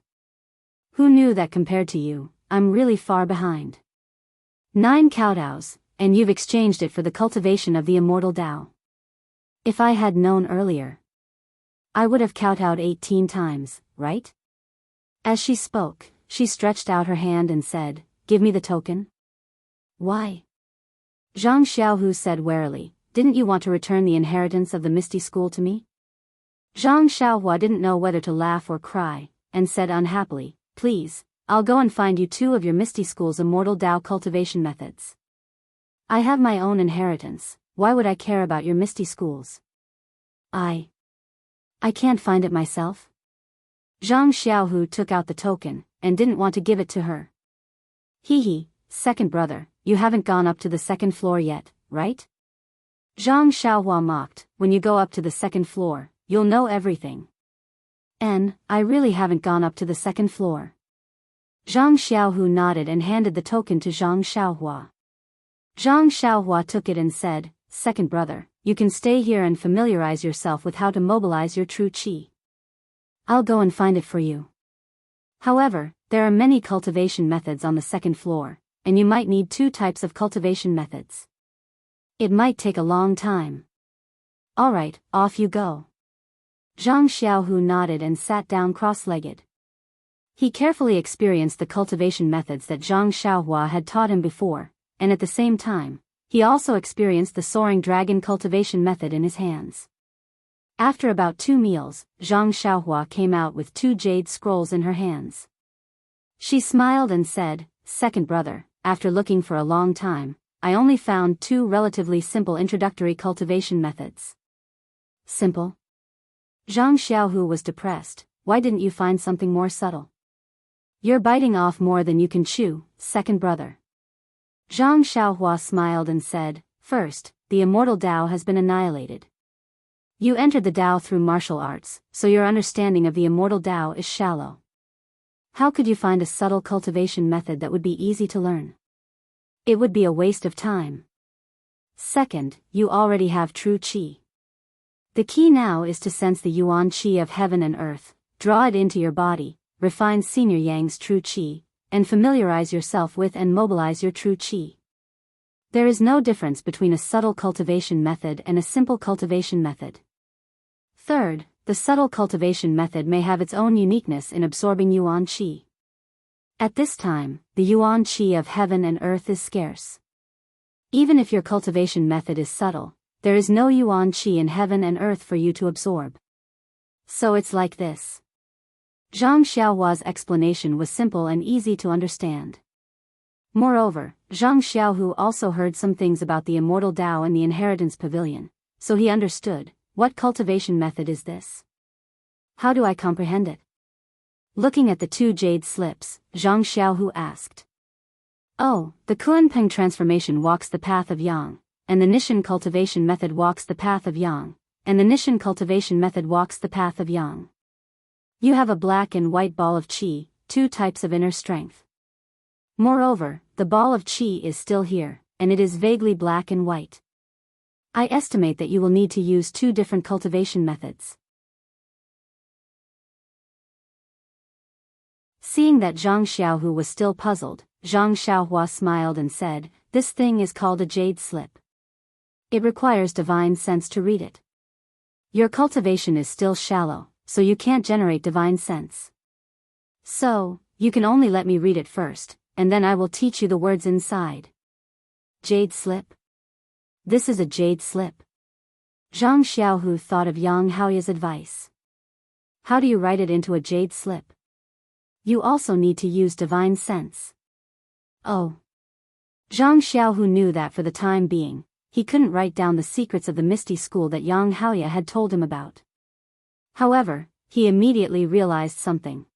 Who knew that compared to you, I'm really far behind. 9 kowtows, and you've exchanged it for the cultivation of the immortal Tao. If I had known earlier, I would have kowtowed 18 times, right? As she spoke, she stretched out her hand and said, give me the token. Why? Zhang Xiaohu said warily, didn't you want to return the inheritance of the Misty School to me? Zhang Xiaohua didn't know whether to laugh or cry, and said unhappily, please, I'll go and find you 2 of your Misty School's immortal Tao cultivation methods. I have my own inheritance, why would I care about your Misty School's? I can't find it myself. Zhang Xiaohu took out the token, and didn't want to give it to her. Second brother, you haven't gone up to the 2nd floor yet, right? Zhang Xiaohua mocked, when you go up to the 2nd floor, you'll know everything. I really haven't gone up to the 2nd floor. Zhang Xiaohu nodded and handed the token to Zhang Xiaohua. Zhang Xiaohua took it and said, second brother, you can stay here and familiarize yourself with how to mobilize your true qi. I'll go and find it for you. However, there are many cultivation methods on the 2nd floor, and you might need 2 types of cultivation methods. It might take a long time. Alright, off you go. Zhang Xiaohu nodded and sat down cross-legged. He carefully experienced the cultivation methods that Zhang Xiaohua had taught him before, and at the same time, he also experienced the soaring dragon cultivation method in his hands. After about 2 meals, Zhang Xiaohua came out with 2 jade scrolls in her hands. She smiled and said, second brother, after looking for a long time, I only found 2 relatively simple introductory cultivation methods. Simple? Zhang Xiaohu was depressed, why didn't you find something more subtle? You're biting off more than you can chew, second brother. Zhang Xiaohua smiled and said, first, the immortal Tao has been annihilated. You entered the Tao through martial arts, so your understanding of the immortal Tao is shallow. How could you find a subtle cultivation method that would be easy to learn? It would be a waste of time. Second, you already have true qi. The key now is to sense the yuan qi of heaven and earth, draw it into your body, refine Senior Yang's true qi, and familiarize yourself with and mobilize your true qi. There is no difference between a subtle cultivation method and a simple cultivation method. Third, the subtle cultivation method may have its own uniqueness in absorbing yuan qi. At this time, the yuan qi of heaven and earth is scarce. Even if your cultivation method is subtle, there is no yuan qi in heaven and earth for you to absorb. So it's like this. Zhang Xiaohua's explanation was simple and easy to understand. Moreover, Zhang Xiaohu also heard some things about the immortal Tao in the inheritance pavilion, so he understood, what cultivation method is this? How do I comprehend it? Looking at the two jade slips, Zhang Xiaohu asked. Oh, the Kunpeng transformation walks the path of yang, and the Nishan cultivation method walks the path of yang, and the Nishan cultivation method walks the path of yang. You have a black and white ball of qi, two types of inner strength. Moreover, the ball of qi is still here, and it is vaguely black and white. I estimate that you will need to use two different cultivation methods. Seeing that Zhang Xiaohu was still puzzled, Zhang Xiaohua smiled and said, "This thing is called a jade slip. It requires divine sense to read it. Your cultivation is still shallow, so you can't generate divine sense. So, you can only let me read it first, and then I will teach you the words inside." Jade slip? This is a jade slip. Zhang Xiaohu thought of Yang Haoya's advice. How do you write it into a jade slip? You also need to use divine sense. Oh. Zhang Xiaohu knew that for the time being, he couldn't write down the secrets of the Misty School that Yang Haoya had told him about. However, he immediately realized something.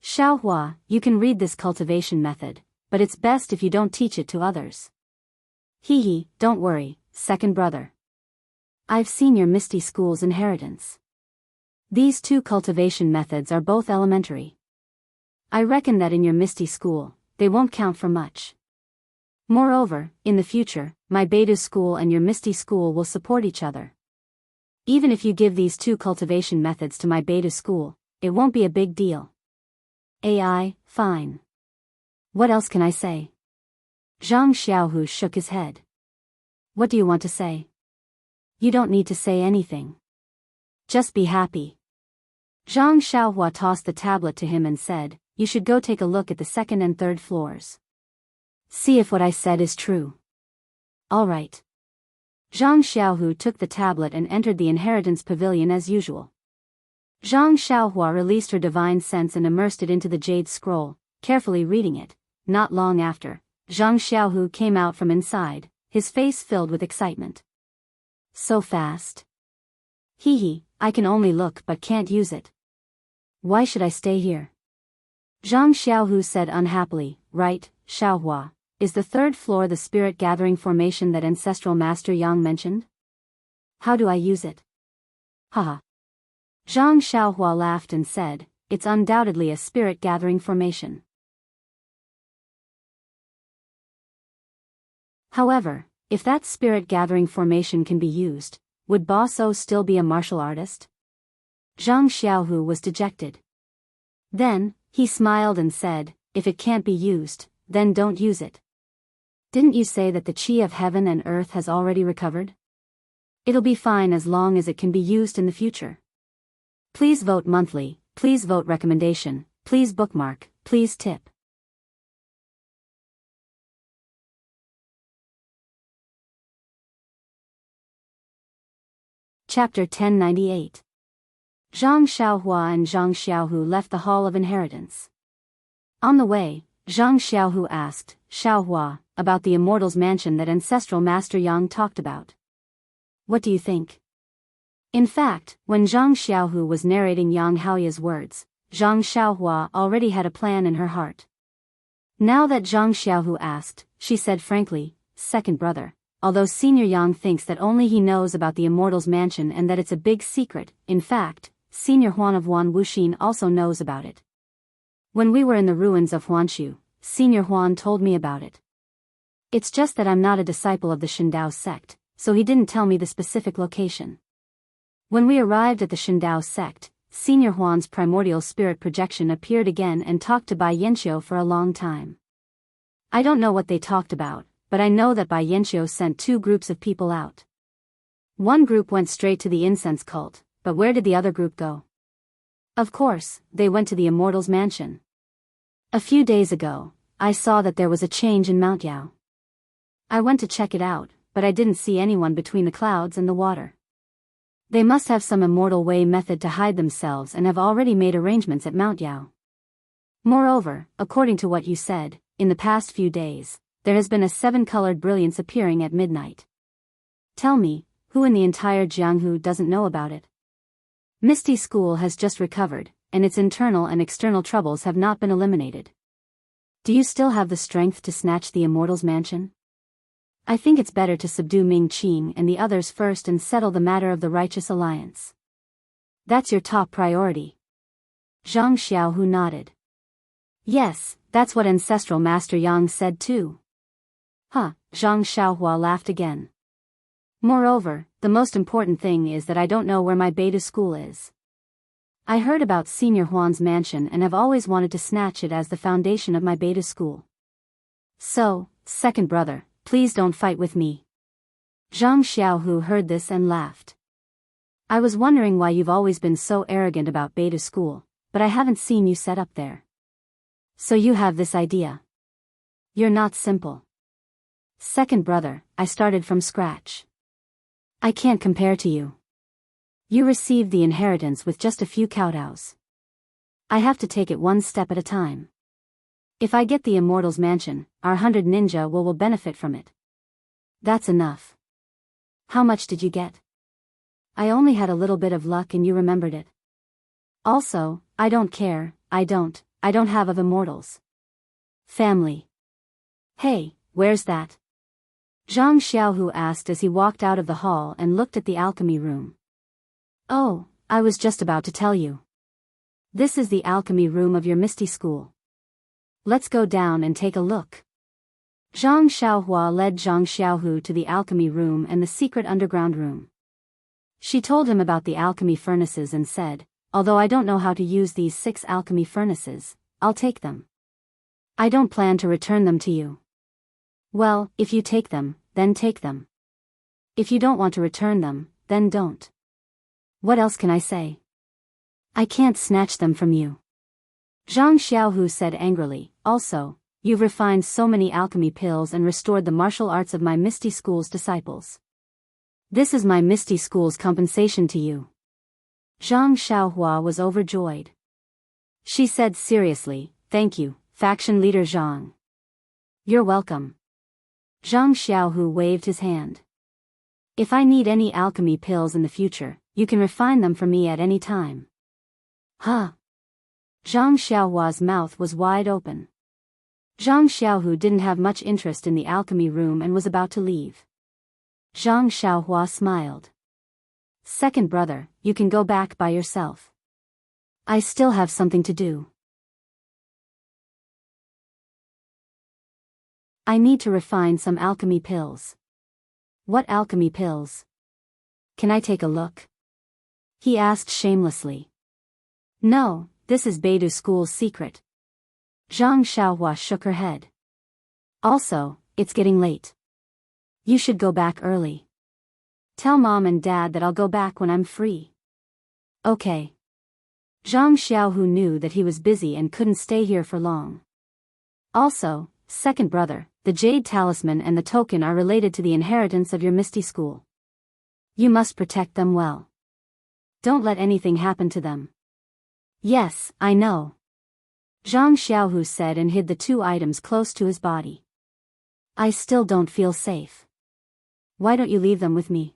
Xiaohua, you can read this cultivation method, but it's best if you don't teach it to others. Hee, don't worry, second brother. I've seen your Misty School's inheritance. These two cultivation methods are both elementary. I reckon that in your Misty School, they won't count for much. Moreover, in the future, my Beidou School and your Misty School will support each other. Even if you give these two cultivation methods to my Beidou School, it won't be a big deal. AI, fine. What else can I say? Zhang Xiaohu shook his head. What do you want to say? You don't need to say anything. Just be happy. Zhang Xiaohua tossed the tablet to him and said, "You should go take a look at the second and third floors. See if what I said is true." All right. Zhang Xiaohu took the tablet and entered the inheritance pavilion as usual. Zhang Xiaohua released her divine sense and immersed it into the jade scroll, carefully reading it. Not long after, Zhang Xiaohu came out from inside, his face filled with excitement. So fast. Hee, I can only look but can't use it. Why should I stay here? Zhang Xiaohu said unhappily. Right, Xiaohua, is the third floor the spirit gathering formation that ancestral master Yang mentioned? How do I use it? Haha. Zhang Xiaohua laughed and said, "It's undoubtedly a spirit gathering formation. However, if that spirit gathering formation can be used, would Ba So still be a martial artist?" Zhang Xiaohu was dejected. Then, he smiled and said, "If it can't be used, then don't use it. Didn't you say that the qi of heaven and earth has already recovered? It'll be fine as long as it can be used in the future. Please vote monthly, please vote recommendation, please bookmark, please tip." Chapter 1098. Zhang Xiaohua and Zhang Xiaohu left the Hall of Inheritance. On the way, Zhang Xiaohu asked Xiaohua about the Immortal's mansion that ancestral Master Yang talked about. What do you think? In fact, when Zhang Xiaohu was narrating Yang Haoya's words, Zhang Xiaohua already had a plan in her heart. Now that Zhang Xiaohu asked, she said frankly, "Second brother, although Senior Yang thinks that only he knows about the Immortal's mansion and that it's a big secret, in fact, Senior Huan of Wan Wuxin also knows about it. When we were in the ruins of Huanshu, Senior Huan told me about it. It's just that I'm not a disciple of the Shindao sect, so he didn't tell me the specific location. When we arrived at the Shindao sect, Senior Huan's primordial spirit projection appeared again and talked to Bai Yanxiu for a long time. I don't know what they talked about, but I know that Bai Yanxiu sent two groups of people out. One group went straight to the incense cult, but where did the other group go? Of course, they went to the Immortal's mansion. A few days ago, I saw that there was a change in Mount Yao. I went to check it out, but I didn't see anyone between the clouds and the water. They must have some immortal way method to hide themselves and have already made arrangements at Mount Yao. Moreover, according to what you said, in the past few days, there has been a 7-colored brilliance appearing at midnight. Tell me, who in the entire Jianghu doesn't know about it? Misty School has just recovered, and its internal and external troubles have not been eliminated. Do you still have the strength to snatch the Immortal's mansion? I think it's better to subdue Ming Qing and the others first and settle the matter of the Righteous Alliance. That's your top priority. Zhang Xiaohu nodded. Yes, that's what Ancestral Master Yang said too. Huh, Zhang Xiaohua laughed again. Moreover, the most important thing is that I don't know where my beta school is. I heard about Senior Huan's mansion and have always wanted to snatch it as the foundation of my beta school. So, second brother, please don't fight with me. Zhang Xiaohu heard this and laughed. I was wondering why you've always been so arrogant about beta school, but I haven't seen you set up there. So you have this idea. You're not simple. Second brother, I started from scratch. I can't compare to you. You received the inheritance with just a few kowtows. I have to take it one step at a time. If I get the Immortal's mansion, our 100 ninja will benefit from it. That's enough. How much did you get? I only had a little bit of luck and you remembered it. Also, I don't care, I don't have of Immortals. Family. Hey, where's that? Zhang Xiaohu asked as he walked out of the hall and looked at the alchemy room. Oh, I was just about to tell you. This is the alchemy room of your Misty School. Let's go down and take a look. Zhang Xiaohua led Zhang Xiaohu to the alchemy room and the secret underground room. She told him about the alchemy furnaces and said, although I don't know how to use these 6 alchemy furnaces, I'll take them. I don't plan to return them to you. Well, if you take them, then take them. If you don't want to return them, then don't. What else can I say? I can't snatch them from you. Zhang Xiaohu said angrily, also, you've refined so many alchemy pills and restored the martial arts of my Misty School's disciples. This is my Misty School's compensation to you. Zhang Xiaohua was overjoyed. She said seriously, thank you, faction leader Zhang. You're welcome. Zhang Xiaohu waved his hand. If I need any alchemy pills in the future, you can refine them for me at any time. Huh? Zhang Xiaohua's mouth was wide open. Zhang Xiaohu didn't have much interest in the alchemy room and was about to leave. Zhang Xiaohua smiled. Second brother, you can go back by yourself. I still have something to do. I need to refine some alchemy pills. What alchemy pills? Can I take a look? He asked shamelessly. No, this is Beidou School's secret. Zhang Xiaohua shook her head. Also, it's getting late. You should go back early. Tell Mom and Dad that I'll go back when I'm free. Okay. Zhang Xiaohu knew that he was busy and couldn't stay here for long. Also, second brother, the Jade Talisman and the token are related to the inheritance of your Misty School. You must protect them well. Don't let anything happen to them. Yes, I know. Zhang Xiaohu said and hid the 2 items close to his body. I still don't feel safe. Why don't you leave them with me?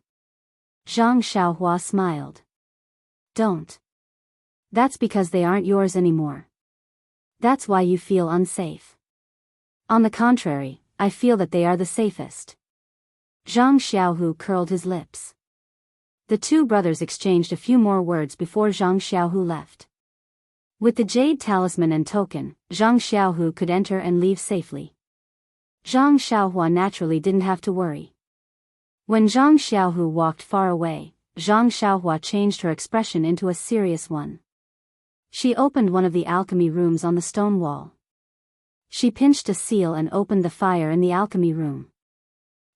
Zhang Xiaohua smiled. Don't. That's because they aren't yours anymore. That's why you feel unsafe. On the contrary, I feel that they are the safest. Zhang Xiaohu curled his lips. The 2 brothers exchanged a few more words before Zhang Xiaohu left. With the Jade Talisman and token, Zhang Xiaohu could enter and leave safely. Zhang Xiaohua naturally didn't have to worry. When Zhang Xiaohu walked far away, Zhang Xiaohua changed her expression into a serious one. She opened one of the alchemy rooms on the stone wall. She pinched a seal and opened the fire in the alchemy room.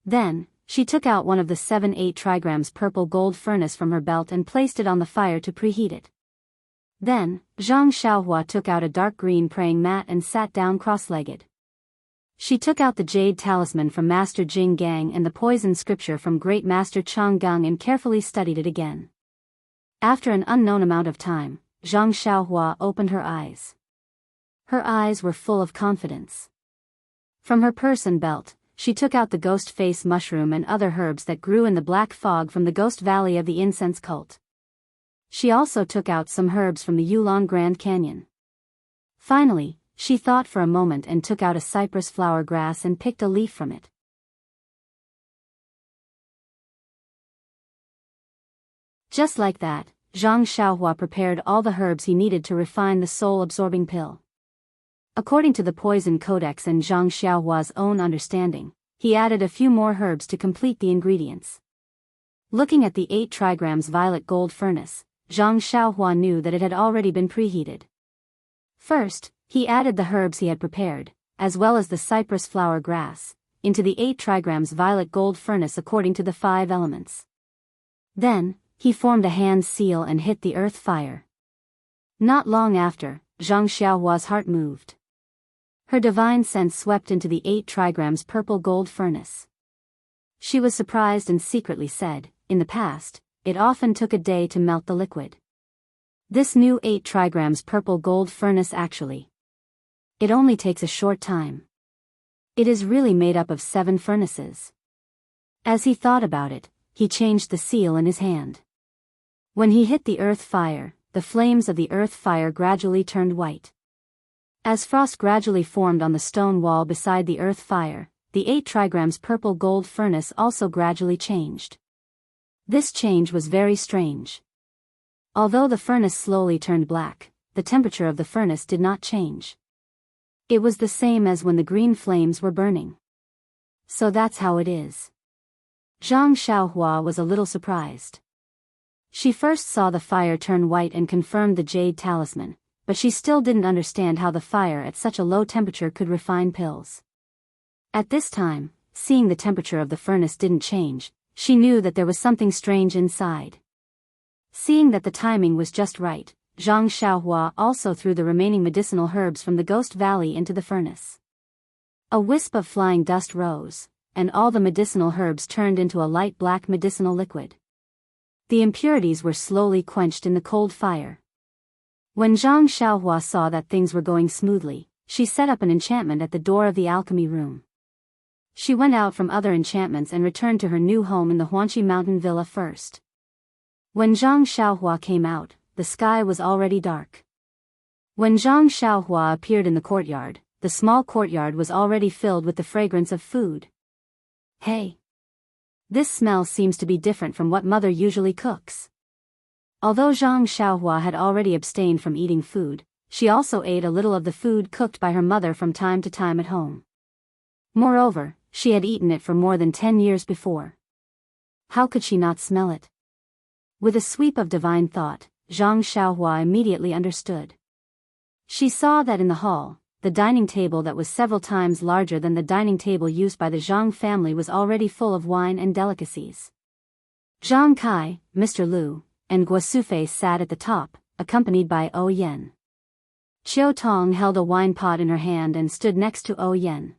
Then, she took out one of the 7-8 trigrams purple gold furnace from her belt and placed it on the fire to preheat it. Then, Zhang Xiaohua took out a dark green praying mat and sat down cross-legged. She took out the jade talisman from Master Jing Gang and the poison scripture from Great Master Chang Gang and carefully studied it again. After an unknown amount of time, Zhang Xiaohua opened her eyes. Her eyes were full of confidence. From her purse and belt, she took out the ghost face mushroom and other herbs that grew in the black fog from the ghost valley of the incense cult. She also took out some herbs from the Yulon Grand Canyon. Finally, she thought for a moment and took out a cypress flower grass and picked a leaf from it. Just like that, Zhang Xiaohua prepared all the herbs he needed to refine the soul-absorbing pill. According to the Poison Codex and Zhang Xiaohua's own understanding, he added a few more herbs to complete the ingredients. Looking at the 8 trigrams violet gold furnace, Zhang Xiaohua knew that it had already been preheated. First, he added the herbs he had prepared, as well as the cypress flower grass, into the 8 trigrams violet gold furnace according to the 5 elements. Then, he formed a hand seal and hit the earth fire. Not long after, Zhang Xiaohua's heart moved. Her divine sense swept into the 8 trigrams purple gold furnace. She was surprised and secretly said, in the past, it often took a day to melt the liquid. This new 8 trigrams purple gold furnace actually. It only takes a short time. It is really made up of 7 furnaces. As he thought about it, he changed the seal in his hand. When he hit the earth fire, the flames of the earth fire gradually turned white. As frost gradually formed on the stone wall beside the earth fire, the 8 trigrams purple gold furnace also gradually changed. This change was very strange. Although the furnace slowly turned black, the temperature of the furnace did not change. It was the same as when the green flames were burning. So that's how it is. Zhang Xiaohua was a little surprised. She first saw the fire turn white and confirmed the jade talisman, but she still didn't understand how the fire at such a low temperature could refine pills. At this time, seeing the temperature of the furnace didn't change, she knew that there was something strange inside. Seeing that the timing was just right, Zhang Xiaohua also threw the remaining medicinal herbs from the Ghost Valley into the furnace. A wisp of flying dust rose, and all the medicinal herbs turned into a light black medicinal liquid. The impurities were slowly quenched in the cold fire. When Zhang Xiaohua saw that things were going smoothly, she set up an enchantment at the door of the alchemy room. She went out from other enchantments and returned to her new home in the Huanqi Mountain Villa first. When Zhang Xiaohua came out, the sky was already dark. When Zhang Xiaohua appeared in the courtyard, the small courtyard was already filled with the fragrance of food. Hey! This smell seems to be different from what mother usually cooks. Although Zhang Xiaohua had already abstained from eating food, she also ate a little of the food cooked by her mother from time to time at home. Moreover, she had eaten it for more than 10 years before. How could she not smell it? With a sweep of divine thought, Zhang Xiaohua immediately understood. She saw that in the hall, the dining table that was several times larger than the dining table used by the Zhang family was already full of wine and delicacies. Zhang Kai, Mr. Liu, and Guosufei sat at the top, accompanied by O Yen. Qiu Tong held a wine pot in her hand and stood next to O Yen.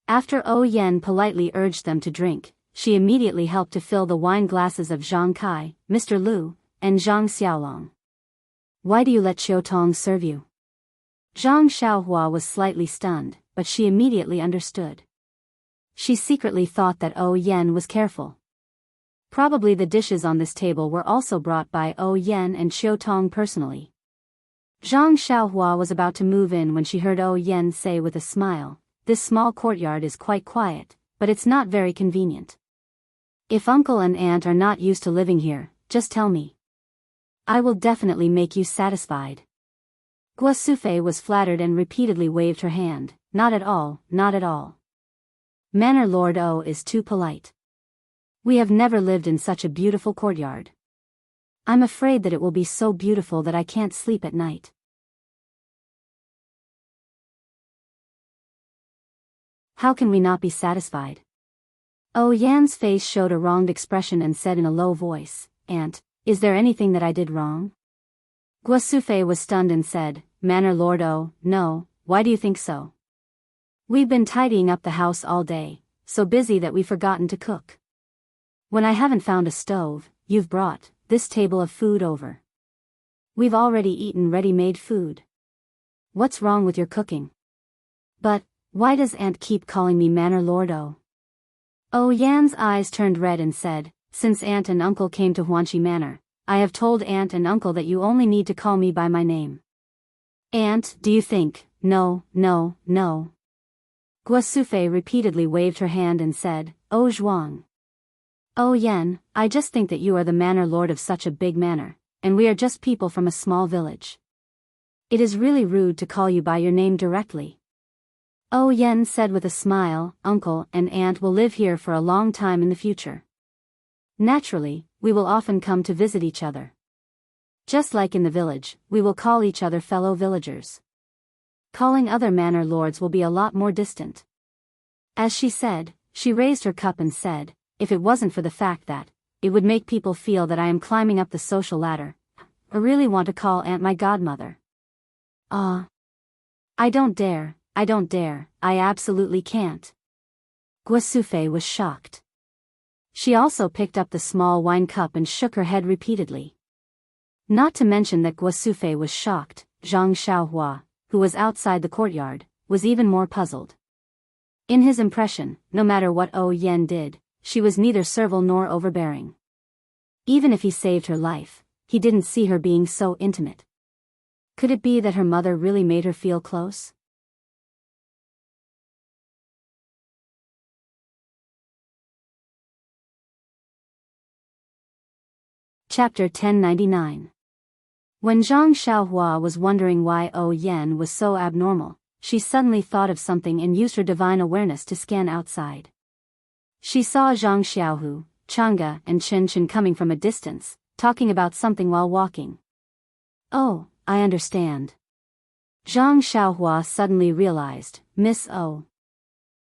After O Yen politely urged them to drink, she immediately helped to fill the wine glasses of Zhang Kai, Mr. Liu, and Zhang Xiaolong. Why do you let Qiu Tong serve you? Zhang Xiaohua was slightly stunned, but she immediately understood. She secretly thought that O Yen was careful. Probably the dishes on this table were also brought by O Yen and Qiu Tong personally. Zhang Xiaohua was about to move in when she heard O Yen say with a smile, "This small courtyard is quite quiet, but it's not very convenient. If uncle and aunt are not used to living here, just tell me. I will definitely make you satisfied." Guosufei was flattered and repeatedly waved her hand. Not at all, not at all. Manor Lord O is too polite. We have never lived in such a beautiful courtyard. I'm afraid that it will be so beautiful that I can't sleep at night. How can we not be satisfied? O Yan's face showed a wronged expression and said in a low voice, "Aunt, is there anything that I did wrong?" Guosufei was stunned and said, "Manor Lord O, no, why do you think so?" We've been tidying up the house all day, so busy that we've forgotten to cook. When I haven't found a stove, you've brought this table of food over. We've already eaten ready-made food. What's wrong with your cooking? But, why does Aunt keep calling me Manor Lord O? Oh Yan's eyes turned red and said, since Aunt and Uncle came to Huanchi Manor, I have told Aunt and Uncle that you only need to call me by my name. Aunt, do you think? No, no, no. Guosufei repeatedly waved her hand and said, Oh Zhuang. Oh Yan, I just think that you are the manor lord of such a big manor, and we are just people from a small village. It is really rude to call you by your name directly. Oh Yan said with a smile, Uncle and Aunt will live here for a long time in the future. Naturally, we will often come to visit each other. Just like in the village, we will call each other fellow villagers. Calling other manor lords will be a lot more distant. As she said, she raised her cup and said, if it wasn't for the fact that it would make people feel that I am climbing up the social ladder, I really want to call Aunt my godmother. I don't dare, I absolutely can't. Guosufei was shocked. She also picked up the small wine cup and shook her head repeatedly. Not to mention that Guosufei was shocked, Zhang Xiaohua, who was outside the courtyard, was even more puzzled. In his impression, no matter what Oh Yan did, she was neither servile nor overbearing. Even if he saved her life, he didn't see her being so intimate. Could it be that her mother really made her feel close? Chapter 1099. When Zhang Xiaohua was wondering why Oh Yan was so abnormal, she suddenly thought of something and used her divine awareness to scan outside. She saw Zhang Xiaohu, Chang'e and Chen Chen coming from a distance, talking about something while walking. Oh, I understand. Zhang Xiaohua suddenly realized, Miss O.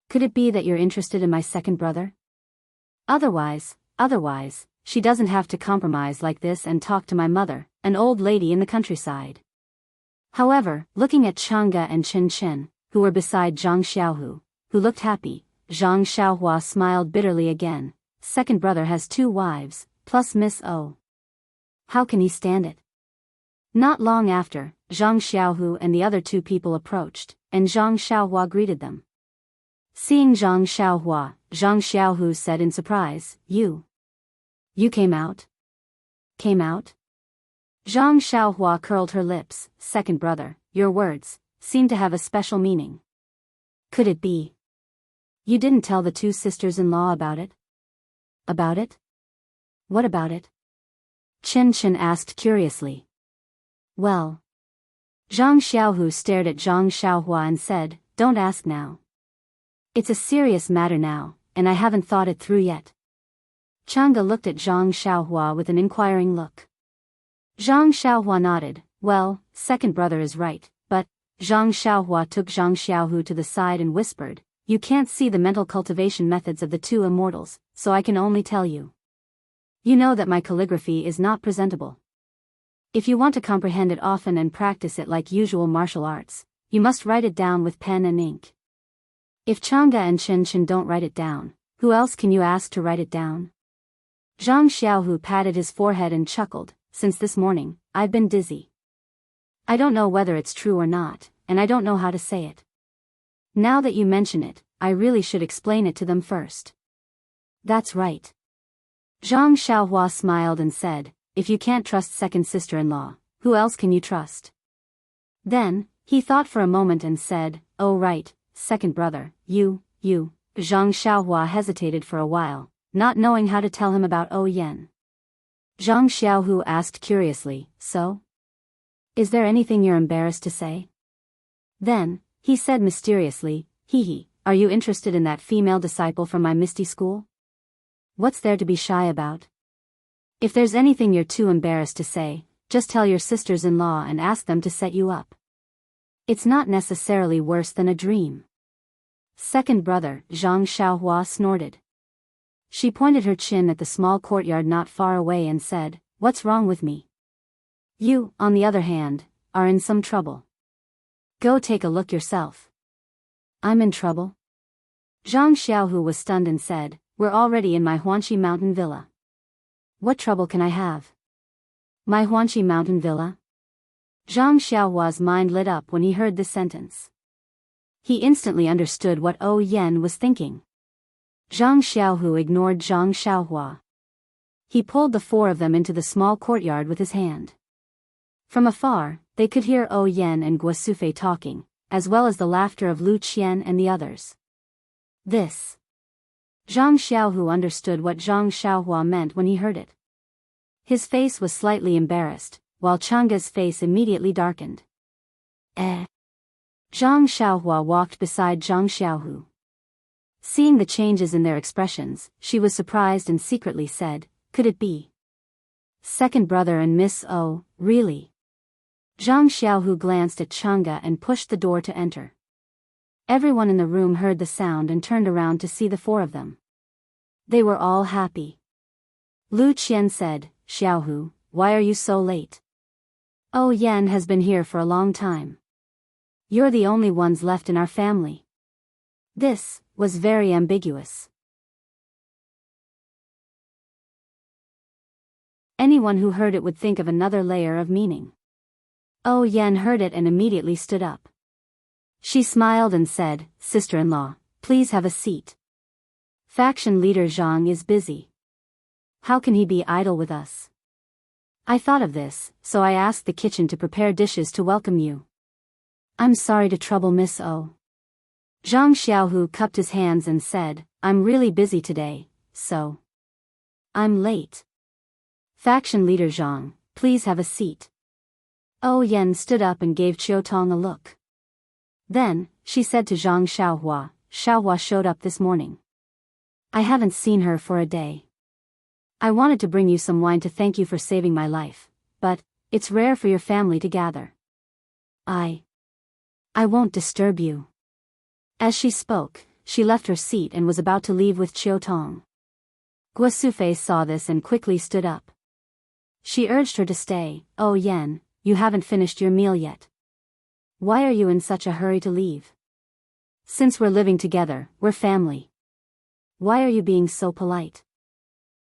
Could it be that you're interested in my second brother? Otherwise, she doesn't have to compromise like this and talk to my mother, an old lady in the countryside. However, looking at Chang'e and Chen Chen, who were beside Zhang Xiaohu, who looked happy, Zhang Xiaohua smiled bitterly again. Second brother has 2 wives, plus Miss O. How can he stand it? Not long after, Zhang Xiaohu and the other 2 people approached, and Zhang Xiaohua greeted them. Seeing Zhang Xiaohua, Zhang Xiaohu said in surprise, You came out? Came out? Zhang Xiaohua curled her lips. Second brother, your words seem to have a special meaning. Could it be? You didn't tell the 2 sisters-in-law about it? About it? What about it? Chen Chen asked curiously. Well. Zhang Xiaohu stared at Zhang Xiaohua and said, Don't ask now. It's a serious matter now, and I haven't thought it through yet. Chang'e looked at Zhang Xiaohua with an inquiring look. Zhang Xiaohua nodded. Well, second brother is right, but Zhang Xiaohua took Zhang Xiaohu to the side and whispered, You can't see the mental cultivation methods of the 2 immortals, so I can only tell you. You know that my calligraphy is not presentable. If you want to comprehend it often and practice it like usual martial arts, you must write it down with pen and ink. If Chang'e and Chen Chen don't write it down, who else can you ask to write it down? Zhang Xiaohu patted his forehead and chuckled, Since this morning, I've been dizzy. I don't know whether it's true or not, and I don't know how to say it. Now that you mention it, I really should explain it to them first. That's right. Zhang Xiaohua smiled and said, If you can't trust second sister-in-law, who else can you trust? Then, he thought for a moment and said, Oh right, second brother, you. Zhang Xiaohua hesitated for a while, not knowing how to tell him about Oh Yan. Zhang Xiaohu asked curiously, So? Is there anything you're embarrassed to say? Then, he said mysteriously, Are you interested in that female disciple from my Misty school? What's there to be shy about? If there's anything you're too embarrassed to say, just tell your sisters-in-law and ask them to set you up. It's not necessarily worse than a dream. Second brother, Zhang Xiaohua snorted. She pointed her chin at the small courtyard not far away and said, What's wrong with me? You, on the other hand, are in some trouble. Go take a look yourself. I'm in trouble? Zhang Xiaohu was stunned and said, we're already in my Huanxi mountain villa. What trouble can I have? My Huanxi mountain villa? Zhang Xiaohua's mind lit up when he heard this sentence. He instantly understood what Yan was thinking. Zhang Xiaohu ignored Zhang Xiaohua. He pulled the four of them into the small courtyard with his hand. From afar, they could hear Yan and Guosufei talking, as well as the laughter of Lu Qian and the others. This. Zhang Xiaohu understood what Zhang Xiaohua meant when he heard it. His face was slightly embarrassed, while Chang'e's face immediately darkened. Zhang Xiaohua walked beside Zhang Xiaohu. Seeing the changes in their expressions, she was surprised and secretly said, could it be second brother and Miss O, really? Zhang Xiaohu glanced at Chang'e and pushed the door to enter. Everyone in the room heard the sound and turned around to see the four of them. They were all happy. Lu Qian said, Xiaohu, why are you so late? Yan has been here for a long time. You're the only ones left in our family. This was very ambiguous. Anyone who heard it would think of another layer of meaning. Yan heard it and immediately stood up. She smiled and said, Sister-in-law, please have a seat. Faction leader Zhang is busy. How can he be idle with us? I thought of this, so I asked the kitchen to prepare dishes to welcome you. I'm sorry to trouble Miss O. Zhang Xiaohu cupped his hands and said, I'm really busy today, so I'm late. Faction leader Zhang, please have a seat. Yan stood up and gave Qiu Tong a look. Then, she said to Zhang Xiaohua, Xiaohua showed up this morning. I haven't seen her for a day. I wanted to bring you some wine to thank you for saving my life, but it's rare for your family to gather. I won't disturb you. As she spoke, she left her seat and was about to leave with Qiu Tong. Guosufei saw this and quickly stood up. She urged her to stay. Yan, you haven't finished your meal yet. Why are you in such a hurry to leave? Since we're living together, we're family. Why are you being so polite?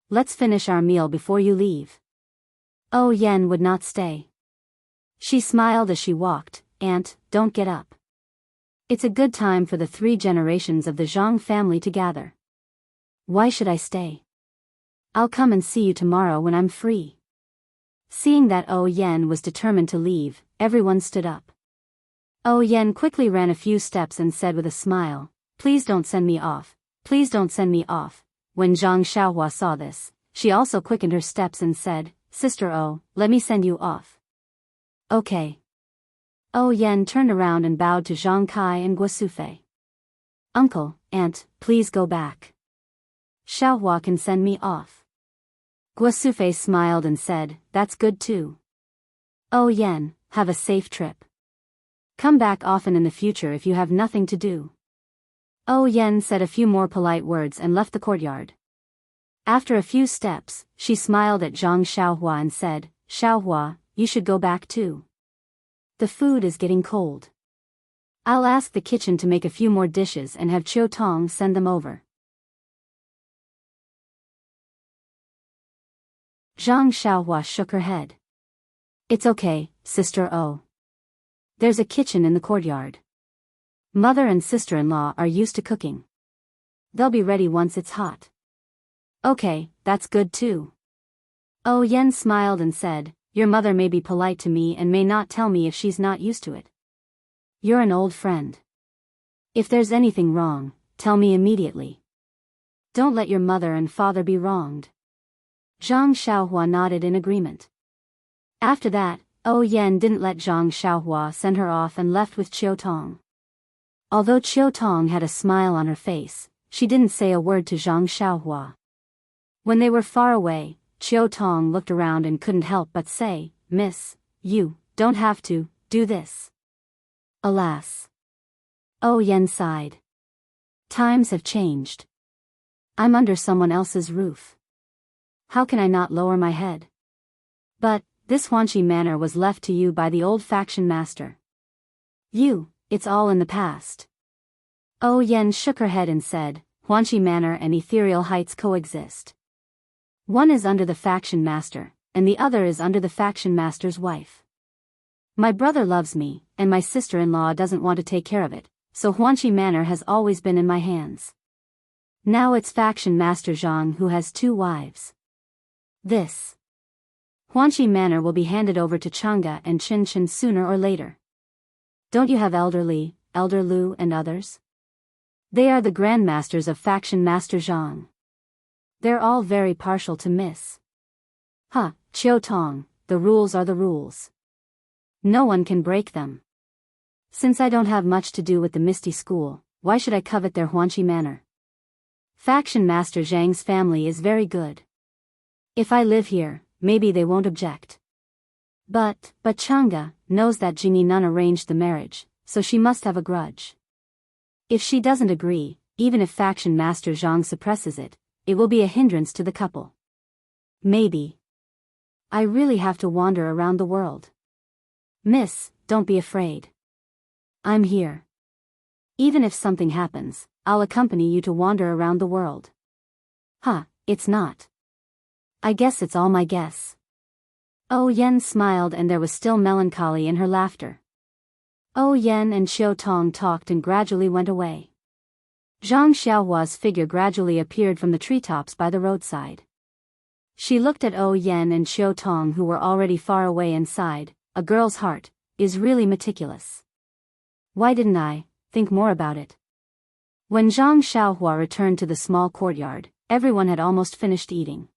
Let's finish our meal before you leave. Yan would not stay. She smiled as she walked. Aunt, don't get up. It's a good time for the 3 generations of the Zhang family to gather. Why should I stay? I'll come and see you tomorrow when I'm free. Seeing that Yan was determined to leave, everyone stood up. Yan quickly ran a few steps and said with a smile, please don't send me off, please don't send me off. When Zhang Xiaohua saw this, she also quickened her steps and said, Sister O, let me send you off. Okay. Yan turned around and bowed to Zhang Kai and Guosufei. Uncle, Aunt, please go back. Xiaohua can send me off. Guosufei smiled and said, that's good too. Yan, have a safe trip. Come back often in the future if you have nothing to do. Yan said a few more polite words and left the courtyard. After a few steps, she smiled at Zhang Xiaohua and said, Xiaohua, you should go back too. The food is getting cold. I'll ask the kitchen to make a few more dishes and have Qiu Tong send them over. Zhang Xiaohua shook her head. It's okay, Sister O. There's a kitchen in the courtyard. Mother and sister-in-law are used to cooking. They'll be ready once it's hot. Okay, that's good too. Yan smiled and said, your mother may be polite to me and may not tell me if she's not used to it. You're an old friend. If there's anything wrong, tell me immediately. Don't let your mother and father be wronged. Zhang Xiaohua nodded in agreement. After that, Yan didn't let Zhang Xiaohua send her off and left with Qiu Tong. Although Qiu Tong had a smile on her face, she didn't say a word to Zhang Xiaohua. When they were far away, Qiu Tong looked around and couldn't help but say, Miss, you don't have to do this. Alas. Yan sighed. Times have changed. I'm under someone else's roof. How can I not lower my head? But this Huanxi manor was left to you by the old faction master. It's all in the past. Oh Yen shook her head and said, Huanqi Manor and ethereal heights coexist. One is under the faction master, and the other is under the faction master's wife. My brother loves me, and my sister-in-law doesn't want to take care of it, so Huanqi Manor has always been in my hands. Now it's faction master Zhang who has 2 wives. This Huanqi Manor will be handed over to Chang'e and Qin Qin sooner or later. Don't you have Elder Li, Elder Lu and others? They are the grandmasters of faction master Zhang. They're all very partial to Miss. Qiu Tong, the rules are the rules. No one can break them. Since I don't have much to do with the Misty School, why should I covet their Huanqi Manor? Faction master Zhang's family is very good. If I live here, maybe they won't object. But Chang'e knows that Jingyi Nun arranged the marriage, so she must have a grudge. If she doesn't agree, even if faction master Zhang suppresses it, it will be a hindrance to the couple. Maybe. I really have to wander around the world. Miss, don't be afraid. I'm here. Even if something happens, I'll accompany you to wander around the world. It's not. I guess it's all my guess. Oh Yen smiled and there was still melancholy in her laughter. Oh Yen and Qiu Tong talked and gradually went away. Zhang Xiaohua's figure gradually appeared from the treetops by the roadside. She looked at Oh Yen and Qiu Tong who were already far away and sighed, a girl's heart is really meticulous. Why didn't I think more about it? When Zhang Xiaohua returned to the small courtyard, everyone had almost finished eating.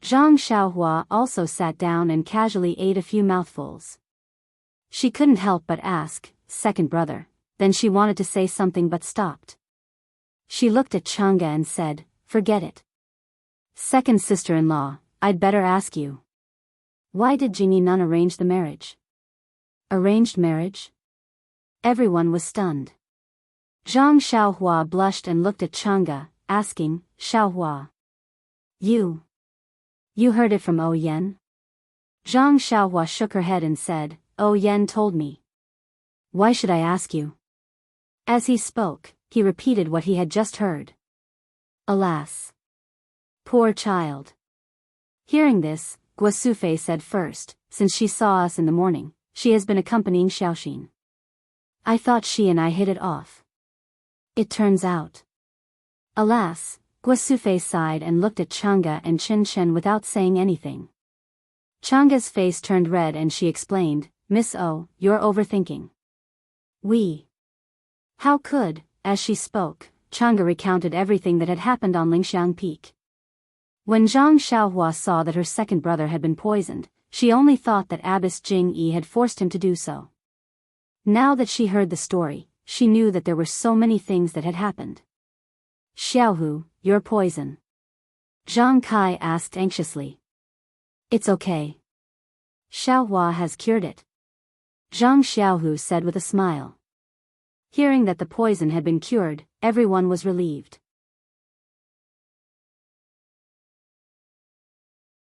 Zhang Xiaohua also sat down and casually ate a few mouthfuls. She couldn't help but ask, second brother, then she wanted to say something but stopped. She looked at Chang'e and said, forget it. Second sister-in-law, I'd better ask you. Why did Jingyi Nun arrange the marriage? Arranged marriage? Everyone was stunned. Zhang Xiaohua blushed and looked at Chang'e, asking, Xiaohua. You heard it from Oh Yen? Zhang Xiaohua shook her head and said, Oh Yen told me. Why should I ask you? As he spoke, he repeated what he had just heard. Alas. Poor child. Hearing this, Guosufei said first, since she saw us in the morning, she has been accompanying Xiaoxin. I thought she and I hit it off. It turns out. Alas, Guosufei sighed and looked at Chang'e and Qin Qin without saying anything. Chang'e's face turned red and she explained, Miss O, you're overthinking. How could, as she spoke, Chang'e recounted everything that had happened on Lingxiang Peak. When Zhang Xiaohua saw that her second brother had been poisoned, she only thought that Abbess Jing-yi had forced him to do so. Now that she heard the story, she knew that there were so many things that had happened. Xiaohu, you're poison. Zhang Kai asked anxiously. It's okay. Xiaohua has cured it. Zhang Xiaohu said with a smile. Hearing that the poison had been cured, everyone was relieved.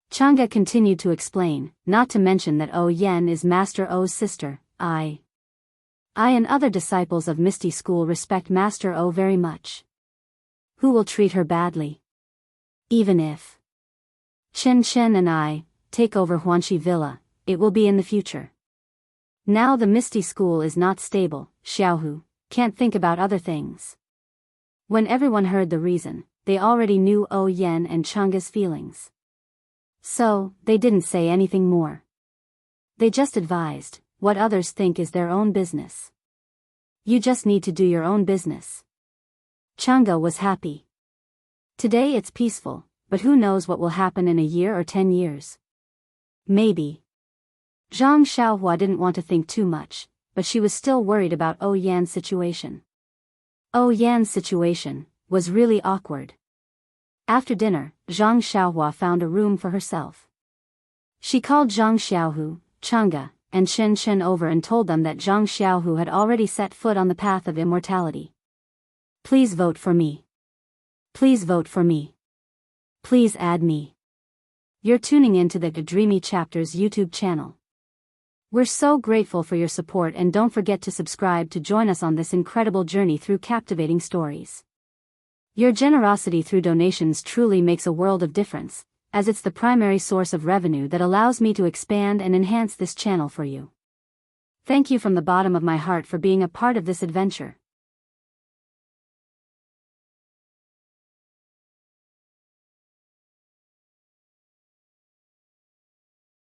Chang'e continued to explain, not to mention that Oh Yen is Master O's sister. I and other disciples of Misty School respect Master O very much. Who will treat her badly? Even if Qin Qin and I take over Huanqi Villa, it will be in the future. Now the Misty School is not stable, Xiaohu can't think about other things. When everyone heard the reason, they already knew Oh Yen and Chang'e's feelings. So, they didn't say anything more. They just advised, what others think is their own business. You just need to do your own business. Chang'e was happy. Today it's peaceful, but who knows what will happen in a year or 10 years. Maybe. Zhang Xiaohua didn't want to think too much, but she was still worried about Oh Yan's situation. Oh Yan's situation was really awkward. After dinner, Zhang Xiaohua found a room for herself. She called Zhang Xiaohu, Chang'e, and Qin Qin over and told them that Zhang Xiaohu had already set foot on the path of immortality. Please vote for me. Please vote for me. Please add me. You're tuning into the Dreamy Chapters YouTube channel. We're so grateful for your support, and don't forget to subscribe to join us on this incredible journey through captivating stories. Your generosity through donations truly makes a world of difference, as it's the primary source of revenue that allows me to expand and enhance this channel for you. Thank you from the bottom of my heart for being a part of this adventure.